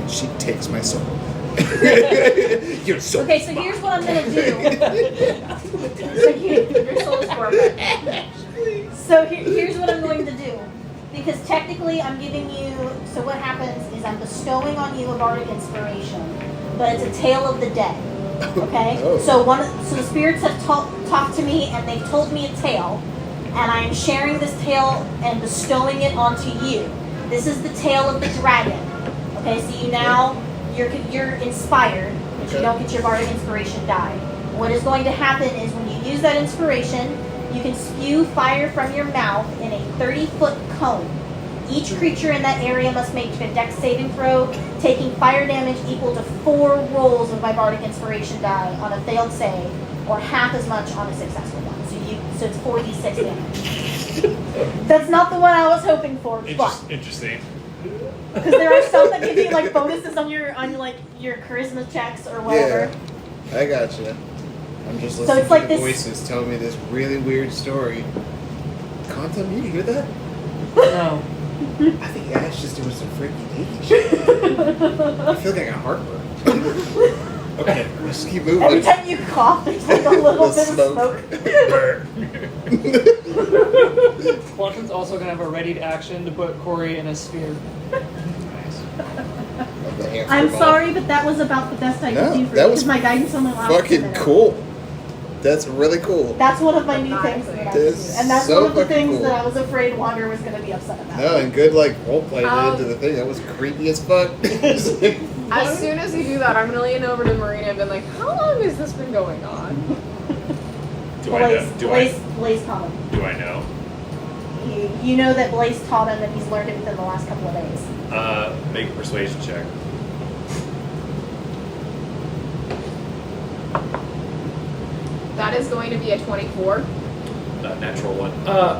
She takes my soul. You're so. Okay, so here's what I'm gonna do. Your soul is forfeit. So here's what I'm going to do. Because technically I'm giving you, so what happens is I'm bestowing on you a bardic inspiration, but it's a tale of the dead. Okay? Oh. So the spirits have talked to me and they've told me a tale, and I am sharing this tale and bestowing it onto you. This is the tale of the dragon. Okay, so you're inspired, but you Okay. don't get your bardic inspiration die. What is going to happen is when you use that inspiration, you can spew fire from your mouth in a 30-foot cone. Each creature in that area must make a dex saving throw, taking fire damage equal to 4 rolls of my bardic inspiration die on a failed save, or half as much on a successful one. So it's 4d6 damage. That's not the one I was hoping for, but Interesting. because there are some that give you like bonuses on your charisma checks or whatever. Yeah, I got you. I'm just So listening it's like to the this- voices telling me this really weird story. Content, you hear that? No. I think Ash is doing some freaky deaky shit. I feel like I got heartburn. Okay, let's keep moving. Every time you cough, there's like a little The bit of smoke. Quantum's also gonna have a readied action to put Corey in a sphere. Of the hamster I'm ball. sorry, but that was about the best I No, could do for that you was because my guidance only allows Fucking 2 minutes. cool. That's really cool. That's one of my new things that I can do. That's And that's so one of the fucking things cool. that I was afraid Wander was going to be upset about. No, and good like roleplay How- into the thing. That was creepy as fuck. As soon as you do that, I'm gonna lean over to Marina and be like, "How long has this been going on?" Blaze taught him. Do I know? You know that Blaze taught him and he's learned it within the last couple of days. Make a persuasion check. That is going to be a 24. Natural one. Not.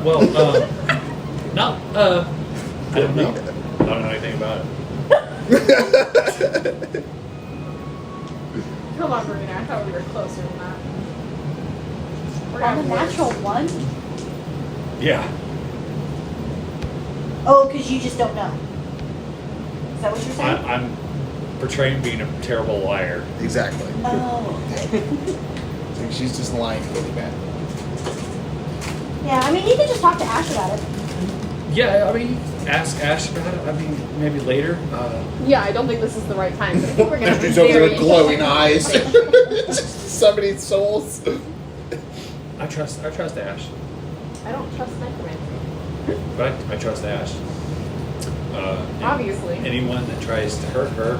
I don't know. I don't know anything about it. Come on, Marina. I thought we were closer than that. We're On a gonna have natural one? Yeah. Oh, because you just don't know. Is that what you're saying? I'm portraying being a terrible liar. Exactly. Oh. I think she's just lying really bad. Yeah, I mean, you can just talk to Ash about it. Yeah, I mean, ask Ash about it. I mean, maybe later. Yeah, I don't think this is the right time. But I think we're gonna have a She's over there very with glowing interesting eyes. conversation. Somebody's souls. I trust Ash, I don't trust necromancy. but I trust Ash. Obviously. Anyone that tries to hurt her,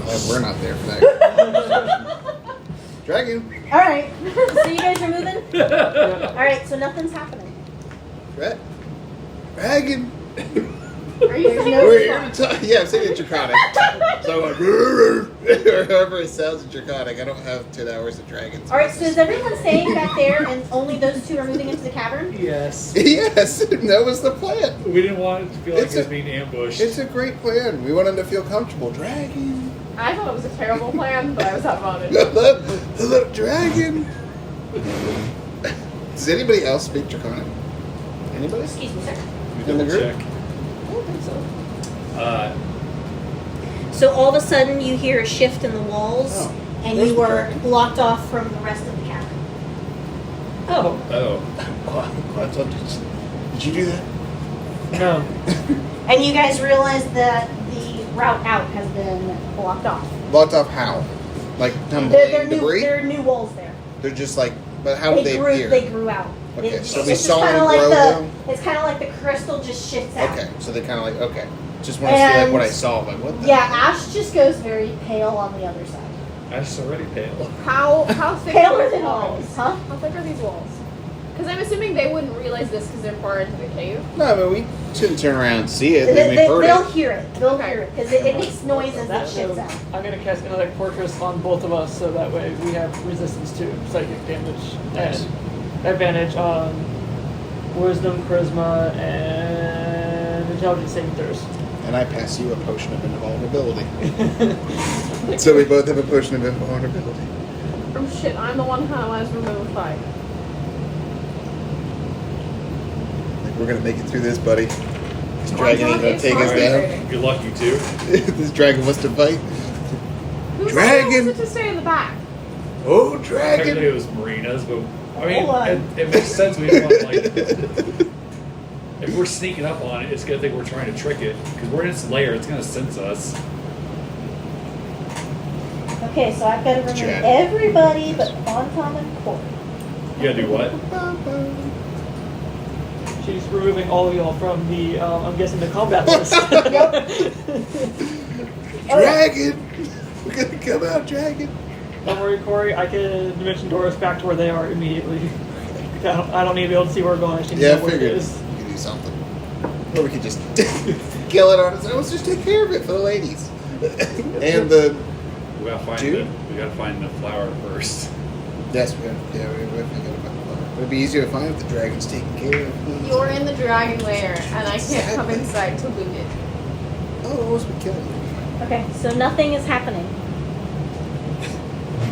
Glad we're not there for that. Dragon. All right. So you guys are moving. All right. So nothing's happening. Dragon. Are you There's saying no We're this here one? to talk. Yeah, I'm saying it's draconic. So I'm like, or however it sounds in draconic. I don't have 10 hours of dragons. All right. So is everyone staying back there, and only those two are moving into the cavern? Yes. Yes, that was the plan. we didn't want it to feel like It's it was a- being ambushed. It's a great plan. We want him to feel comfortable. Dragon. I thought it was a terrible plan, but I was outvoted. Hello, dragon. Does anybody else speak draconic? Anybody? Excuse me, sir. In the group? Check. I don't think so. So all of a sudden you hear a shift in the walls, Oh, and there's you the were dragon. blocked off from the rest of the cavern. Oh, Did you do that? No. And you guys realize that the route out has been blocked off. Blocked off how? Like tumbling There are debris? there are new walls there. They're just like, but how would they appear? They grew out. Okay, so it's we just saw kinda them like grow the, them? It's kind of like the crystal just shifts out. Okay, so they kind of like, okay. Just want to see like And- what I saw. Like, what the Yeah, Ash just goes very pale on the other side. Ash is already pale. How thick Paler are than these always, walls? huh? How thick are these walls? Because I'm assuming they wouldn't realize this because they're far into the cave. No, but we shouldn't turn around and see it. They, Then we heard will it. hear it. They'll Okay. hear it because it makes noise as it shifts out. I'm gonna cast another fortress on both of us, so that way we have resistance to psychic damage and advantage on wisdom, charisma, and intelligence saving throws. And I pass you a potion of invulnerability. So we both have a potion of invulnerability. Oh shit, I'm the one who has removed 5. Like, we're gonna make it through this, buddy. This dragon ain't gonna It's take us hard down. rating. You're lucky too. This dragon wants to fight. Who's Dragon! supposed to stay in the back? Oh, Technically, it dragon! was Marina's, but I mean, Hold on. it makes sense. We don't want like if we're sneaking up on it, it's gonna think we're trying to trick it because we're in its lair. It's gonna sense us. Okay, so I've got to remove Chat. everybody but Bontom and Corey. You gotta do what? She's removing all of y'all from the, I'm guessing, the combat list. Dragon! We're gonna come out, dragon! Don't worry, Corey. I can dimension door us back to where they are immediately. I don't need to be able to see where we're going. I just need Yeah, to know I where it figured is. we could do something. Or we could just kill it on its own. Let's just take care of it for the ladies. And the... We gotta find Dude? the flower first. Yes, we gotta find the flower. It'd be easier to find if the dragon's taken care of. You're in the dragon lair, and I can't come inside to loot it. Oh, it was we killed it. Okay, so nothing is happening.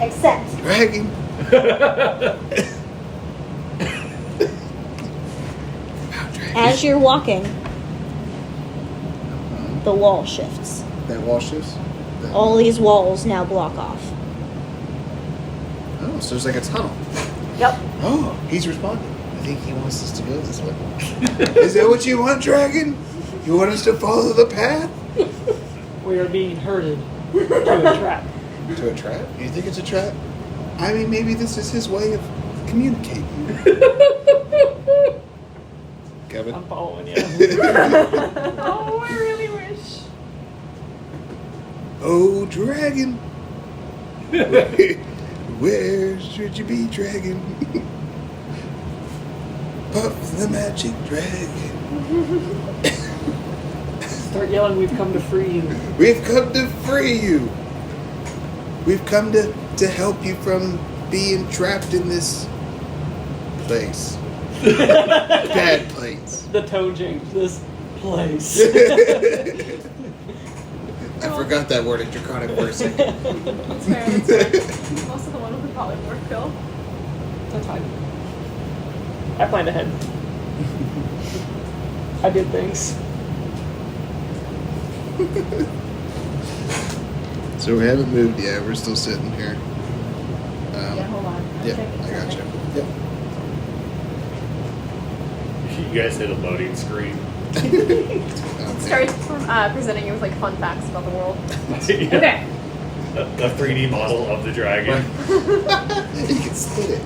Except Dragon! as you're walking, the wall shifts. That wall shifts? That- All these walls now block off. Oh, so there's like a tunnel. Yep. Oh, he's responding. I think he wants us to go this way. Is that what you want, dragon? You want us to follow the path? We are being herded to a trap. To a trap? You think it's a trap? I mean, maybe this is his way of communicating. Kevin? I'm following you. Oh, I really wish. Oh, dragon! Where should you be, dragon? Puff the magic dragon. Start yelling, we've come to free you. We've come to free you. We've come to help you from being trapped in this place. Bad place. The tone change, this place. I forgot that word in Draconic for a second. That's fair, that's fair. I'm also the one with the polymorph pill. That's fine. I planned ahead. I did things. So we haven't moved yet. We're still sitting here. Yeah, hold on. I'll Yeah, check it I got you. something. Yep. You guys hit a loading screen. Starts presenting you with like fun facts about the world. Yeah. Okay. A 3D model of the dragon. You can split it.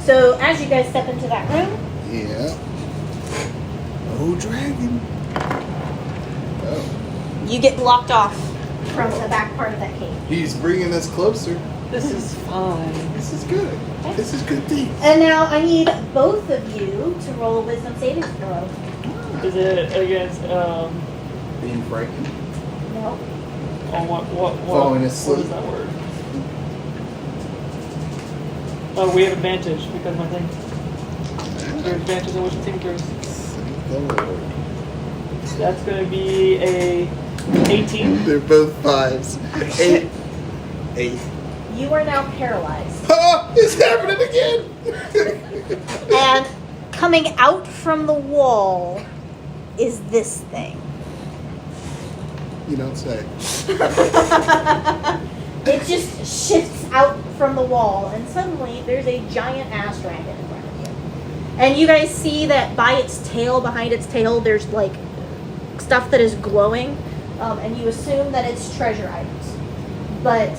So as you guys step into that room, Yeah. Oh, dragon. Oh. you get blocked off from the back part of that cave. He's bringing us closer. This is fine. This is good. This is good thing. And now I need both of you to roll a wisdom saving throw. Is it against Being frightened. No. on what Falling what asleep. is that word? Oh, we have advantage because my thing. There's advantage on wisdom saving throws. Thank the Lord. That's gonna be a 18. They're both 5s. 8. 8. You are now paralyzed. Oh, it's happening again. And coming out from the wall is this thing. You don't say. It just shifts out from the wall, and suddenly there's a giant ass dragon in front of you. And you guys see that by its tail, behind its tail, there's like stuff that is glowing, and you assume that it's treasure items. But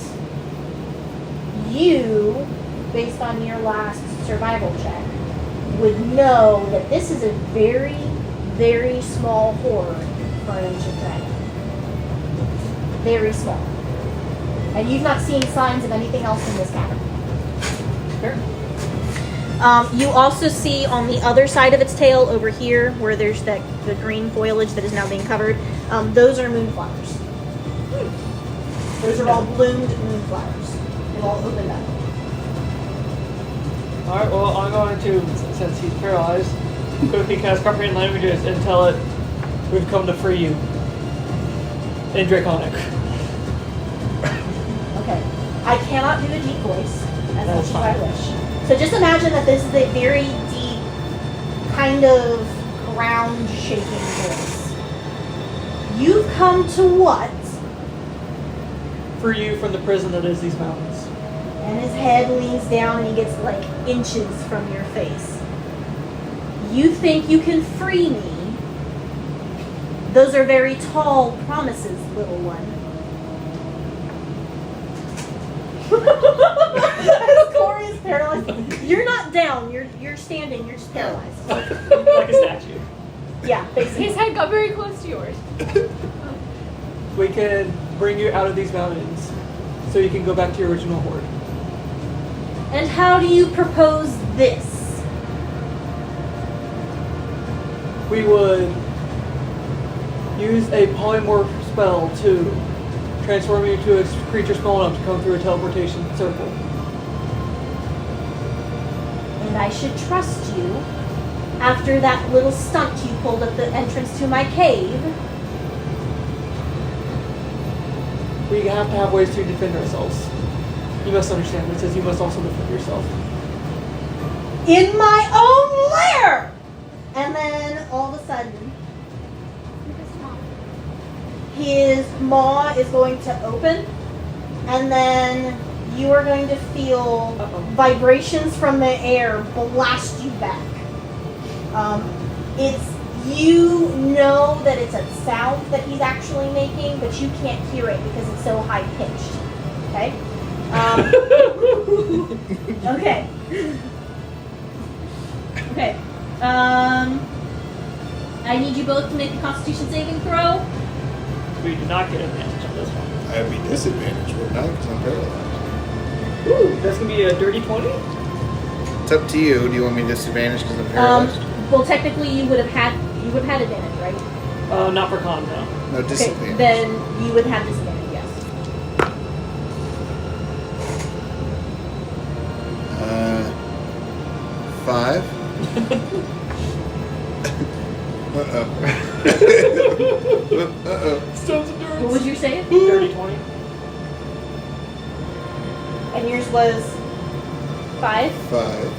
you, based on your last survival check, would know that this is a very, very small horde for an ancient dragon. Very small. And you've not seen signs of anything else in this cavern. You also see on the other side of its tail over here, where there's the green foliage that is now being covered, those are moonflowers. Those are all bloomed moonflowers. They've all opened up. Alright, well, I'm going to, since he's paralyzed, quickly cast Comprehend Languages and tell it we've come to free you. In Draconic. Okay. I cannot do a deep voice as much That's as I fine. wish. So just imagine that this is a very deep, kind of ground-shaking voice. You've come to what? Free you from the prison that is these mountains. And his head leans down and he gets like inches from your face. You think you can free me? Those are very tall promises, little one. As Corey is paralyzed. You're not down, you're standing, you're just paralyzed. Like a statue. Yeah, basically. His head got very close to yours. We can bring you out of these mountains so you can go back to your original horde. And how do you propose this? We would use a polymorph spell to transform you into a creature small enough to come through a teleportation circle. And I should trust you after that little stunt you pulled at the entrance to my cave. We have to have ways to defend ourselves. You must understand this, as you must also defend yourself. In my own lair! And then all of a sudden, his maw is going to open, and then you are going to feel vibrations from the air blast you back. You know that it's a sound that he's actually making, but you can't hear it because it's so high pitched. Okay? Okay. Okay. I need you both to make a Constitution saving throw. We do not get advantage on this one. I would be disadvantaged, wouldn't I? Because I'm paralyzed. Ooh, that's gonna be a dirty 20? It's up to you. Do you want me to disadvantage because I'm paralyzed? Well, technically, you would have had advantage, right? Not for con, no. No, Okay, disadvantage. then you would have disadvantage, yes. 5. Uh-oh. Stone's endurance. What was your save? Dirty 20. And yours was 5. 5.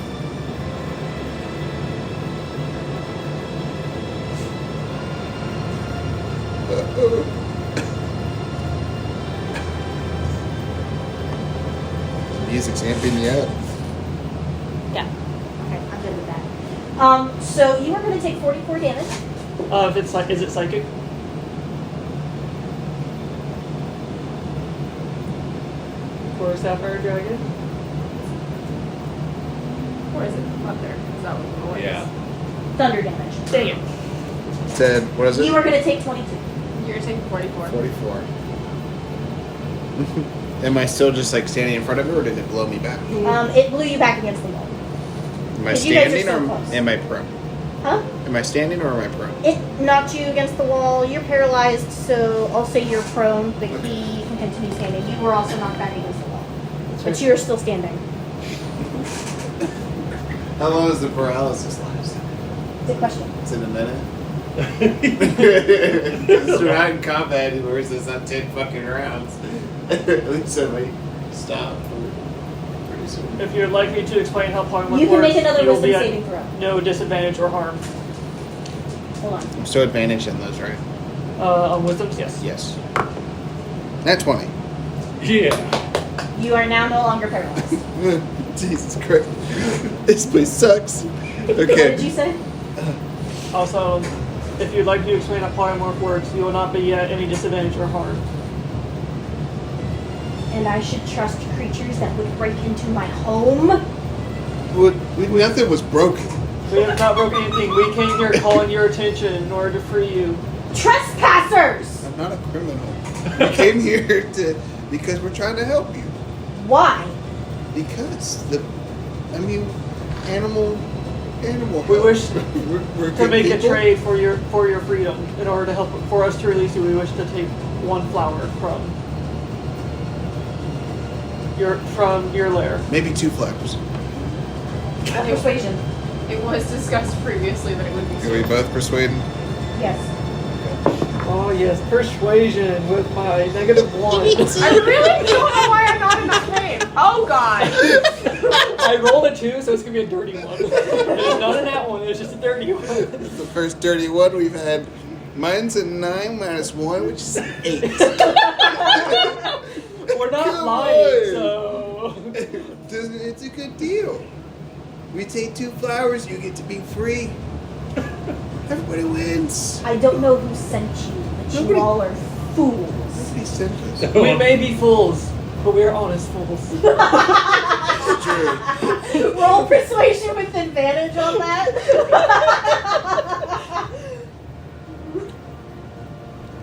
Music's amping you up. Yeah. Okay, I'm good with that. So you are going to take 44 damage. If it's like, is it psychic? For a Sapphire Dragon? Or is it thunder? Is that what the noise? Yeah. Thunder damage. Dang it. Said, what is it? You are going to take 22. You're taking 44. 44. Am I still just like standing in front of it, or did it blow me back? It blew you back against the wall. Am I 'Cause you guys are standing so or close. am I prone? Huh? Am I standing or am I prone? It knocked you against the wall. You're paralyzed, so I'll say you're prone, but he can continue standing. You were also knocked back against the wall. But you're still standing. How long does the paralysis last? Good question. Is it a minute? Because we're not in combat anymore, so it's not 10 fucking rounds. At least somebody stop. Pretty soon. If you'd like me to explain how polymorph You can works, make another you will wisdom be at saving throw. no disadvantage or harm. Hold on. I'm still advantaged in those, right? On wisdoms, yes. Yes. That's 20. Yeah. You are now no longer paralyzed. Jesus Christ. This place sucks. What did Okay. you say? Also, if you'd like me to explain how polymorph works, you will not be at any disadvantage or harm. And I should trust creatures that would break into my home? Nothing was broken. We have not broken anything. We came here calling your attention in order to free you. Trespassers! I'm not a criminal. We came here because we're trying to help you. Why? Because animal. We wish we're to good make a people. trade for your freedom. In order to help for us to release you, we wish to take one flower from your lair. Maybe 2 flowers. Persuasion. It was discussed previously that it would be. Are we both persuading? Yes. Oh yes, persuasion with my -1. I really don't know why I'm not in that game. Oh god. I rolled a 2, so it's gonna be a dirty one. It's not a nat one. It's just a dirty one. It's the first dirty one we've had. Mine's a 9 minus 1, which is 8. We're not Come lying, on. so. It's a good deal. We take 2 flowers, you get to be free. Everybody wins. I don't know who sent you, but you Nobody- all are fools. Nobody sent us. We may be fools, but we're honest fools. It's true. Roll persuasion with advantage on that.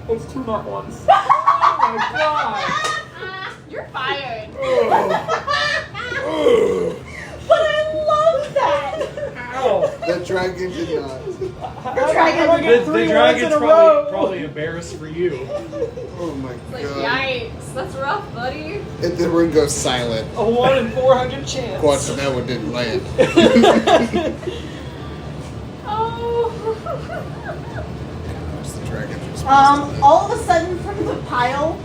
It's 2 not ones. Oh my god! You're fired. But I love that. Ow! The dragon did not. How dragon- do I get The 3 ones dragon's in a row? probably embarrassed for you. Oh my Like, god. yikes. That's rough, buddy. And the room goes silent. A 1 in 400 chance. Watch, that one didn't land. Oh. It's the dragon's response to that. All of a sudden, from the pile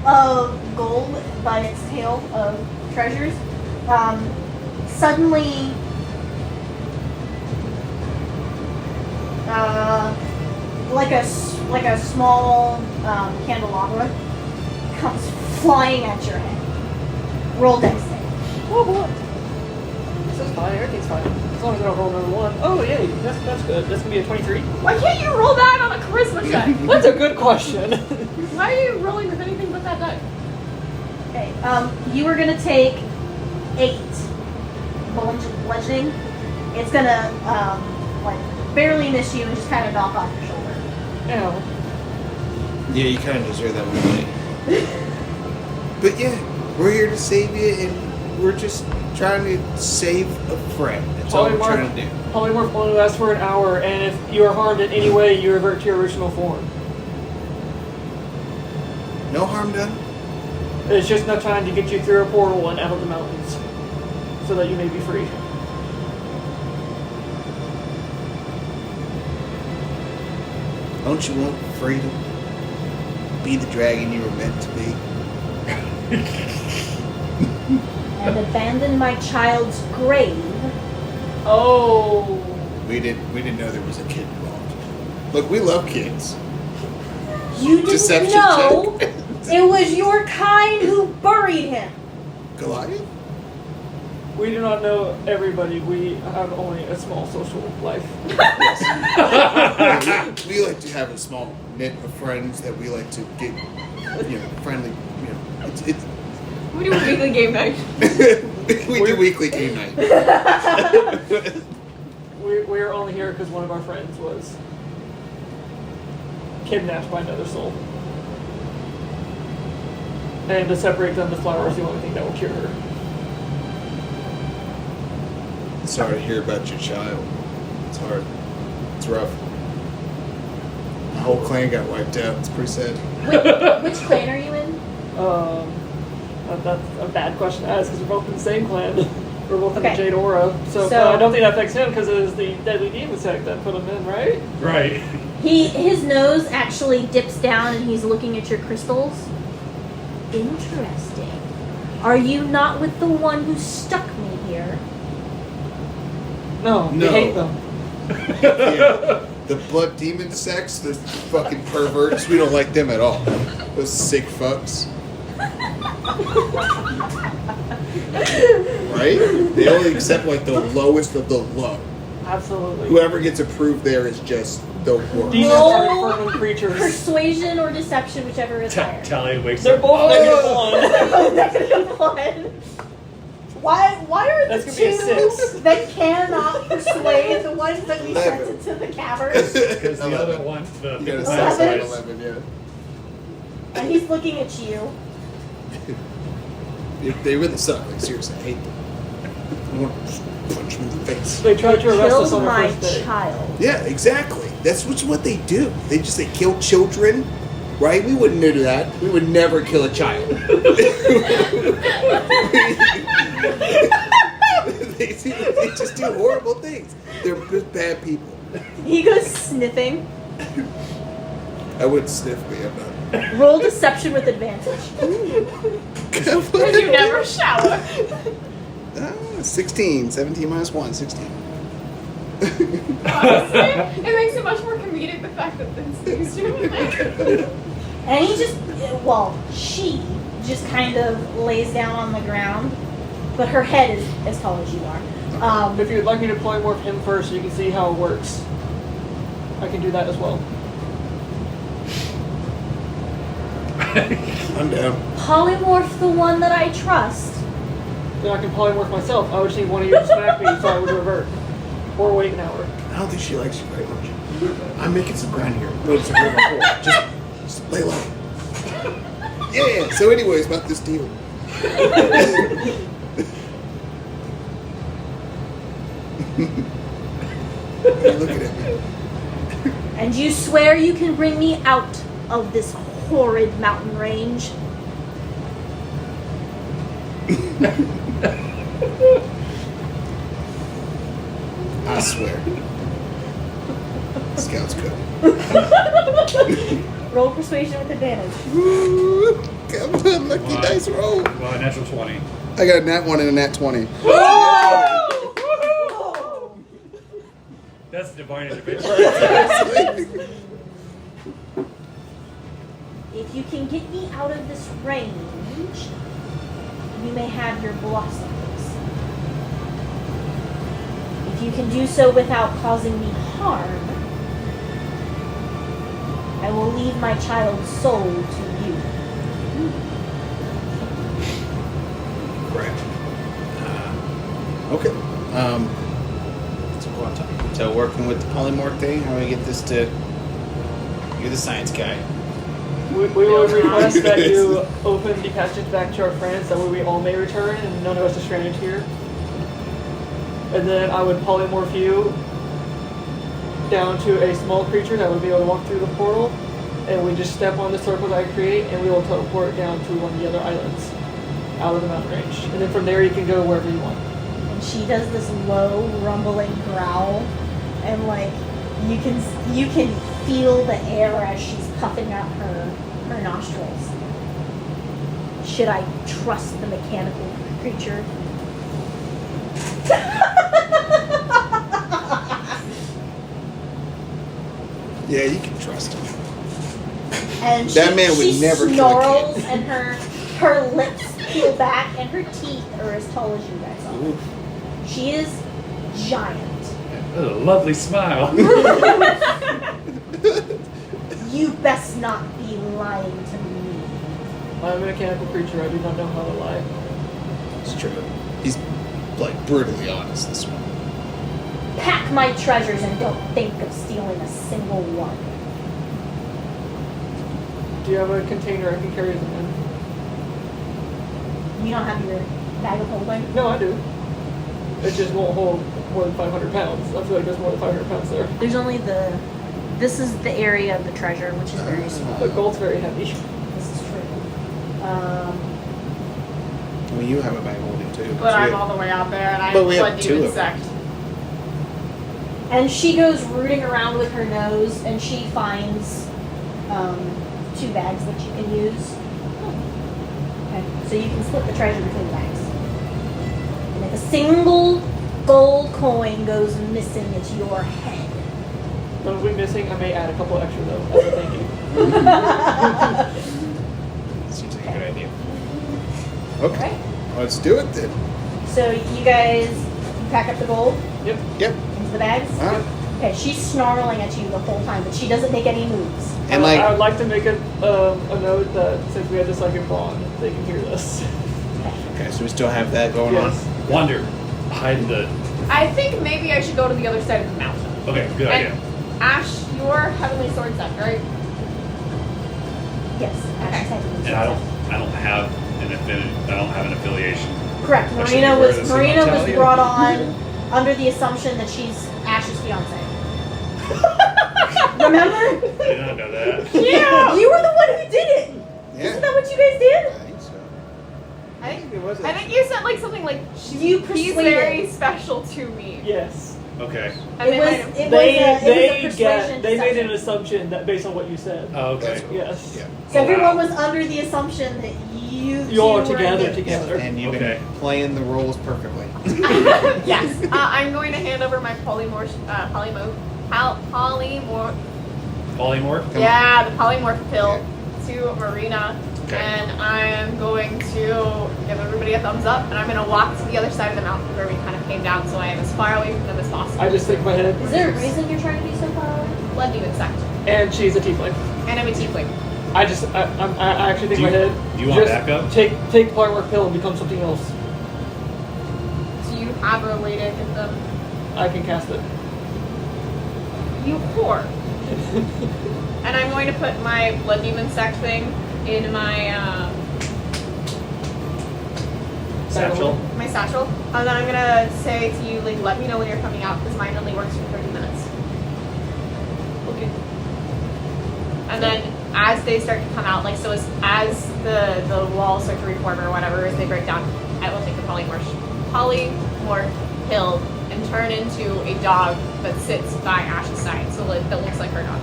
of gold by its tail of treasures, suddenly, like a small candelabra comes flying at your head. Roll dex save. Oh boy. This is fine. Everything's fine. As long as I don't roll another 1. Oh yay, that's good. That's gonna be a 23. Why can't you roll that on a charisma check? That's a good question. Why are you rolling with anything but that die? Okay. You are gonna take 8 bludgeoning. It's gonna barely miss you and just kind of knock off your shoulder. Ow. Yeah, you kind of deserve that one, buddy. But yeah, we're here to save you, and we're just trying to save a friend. That's all we're trying to do. Polymorph only lasts for an hour, and if you are harmed in any way, you revert to your original form. No harm done. It's just enough time to get you through a portal and out of the mountains, so that you may be free. Don't you want freedom? Be the dragon you were meant to be. And abandon my child's grave. Oh. We didn't know there was a kid involved. Look, we love kids. You didn't Deception know check. it was your kind who buried him. Goliath? We do not know everybody. We have only a small social life. We like to have a small knit of friends that we like to get, friendly. It's We do a weekly game night. we do weekly game night. We're only here because one of our friends was kidnapped by another soul. And to separate them, the flower is the only thing that will cure her. Sorry to hear about your child. It's hard. It's rough. My whole clan got wiped out. It's pretty sad. Which clan are you in? That's a bad question to ask because we're both in the same clan. We're both in the Okay. Jade Aura. So So- I don't think that affects him because it was the Deadly Demon Sect that put him in, right? Right. His nose actually dips down and he's looking at your crystals. Interesting. Are you not with the one who stuck me here? No, we No. hate them. Yeah. The blood demon sects, the fucking perverts, we don't like them at all. Those sick fucks. Right? They only accept like the lowest of the low. Absolutely. Whoever gets approved there is just the worst. Demons Roll are infernal creatures. Persuasion or deception, whichever is higher. Talia wakes They're up. both -1. Negative one. Why are That's the gonna be a two 6. that cannot persuade the ones that we sent 11. into the caverns? Because the other one, the You gotta Eleven. say 11, yeah. And he's looking at you. They really suck. Like, seriously, I hate them. I want to just punch them in the face. They tried to arrest us Killed on our my first day. child. Yeah, exactly. That's what they do. They kill children, right? We wouldn't do that. We would never kill a child. they just do horrible things. They're just bad people. He goes sniffing. I wouldn't sniff me. I'm not. Roll deception with advantage. Because you never shower. 16. 17 minus 1. 16. Honestly, it makes it much more comedic the fact that things do it. And he just, she just kind of lays down on the ground, but her head is as tall as you are. If you'd like me to polymorph him first so you can see how it works, I can do that as well. I'm down. Polymorph the one that I trust. Then I can polymorph myself. I would just need one of you to smack me so I would revert. Or wait an hour. I don't think she likes you very much. I'm making some ground here. Just lay low. Yeah. So, anyways, about this deal. You're looking at me. And you swear you can bring me out of this horrid mountain range? I swear. Scouts good. Roll persuasion with advantage. Woo! Come on, lucky Wow. dice roll. Well, a natural 20. I got a nat 1 and a nat 20. That's divine intervention. If you can get me out of this range, you may have your blossoms. If you can do so without causing me harm, I will leave my child's soul to you. Right. Okay. So working with the polymorph thing, how do we get this to... You're the science guy. We would request that you open the passage back to our friends, that way we all may return and none of us are stranded here. And then I would polymorph you down to a small creature that would be able to walk through the portal, and we just step on the circle that I create, and we will teleport down to one of the other islands out of the mountain range. And then from there you can go wherever you want. And she does this low, rumbling growl, and you can feel the air as she's puffing out her nostrils. Should I trust the mechanical creature? Yeah, you can trust him. And That man would she never kill a snarls, kid. and her lips peel back, and her teeth are as tall as you guys are. Oof. She is giant. A lovely smile. You best not be lying to me. I'm a mechanical creature. I do not know how to lie. It's true. He's like brutally honest this one. Pack my treasures and don't think of stealing a single one. Do you have a container I can carry them in? You don't have your bag of holding? No, I do. It just won't hold more than 500 pounds. I feel like there's more than 500 pounds there. There's only this is the area of the treasure, which is very small. But gold's very heavy. This is true. I mean, you have a bag holding too. But So I'm we- all the way out there, and I'm But we have blood two demon of them. sect. And she goes rooting around with her nose, and she finds 2 bags that you can use. Okay, so you can split the treasure between the bags. And if a single gold coin goes missing, it's your head. But if we're missing, I may add a couple extra though, as a thank you. Seems like a good idea. Okay, Okay. let's do it then. So you guys pack up the gold Yep. Yep. into the bags? Huh? Okay, she's snarling at you the whole time, but she doesn't make any moves. And I like, would like to make a note that since we had this like bond, they can hear this. okay, so we still have that going Yes. Wander. Hide the. I think maybe I should go to the other side of the mountain. Okay, good idea. And Ash, your heavenly sword set, right? Yes, Ash is heading. And I don't have an affiliation. Correct. I should Marina be aware was of this Marina about was Talia. brought on under the assumption that she's Ash's fiance. Remember? I did not know that. Yeah. You were the one who did it. Yeah. Isn't that what you guys did? I think so. I think, it was. I think you said like something like You he's persuaded. very special to me. Yes. Okay. And It they was might have- it was a persuasion They made deception. an assumption that based on what you said. Oh, okay. That's what- Yes. Yeah. So everyone was under the assumption that you You all are two were together engaged. together. And you've Okay. been playing the roles perfectly. Yes. I'm going to hand over my polymorph. Polymorph? Yeah, the polymorph pill to Marina. Okay. And I'm going to give everybody a thumbs up, and I'm going to walk to the other side of the mountain where we kind of came down, so I am as far away from them as possible. I just think in my head. Is there a reason you're trying to be so far away? Blood demon sect, And she's a tiefling. and I'm a tiefling. I actually think Do in my you- head. do you want just backup? Take polymorph pill and become something else. Do you have a way to get them? I can cast it. You whore. And I'm going to put my blood demon sect thing in my Satchel. my satchel, and then I'm gonna say to you, like, let me know when you're coming out because mine only works for 30 minutes. Okay. And then as they start to come out, like, so as the walls start to reform or whatever, as they break down, I will take the polymorph pill and turn into a dog that sits by Ash's side, so like, that looks like her dog.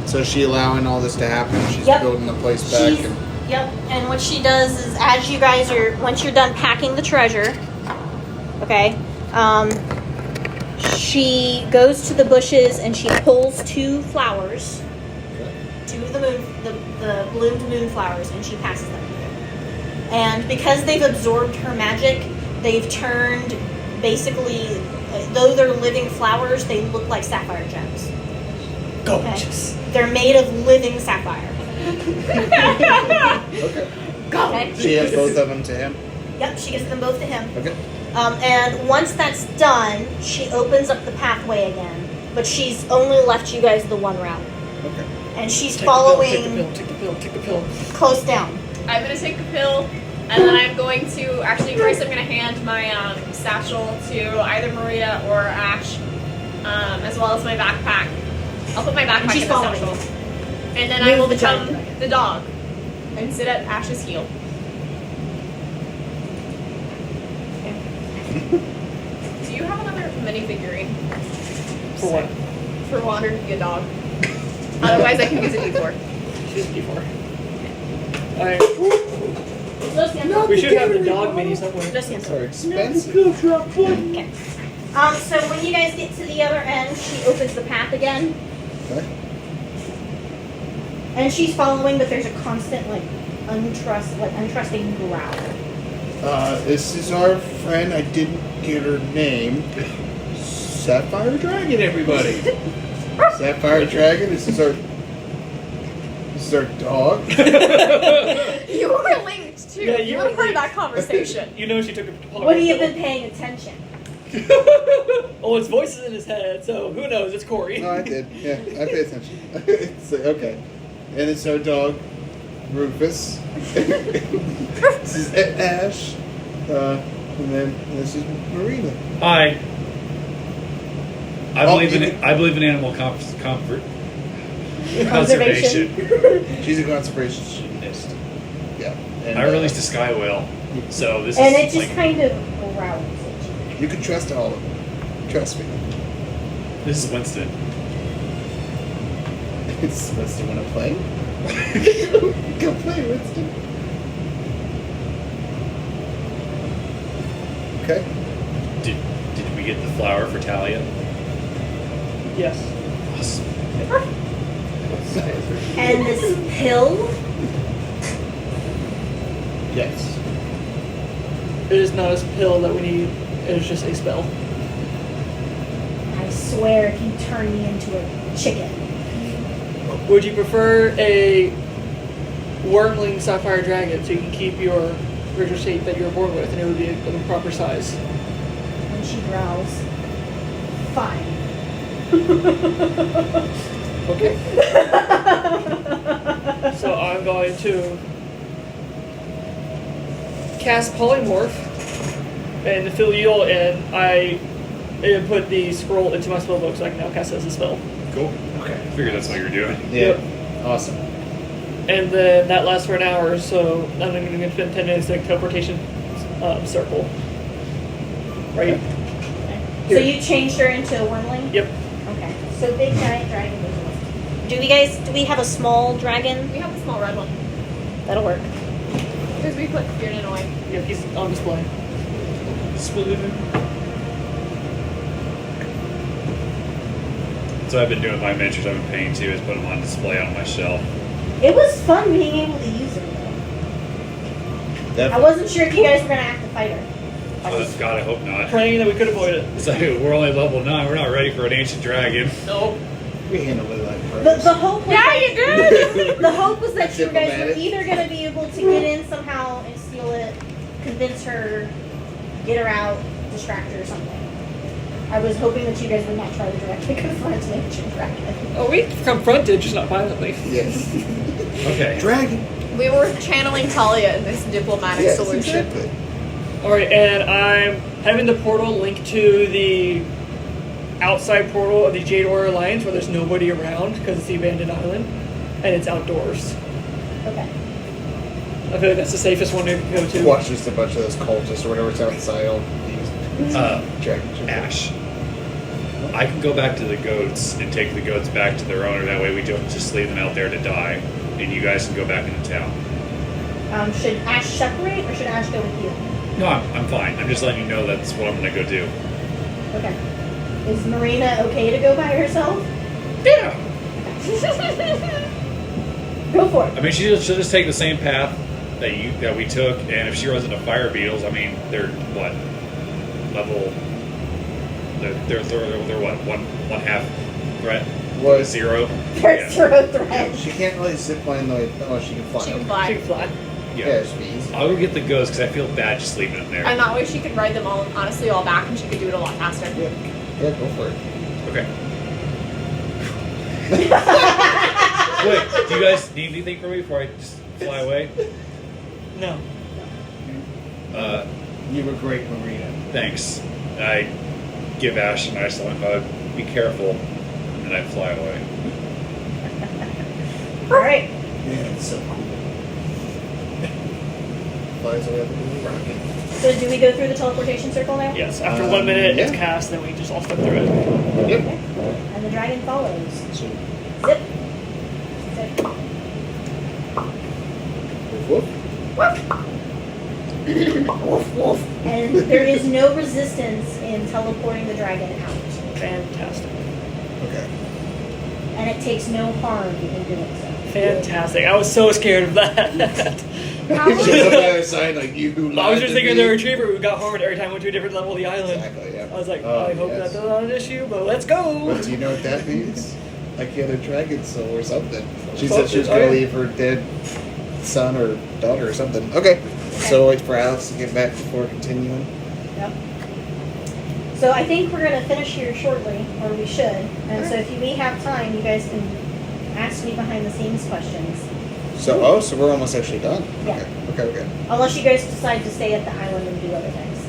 So is she allowing all this to happen? She's Yep. building the place back. She's, yep, and what she does is as you guys are, once you're done packing the treasure, okay, she goes to the bushes and she pulls 2 flowers, 2 of the bloomed moonflowers, and she passes them to you. And because they've absorbed her magic, they've turned, basically, though they're living flowers, they look like sapphire gems. Gorgeous. Okay? They're made of living sapphire. Okay. Okay. She has both of them to him. Yep, she gives them both to him. Okay. And once that's done, she opens up the pathway again. But she's only left you guys the one route. Okay. And she's Take following the pill. Take the pill. close down. I'm gonna take the pill, and then I'm going to actually, Grace, I'm gonna hand my satchel to either Maria or Ash, as well as my backpack. I'll put my backpack she's in the following. satchel, and then I Move will the become giant. the dog and sit at Ash's heel. Do you have another minifigurine For what? for Wander to be a dog? Otherwise, I can use a D4. She's D4. Alright. We should have the dog mini somewhere. They're expensive. Okay. So when you guys get to the other end, she opens the path again. Okay. And she's following, but there's a constant, like, untrusting growl. This is our friend. I didn't get her name. Sapphire Dragon, everybody. Sapphire Dragon. This is our dog. You were linked too. Yeah, you you would have were heard that conversation. You know she took a polygraph. Would he have been paying attention? Oh, his voice is in his head, so who knows? It's Corey. No, I did. Yeah, I paid attention. It's like, okay. And it's our dog, Rufus. This is Ash. And then this is Marina. Hi. I Oh, believe in animal comfort. Conservation. She's a conservationist. Yeah. And, I released a sky whale, so this And is it just like, kind of growls at you. You can trust all of them. Trust me. this is Winston. It's Winston want to play? Go play, Winston. Okay. Did we get the flower for Talia? Yes. Awesome. And this pill, Yes. It is not a pill that we need. It is just a spell. I swear if you turn me into a chicken. Would you prefer a wormling sapphire dragon so you can keep your original shape that you were born with and it would be of a proper size? When she growls, fine. Okay. So I'm going to cast polymorph and fill you all in. I put the scroll into my spell book so I can now cast it as a spell. Cool. Okay. I figured that's what you were doing. Yeah. Awesome. And then that lasts for an hour, so I'm going to spend 10 minutes in a teleportation circle. Right? So you changed her into a wormling? Yep. Okay. So big giant dragon. Do we have a small dragon? We have a small red one. That'll work. Because we put Fearnan away. Yep, he's on display. So I've been doing my adventures I've been paying too, is put them on display on my shelf. It was fun being able to use her though. I wasn't sure if you guys were gonna have to fight her. God, I hope not. Praying that we could avoid it. It's like, we're only level 9. We're not ready for an ancient dragon. No. We handled it like purpose. The hope was Yeah, you did! the hope was that you guys were Diplomatic. either gonna be able to get in somehow and steal it, convince her, get her out, distract her or something. I was hoping that you guys would not try to directly confront an ancient dragon. Oh, we confronted, just not violently. Yes. Okay. Dragon. We were channeling Talia in this diplomatic Yes, solution. exactly. Alright, and I'm having the portal linked to the outside portal of the Jade Warrior Alliance where there's nobody around because it's the abandoned island and it's outdoors. Okay. I feel like that's the safest one to go to. Watch just a bunch of those cultists or whatever's outside. All these dragon. Ash. I can go back to the goats and take the goats back to their owner. That way we don't just leave them out there to die. And you guys can go back into town. Should Ash separate or should Ash go with you? No, I'm fine. I'm just letting you know that's what I'm going to go do. Okay. Is Marina okay to go by herself? Yeah. Go for it. I mean, she'll just take the same path that we took. And if she runs into fire beetles, I mean, they're what? Level... They're what? One half threat? What? 0? There's zero threat. She can't really zipline though. Oh, she can fly. She can She fly. can fly. Yeah, speed. I'll go get the ghosts because I feel bad just leaving them there. And that way she could ride them all, honestly, all back, and she could do it a lot faster. Yeah, go for it. Okay. Wait, do you guys need anything from me before I just fly away? No. You were great, Marina. Thanks. I give Ash a nice long hug. Be careful. And then I fly away. Alright. Yeah, it's so cool. Flies away the rocket. So do we go through the teleportation circle now? Yes, after 1 minute it's yeah. cast, then we just all step through it. Yep. And the dragon follows. So, Zip. Zip. whoop. Woof, woof. And there is no resistance in teleporting the dragon out. Fantastic. Okay. And it takes no harm in doing so. Fantastic. I was so scared of that. How Shows would- up by our side like you I was lied just to thinking me. the retriever who got harmed every time we went to a different level of the island. Exactly, yeah. I was like, Oh, I hope yes. that's not an issue, but let's go. But do you know what that means? Like he had a dragon soul or something. She Something, said she was going to okay. leave her dead son or daughter or something. Okay. So wait for Alex to get back before continuing. Yep. So I think we're going to finish here shortly, or we should. And so if we have time, you guys can ask me behind the scenes questions. So so we're almost actually done. Yeah. Okay. Unless you guys decide to stay at the island and do other things.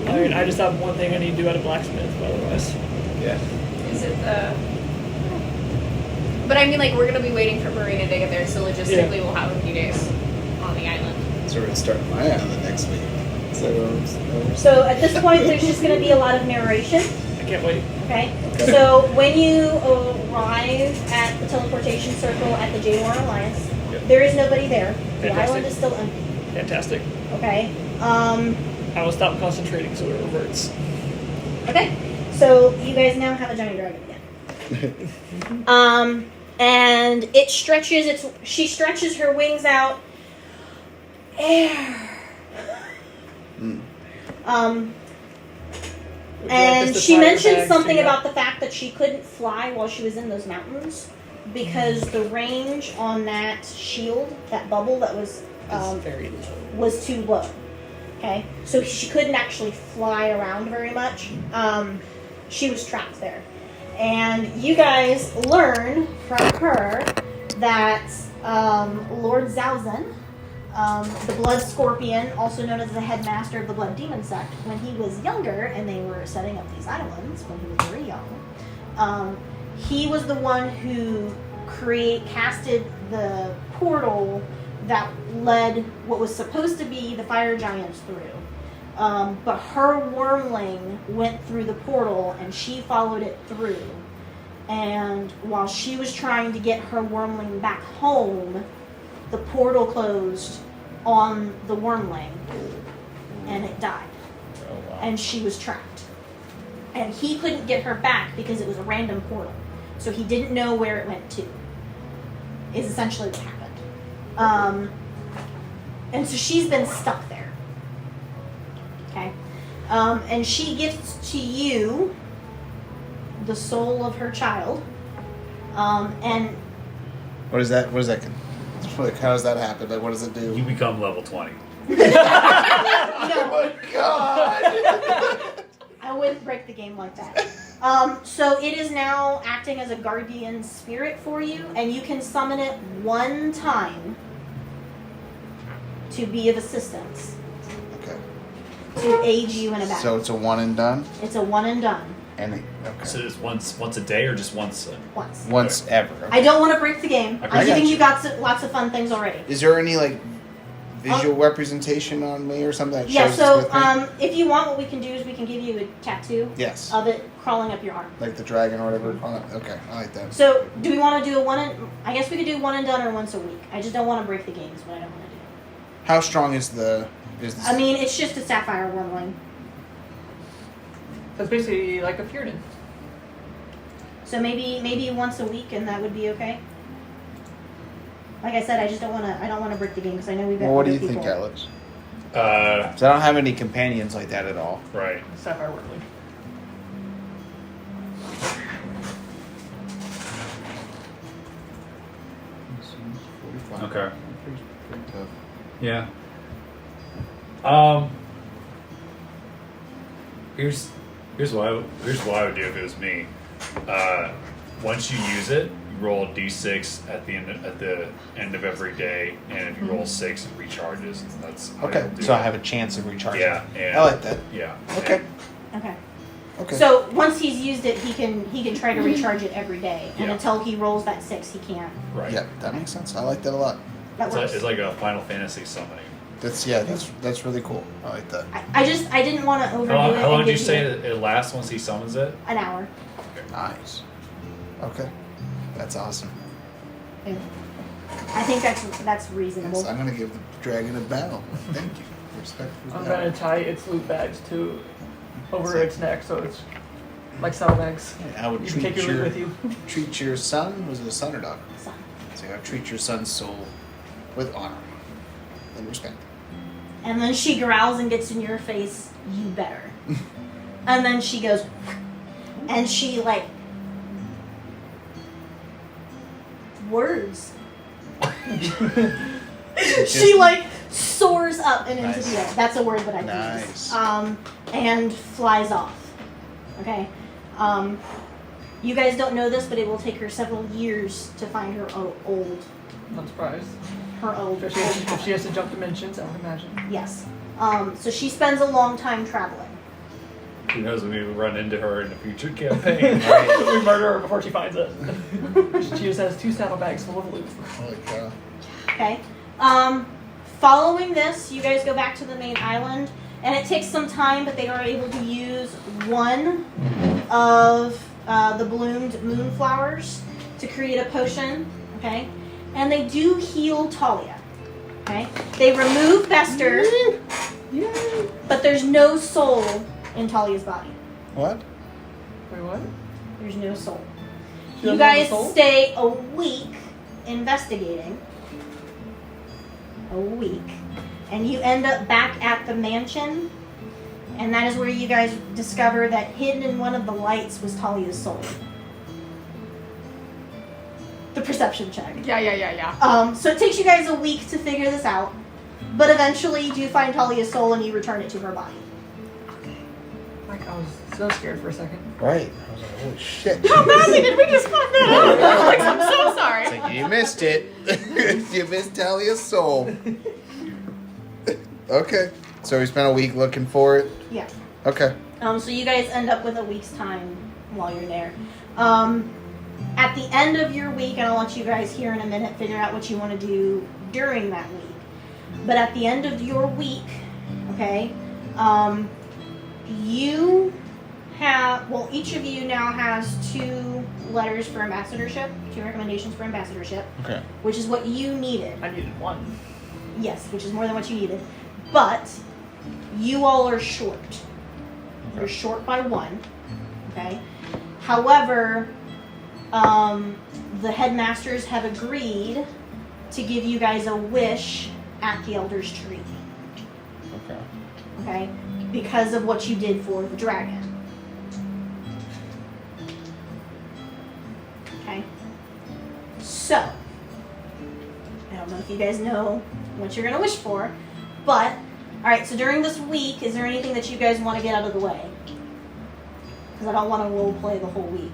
Okay. I just have one thing I need to do at a blacksmith, but otherwise. Yeah. Is it the? But I mean, like we're gonna be waiting for Marina to get there, so logistically we'll have a few days on the island. So we're gonna start my island next week. So at this point, there's just going to be a lot of narration. I can't wait. Okay. So when you arrive at the teleportation circle at the Jadorn Alliance, Yep. there is nobody there. The Fantastic. island is still empty. Fantastic. Okay. I will stop concentrating so it reverts. Okay. So you guys now have a giant dragon again. And it stretches. She stretches her wings out. Air. And she mentioned something about the fact that she couldn't fly while she was in those mountains because the range on that shield, that bubble that was very low. was too low. Okay, so she couldn't actually fly around very much. She was trapped there, and you guys learn from her that Lord Zhaozen, the Blood Scorpion, also known as the headmaster of the Blood Demon Sect, when he was younger and they were setting up these islands when he was very young, he was the one who casted the portal that led what was supposed to be the fire giants through. But her wormling went through the portal and she followed it through. And while she was trying to get her wormling back home, the portal closed on the wormling and it died. Oh, wow. And she was trapped. And he couldn't get her back because it was a random portal. So he didn't know where it went to, is essentially what happened. And so she's been stuck there. Okay? And she gives to you the soul of her child. And What is that? Like, how does that happen? Like, what does it do? You become level 20. Oh my god! I wouldn't break the game like that. So it is now acting as a guardian spirit for you, and you can summon it one time to be of assistance, Okay. to aid you in a battle. So it's a one and done? It's a one and done, Okay. So it's once a day or just once? once. Once ever. Okay. I don't want to break the game. I I'm got giving you. you lots of fun things already. Is there any, like, visual representation on me or something that Yeah, shows so it's with me? if you want, what we can do is we can give you a tattoo Yes. of it crawling up your arm. Like the dragon or whatever. Okay, I like that. So, do we want to do I guess we could do one and done or once a week. I just don't want to break the game is what I don't want to do. How strong is the... I mean, it's just a sapphire wormling. That's basically like a Fjorden. So maybe once a week, and that would be okay. Like I said, I just don't want to break the game because I know we've got Well, what do other you think, people. Alex? 'Cause Uh, I don't have any companions like that at all. right. Sapphire Wormling. Okay. Pretty tough. Yeah. Here's what I would do if it was me. Once you use it, you roll a d6 at the end of every day, and if you roll 6, it recharges. That's how Okay, you'll do so it. I have a chance of recharging. Yeah, and I like that. Yeah. Okay. Okay. Okay. So once he's used it, he can try to recharge it every day, and Yeah. until he rolls that 6, he can't. Right. Yeah, that makes sense. I like that a lot. That works. It's like a Final Fantasy summoning. That's really cool. I like that. I didn't want to overdo it. How long and did you give say it lasts once he summons it? An hour. Nice. Okay. That's awesome. Yeah. I think that's reasonable. Yes, I'm gonna give the dragon a bow. Thank you. Respect for I'm that. gonna tie its loot bags over its neck so it's like saddlebags. I would You can treat take your loot your with you. treat your son. Was it a son or daughter? Son. So I treat your son's soul with honor. And respect. And then she growls and gets in your face, you better. And then she goes, and she like, words. She like soars up and into the air. That's a word that I use. And flies off. Okay. You guys don't know this, but it will take her several years to find her old. Not surprised. Her old. If she has to jump dimensions, I would imagine. Yes. So she spends a long time traveling. Who knows when we run into her in a future campaign. We murder her before she finds it. She just has 2 saddlebags full of loot. Oh, God. Okay. Following this, you guys go back to the main island, and it takes some time, but they are able to use one of the bloomed moonflowers to create a potion. Okay. And they do heal Talia. Okay. They remove Bester, but there's no soul in Talia's body. What? Wait, what? There's no soul. She You doesn't have a guys soul? stay a week investigating. A week. And you end up back at the mansion. And that is where you guys discover that hidden in one of the lights was Talia's soul. The perception check. Yeah. So it takes you guys a week to figure this out. But eventually you do find Talia's soul and you return it to her body. Like, I was so scared for a second. Right. I was like, holy shit. How badly did we just fuck that up? Alex, I'm so sorry. It's like, you missed it. You missed Talia's soul. Okay. So we spent a week looking for it? Yeah. Okay. So you guys end up with a week's time while you're there. At the end of your week, and I'll let you guys here in a minute figure out what you want to do during that week. But at the end of your week, okay, you have, well, each of you now has 2 letters for ambassadorship, 2 recommendations for ambassadorship, Okay. which is what you needed. I needed 1. Yes, which is more than what you needed. But you all are short. You're short by 1. Okay. However, the headmasters have agreed to give you guys a wish at the Elder's Tree. Okay. Okay? Because of what you did for the dragon. Okay? So, I don't know if you guys know what you're going to wish for, but, alright, so during this week, is there anything that you guys want to get out of the way? Because I don't want to role play the whole week.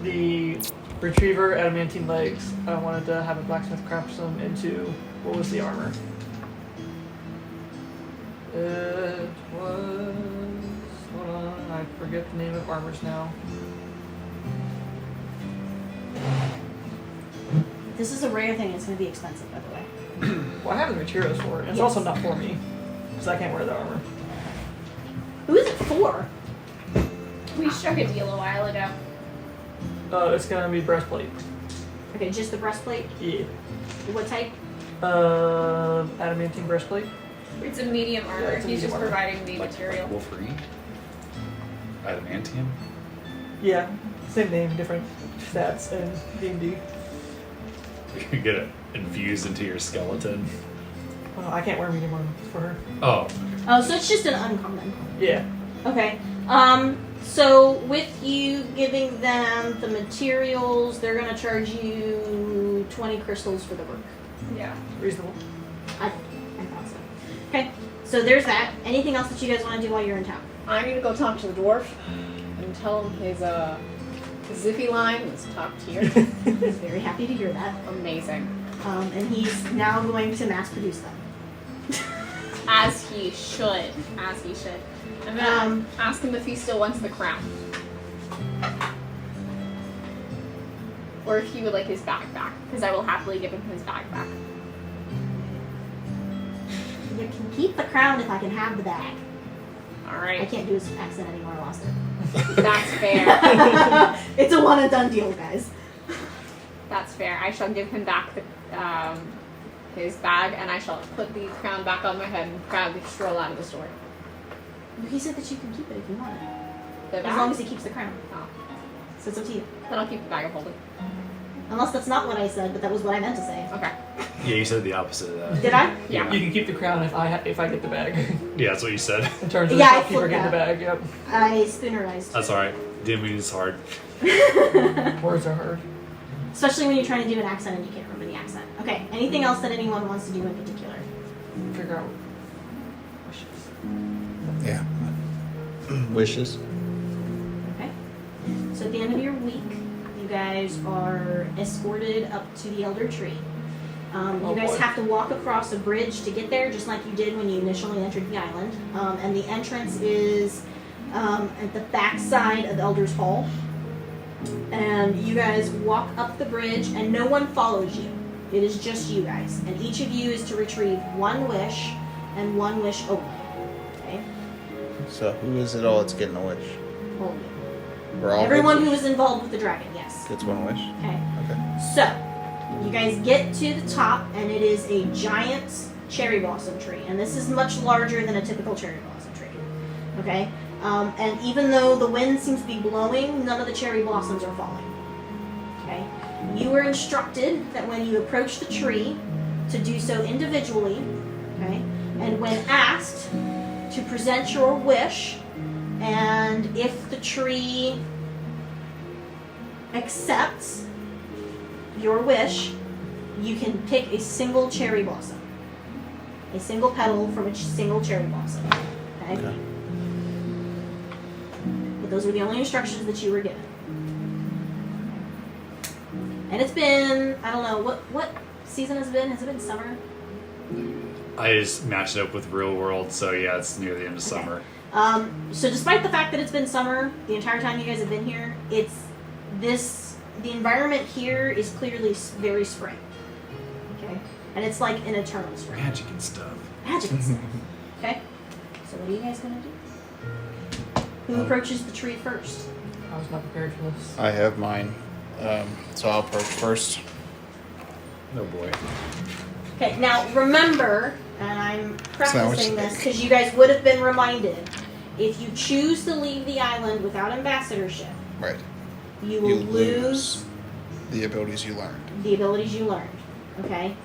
The retriever adamantine legs, I wanted to have a blacksmith craft them into, what was the armor? It was, hold on, I forget the name of armors now. This is a rare thing, it's going to be expensive, by the way. Well, I have the materials for it, and it's Yes. also not for me, because I can't wear the armor. Who is it for? We struck a deal a while ago. It's gonna be breastplate. Okay, just the breastplate? Yeah. What type? Adamantine breastplate. It's a medium armor. Yeah, it's a He's medium just armor. providing the Like material. Wolverine? Adamantium? Yeah, same name, different stats and D&D. You can get it infused into your skeleton. I can't wear medium armor for her. Oh. Oh, so it's just an uncommon. Yeah. Okay. So with you giving them the materials, they're gonna charge you 20 crystals for the work. Yeah. Reasonable. I thought so. Okay. So there's that. Anything else that you guys want to do while you're in town? I'm gonna go talk to the dwarf and tell him his Zippy line was top tier. He's very happy to hear that. Amazing. And he's now going to mass produce them. As he should. As he should. I'm gonna ask him if he still wants the crown. Or if he would like his bag back. Because I will happily give him his bag back. You can keep the crown if I can have the bag. I Alright. can't do his accent anymore. I lost it. That's fair. It's a one and done deal, guys. That's fair. I shall give him back the his bag, and I shall put the crown back on my head and proudly stroll out of the store. He said that you can keep it if you want it. The As bag? long as he keeps the crown. Oh. So it's up to you. Then I'll keep the bag of holding. Unless that's not what I said, but that was what I meant to say. Okay. Yeah, you said the opposite of that. Did I? Yeah. You can keep the crown if I get the bag. Yeah, that's what you said. In terms of Yeah, I the shopkeeper flipped getting the that. bag, yep. I spoonerized. That's alright. Didn't mean it's hard. Words are hard. Especially when you're trying to do an accent and you can't remember the accent. Okay, anything else that anyone wants to do in particular? Figure out wishes. Yeah. Wishes. Okay. So at the end of your week, you guys are escorted up to the Elder Tree. You guys have to walk across a bridge to get there, just like you did when you initially entered the island. And the entrance is at the back side of Elder's Hall. And you guys walk up the bridge, and no one follows you. It is just you guys. And each of you is to retrieve one wish, and one wish only. Okay? So who is it all that's getting a wish? Only. We're all Everyone good? who is involved with the dragon, yes. Gets one wish. Okay. Okay. So, you guys get to the top, and it is a giant cherry blossom tree. And this is much larger than a typical cherry blossom tree. Okay? And even though the wind seems to be blowing, none of the cherry blossoms are falling. Okay? You were instructed that when you approach the tree, to do so individually. Okay? And when asked, to present your wish, and if the tree accepts your wish, you can pick a single cherry blossom. A single petal from a single cherry blossom. Okay? But those were the only instructions that you were given. And it's been, I don't know, what season has it been? Has it been summer? I just matched it up with real world, so yeah, it's near the end of summer. So despite the fact that it's been summer, the entire time you guys have been here, the environment here is clearly very spring. Okay? And it's like an eternal spring. Magic and stuff. Magic and stuff. Okay? So what are you guys going to do? Who approaches the tree first? I was not prepared for this. I have mine. So I'll approach first. Oh boy. Okay, now remember, and I'm not what prefacing you this think. because you guys would have been reminded, if you choose to leave the island without ambassadorship, Right. you will lose the abilities you learned. the abilities you learned. Okay?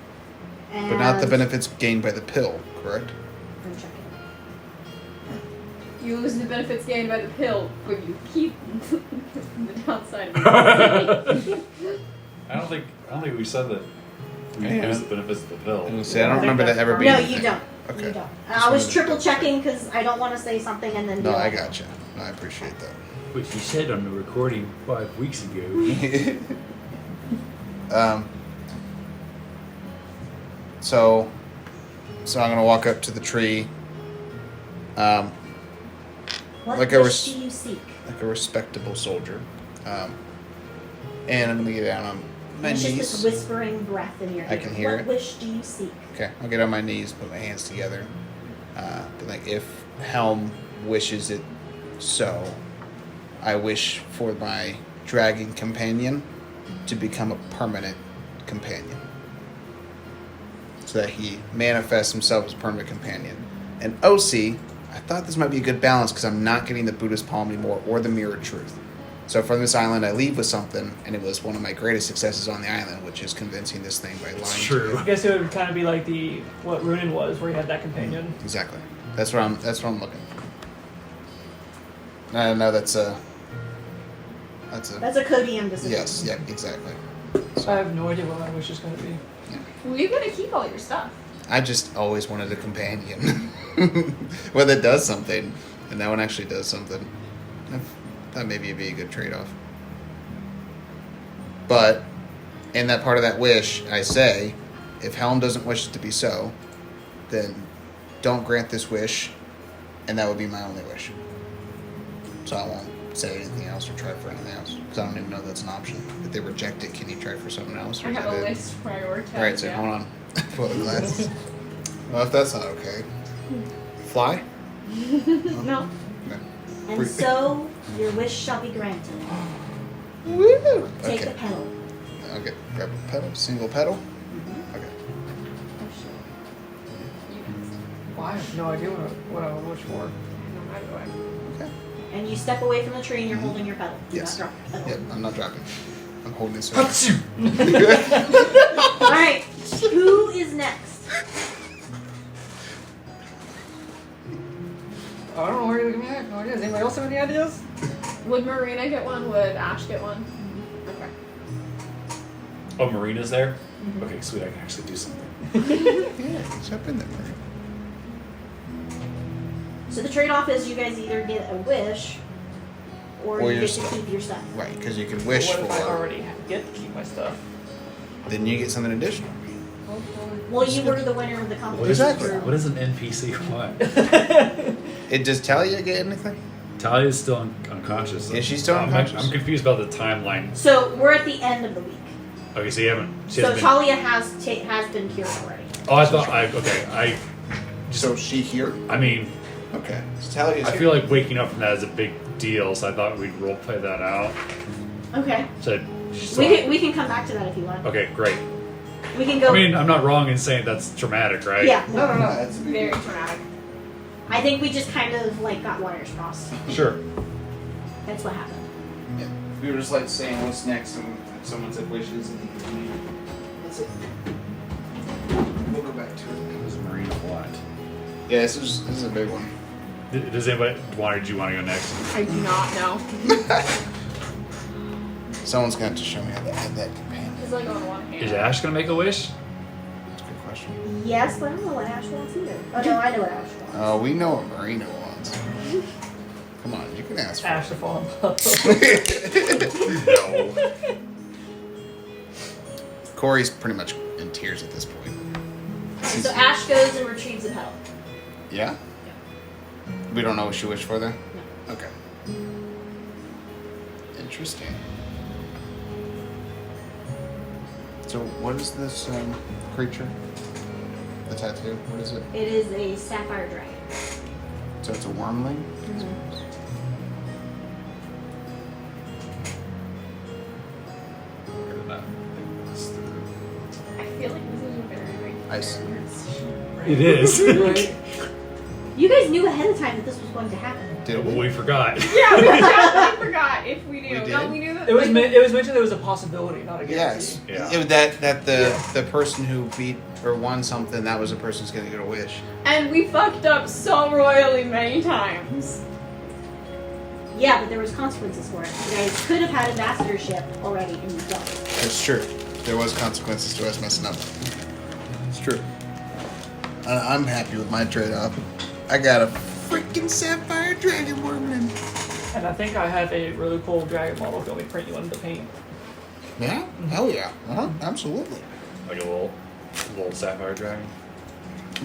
And But not the benefits gained by the pill, correct? I'm checking. You lose the benefits gained by the pill, but you keep the downside of it. I don't think we said that. We Yeah. lose the benefits of the pill. I don't remember that ever being No, a you thing. don't. Okay. You don't. Just I was wanted to triple double checking because I don't want to say something and then be No, I like, gotcha. No, I appreciate that. Which you said on the recording 5 weeks ago. So I'm gonna walk up to the tree, what like I wish was- do you seek? like a respectable soldier, and I'm gonna get down on my It's just this knees. whispering breath in your ear. I can hear what it. wish do you seek? Okay, I'll get on my knees, put my hands together. But like, if Helm wishes it so, I wish for my dragon companion to become a permanent companion, so that he manifests himself as a permanent companion. And OC, I thought this might be a good balance because I'm not getting the Buddhist palm anymore or the mirrored truth. So from this island, I leave with something, and it was one of my greatest successes on the island, which is convincing this thing by lying. It's to true. it. I guess it would kind of be like what Runin was, where he had that companion. Exactly. That's what I'm looking. I know that's a. That's a Codium decision. Yes. Yeah. Exactly. I have no idea what my wish is going to be. Well, you're gonna keep all your stuff. I just always wanted a companion. Well, that does something, and that one actually does something. I thought maybe it'd be a good trade-off. But in that part of that wish, I say, if Helm doesn't wish it to be so, then don't grant this wish, and that would be my only wish. So I won't say anything else or try for anything else, because I don't even know that's an option. If they reject it, can you try for something else? Or I is have that a it? list prioritized. Alright, so yeah. hold on. Put on glasses. Well, if that's not okay. Fly? No. Okay. And so your wish shall be granted. Woo! Take Okay. the petal. Okay, grab a petal, single petal. Okay. Well, I have no idea what I would wish for. No, by the way. Okay. And you step away from the tree and you're holding your petal. Do Yes. not drop your petal. Yep, I'm not dropping. I'm holding this. Alright, who is next? I don't know where you're looking at. No ideas. Anybody else have any ideas? Would Marina get one? Would Ash get one? Okay. Oh, Marina's there? Okay, sweet, I can actually do something. Yeah, jump in there, Marie. So the trade-off is you guys either get a wish, or Or you your get to stuff. keep your stuff. Right, because you can wish What for if I it. already get to keep my stuff? Then you get something additional. Well, you were the winner of the What competition. is, Exactly. what does an NPC want? Does Talia get anything? Talia's still unconscious. Is she still unconscious? I'm confused about the timeline. So we're at the end of the week. Okay, so you haven't. She So hasn't been, Talia has been cured already. oh, I thought. So she here? I mean, Okay. So Talia's I here. feel like waking up from that is a big deal, so I thought we'd role play that out. Okay. So, she's We can come back to that if you want. okay, great. We can go. I mean, I'm not wrong in saying that's traumatic, right? yeah. No. That's a big Very deal. traumatic. I think we just kind of like got wires crossed. Sure. That's what happened. Yeah. We were just like saying what's next, and someone said wishes, and that's it. We'll go back to it. It was Marina what? Yeah, this is a big one. Does anybody do you want to go next? I do not know. Someone's gonna have to show me how to add that companion. It's like on one hand. Is Ash gonna make a wish? That's a good question. Yes, but I don't know what Ash wants either. Oh no, I know what Ash wants. Oh, we know what Marina wants. Come on, you can ask for Ash to fall in love. No. Corey's pretty much in tears at this point. So Ash goes and retrieves a petal. Yeah? We don't know what she wished for there? No. Okay. Interesting. So what is this creature? The tattoo? What is it? It is a sapphire dragon. So it's a wormling? I feel like this is a very Ice. It is. Right? You guys knew ahead of time that this was going to happen. Did Well, we? we forgot. Yeah, we definitely forgot if we knew. We No, did? we knew that. It was like, it was mentioned there was a possibility, not a guarantee. Yes. Yeah. That the person who beat or won something, that was the person's gonna get a wish. And we fucked up so royally many times. Yeah, but there was consequences for it. You guys could have had ambassadorship already, and you don't. It's true. There was consequences to us messing up. It's true. I'm happy with my trade-off. I got a freaking sapphire dragon wormling. And I think I have a really cool dragon model. If you want me to print you one to paint. Yeah? Hell yeah. Absolutely. Like a little sapphire dragon.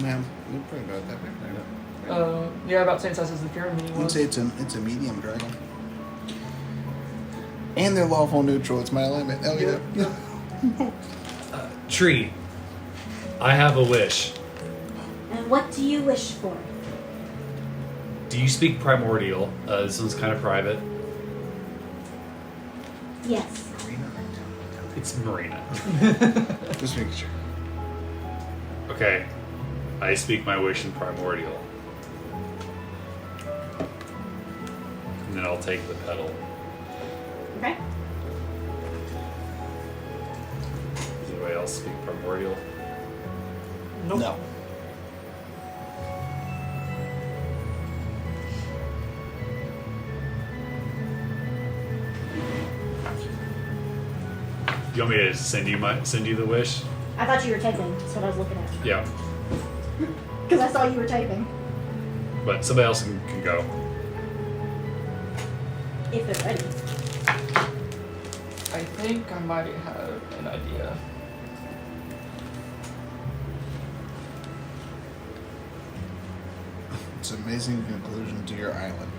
Man, you're pretty about that big, right? Yeah, about same size as the pyramid I'd was. say it's a medium dragon. And they're lawful neutral. It's my alignment. Hell yeah. Tree. I have a wish. And what do you wish for? Do you speak primordial? This one's kind of private. Yes. It's Marina. Just making sure. Okay. I speak my wish in primordial. And then I'll take the petal. Okay. Does anybody else speak primordial? Nope. No. Do you want me to send you the wish? I thought you were typing. That's what I was looking at. Yeah. Because I saw you were typing. But somebody else can go. If they're ready. I think I might have an idea. It's an amazing conclusion to your island.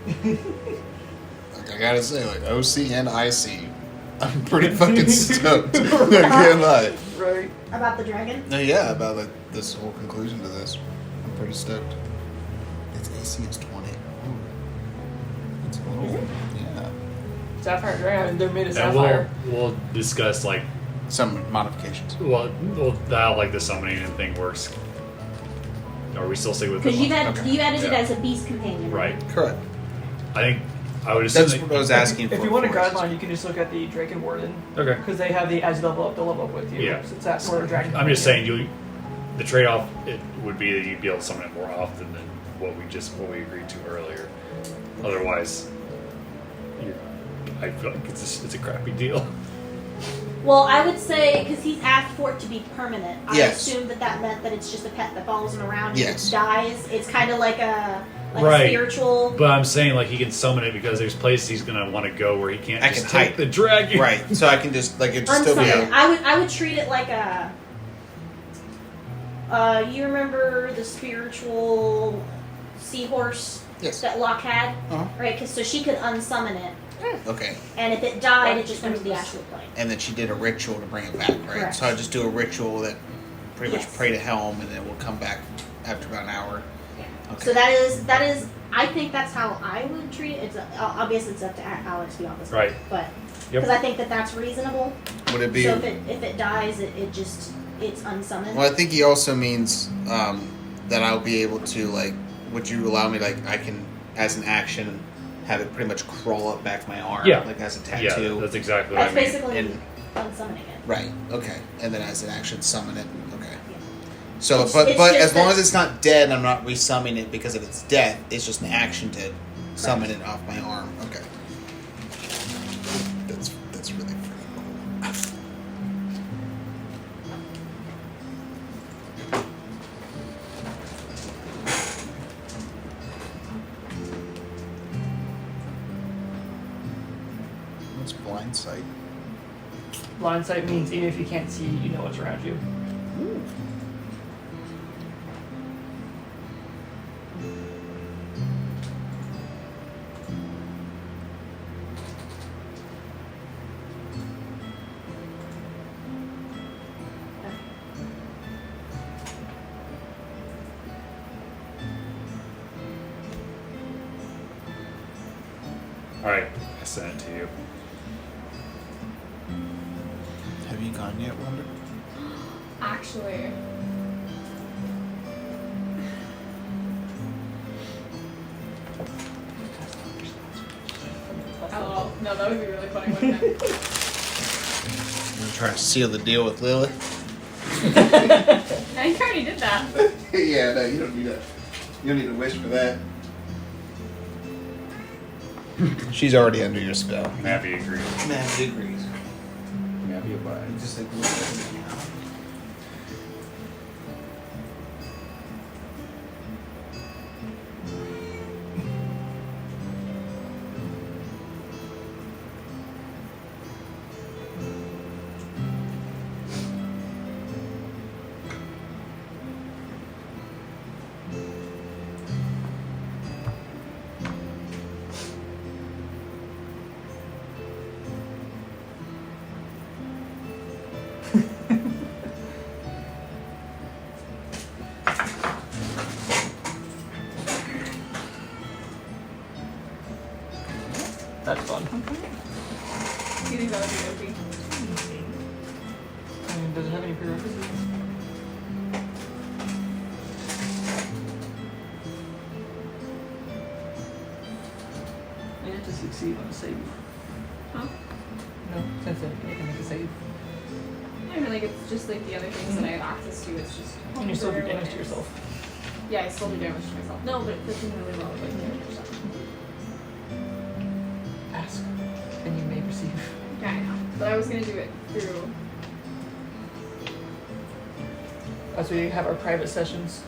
Like, I gotta say, like, OC and IC, I'm pretty fucking stoked. I can't lie. Right. About the dragon? No, yeah, about like this whole conclusion to this. I'm pretty stoked. Its AC is 20. Ooh. It's a little, yeah. Sapphire dragon. They're made of And sapphire. we'll discuss like Some modifications. how like the summoning and thing works. Are we still sticking with Because the you added Okay. it Yeah. as a beast companion. Right. Correct. I think I would assume. That's what I was asking for. If you want a first. guideline, you can just look at the Draken Warden. Okay. Because they have the as you level up, they'll level up with you. Yeah. Since that's where the dragon. I'm just saying, the trade-off it would be that you'd be able to summon it more often than what we agreed to earlier. Otherwise, I feel like it's a crappy deal. Well, I would say, because he's asked for it to be permanent, I Yes. assumed that meant that it's just a pet that follows him around and Yes. dies. It's kind of like a Right. spiritual. But I'm saying like he can summon it because there's places he's gonna want to go where he can't I just can take hide. the dragon. Right, so I can just like it's still be. Unsummon. I would treat it like a. You remember the spiritual seahorse Yes. that Locke had, Uh-huh. right? So she could unsummon it, Okay, and if it died, it just went to the astral plane. and then she did a ritual to bring it back, right? Correct. So I just do a ritual that pretty much Yes. pray to Helm, and then we'll come back after about an hour. Yeah. Okay. So that is. I think that's how I would treat it. It's obviously it's up to Alex to be honest. Right. But Yep. because I think that's reasonable. Would it be? So if it dies, it's unsummoned. Well, I think he also means that I'll be able to like. Would you allow me like I can as an action have it pretty much crawl up back my arm, Yeah. like as a Yeah, tattoo. that's exactly what That's I mean. basically And- unsummoning it. Right. Okay. And then as an action, summon it. Okay. Yeah. So, It's- but it's but just as long that- as it's not dead, I'm not resummoning it because of its death. It's just an action to summon it off my arm. Okay. That's really pretty cool. What's blind sight? Blind sight means even if you can't see, you know what's around you. All right, I sent it to you. Have you gone yet, Wonder? Actually, oh no, that would be really funny, wouldn't it? I'm gonna try to seal the deal with Lilith. I think I already did that. Yeah, no, you don't need a wish for that. She's already under your spell. I'm happy you agree. Man, he agrees. Yeah, be a buy. Just like look at it now. That's fun. Do you think that would be OP? I mean, does it have any prerequisites? You have to succeed on a save. Huh? No, since then you can make a save. I mean, like, it's just like the other things that I have access to, it's just. And you still do whatever damage it to is. yourself. Yeah, I still do damage to myself. No, but it's doing really well with like damage stuff. Ask, and you may receive. Yeah, I know. But I was gonna do it through. As we have our private sessions.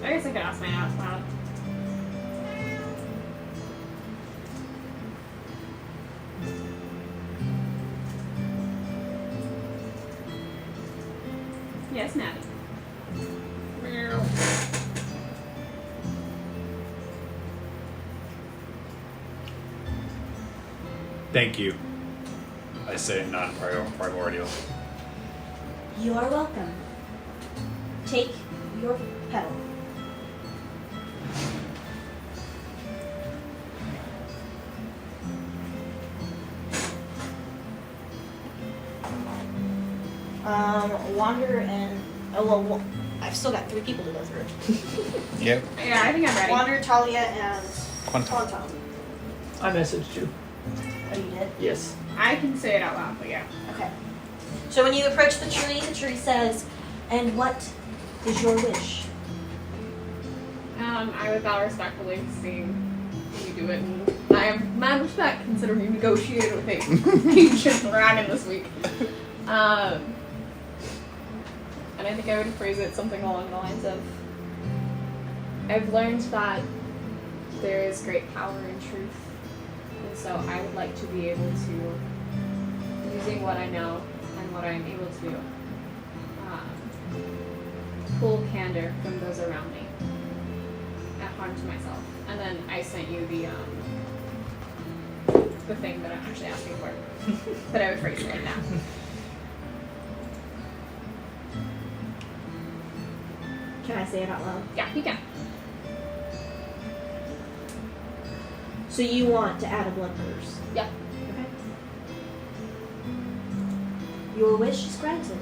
I guess I could ask my ass cloud. Yes, Maddie. Thank you. I say non-primordial. You are welcome. Take your petal. Wander and I've still got 3 people to go through. Yep. Yeah, I think I'm ready. Wander, Talia, and Quantum. Quantum. I messaged you. Oh, you did? Yes. I can say it out loud, but yeah. Okay. So when you approach the tree says, "And what is your wish?" I would bow respectfully, seeing you do it, and I have mad respect considering you negotiated with a ancient dragon this week. And I think I would phrase it something along the lines of, I've learned that there is great power in truth, and so I would like to be able to, using what I know and what I'm able to do, pull candor from those around me at harm to myself. And then I sent you the thing that I'm actually asking for, but I would phrase it right now. Can I say it out loud? Yeah, you can. So you want to add a blood curse? Yeah. Okay. Your wish is granted.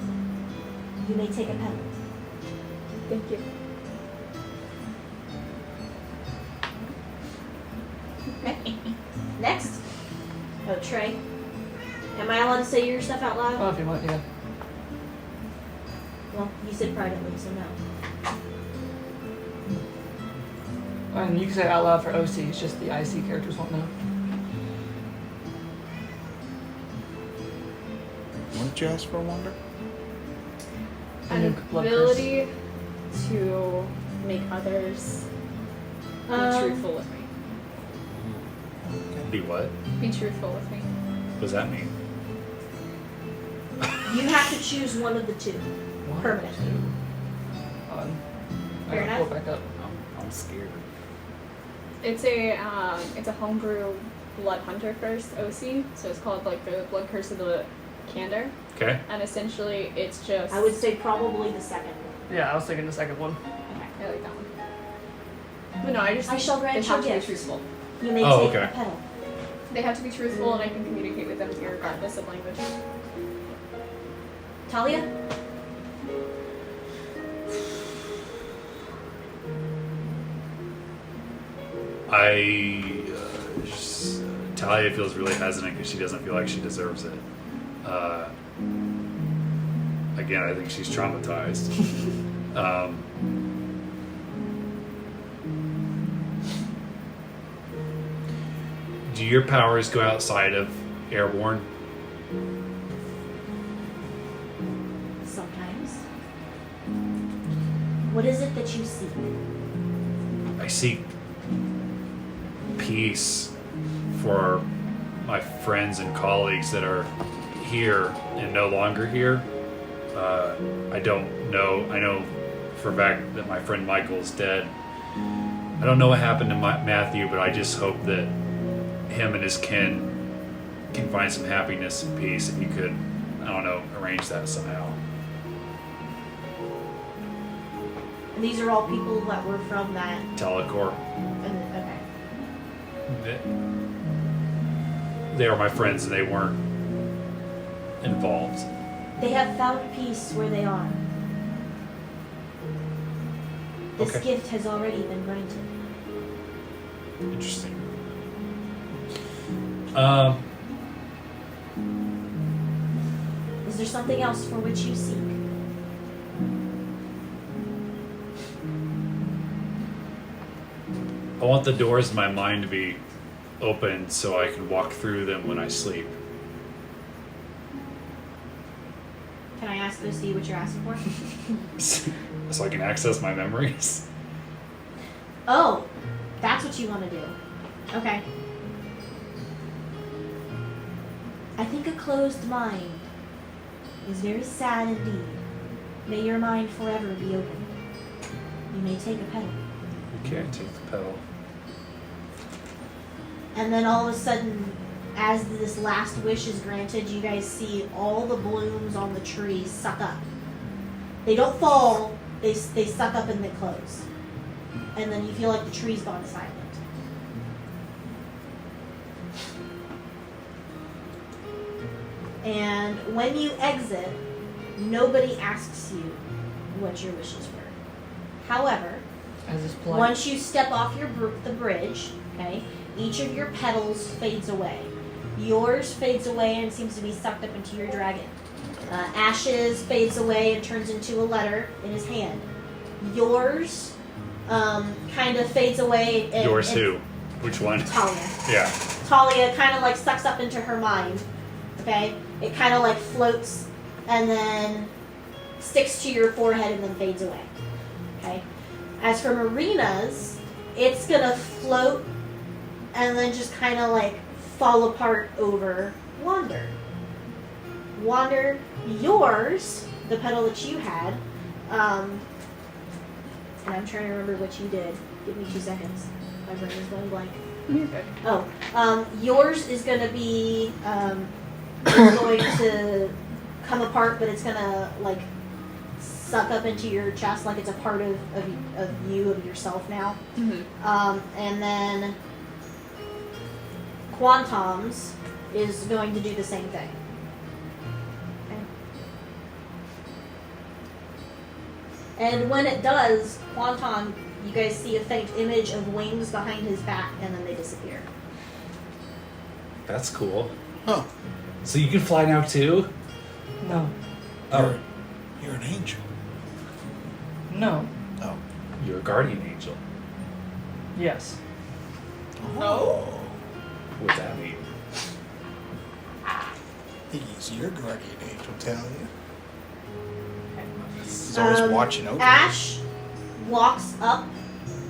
You may take a petal. Thank you. Okay. Next. Oh, Trey. Am I allowed to say your stuff out loud? Oh, if you want, yeah. Well, you said privately, so no. And you can say it out loud for OC, it's just the IC characters won't know. What did you ask for, Wanda? An New blood ability to make others be truthful with me. Be what? Be truthful with me. What does that mean? You have to choose one of the two. One, Permanent. two. I Fair gotta pull enough. it back up. I'm scared. It's a homebrew blood hunter curse OC, so it's called like the blood curse of the candor, Okay. and essentially it's just. I would say probably the second. Yeah, I was thinking the second one. Okay, I like that one. But no, I just I think shall grant they you have to be gifts. truthful. You may Oh, take okay. a petal. They have to be truthful, and I can communicate with them regardless of language. Talia? Talia feels really hesitant because she doesn't feel like she deserves it. Again, I think she's traumatized. Do your powers go outside of Aeireborne? Sometimes. What is it that you seek? I seek peace for my friends and colleagues that are here and no longer here. I don't know. I know for a fact that my friend Michael is dead. I don't know what happened to Matthew, but I just hope that him and his kin can find some happiness and peace. If you could, I don't know, arrange that somehow. And these are all people that were from that. Telecor. Okay. They are my friends and they weren't involved. They have found peace where they are. This Okay. gift has already been granted. Interesting. Is there something else for which you seek? I want the doors in my mind to be open so I can walk through them when I sleep. Can I ask Lucy what you're asking for? So I can access my memories. Oh, that's what you want to do. Okay. I think a closed mind is very sad indeed. May your mind forever be open. You may take a petal. Okay, take the pedal. And then all of a sudden, as this last wish is granted, you guys see all the blooms on the tree suck up. They don't fall, they suck up and they close. And then you feel like the tree's gone silent. And when you exit, nobody asks you what your wishes were. However, As is polite. once you step off the bridge, okay, each of your petals fades away. Yours fades away and seems to be sucked up into your dragon. Ash's fades away and turns into a letter in his hand. Yours kind of fades away. Yours who? Which one? Talia. Yeah. Talia kind of like sucks up into her mind. Okay? It kind of like floats and then sticks to your forehead and then fades away. Okay? As for Marina's, it's gonna float and then just kind of like fall apart over Wander. Wander, yours, the petal that you had, and I'm trying to remember what you did. Give me 2 seconds. My brain is going blank. You're good. Yours is going to be going to come apart, but it's going to like suck up into your chest like it's a part of you, of yourself now. Mm-hmm. And then Quantum's is going to do the same thing. Okay. And when it does, Quantum, you guys see a faint image of wings behind his back, and then they disappear. That's cool. Huh. So you can fly now too? No. Oh, You're an angel. No. Oh. you're a guardian angel. Yes. Oh. What's that mean? He's your guardian angel, Talia. He's always watching over you. Ash walks up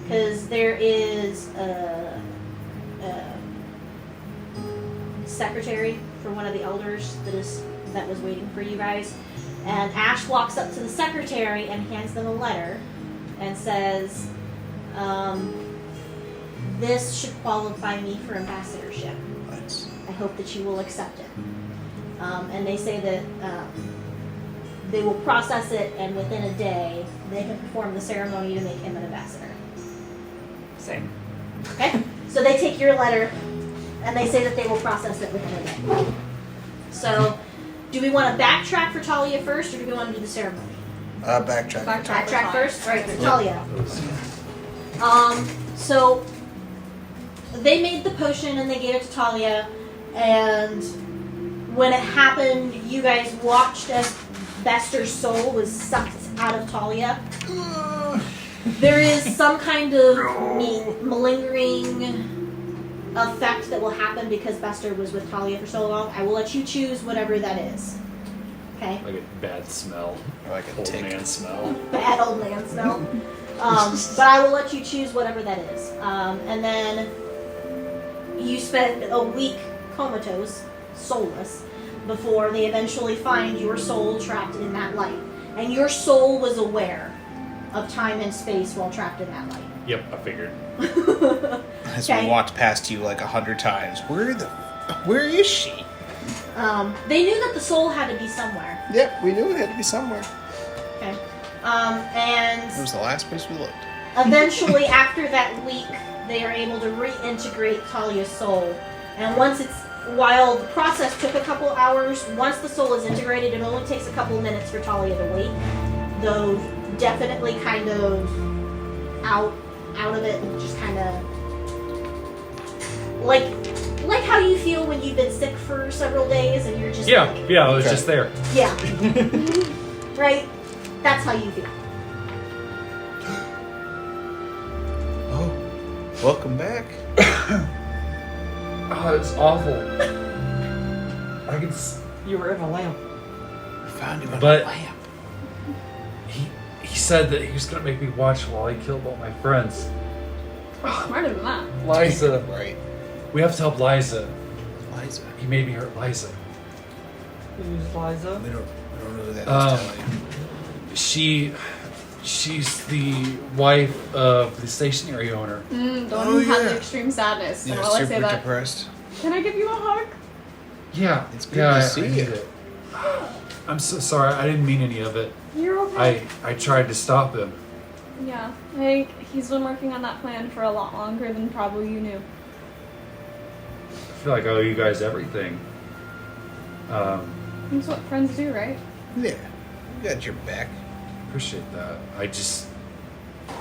because there is a secretary for one of the elders that was waiting for you guys. And Ash walks up to the secretary and hands them a letter and says, this should qualify me for ambassadorship. Nice. I hope that you will accept it. And they say that they will process it, and within a day, they can perform the ceremony to make him an ambassador. Same. Okay? So they take your letter, and they say that they will process it within a day. So, do we want to backtrack for Talia first, or do we want to do the ceremony? Backtrack. Backtrack first? Alright, so Talia. So, they made the potion, and they gave it to Talia, and when it happened, you guys watched as Bester's soul was sucked out of Talia. There is some kind of malingering effect that will happen because Bester was with Talia for so long. I will let you choose whatever that is. Okay? Like a bad smell. Or like a Old tick. man smell. Bad old man smell. But I will let you choose whatever that is. And then you spend a week comatose, soulless, before they eventually find your soul trapped in that light. And your soul was aware of time and space while trapped in that light. Yep, I figured. As Okay. we walked past you like 100 times. Where is she? They knew that the soul had to be somewhere. Yep, we knew it had to be somewhere. Okay. It And was the last place we looked. eventually, after that week, they are able to reintegrate Talia's soul. And while the process took a couple hours, once the soul is integrated, it only takes a couple minutes for Talia to wake. Though definitely kind of out of it, and just kind of like how you feel when you've been sick for several days and you're just Yeah, like, I was Okay. just there. yeah, right. That's how you feel. Oh, welcome back. Oh, it's awful. I can. You were in a lamp. I found you in But- a lamp. He said that he was gonna make me watch while he killed all my friends. Smarter than that. Liza, Right. we have to help Liza. Liza. He made me hurt Liza. Who's Liza? We don't know who that is, Talia. She's the wife of the stationery owner. The one Oh, who had yeah. the extreme sadness. And You're while I say super that, depressed. can I give you a hug? Yeah, It's good yeah, to I see need you. it. I'm so sorry. I didn't mean any of it. You're okay. I tried to stop him. Yeah, I think he's been working on that plan for a lot longer than probably you knew. I feel like I owe you guys everything. That's what friends do, right? Yeah. We got your back. Appreciate that.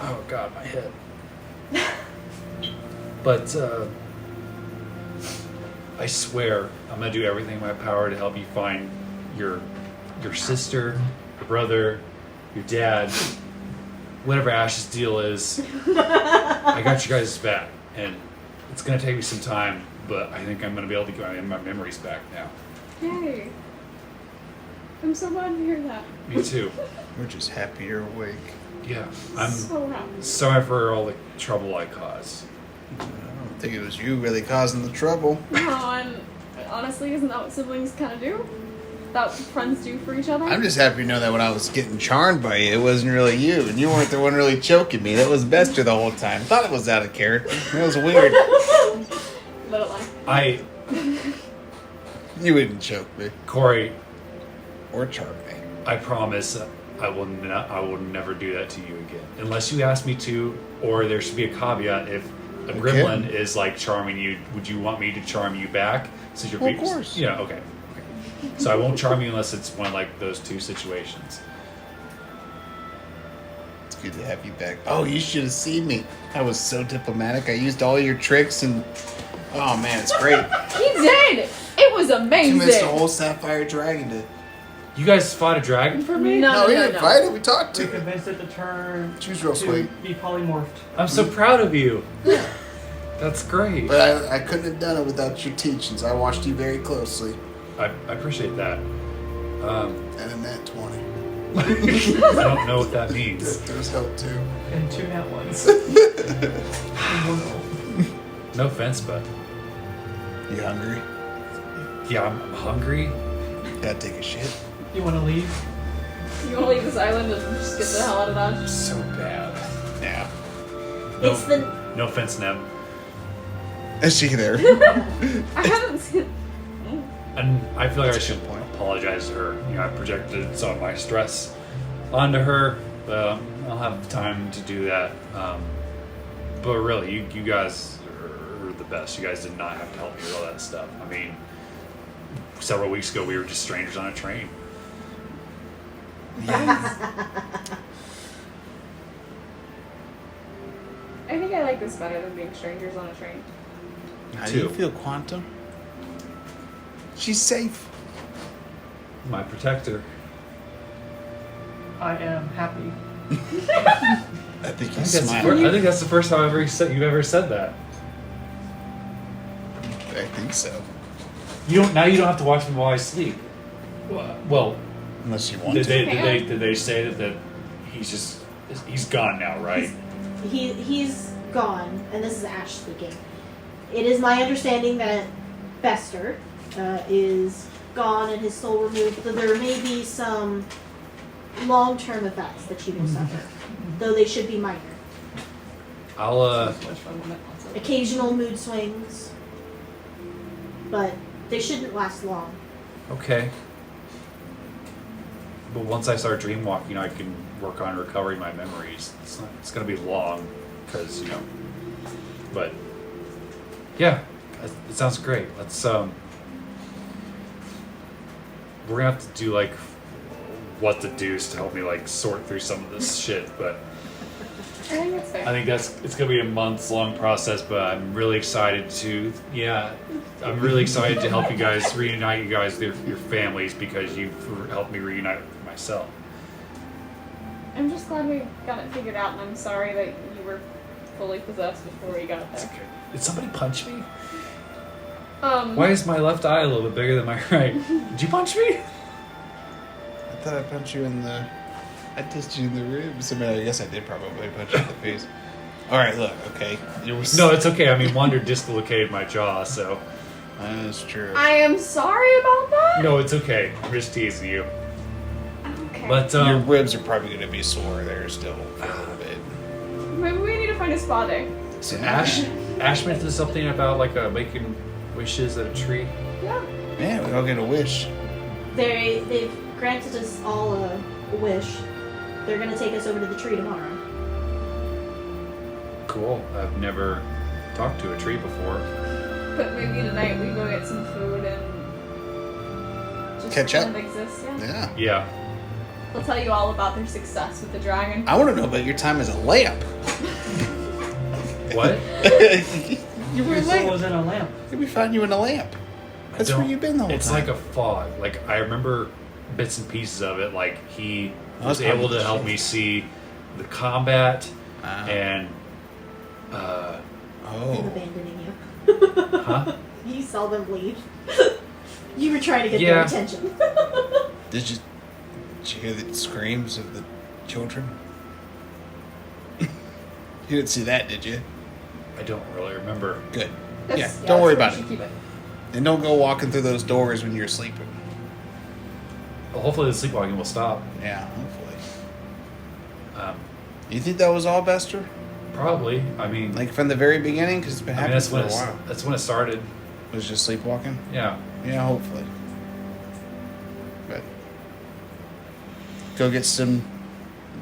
Oh god, my head. But I swear I'm gonna do everything in my power to help you find your sister, your brother, your dad, whatever Ash's deal is. I got you guys back, and it's gonna take me some time, but I think I'm gonna be able to get my memories back now. Yay. I'm so glad to hear that. Me too. We're just happy you're awake. Yeah, I'm so happy. sorry for all the trouble I caused. I don't think it was you really causing the trouble. No, and honestly, isn't that what siblings kind of do? That what friends do for each other? I'm just happy to know that when I was getting charmed by you, it wasn't really you, and you weren't the one really choking me. That was Bester the whole time. Thought it was out of character. It was weird. Let it lie. You wouldn't choke me Corey, or charm me. I promise I will never do that to you again. Unless you ask me to, or there should be a caveat. If a gremlin is like charming you, would you want me to charm you back? Since you're Of course. Yeah, okay. So I won't charm you unless it's one of like those two situations. It's good to have you back. Oh, you should have seen me. I was so diplomatic. I used all your tricks and... Oh, man, it's great. He did! It was amazing! Convinced the whole Sapphire Dragon to... You guys fought a dragon for me? No, we didn't fight it. We talked We to it. convinced it to turn Choose real to sweet. be polymorphed. I'm so proud of you. That's great. But I couldn't have done it without your teachings. I watched you very closely. I appreciate that. And in that 20. I don't know what that means. There's hope, too. And 2 nat ones. No offense, but You hungry? yeah, I'm hungry. Gotta take a shit. You want to leave? You want to leave this island and just get the hell out of Dodge? So bad. Yeah. No, It's the no offense, Nem. Is she there? I haven't seen... And I feel like That's I a should good point. apologize to her. You know, I projected some of my stress onto her. I'll have time to do that. But really, you guys are the best. You guys did not have to help me with all that stuff. I mean, several weeks ago, we were just strangers on a train. I think I like this better than being strangers on a train. How do you feel, Quantum? She's safe. My protector. I am happy. I think I he's think, smiling. I think that's the first time you've ever said that. I think so. You don't have to watch me while I sleep. Well, Unless you want did to. they say that he's gone now, right? he's gone, and this is Ash speaking. It is my understanding that Bester is gone and his soul removed, though there may be some long-term effects that you will suffer, though they should be minor. I'll Occasional mood swings, but they shouldn't last long. okay. But once I start dream walking, I can work on recovering my memories. It's gonna be long, because but yeah, it sounds great. Let's we're gonna have to do like what to do's to help me like sort through some of this shit, but I think it's fair. I think it's gonna be a months-long process, but I'm really excited to help you guys reunite you guys with your families, because you've helped me reunite with myself. I'm just glad we got it figured out, and I'm sorry that you were fully possessed before we got It's there. okay. Did somebody punch me? Why Why is my left eye a little bit bigger than my right? Did you punch me? I thought I punched you in the... I touched you in the ribs. I mean, I guess I did probably punch you in the face. Alright, look, okay. No, it's okay. I mean, Wander dislocated my jaw, so... That's true. I am sorry about that. No, it's okay. I'm just teasing you. Okay. But, Your ribs are probably going to be sore there still for a little bit. Maybe we need to find a spa day. so Ash mentioned something about, like, making wishes at a tree. Yeah. Man, we all get a wish. They've granted us all a wish. They're gonna take us over to the tree tomorrow. Cool. I've never talked to a tree before. But maybe tonight we go get some food and just Catch up. kind of exist. Yeah. Yeah. Yeah. They'll tell you all about their success with the dragon. I want to know about your time as a lamp. What? You were a Your soul lamp. was in a lamp. Did we find you in a lamp? That's where you've been the whole It's time. like a fog. Like I remember bits and pieces of it. Like he was That's able probably to help shit. me see the combat and I'm Oh. abandoning you. huh? You saw them leave. You were trying to get Yeah. their attention. Did you hear the screams of the children? You didn't see that, did you? I don't really remember. Good. That's- Don't worry that's about where it. you should keep it. And don't go walking through those doors when you're sleeping. Well, hopefully the sleepwalking will stop. Yeah, hopefully. Um, You think that was all, Bester? probably. I mean, Like from the very beginning? Because it's been I mean happening for a while. that's when it started. It was just sleepwalking? Yeah. Yeah, hopefully. But go get some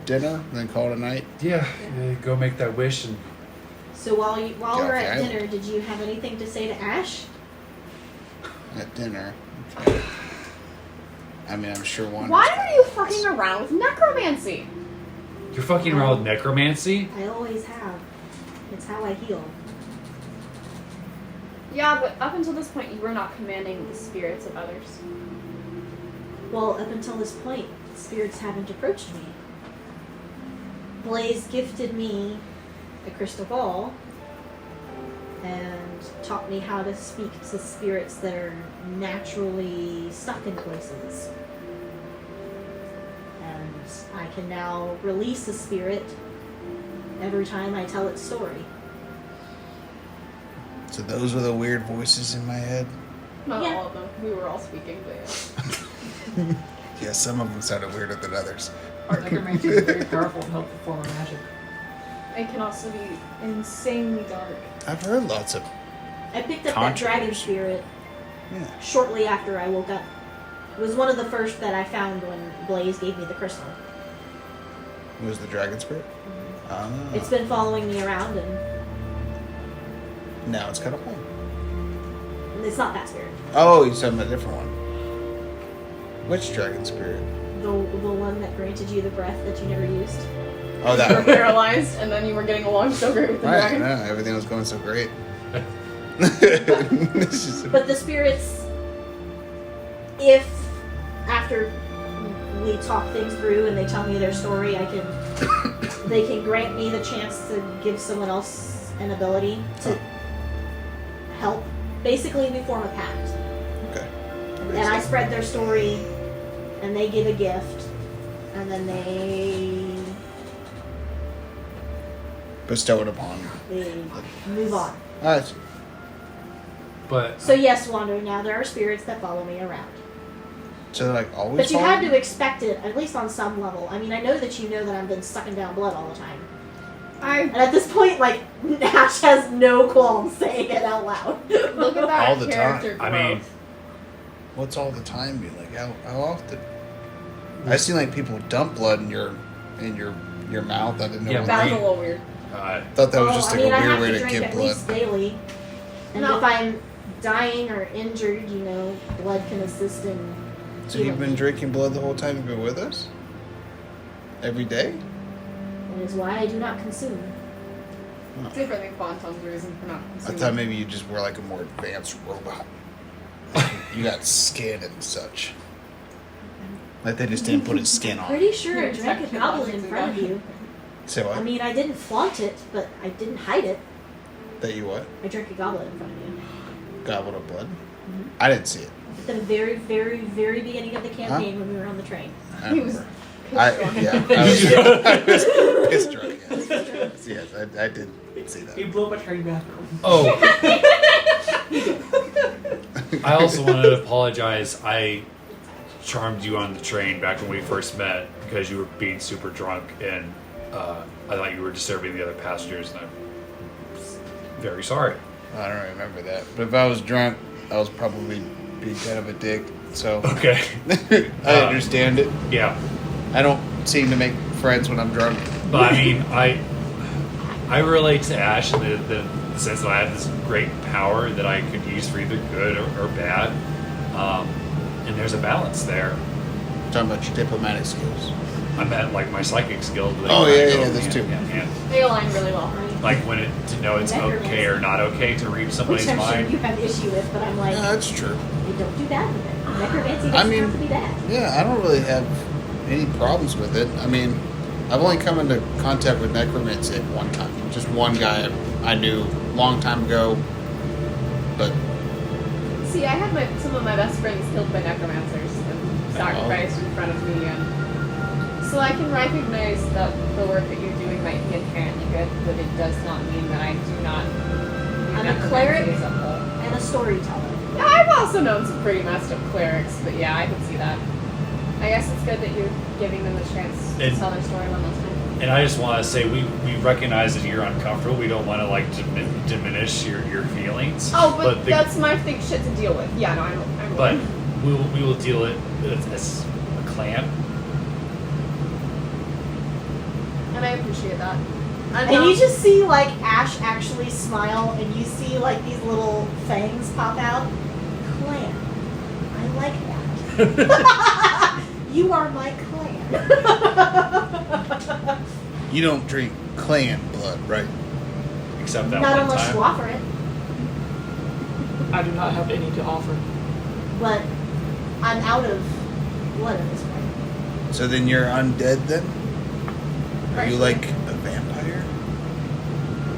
dinner, and then call it a night. Yeah. Go make that wish and So while Get we're off the at island. dinner, did you have anything to say to Ash? At dinner. Okay. I mean, I'm sure one. Why are you fucking around with necromancy? you're fucking around with necromancy. I always have. It's how I heal. Yeah, but up until this point, you were not commanding the spirits of others. Well, up until this point, spirits haven't approached me. Blaze gifted me a crystal ball and taught me how to speak to spirits that are naturally stuck in places. And I can now release a spirit every time I tell its story. So those were the weird voices in my head. Not Yeah. all of them. We were all speaking, but yeah. Yeah, some of them sounded weirder than others. Necromancy is a very powerful and helpful form of magic. It can also be insanely dark. I've heard lots of. I picked up that dragon spirit Yeah. shortly after I woke up. It was one of the first that I found when Blaze gave me the crystal. Was the dragon spirit? Ah. It's been following me around, and Now it's kind of home. it's not that spirit. Oh, you're talking about a different one. Which dragon spirit? The one that granted you the breath that you never used. Oh, that You were one. paralyzed, and then you were getting along so great with the Right, dragon. no, everything was going so great. It's just- But the spirits, if after we talk things through and they tell me their story, they can grant me the chance to give someone else an ability to help. Basically, we form a pact. okay. And I spread their story, and they give a gift, and then they Bestow it upon. move on. Alright. But So yes, Wander, now there are spirits that follow me around. So they're like always. But you had following? to expect it, at least on some level. I mean, I know that you know that I've been sucking down blood all the time. And at this point, like, Ash has no qualms saying it out loud. Look at that All the character I mean, growth. What's all the time be like? How often? I've seen like people dump blood in your mouth. I didn't know. Yeah, what That was they- a little weird. thought that was Well, just I like mean, a I weird have way to to drink give at blood. least daily. And No. if I'm dying or injured, blood can assist in So you've healing. been drinking blood the whole time you've been with us? Every day? That is why I do not consume. Different than Quantum's reason for not I consuming. thought maybe you just were like a more advanced robot. You got skin and such. Like they just didn't put his skin on. Pretty sure I You're drank a goblet in front of you. Say what? I mean, I didn't flaunt it, but I didn't hide it. That you what? I drank a goblet in front of you. Goblet of blood? I didn't see it. At the very, very, very beginning of the campaign when we were on the train. I He was remember. pissed I was pissed drunk. Yes, yes I did see He that. blew up a train bathroom. oh, I also wanted to apologize. I charmed you on the train back when we first met because you were being super drunk, and I thought you were disturbing the other passengers, and I'm very sorry. I don't remember that. But if I was drunk, I was probably being kind of a dick. So Okay. I understand it. Yeah. I don't seem to make friends when I'm drunk. But I mean, I relate to Ash in the sense that I have this great power that I could use for either good or bad, and there's a balance there. Talking about your diplomatic skills. I'm at like my psychic skills. But Oh, they yeah, go yeah, those hand too. in hand. They align really well. Like when to know it's okay or not okay to read somebody's Which I'm sure mind. you have issue with, but I'm like, Yeah, that's true. I You don't do bad with it. Necromancy doesn't have to be bad. Yeah, I don't really have any problems with it. I mean, I've only come into contact with necromancy at one time. Just one guy I knew a long time ago. But See, I had some of my best friends killed by necromancers and sacrificed in front of me, and so I can recognize that the work that you're doing might be inherently good, but it does not mean that I do not. I'm a cleric as a whole. and a storyteller. Yeah, I've also known some pretty messed up clerics, but yeah, I can see that. I guess it's good that you're giving them the chance to tell their story one last time. And I just want to say we recognize that you're uncomfortable. We don't want to like diminish your feelings. Oh, but that's my big shit to deal with. Yeah, no, I'm But we will deal it as a clan. and I appreciate that. And you just see like Ash actually smile, and you see like these little fangs pop out. Clan, I like that. You are my clan. you don't drink clan blood, right? Except that Not one unless time. you offer it. I do not have any to offer. But I'm out of blood at this point. So then you're undead then? Are you like a vampire?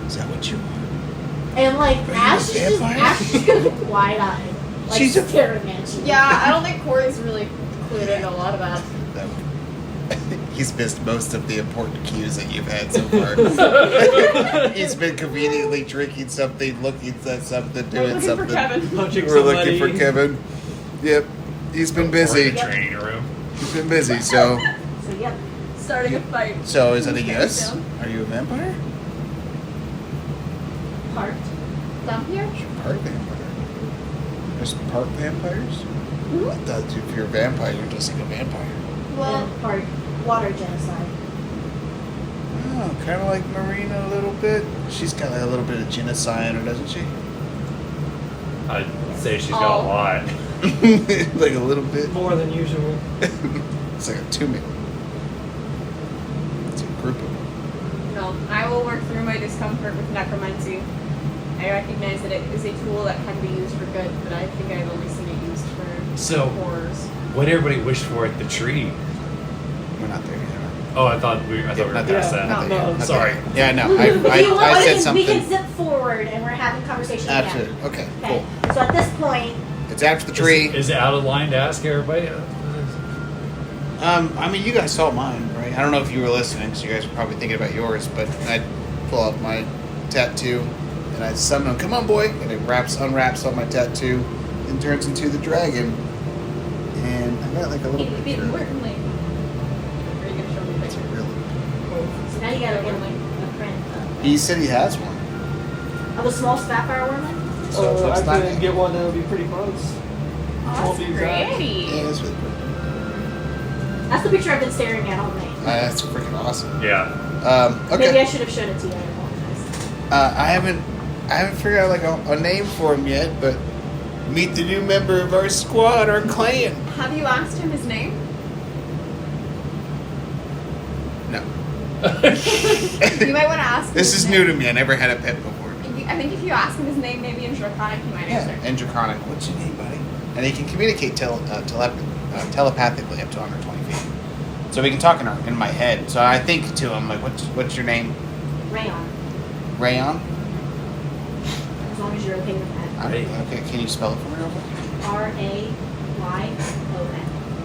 Is that what you are? And like you Ash a is vampire? just wide-eyed, like She's a- staring at you. Yeah, I don't think Corey's really clued in a lot of that. He's missed most of the important cues that you've had so far. He's been conveniently drinking something, looking at something, We're doing looking something. for Kevin. Punching We're somebody. looking for Kevin. Yep. He's been Or in busy. the training room. He's been busy, so... So yep. Starting a fight. So is that a Who's yes? down? Are you a vampire? Part. Down here? You're part vampire. There's part vampires? I thought if you're a vampire, you're just like a vampire. Well, And part water genocide. Oh, kind of like Marina a little bit. She's got a little bit of genocide in her, doesn't she? I'd say she's got a lot. Like a little bit. More than usual. It's like a 2-man. It's a group of them. no, I will work through my discomfort with necromancy. I recognize that it is a tool that can be used for good, but I think I've only seen it used for So- horrors. What everybody wished for at the tree. We're not there yet. Oh, I thought we were Not past there. that. Not there. No, Not sorry. there. Yeah, no. We I said can something. zip forward, and we're having conversation again. Absolutely. Okay, Okay. cool. So at this point, It's after the tree. Is it out of line to ask everybody? I mean, you guys saw mine, right? I don't know if you were listening, so you guys were probably thinking about yours, but I pull out my tattoo and I summon him. Come on, boy! And it unwraps on my tattoo and turns into the dragon. And I got like a little It'd be picture. of it. important, like. Are you gonna show me the It's picture? really. so now you gotta get like a print He said he has one. of a small sapphire wormling. So it looks I like could it. get one that would be pretty close. Oh, Won't that's be exact. pretty. Yeah, it's really pretty. That's the picture I've been staring at all night. That's freaking awesome. Yeah. Maybe Okay. I should have shown it to you. I apologize. I haven't figured out like a name for him yet, but meet the new member of our squad, our clan. Have you asked him his name? No. You might want to ask him This his is name. new to me. I never had a pet before. I think if you ask him his name, maybe in Draconic, he might Yeah, answer. and Draconic. What's your name, buddy? And he can communicate telepathically up to 120 feet. So we can talk in my head. So I think to him, like, what's your name? Rayon. Rayon? As long as you're okay with that. Okay, can you spell it for me real quick? Rayon.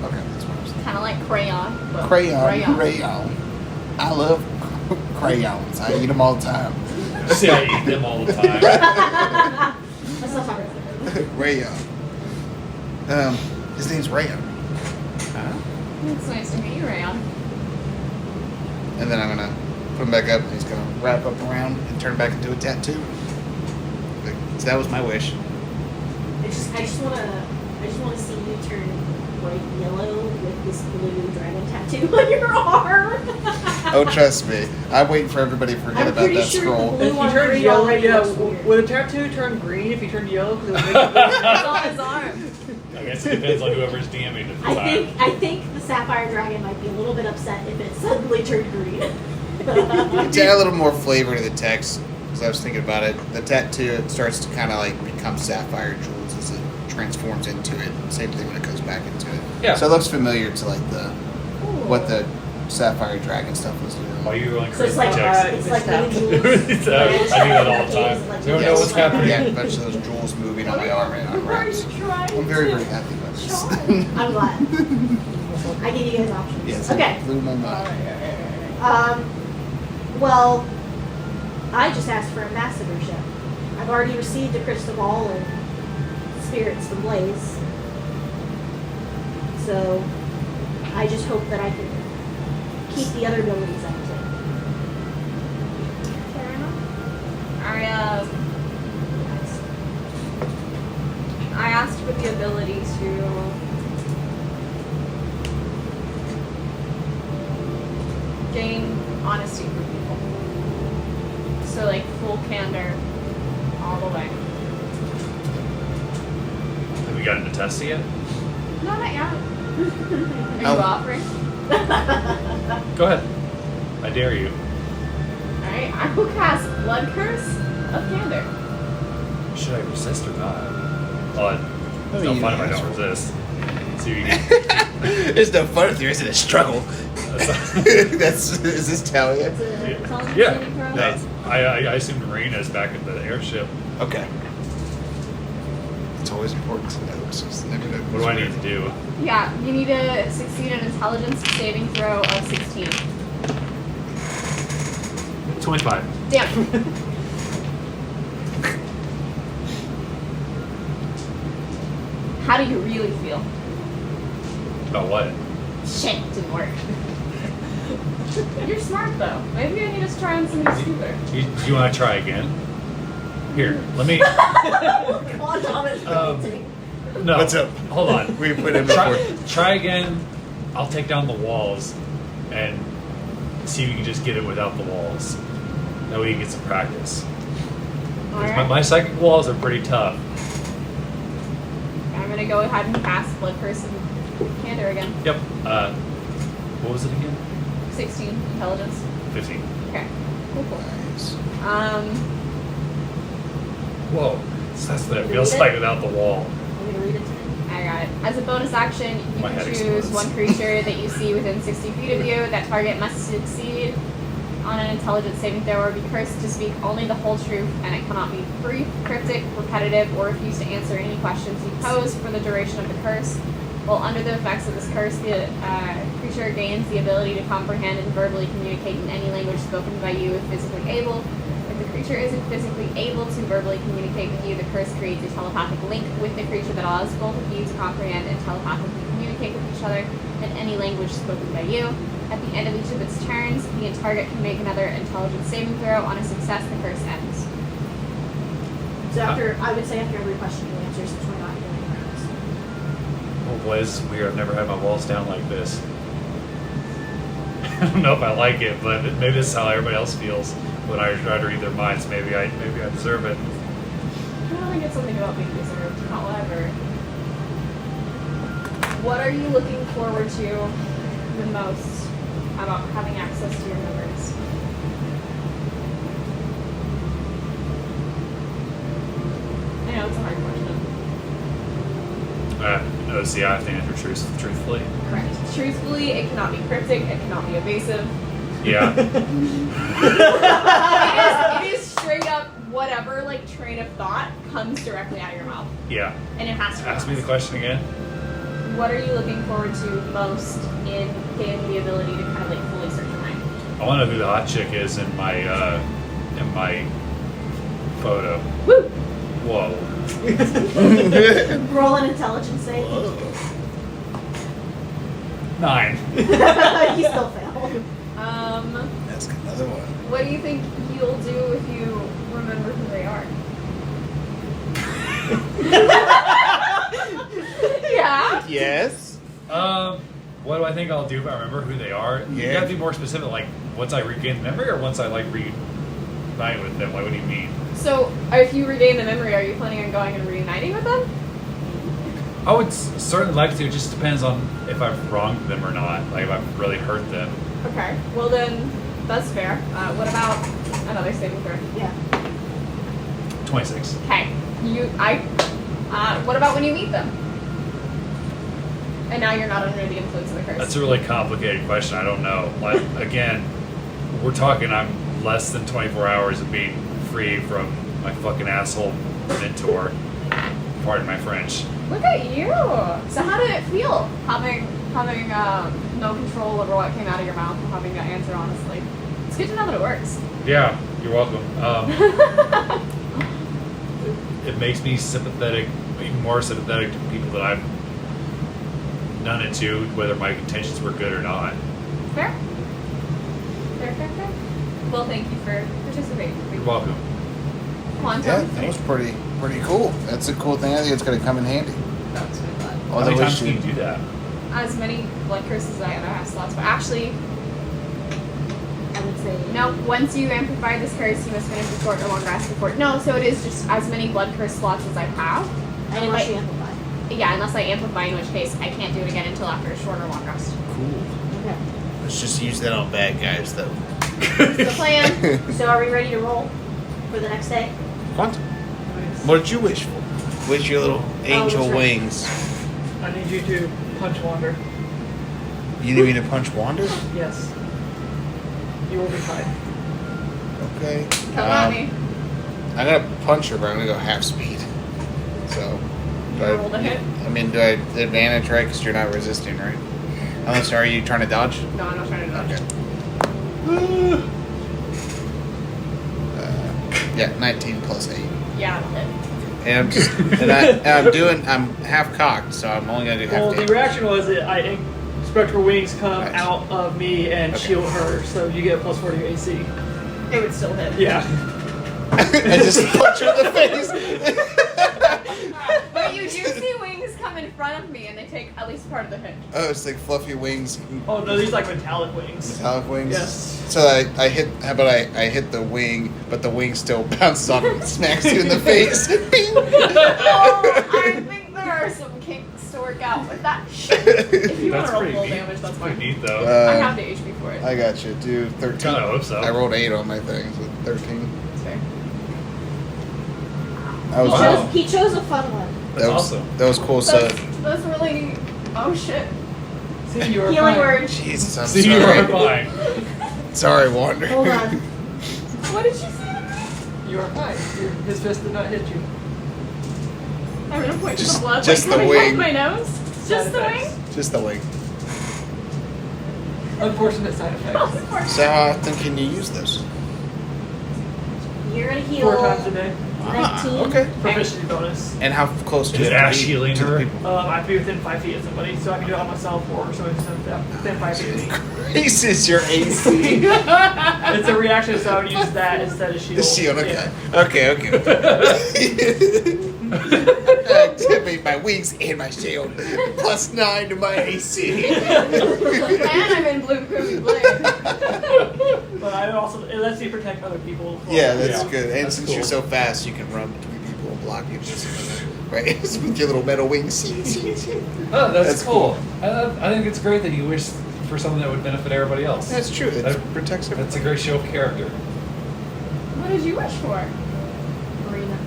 Okay, that's what I was thinking. Kind of like crayon. But Crayon. I love crayons. I eat them all the time. See, I eat them all the time. Let's not talk about it. Rayon. His name's Rayon. It's nice to meet you, Rayon. And then I'm gonna put him back up, and he's gonna wrap up around and turn back into a tattoo. So that was my wish. I just wanna see you turn bright yellow with this blue dragon tattoo on your arm. Oh, trust me, I'm waiting for everybody to forget I'm about pretty that sure scroll. the blue If you on turn green yellow, already yeah, looks weird. would a tattoo turn green if you turned yellow? 'Cause it would make it It's on his arm. I guess it depends on whoever's DMing at the time. I think the sapphire dragon might be a little bit upset if it suddenly turned green. To add a little more flavor to the text, because I was thinking about it, the tattoo it starts to kind of like become sapphire jewels as it transforms into it. Same thing when it goes back into it. Yeah. So it looks familiar to like what the Sapphire Dragon stuff was doing. Are you rolling So it's crazy like checks? it's like the I do that all the time. You don't know what's happening. Yeah, a bunch of those jewels moving on my arm and unwraps. I'm very, very happy about this. I'm glad. I give you guys options. Yes, Okay. it blew my mind. Well, I just asked for ambassadorship. I've already received a crystal ball and spirits from Blaze. So, I just hope that I can keep the other abilities active. Fair enough. I asked for the ability to gain honesty from people. So like full candor all the way. Have we gotten to test it yet? No, not yet. Are you Oh. offering? Go ahead. I dare you. Alright, I will cast Blood Curse of Candor. Should I resist or not? Well, it's mean, no fun if I yeah, don't resist. See if you can. There's no fun if there isn't a struggle. Is this Talia? It's a intelligence Yeah. saving throw. Nice. I assumed Marina is back at the airship. Okay. It's always important to know. So it's never know. What do I need to do? Yeah, you need to succeed an intelligence saving throw of 16. 25. Damn. How do you really feel? About what? Shit, didn't work. You're smart though. Maybe I need to try on something stupider. You want to try again? Here, let me. No. What's up? Hold on. We put him Try again. I'll take down the walls and see if you can just get it without the walls. That way you get some practice. 'Cause Alright. my psychic walls are pretty tough. I'm gonna go ahead and cast Blood Curse and Candor again. Yep. What was it again? 16 intelligence. 15. Okay. Cool. Nice. Whoa. So that's what it feels like without the wall. I'm going to read it to me. I got it. As a bonus action, you My can head choose explodes. one creature that you see within 60 feet of you. That target must succeed on an intelligence saving throw or be cursed to speak only the whole truth, and it cannot be brief, cryptic, repetitive, or refuse to answer any questions you pose for the duration of the curse. While under the effects of this curse, the creature gains the ability to comprehend and verbally communicate in any language spoken by you if physically able. If the creature isn't physically able to verbally communicate with you, the curse creates a telepathic link with the creature that allows both of you to comprehend and telepathically communicate with each other in any language spoken by you. At the end of each of its turns, the target can make another intelligence saving throw. On a success, the curse ends. So I would say after every question you answer, since we're not doing rounds. Oh boy, this is weird. I've never had my walls down like this. I don't know if I like it, but maybe this is how everybody else feels when I try to read their minds. Maybe I deserve it. I don't think it's something about being deserved. However, what are you looking forward to the most about having access to your memories? I know it's a hard question. No, see, I have to answer truthfully. Correct. Truthfully, it cannot be cryptic. It cannot be evasive. Yeah. It is straight up whatever like train of thought comes directly out of your mouth, Yeah. and it has to. Ask me the question again. What are you looking forward to most in gaining the ability to kind of like fully search your mind? I want to know who the hot chick is in my photo. Woo! Whoa. Roll an intelligence save. 9. You still fail. That's another one. What do you think you'll do if you remember who they are? Yeah. Yes. What do I think I'll do if I remember who they are? You Yeah. gotta be more specific. Like, once I regain the memory, or once I like reunite with them. Like, what do you mean? So, if you regain the memory, are you planning on going and reuniting with them? I would certainly like to. It just depends on if I've wronged them or not. Like, if I've really hurt them. Okay. Well then, that's fair. What about another saving throw? Yeah. 26. Okay. What about when you meet them? And now you're not under the influence of the curse. That's a really complicated question. I don't know. Like, again, we're talking. I'm less than 24 hours of being free from my fucking asshole mentor. Pardon my French. Look at you. So how did it feel having no control over what came out of your mouth and having to answer honestly? It's good to know that it works. Yeah, you're welcome. It makes me sympathetic, even more sympathetic to people that I've done it to, whether my intentions were good or not. Fair. Well, thank you for participating. You're welcome. Come on, Yeah, Tom. that was pretty cool. That's a cool thing. I think it's going to come in handy. That's really glad. How many Although times can you do that? As many blood curses as I ever have slots, but actually, I would say no. Once you amplify this curse, you must finish the short or long rest before. No, so it is just as many blood curse slots as I have. And unless if you I, amplify. yeah, unless I amplify, in which case I can't do it again until after a short or long rest. Cool. Okay. Let's just use that on bad guys, though. That's the plan. So are we ready to roll for the next day? What? What did you wish for? Wish your little angel that's right. wings. I need you to punch Wander. You need me to punch Wander? Yes. You will be fine. Okay. Come at me. I'm gonna punch her, but I'm gonna go half speed. So. You roll to hit? I mean, do I advantage, right? Because you're not resisting, right? Unless, are you trying to dodge? No, I'm not trying to dodge. Okay. Yeah, 19 plus 8. Yeah, it'll hit. And I'm just, I'm half cocked, so I'm only gonna do half Well, the damage. reaction was that spectral wings come Nice. out of me and Okay. shield her, so you get a plus 4 to your AC. It would still hit. Yeah. I just punch her in the face. But you do see wings come in front of me, and they take at least part of the hit. Oh, it's like fluffy wings, Oh no, these like metallic wings. metallic wings. Yes. So I hit. How about I hit the wing, but the wing still bounces off and smacks you in the face. Bing. Oh, I think there are some kinks to work out with that shit. If you want That's to roll pretty full neat. damage, that's Pretty fine. neat, though. I have the HP for it. I got you. Do 13. Kinda hope so. I rolled 8 on my thing, so 13. That's fair. I was. Wow. He chose a fun one. That's that was awesome. That was cool. So. That's really. Oh shit. See, you are Healing fine. word. Jesus, I'm See, you are sorry. fine. Sorry, Wander. Hold on. What did you say? You are fine. His fist did not hit you. I'm gonna point to Just- the blood just like the coming out wing. my nose. Just the effects. wing. Just the wing. Unfortunate side effects. So how often can you use this? You're gonna heal 4 times a day. 19. Okay. Proficiency bonus. And how close do Is you have Ash to be healing to the her? people? I have to be within 5 feet of somebody, so I can do it on myself or somebody within 5 feet of me. Increases your AC. It's a reaction, so I would use that instead of shield. The shield, okay. Yeah. Okay. Activate my wings and my shield. Plus 9 to my AC. And I'm in blue groovy blade. But I also, it lets you protect other people. Yeah, that's Yeah. good. And That's since cool. you're so fast, you can run between people and block people. Right? With your little metal wings. Oh, that's That's cool. I think it's great that you wish for something that would benefit everybody else. That's true. It That- protects That's a everything. great show of character. What did you wish for? Marina.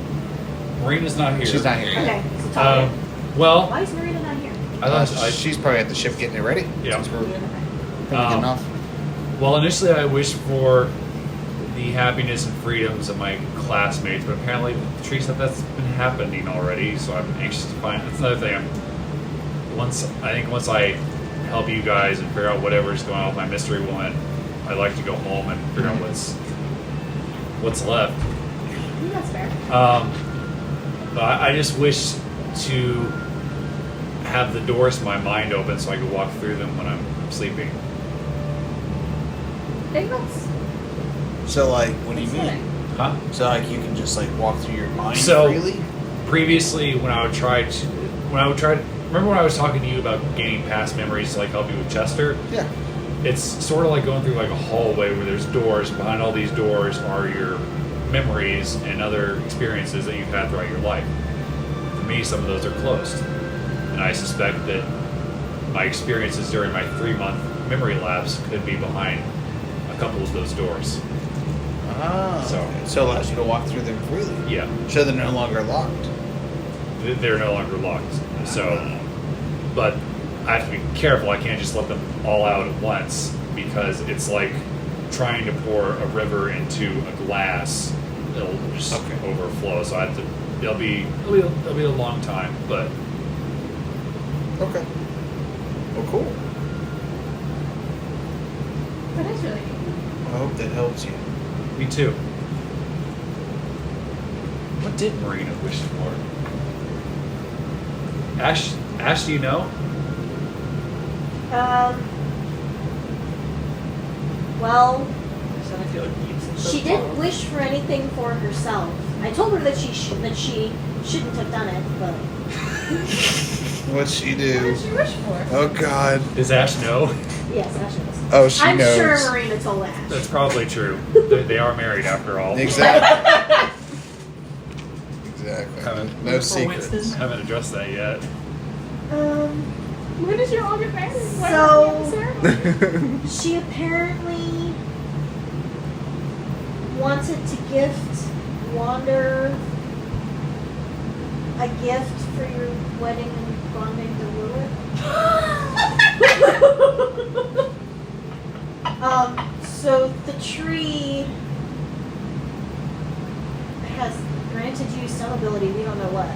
Marina's not here. She's not here yet. Okay. So Talia. Well, Why is Marina not here? I thought She's probably at the ship getting it ready. Yeah. Since we're Okay. getting off. Well, initially I wished for the happiness and freedoms of my classmates, but apparently Teresa, that's been happening already. So I'm anxious to find. That's another thing. Once I help you guys and figure out whatever's going on with my mystery woman, I'd like to go home and figure out what's left. I think that's fair. But I just wish to have the doors to my mind open so I could walk through them when I'm sleeping. I think that's. So, like, what do you that's mean? fitting. Huh? So, like, you can just, like, walk through your mind So- freely? Previously, remember when I was talking to you about gaining past memories to like help you with Chester? Yeah. It's sort of like going through like a hallway where there's doors. Behind all these doors are your memories and other experiences that you've had throughout your life. For me, some of those are closed, and I suspect that my experiences during my 3-month memory lapse could be behind a couple of those doors. Ah. So- So it allows you to walk through them freely. Yeah, So they're no longer locked. they're no longer locked. So, but I have to be careful. I can't just let them all out at once because it's like trying to pour a river into a glass. It'll just overflow. So I have to. It'll be a long time, but Okay. Well, cool. That is really cool. I hope that helps you. me too. What did Marina wish for? Ash, do you know? Well, So I feel like deep she didn't wish for anything for herself. I told her that she shouldn't have done it, but What'd she What do? did she wish for? Oh God. Does Ash know? yes, Ash knows. Oh, she I'm knows. sure Marina told Ash. That's probably true. They are married after all. Exactly. Exactly. No secrets. Winston? Haven't addressed that yet. When did you all get married? Why So- weren't we at the ceremony? She apparently wanted to gift Wander a gift for your wedding and bonding to Lilith. So the tree has granted you some ability, we don't know what.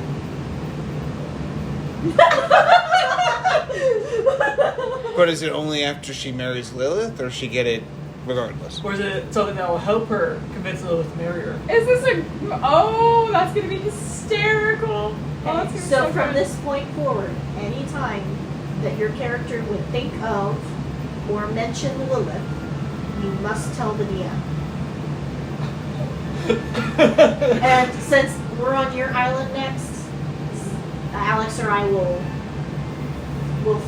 But is it only after she marries Lilith, or she get it regardless? Or is it something that will help her convince Lilith to marry her? Is this a? Oh, that's gonna be hysterical. Oh, that's gonna be So from good. this point forward, any time that your character would think of or mention Lilith, you must tell the DM. And since we're on your island next, Alex or I will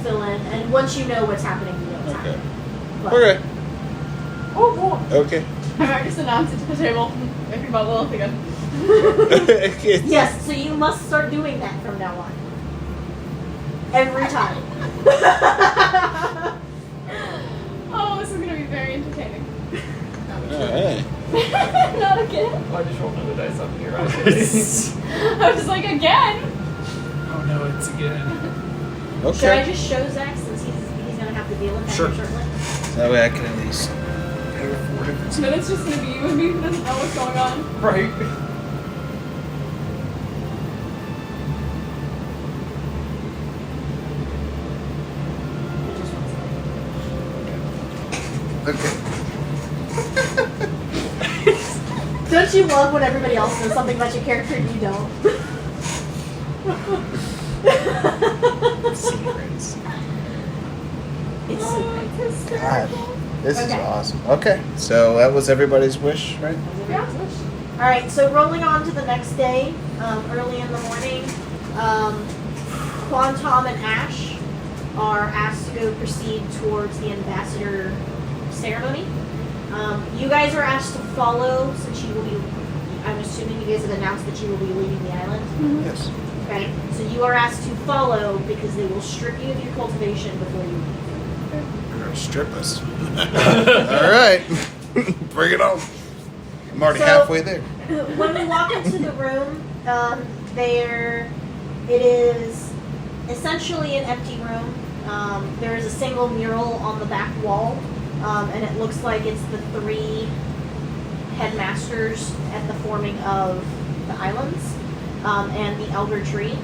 fill in. And once you know what's happening, you know what's Okay. happening. But- Okay. Oh, boy. Okay. I might just announce it to the table. Maybe about Lilith again. Yes, so you must start doing that from now on. Every time. Oh, this is gonna be very entertaining. Alright. Not again. Oh, I just rolled another dice up here. I I was like, again. Oh no, it's again. Should I Okay. just show Zach since he's gonna have to deal with that Sure. here shortly? That way I can at least pay her for it. Then it's just gonna be you and me who doesn't know what's going on. Right. Okay. Don't you love when everybody else knows something about your character and you don't? Secrets. It's Oh, secret. it's hysterical. This is Okay. awesome. Okay. So that was everybody's wish, right? Yeah. Alright, so rolling on to the next day, early in the morning, Quantom and Ash are asked to go proceed towards the ambassador ceremony. You guys are asked to follow since you will be, I'm assuming you guys have announced that you will be leaving the island. Yes. Okay, so you are asked to follow because they will strip you of your cultivation before you leave. They're gonna strip us. Alright. Bring it on. I'm already So- halfway there. When we walk into the room, it is essentially an empty room. There is a single mural on the back wall, and it looks like it's the three headmasters at the forming of the islands, and the elder tree.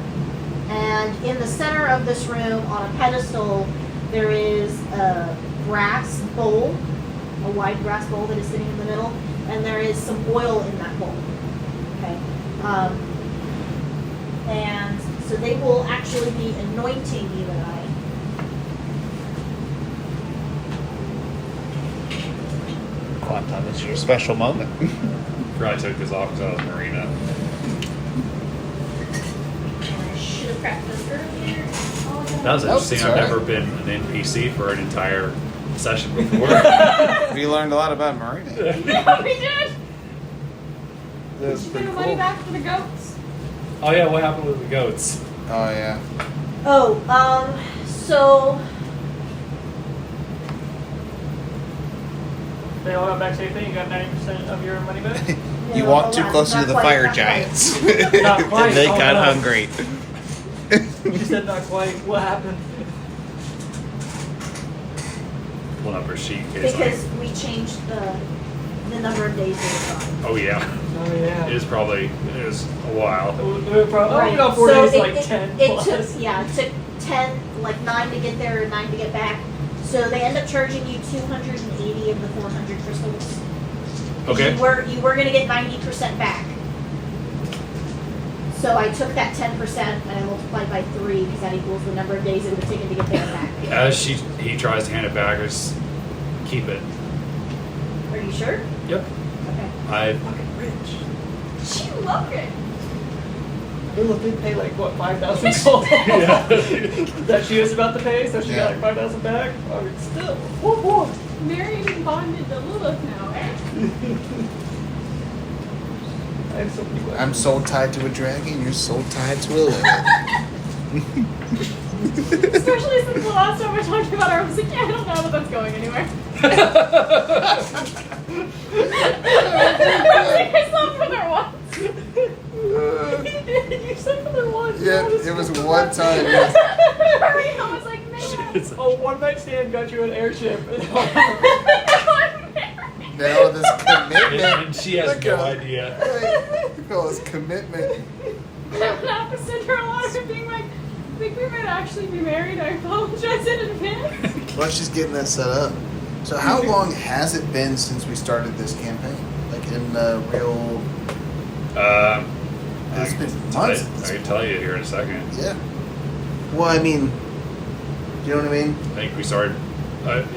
And in the center of this room, on a pedestal, there is a brass bowl, a wide brass bowl that is sitting in the middle, and there is some oil in that bowl. Okay. And so they will actually be anointing you and I. Quantum, it's your special moment. Probably took this off because I was Marina. And I should have practiced earlier. That was interesting. it's I've alright. never been an NPC for an entire session before. We learned a lot about Marina. Yeah, we did. That's Did you pretty give the money cool. back for the goats? Oh yeah, what happened with the goats? Oh yeah. Oh, so They all got back safely. You got 90% of your money back. You no, walked too hold on, close not to the quite, fire not quite. giants. Not quite, And they oh, got no. hungry. You said not quite. What happened? Pull up her sheet. in case Because we changed the number of days they were gone. Oh yeah. Oh yeah. It is a while. Probably about 4 So days, like 10 it plus. took 10, like 9 to get there and 9 to get back. So they end up charging you 280 of the 400 crystals. Okay. You were gonna get 90% back. So I took that 10% and I multiplied by 3 because that equals the number of days it would have taken to get there and back. As he tries to hand it back, I just keep it. Are you sure? Yep. Okay. I Fucking rich. She loved it. They did pay like what, 5,000 gold? Yeah. That she was about to pay, so she Yeah. got like 5,000 back. I mean, still. Whoa. Married and bonded to Lilith now, eh? I have so many questions. I'm so tied to a dragon. You're so tied to a limit. Especially since the last time I talked about her, I was like, yeah, I don't know that that's going anywhere. I slept with her once. You said for the one. Yeah, it was one time. Marina was like, man. Oh, one night stand got you an airship. Now this commitment. and she has Look no at- idea. Look at all this commitment. I would have to send her a letter being like, I think we might actually be married. I apologize in advance. Well, she's getting that set up. So how long has it been since we started this campaign? Like in the real... It's been months at this I can tell you here in a second. Yeah. Well, I mean... Do you know what I mean? I think we started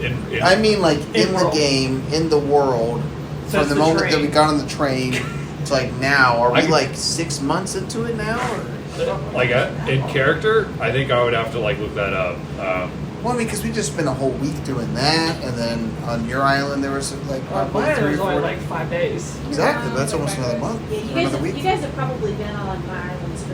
in I mean, like, in the world. game, in the world, Since from the the moment that train. we got on the train to, like, now. Are we, I- like, 6 months into it now? Or? like in character. I think I would have to like look that up. Well, I mean, because we just spent a whole week doing that, and then on your island there was, like, probably Mine 3 was or 4... only like 5 days. Exactly, that's almost another month. Yeah, or another week. you guys have probably been on my islands for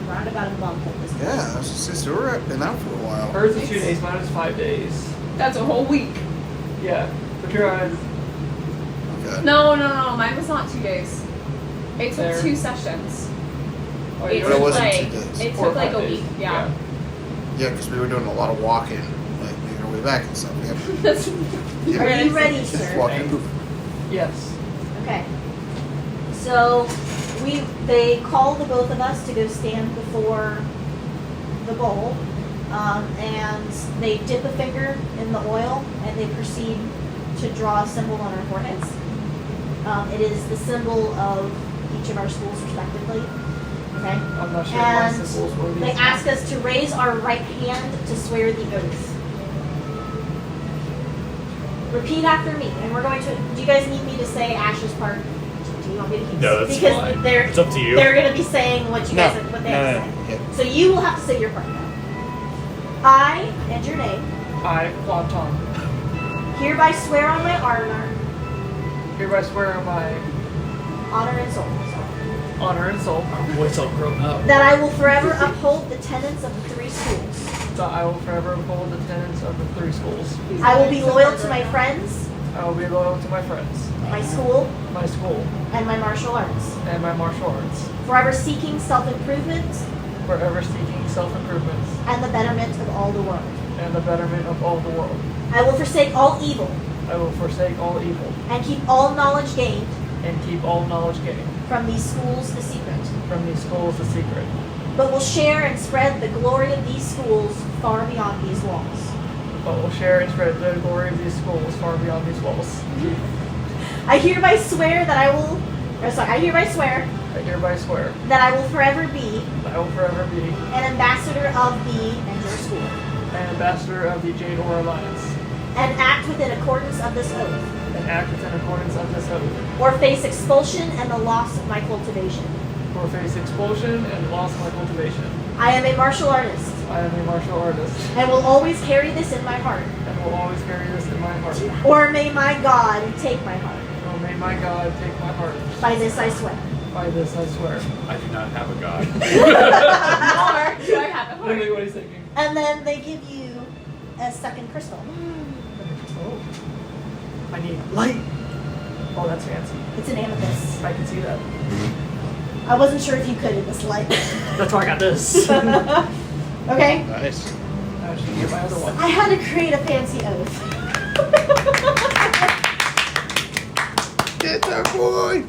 around about a month at this point. Yeah, I was just we're been out for a while. Hers is 2 days, mine was 5 days. That's a whole week. Yeah. But you're on. Okay. No, mine was not 2 days. It took There. 2 sessions. Oh, It you're But it took wasn't like 2 days. it 4 or took like 5 a days. week. Yeah. Yeah, because we were doing a lot of walking, like making our way back and stuff. Yep. That's Yeah. Are you ready, Just sir? walking and moving. Yes. Okay. So they call the both of us to go stand before the bowl, and they dip a finger in the oil and they proceed to draw a symbol on our foreheads. It is the symbol of each of our schools respectively. Okay. I'm not sure if my And symbols were these. they ask us to raise our right hand to swear the oath. Repeat after me, and we're going to. Do you guys need me to say Ash's part? Do you want me to keep? No, that's because fine. They're, It's up to you. They're going to be saying what you guys what they have to say. Yeah. So you will have to say your part now. I, and your name, I, Quantum, hereby swear on my honor, hereby swear on my honor and soul, honor and soul Our boy's all grown up. that I will forever uphold the tenets of the 3 schools. that I will forever uphold the tenets of the 3 schools. I will be loyal to my friends, I will be loyal to my friends, my school, my school, and my martial arts. and my martial arts, Forever seeking self-improvement forever seeking self-improvement and the betterment of all the world. and the betterment of all the world. I will forsake all evil I will forsake all evil and keep all knowledge gained and keep all knowledge gained from these schools a secret, from these schools a secret, but will share and spread the glory of these schools far beyond these walls. but will share and spread the glory of these schools far beyond these walls. I hereby swear that I will, I hereby swear I hereby swear that I will forever be that I will forever be an ambassador of thee and your school, an ambassador of the Jade Ore Alliance, and act within accordance of this oath, and act in accordance of this oath, or face expulsion and the loss of my cultivation. or face expulsion and loss of my cultivation. I am a martial artist I am a martial artist, and will always carry this in my heart, and will always carry this in my heart. or may my God take my heart. Oh, may my God take my heart. By this I swear. By this I swear. I do not have a god. or do I have a Literally heart? what he's thinking. And then they give you a second crystal. Oh. I need light. Oh, that's fancy. It's an amethyst. I can see that. I wasn't sure if you could in this light. That's why I got this. Okay? Nice. I should get my other one. I had to create a fancy oath. Get that boy!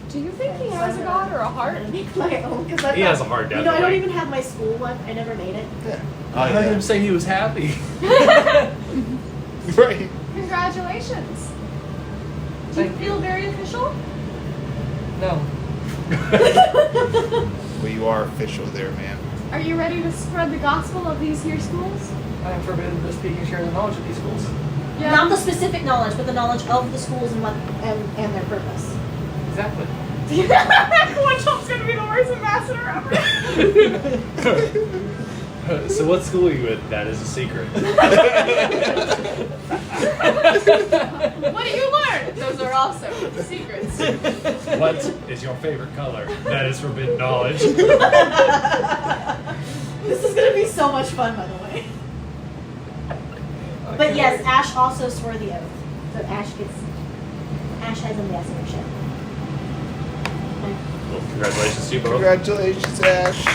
Do you think he has a god or a heart? I'm gonna make my own because He has a hard You know, I don't deadline. even have my school one. I never made it. I heard him say he was happy. Right. Congratulations. Do you Thank feel very official? No. Well, you are official there, man. Are you ready to spread the gospel of these here schools? I am forbidden to speak and share the knowledge of these schools. Not the specific knowledge, but the knowledge of the schools and what and their purpose. Exactly. One Chump's gonna be the worst ambassador ever. So what school are you with? That is a secret. What do you learn? Those are also secrets. What is your favorite color? That is forbidden knowledge. This is gonna be so much fun, by the way. But yes, Ash also swore the oath. So Ash has ambassadorship. Well, congratulations to you both. Congratulations, Ash.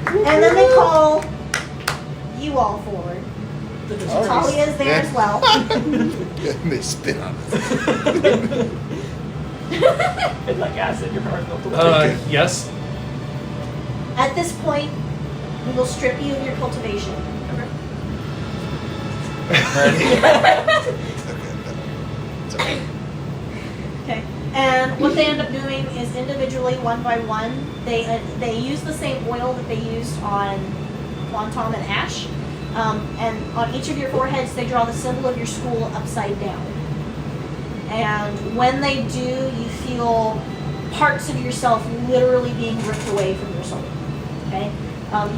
And then they call you all forward. Oh, Talia is there yeah. as well. And they spit on it. It's like acid, your heart melted away. Yes. At this point, we will strip you of your cultivation. It's okay. Okay. And what they end up doing is individually, one by one, they use the same oil that they used on Quantum and Ash. And on each of your foreheads, they draw the symbol of your school upside down. And when they do, you feel parts of yourself literally being ripped away from your soul. Okay?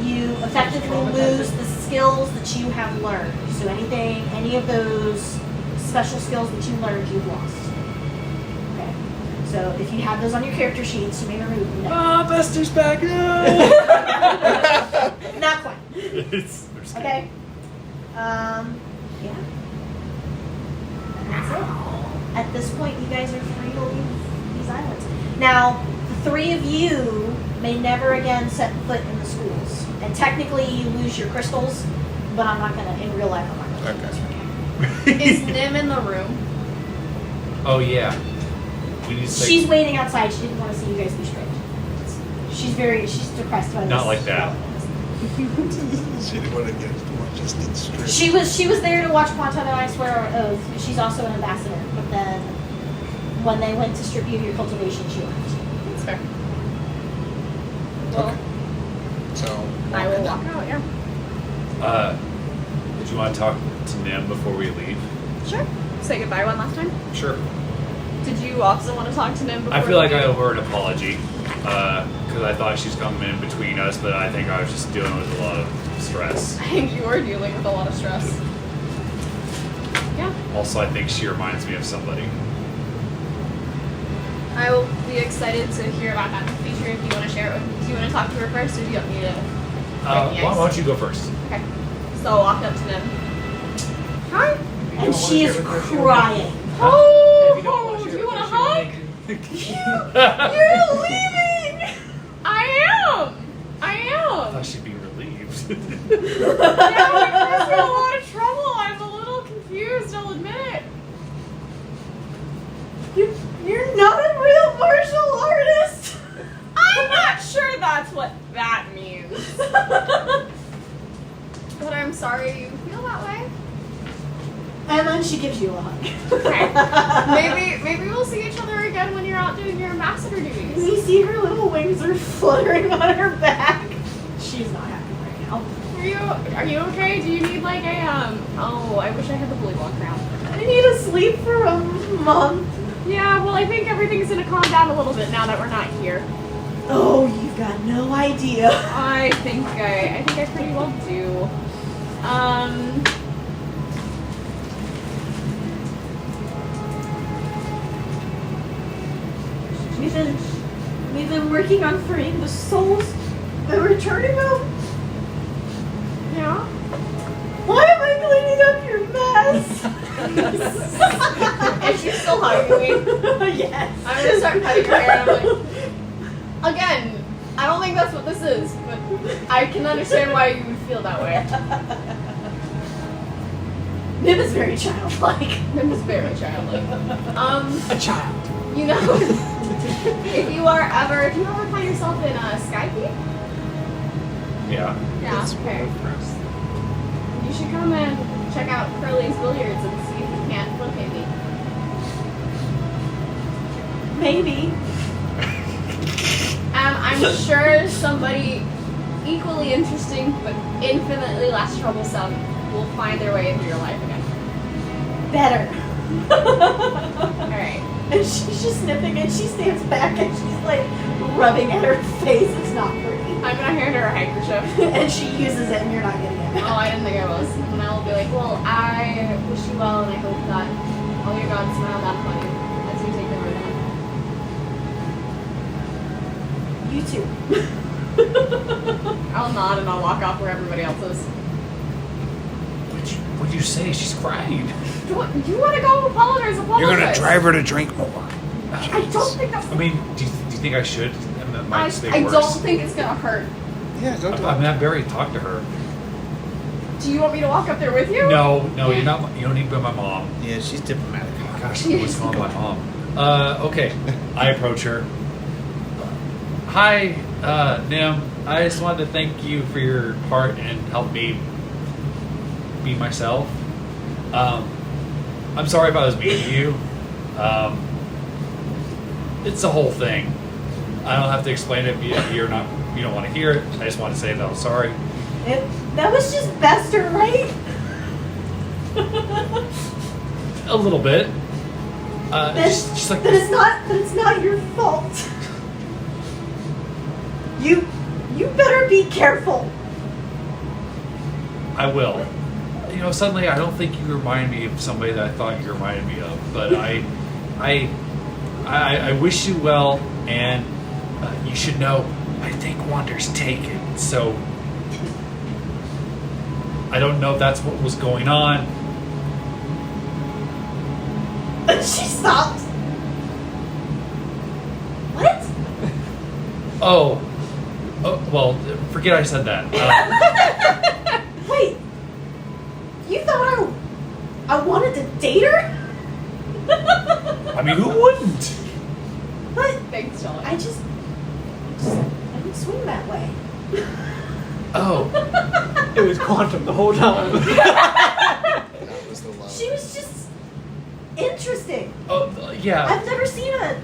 You effectively lose the skills that you have learned. So any of those special skills that you learned, you've lost. Okay. So if you have those on your character sheets, you may remove them. No. Buster's back. No. Not quite. It's, Okay. Yeah. And that's it. At this point, you guys are free to leave these islands. Now, the three of you may never again set foot in the schools. And technically, you lose your crystals, but I'm not gonna, in real life, I'm not gonna do this for you. Is Nim in the room? Oh yeah. We need to say- She's waiting outside. She didn't want to see you guys be stripped. She's depressed by this. Not like that. She didn't want to get just get stripped. She was there to watch Quantum and I swear our oath. She's also an ambassador. But then, when they went to strip you of your cultivation, she left. That's fair. Well, So I will walk out, yeah. Did you want to talk to Nim before we leave? Sure. Say goodbye one last time. Sure. Did you also want to talk to Nim before I feel like we I leave? owe her an apology. Because I thought she's coming in between us, but I think I was just dealing with a lot of stress. I think you are dealing with a lot of stress. Yeah. Also, I think she reminds me of somebody. I will be excited to hear about that in the future if you want to share it with me. Do you want to talk to her first, or do you want me to? Why don't you go first? Okay. So I'll walk up to Nim. Hi. And she is crying. Oh, If you don't want to do share you it, want a she will hug? make you- You're leaving. I am. I thought she'd be relieved. Yeah, we're in a lot of trouble. I'm a little confused, I'll admit. You're not a real martial artist. I'm not sure that's what that means. But I'm sorry you feel that way. And then she gives you a hug. Okay. Maybe we'll see each other again when you're out doing your ambassador duties. You see her little wings are fluttering on her back. She's not happy right now. Are you okay? Do you need like a oh, I wish I had the blue block crown. I need to sleep for a month. Yeah, well I think everything's gonna calm down a little bit now that we're not here. Oh, you've got no idea. I think I pretty well do. We've been working on freeing the souls and returning them. Yeah. Why am I cleaning up your mess? And she's still hugging me. Yes. I'm gonna start petting her hair and I'm like, again, I don't think that's what this is, but I can understand why you would feel that way. Nim is very childlike. It was very childlike. A child. You know, if you ever find yourself in Skype? Yeah. Yeah, okay. You should come and check out Curly's Billiards and see if you can't locate me. Maybe. I'm sure somebody equally interesting but infinitely less troublesome will find their way into your life again. Better. Alright. And she's just sniffing and she stands back and she's like rubbing at her face. It's not pretty. I'm gonna hand her a handkerchief. And she uses it and you're not getting it. Oh, I didn't think I was. And I'll be like, well, I wish you well and I hope that all your gods smile back on you as you take the road ahead. You too. I'll nod and I'll walk off where everybody else is. What'd you say? She's crying. You want to go apologize? You're gonna drive her to drink more. I don't think that's. I mean, do you think I should? And that might stay I worse. don't think it's gonna hurt. Yeah, go to I mean, I've already talked to her. Do you want me to walk up there with you? No, you're not. You don't need to be my mom. Yeah, she's diplomatic. Oh, gosh, what's going on with my mom? Okay, I approach her. Hi, Nim. I just wanted to thank you for your part and help me be myself. I'm sorry if I was mean to you. It's the whole thing. I don't have to explain it if you don't want to hear it. I just want to say that I'm sorry. That was just Bester, right? A little bit. Just like that it's not your fault. You better be careful. I will. You know, suddenly I don't think you remind me of somebody that I thought you reminded me of. But I wish you well, and you should know I think Wander's taken. So I don't know if that's what was going on. She stopped. What? Oh, well, forget I said that. Wait. You thought I wanted to date her? I mean, who wouldn't? But Thanks, John. I don't swing that way. Oh, It was quantum the whole time. That was the love. She was just interesting. yeah. I've never seen a.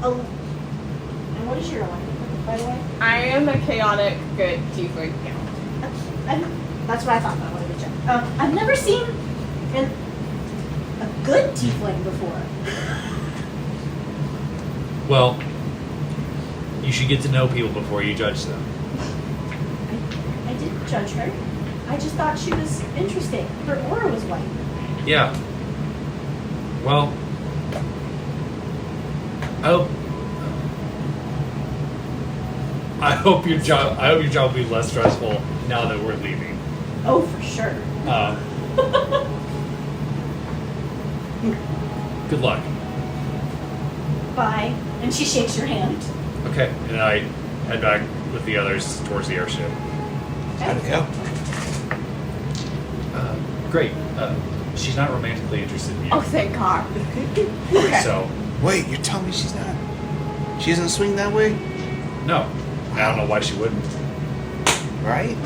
And what is your one, by the way? I am a chaotic good tiefling. That's what I thought. I wanted to check. I've never seen a good tiefling before. Well, you should get to know people before you judge them. I didn't judge her. I just thought she was interesting. Her aura was white. Yeah. Well, I hope your job will be less stressful now that we're leaving. Oh, for sure. Good luck. Bye. And she shakes your hand. Okay, and I head back with the others towards the airship. How'd it go? Great. She's not romantically interested in you. Oh, thank God. Okay. So, Wait, you're telling me she's not? She doesn't swing that way? no. I don't know why she wouldn't. Right?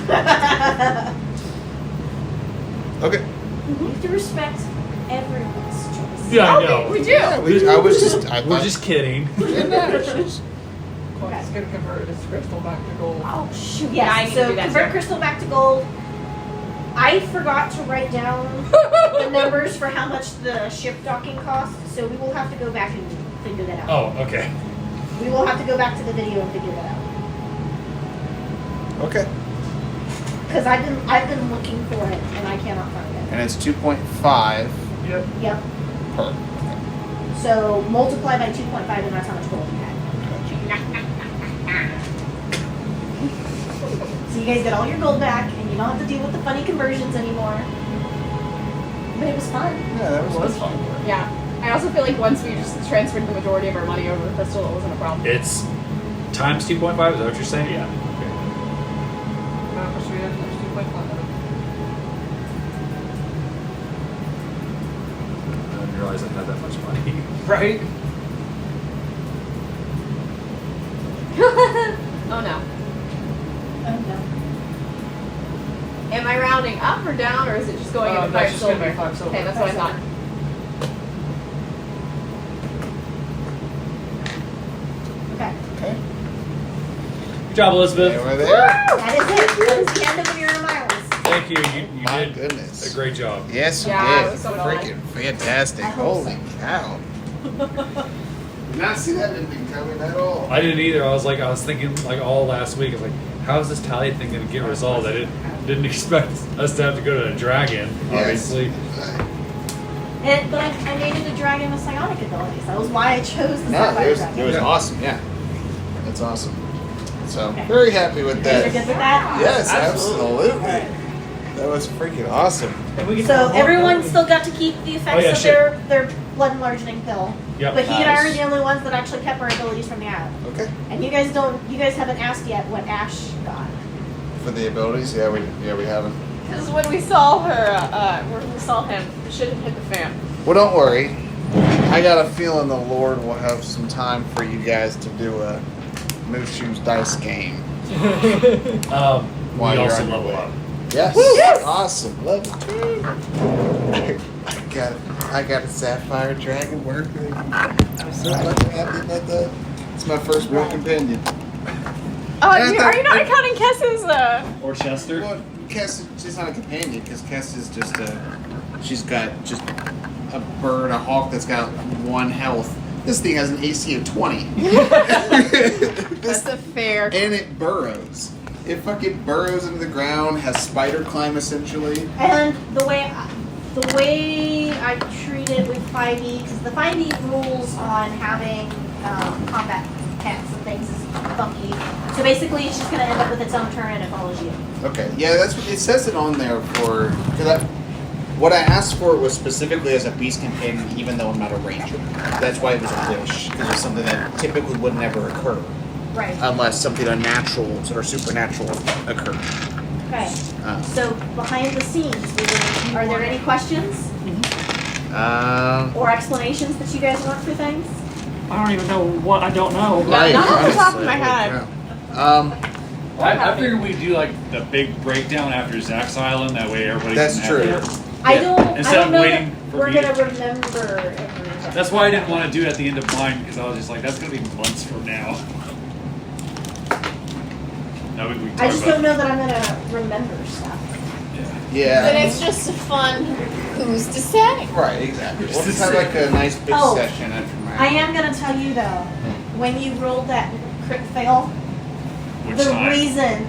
Okay. You have to respect everyone's choice. Yeah, I Okay, know. we do. Yeah, I We're thought- just kidding. Quantum's gonna convert this crystal back to gold. Oh, shoot. Yeah, I Yes, need so to do that convert too. crystal back to gold. I forgot to write down the numbers for how much the ship docking costs, so we will have to go back and figure that out. Oh, okay. We will have to go back to the video and figure that out. Okay. Because I've been looking for it and I cannot find it. And it's 2.5 Yep. Yep. per. So multiply by 2.5 and that's how much gold you had. So you guys get all your gold back and you don't have to deal with the funny conversions anymore. But it was fun. Yeah, that It was fun. Yeah. I also feel like once we just transferred the majority of our money over to Crystal, it wasn't a problem. It's Times 2.5, is that what you're saying? Yeah. Okay. Persuasion times 2.5. I didn't realize I had that much money. Right? Oh no. Oh no. Am I rounding up or down, or is it just going into That's 5 just silver? gonna be 5 silver. Okay, that's what I thought. Okay. Okay. Good job, Elizabeth. They were there. That is it. That is the end of your miles. Thank you. You My did goodness. a great job. Yes, you Yeah, did. it was so Freaking fantastic. I hope Holy cow. Did not see that ending coming at all. I didn't either. I was thinking like all last week. I was like, how is this Talia thing going to get resolved? I didn't expect us to have to go to a dragon, obviously. But I made it a dragon with psionic abilities. That was why I chose the No, sapphire it dragon. was awesome, yeah. That's awesome. So, Okay. very happy with You guys are that. good with that? Yes, Absolutely. absolutely. That was freaking awesome. And we can So have more, everyone don't we? still got to keep the effects Oh, yeah, of sure. their blood enlarging pill. Yep. But he and I Nice. are the only ones that actually kept our abilities from the island. Okay. And you guys haven't asked yet what Ash got. For the abilities, yeah, we haven't. Because when we saw her, when we saw him, it should have hit the fan. Well, don't worry. I got a feeling the Lord will have some time for you guys to do a Moose Shoes dice game. We While you're also on your level way. up. Yes. Yes. Awesome. Love it. I got a sapphire dragon working. I'm so fucking happy about that. It's my first real companion. Oh, And I are you thought- not counting Kess's? Or Chester. Well, Kess, she's not a companion because Kess is just she's got just a bird, a hawk that's got 1 health. This thing has an AC of 20. That's a fair. And it burrows. It fucking burrows into the ground, has spider climb essentially. And the way I treat it with 5e, because the 5e rules on having combat pets and things is funky. So basically, it's just going to end up with its own turn and it follows you. Okay, yeah, that's what it says it on there for. Because what I asked for was specifically as a beast companion, even though I'm not a ranger. That's why it was a wish, because it's something that typically would never occur Right. unless something unnatural or supernatural occurred. Okay. So behind the scenes, are there any questions or explanations that you guys want for things? I don't even know what I don't know. Yeah, not off the top of honestly, my head. yeah. I figured we'd do like the big breakdown after Zach's Island. That way everybody That's can true. have their- I don't Instead of know waiting that for we're me going to to- remember everything. That's why I didn't want to do it at the end of mine because I was just like, that's gonna be months from now. Now we can talk I just about don't know that I'm going to remember stuff. Yeah. Then it's just a fun. Who's to say? Right, exactly. We'll just have like a nice big Oh. session after my. I am going to tell you though, when you rolled that crit fail, which the time. reason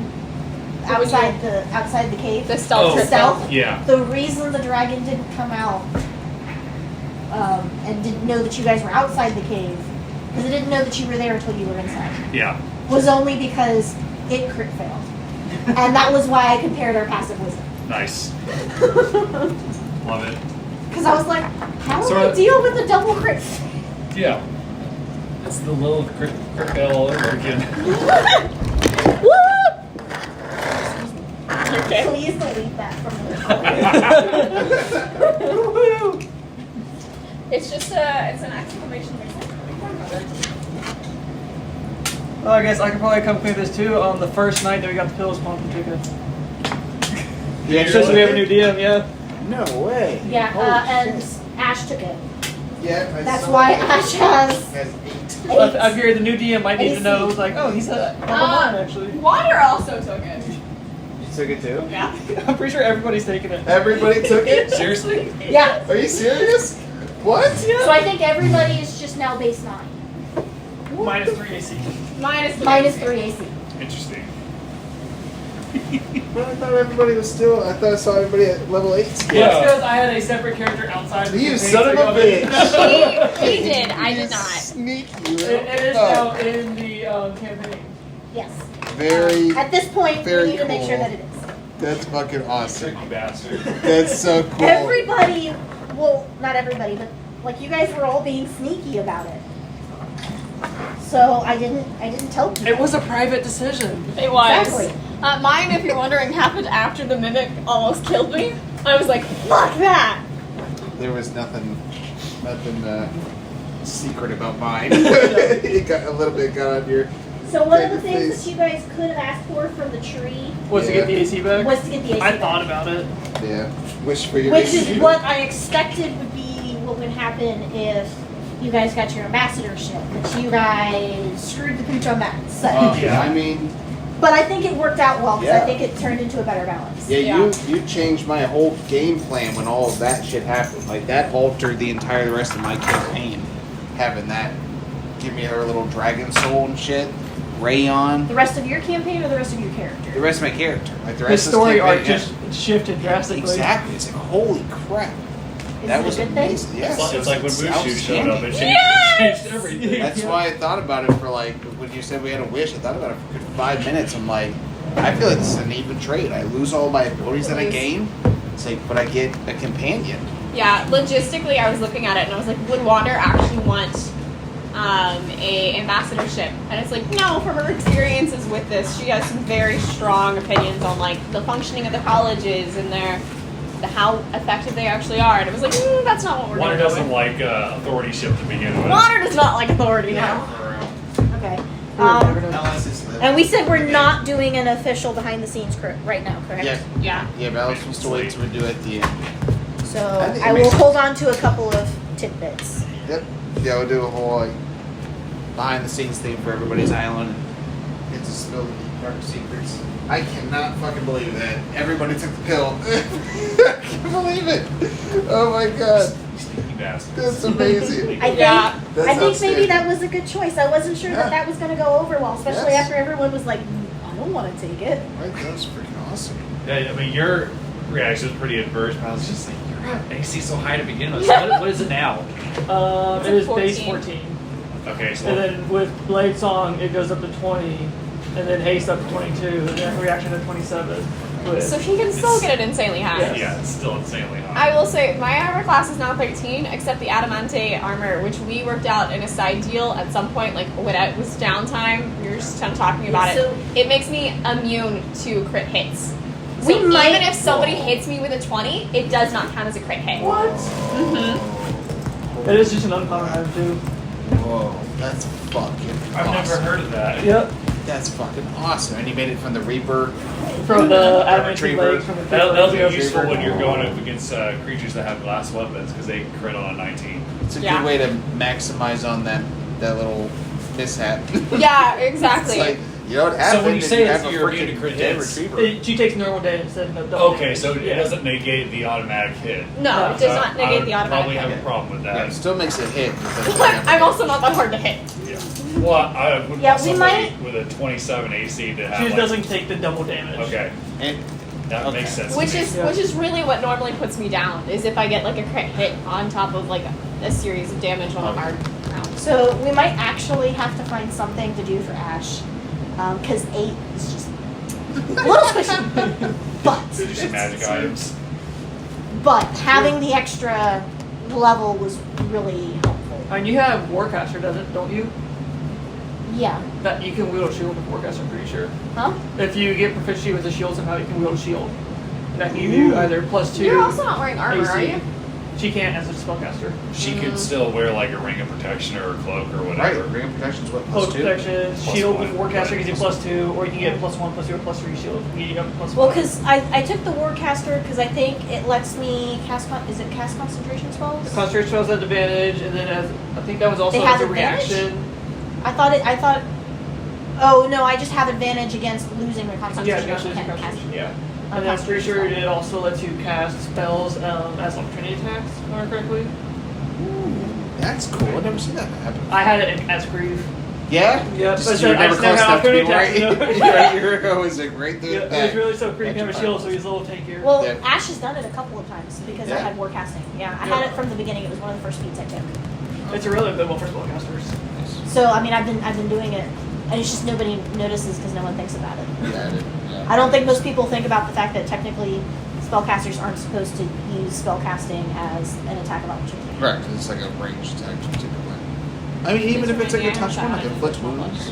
outside the cave, The stealth. Oh. the stealth, Yeah. the reason the dragon didn't come out and didn't know that you guys were outside the cave, because it didn't know that you were there until you were inside, Yeah. was only because it crit failed. And that was why I compared our passive wisdom. Nice. Love it. Because I was like, how do So I are- deal with a double crit? Yeah. That's the little crit fail all over again. Okay. Please delete that from the It's just it's an exclamation point. Well, I guess I could probably come clear this too. On the first night that we got the pills, Mom took it. Yeah, Since we have a new DM, yeah. No way. Yeah, Holy and shit. Ash took it. Yeah, I That's saw why that. Ash has Has 8. Well, I figured the new DM might need to AC. know. Like, oh, he's a level 1 actually. Water also took it. You took it too? Yeah. I'm pretty sure everybody's taking it. Everybody took it? Seriously? Yeah. Are you serious? What? So I think everybody is just now base 9. Minus 3 AC. Minus 3 AC. Interesting. But I thought everybody was still. I thought I saw everybody at level 8. Well, it's because I had a separate character outside the You campaign, son of so a I mean- bitch. He did. I did not. Sneaky. It is now in the campaign. Yes. Very. At this point, Very we need to make sure cool. that it is. That's fucking awesome. Tricky bastard. That's so cool. Everybody, well, not everybody, but like you guys were all being sneaky about it. So I didn't tell people. It was a private decision. It was. Exactly. Mine, if you're wondering, happened after the mimic almost killed me. I was like, fuck that! There was nothing secret about mine. It got a little bit got on your. So one of the Favorite things face. that you guys could have asked for from the tree Was to get the AC back? was to get the AC I back. thought about it. Yeah. Wish for your. Which is what I expected would be what would happen if you guys got your ambassadorship. But you guys screwed the pooch on that. So. Yeah. I mean, But I think it worked out well because Yeah. I think it turned into a better balance. yeah, Yeah. you changed my whole game plan when all of that shit happened. Like that altered the entire rest of my campaign. Having that give me her little dragon soul and shit. Rayon. The rest of your campaign or the rest of your character? The rest of my character. Like the His rest story of this arc campaign, just shifted drastically. Exactly. It's like holy crap. Is That it was a good thing? amazing. Yes. It's like when it's Mushu showed up and outstanding. changed everything. That's why I thought about it for like when you said we had a wish. I thought about it for a good 5 minutes. I'm like, I feel like this is an even trade. I lose all my abilities that I gain. It's like, but I get a companion. Yeah, logistically, I was looking at it and I was like, would Wander actually want a ambassadorship? And it's like, no, from her experiences with this, she has some very strong opinions on like the functioning of the colleges and how effective they actually are. And it was like, that's not what we're Water doing. doesn't like authority-ship to begin with. Water does not like authority now. Okay. Never know. Alice is the. And we said we're not doing an official behind the scenes right now, correct? Yeah, Yeah. yeah. But Alice wants to wait till we do it at the end. So I think it I will makes hold on to a couple of tidbits. Yep. Yeah, we'll do a whole like behind the scenes thing for everybody's island. Get to spill the dark secrets. I cannot fucking believe that everybody took the pill. I can't believe it. Oh my god, Sneaky bastard. that's amazing. I think Yeah. That's I think maybe outstanding. that was a good choice. I wasn't sure Yeah. that was going to go over well, especially Yes. after everyone was like, I don't want to take it. Right, that was freaking awesome. Yeah, I mean, your reaction was pretty adverse, but I was just like, you're at AC so high to begin with. So what is it now? It is base 14. Okay, so And then with Blade Song, it goes up to 20. And then Haste up to 22. And then Reaction to 27. With, So he can still get it insanely high. Yeah. yeah, it's still insanely high. I will say, my armor class is now 13, except the Adamante armor, which we worked out in a side deal at some point, like when it was downtime, we were just kind of talking about So- it. It makes me immune to crit hits. So We might- even if somebody hits me with a 20, it does not count as a crit hit. What? Mm-hmm. It is just an uncommon item, too. Whoa, that's fucking I've awesome. never heard of that. Yep. That's fucking awesome. And you made it from the Reaper. From the Adamantine Retriever. legs, from the That'll be Retriever. useful when you're going up against creatures that have glass weapons because they crit on a 19. It's a Yeah. good way to maximize on that little mishap. Yeah, It's exactly. like, you know what happened? when you if say have it's a your freaking immune to crit dead hits, retriever. She takes normal damage instead of double Okay, damage. so it Yeah. doesn't negate the automatic hit. No, it does not I negate would the probably automatic have hit. a problem with Yeah, that. it still makes it hit. I'm also not that hard to hit. Yeah. Well, I would Yeah, want we somebody with a 27 AC to have. She like, doesn't take the double damage. Okay, And that Okay. makes sense. Which to me. is really what normally puts me down, is if I get like a crit hit on top of like a series of damage on a hard round. So we might actually have to find something to do for Ash, because 8 is just a little squishy. Do some magic items. But having the extra level was really helpful. And you have Warcaster, don't you? Yeah. That you can wield a shield with Warcaster, I'm pretty sure. Huh? If you get proficiency with the shield somehow, you can wield a shield. And that give you either +2. You're also not wearing armor, AC. are you? She can't as a spellcaster. She could still wear like a ring of protection or a cloak or right, whatever. ring of protection's what, Cloak +2? protection, Plus shield one, with Warcaster right. gives you +2, or you can get +1, +2, or +3 shield. You get up to +1. Well, because I took the Warcaster because I think it lets me cast. Is it cast concentration spells? The concentration spells have advantage, and then as I think that was also They have as a advantage? reaction. I thought. Oh no! I just have advantage against losing my Yeah, concentration. against I losing can't concentration, cast- yeah. And then I'm pretty sure it also lets you cast spells as opportunity attacks, if I remember correctly. That's cool. I've never seen that happen. I had it as grief. Yeah? Yeah, Just, but you were I never just close never enough to be had right. opportunity attacks, You were always like right through Yeah, the it was back. really so creepy. Have a Gotcha. shield, so he's a little tankier. Well, Yeah. Ash has done it a couple of times because I Yeah. had Warcasting. Yeah, I Yeah. had it from the beginning. It was one of the first feats I took. It's a really good one for spellcasters. So I mean, I've been doing it, and it's just nobody notices because no one thinks about it. Yeah, I did. Yeah. I don't think most people think about the fact that technically spellcasters aren't supposed to use spellcasting as an attack of opportunity. Right, because it's like a ranged attack typically. I mean, even if it's like a Yeah, touch one, like inflict wounds.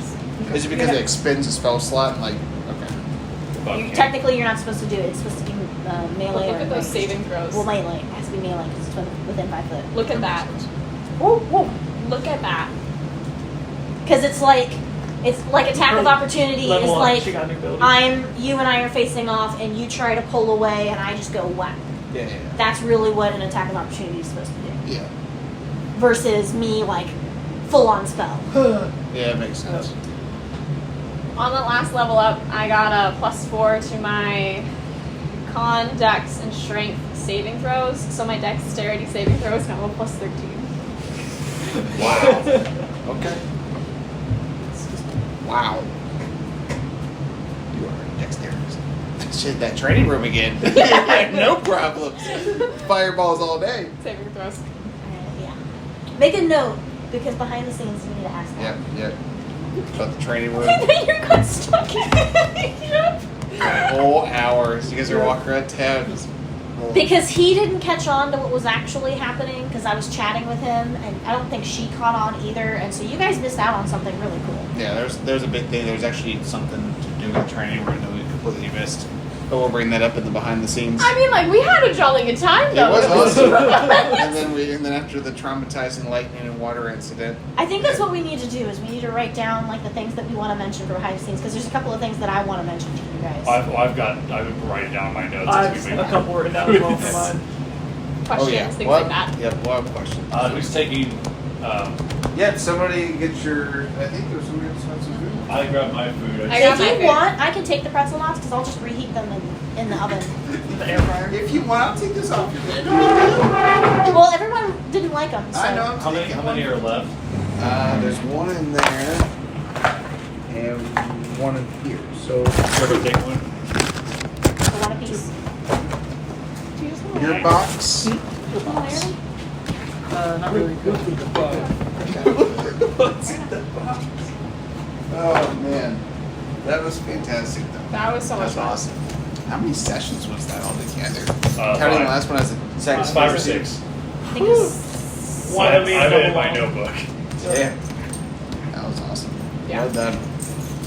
Is it because Yeah. it expends a spell slot? And like, okay. Technically, you're not supposed to do it. It's supposed to be melee. Look or at those ranged. saving throws. Well, melee. It has to be melee because it's within 5 foot. Look at that. Whoa, whoa. Look at that. Because it's like attack of opportunity is Level up, like she got a new ability. you and I are facing off and you try to pull away and I just go whack. Yeah. That's really what an attack of opportunity is supposed to do. Yeah. Versus me like full on spell. Yeah, it makes sense. On the last level up, I got a +4 to my con, dex, and strength saving throws. So my dexterity saving throws now a +13. Wow. Okay. Wow. You are dexterous. Shit, that training room again. No problems. Fireballs all day. Saving throws. Yeah. Make a note because behind the scenes you need to ask that. Yep. About the training room. You got stuck in it. A whole hour. So you guys are walking around town. Just, Because he didn't catch on to what was actually happening because I was chatting with him and I don't think she caught on either and so you guys missed out on something really cool. yeah, there's a big thing. There's actually something to do with training room that we completely missed. But we'll bring that up in the behind the scenes. I mean, like, we had a jolly good time, It though. was awesome. and then after the traumatizing lightning and water incident. I think that's what we need to do is we need to write down like the things that we want to mention for behind the scenes because there's a couple of things that I want to mention to you guys. I've been writing down my notes I as we have a move. couple written down as well for mine. Questions, things Well, like that. Yep, we'll have questions. Who's taking? Yeah, somebody get your. I think there's somebody else has some food. I grabbed my food. I got If my you food. want, I can take the pretzel knots because I'll just reheat them in the oven. The air fryer. If you want, I'll take this off your plate. Well, everyone didn't like them. So. I know. I'm How many? taking How many one. are left? There's one in there, and one in here. So Trevor, take one. So one apiece. Do you just want your box. Not really good. What's in the box? Oh man, that was fantastic though. That was so much That's fun. awesome. How many sessions was that all together? Counting Five. the last one as a second. It's 5 or 6. I think it's One I of these have it in my double notebook. Yeah. That was awesome. Yeah. Well done.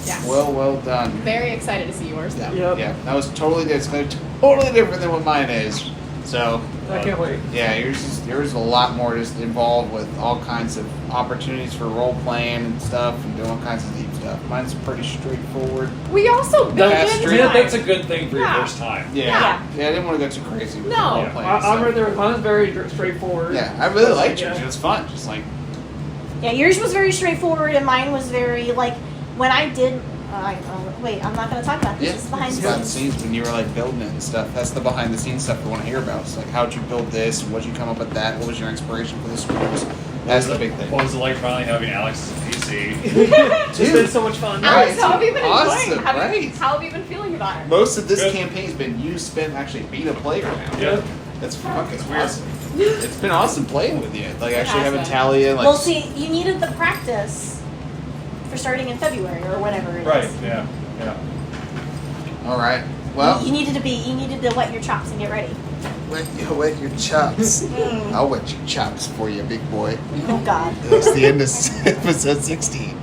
Yes. Well done. Very excited to see yours, though. Yep. Yeah, that was totally different. Totally different than what mine is. So I can't wait. yeah, yours is a lot more just involved with all kinds of opportunities for role playing and stuff and doing all kinds of deep stuff. Mine's pretty straightforward. We also built That's in true. Yeah, time. that's a good thing for your Yeah. first time. Yeah. I didn't want to go too crazy with No. the role Yeah. playing. I'm stuff. right there. Mine's very straightforward. Yeah, I really liked Yeah. yours. It was fun. Just like Yeah, yours was very straightforward, and mine was very like when I did. Wait, I'm not going to talk about this. yeah, It's behind it's the behind the scenes. scenes when you were like building it and stuff. That's the behind the scenes stuff we want to hear about. It's like how'd you build this? What'd you come up with that? What was your inspiration for the scrolls? That's the big thing. What was it like finally having Alex as a PC? It's been so much fun. Alex, Right. how have you been Awesome, enjoying? right. How have you been feeling about it? Most of this Good. campaign's been you spent actually being a player now. Yeah. That's fucking awesome. It's been awesome playing with you. Like actually has having been. Talia like Well, see, you needed the practice for starting in February or whatever it is. Right. Yeah. Yeah. all right. Well, You needed to wet your chops and get ready. wet your chops. I'll wet your chops for you, big boy. Oh God. It's the end of episode 16.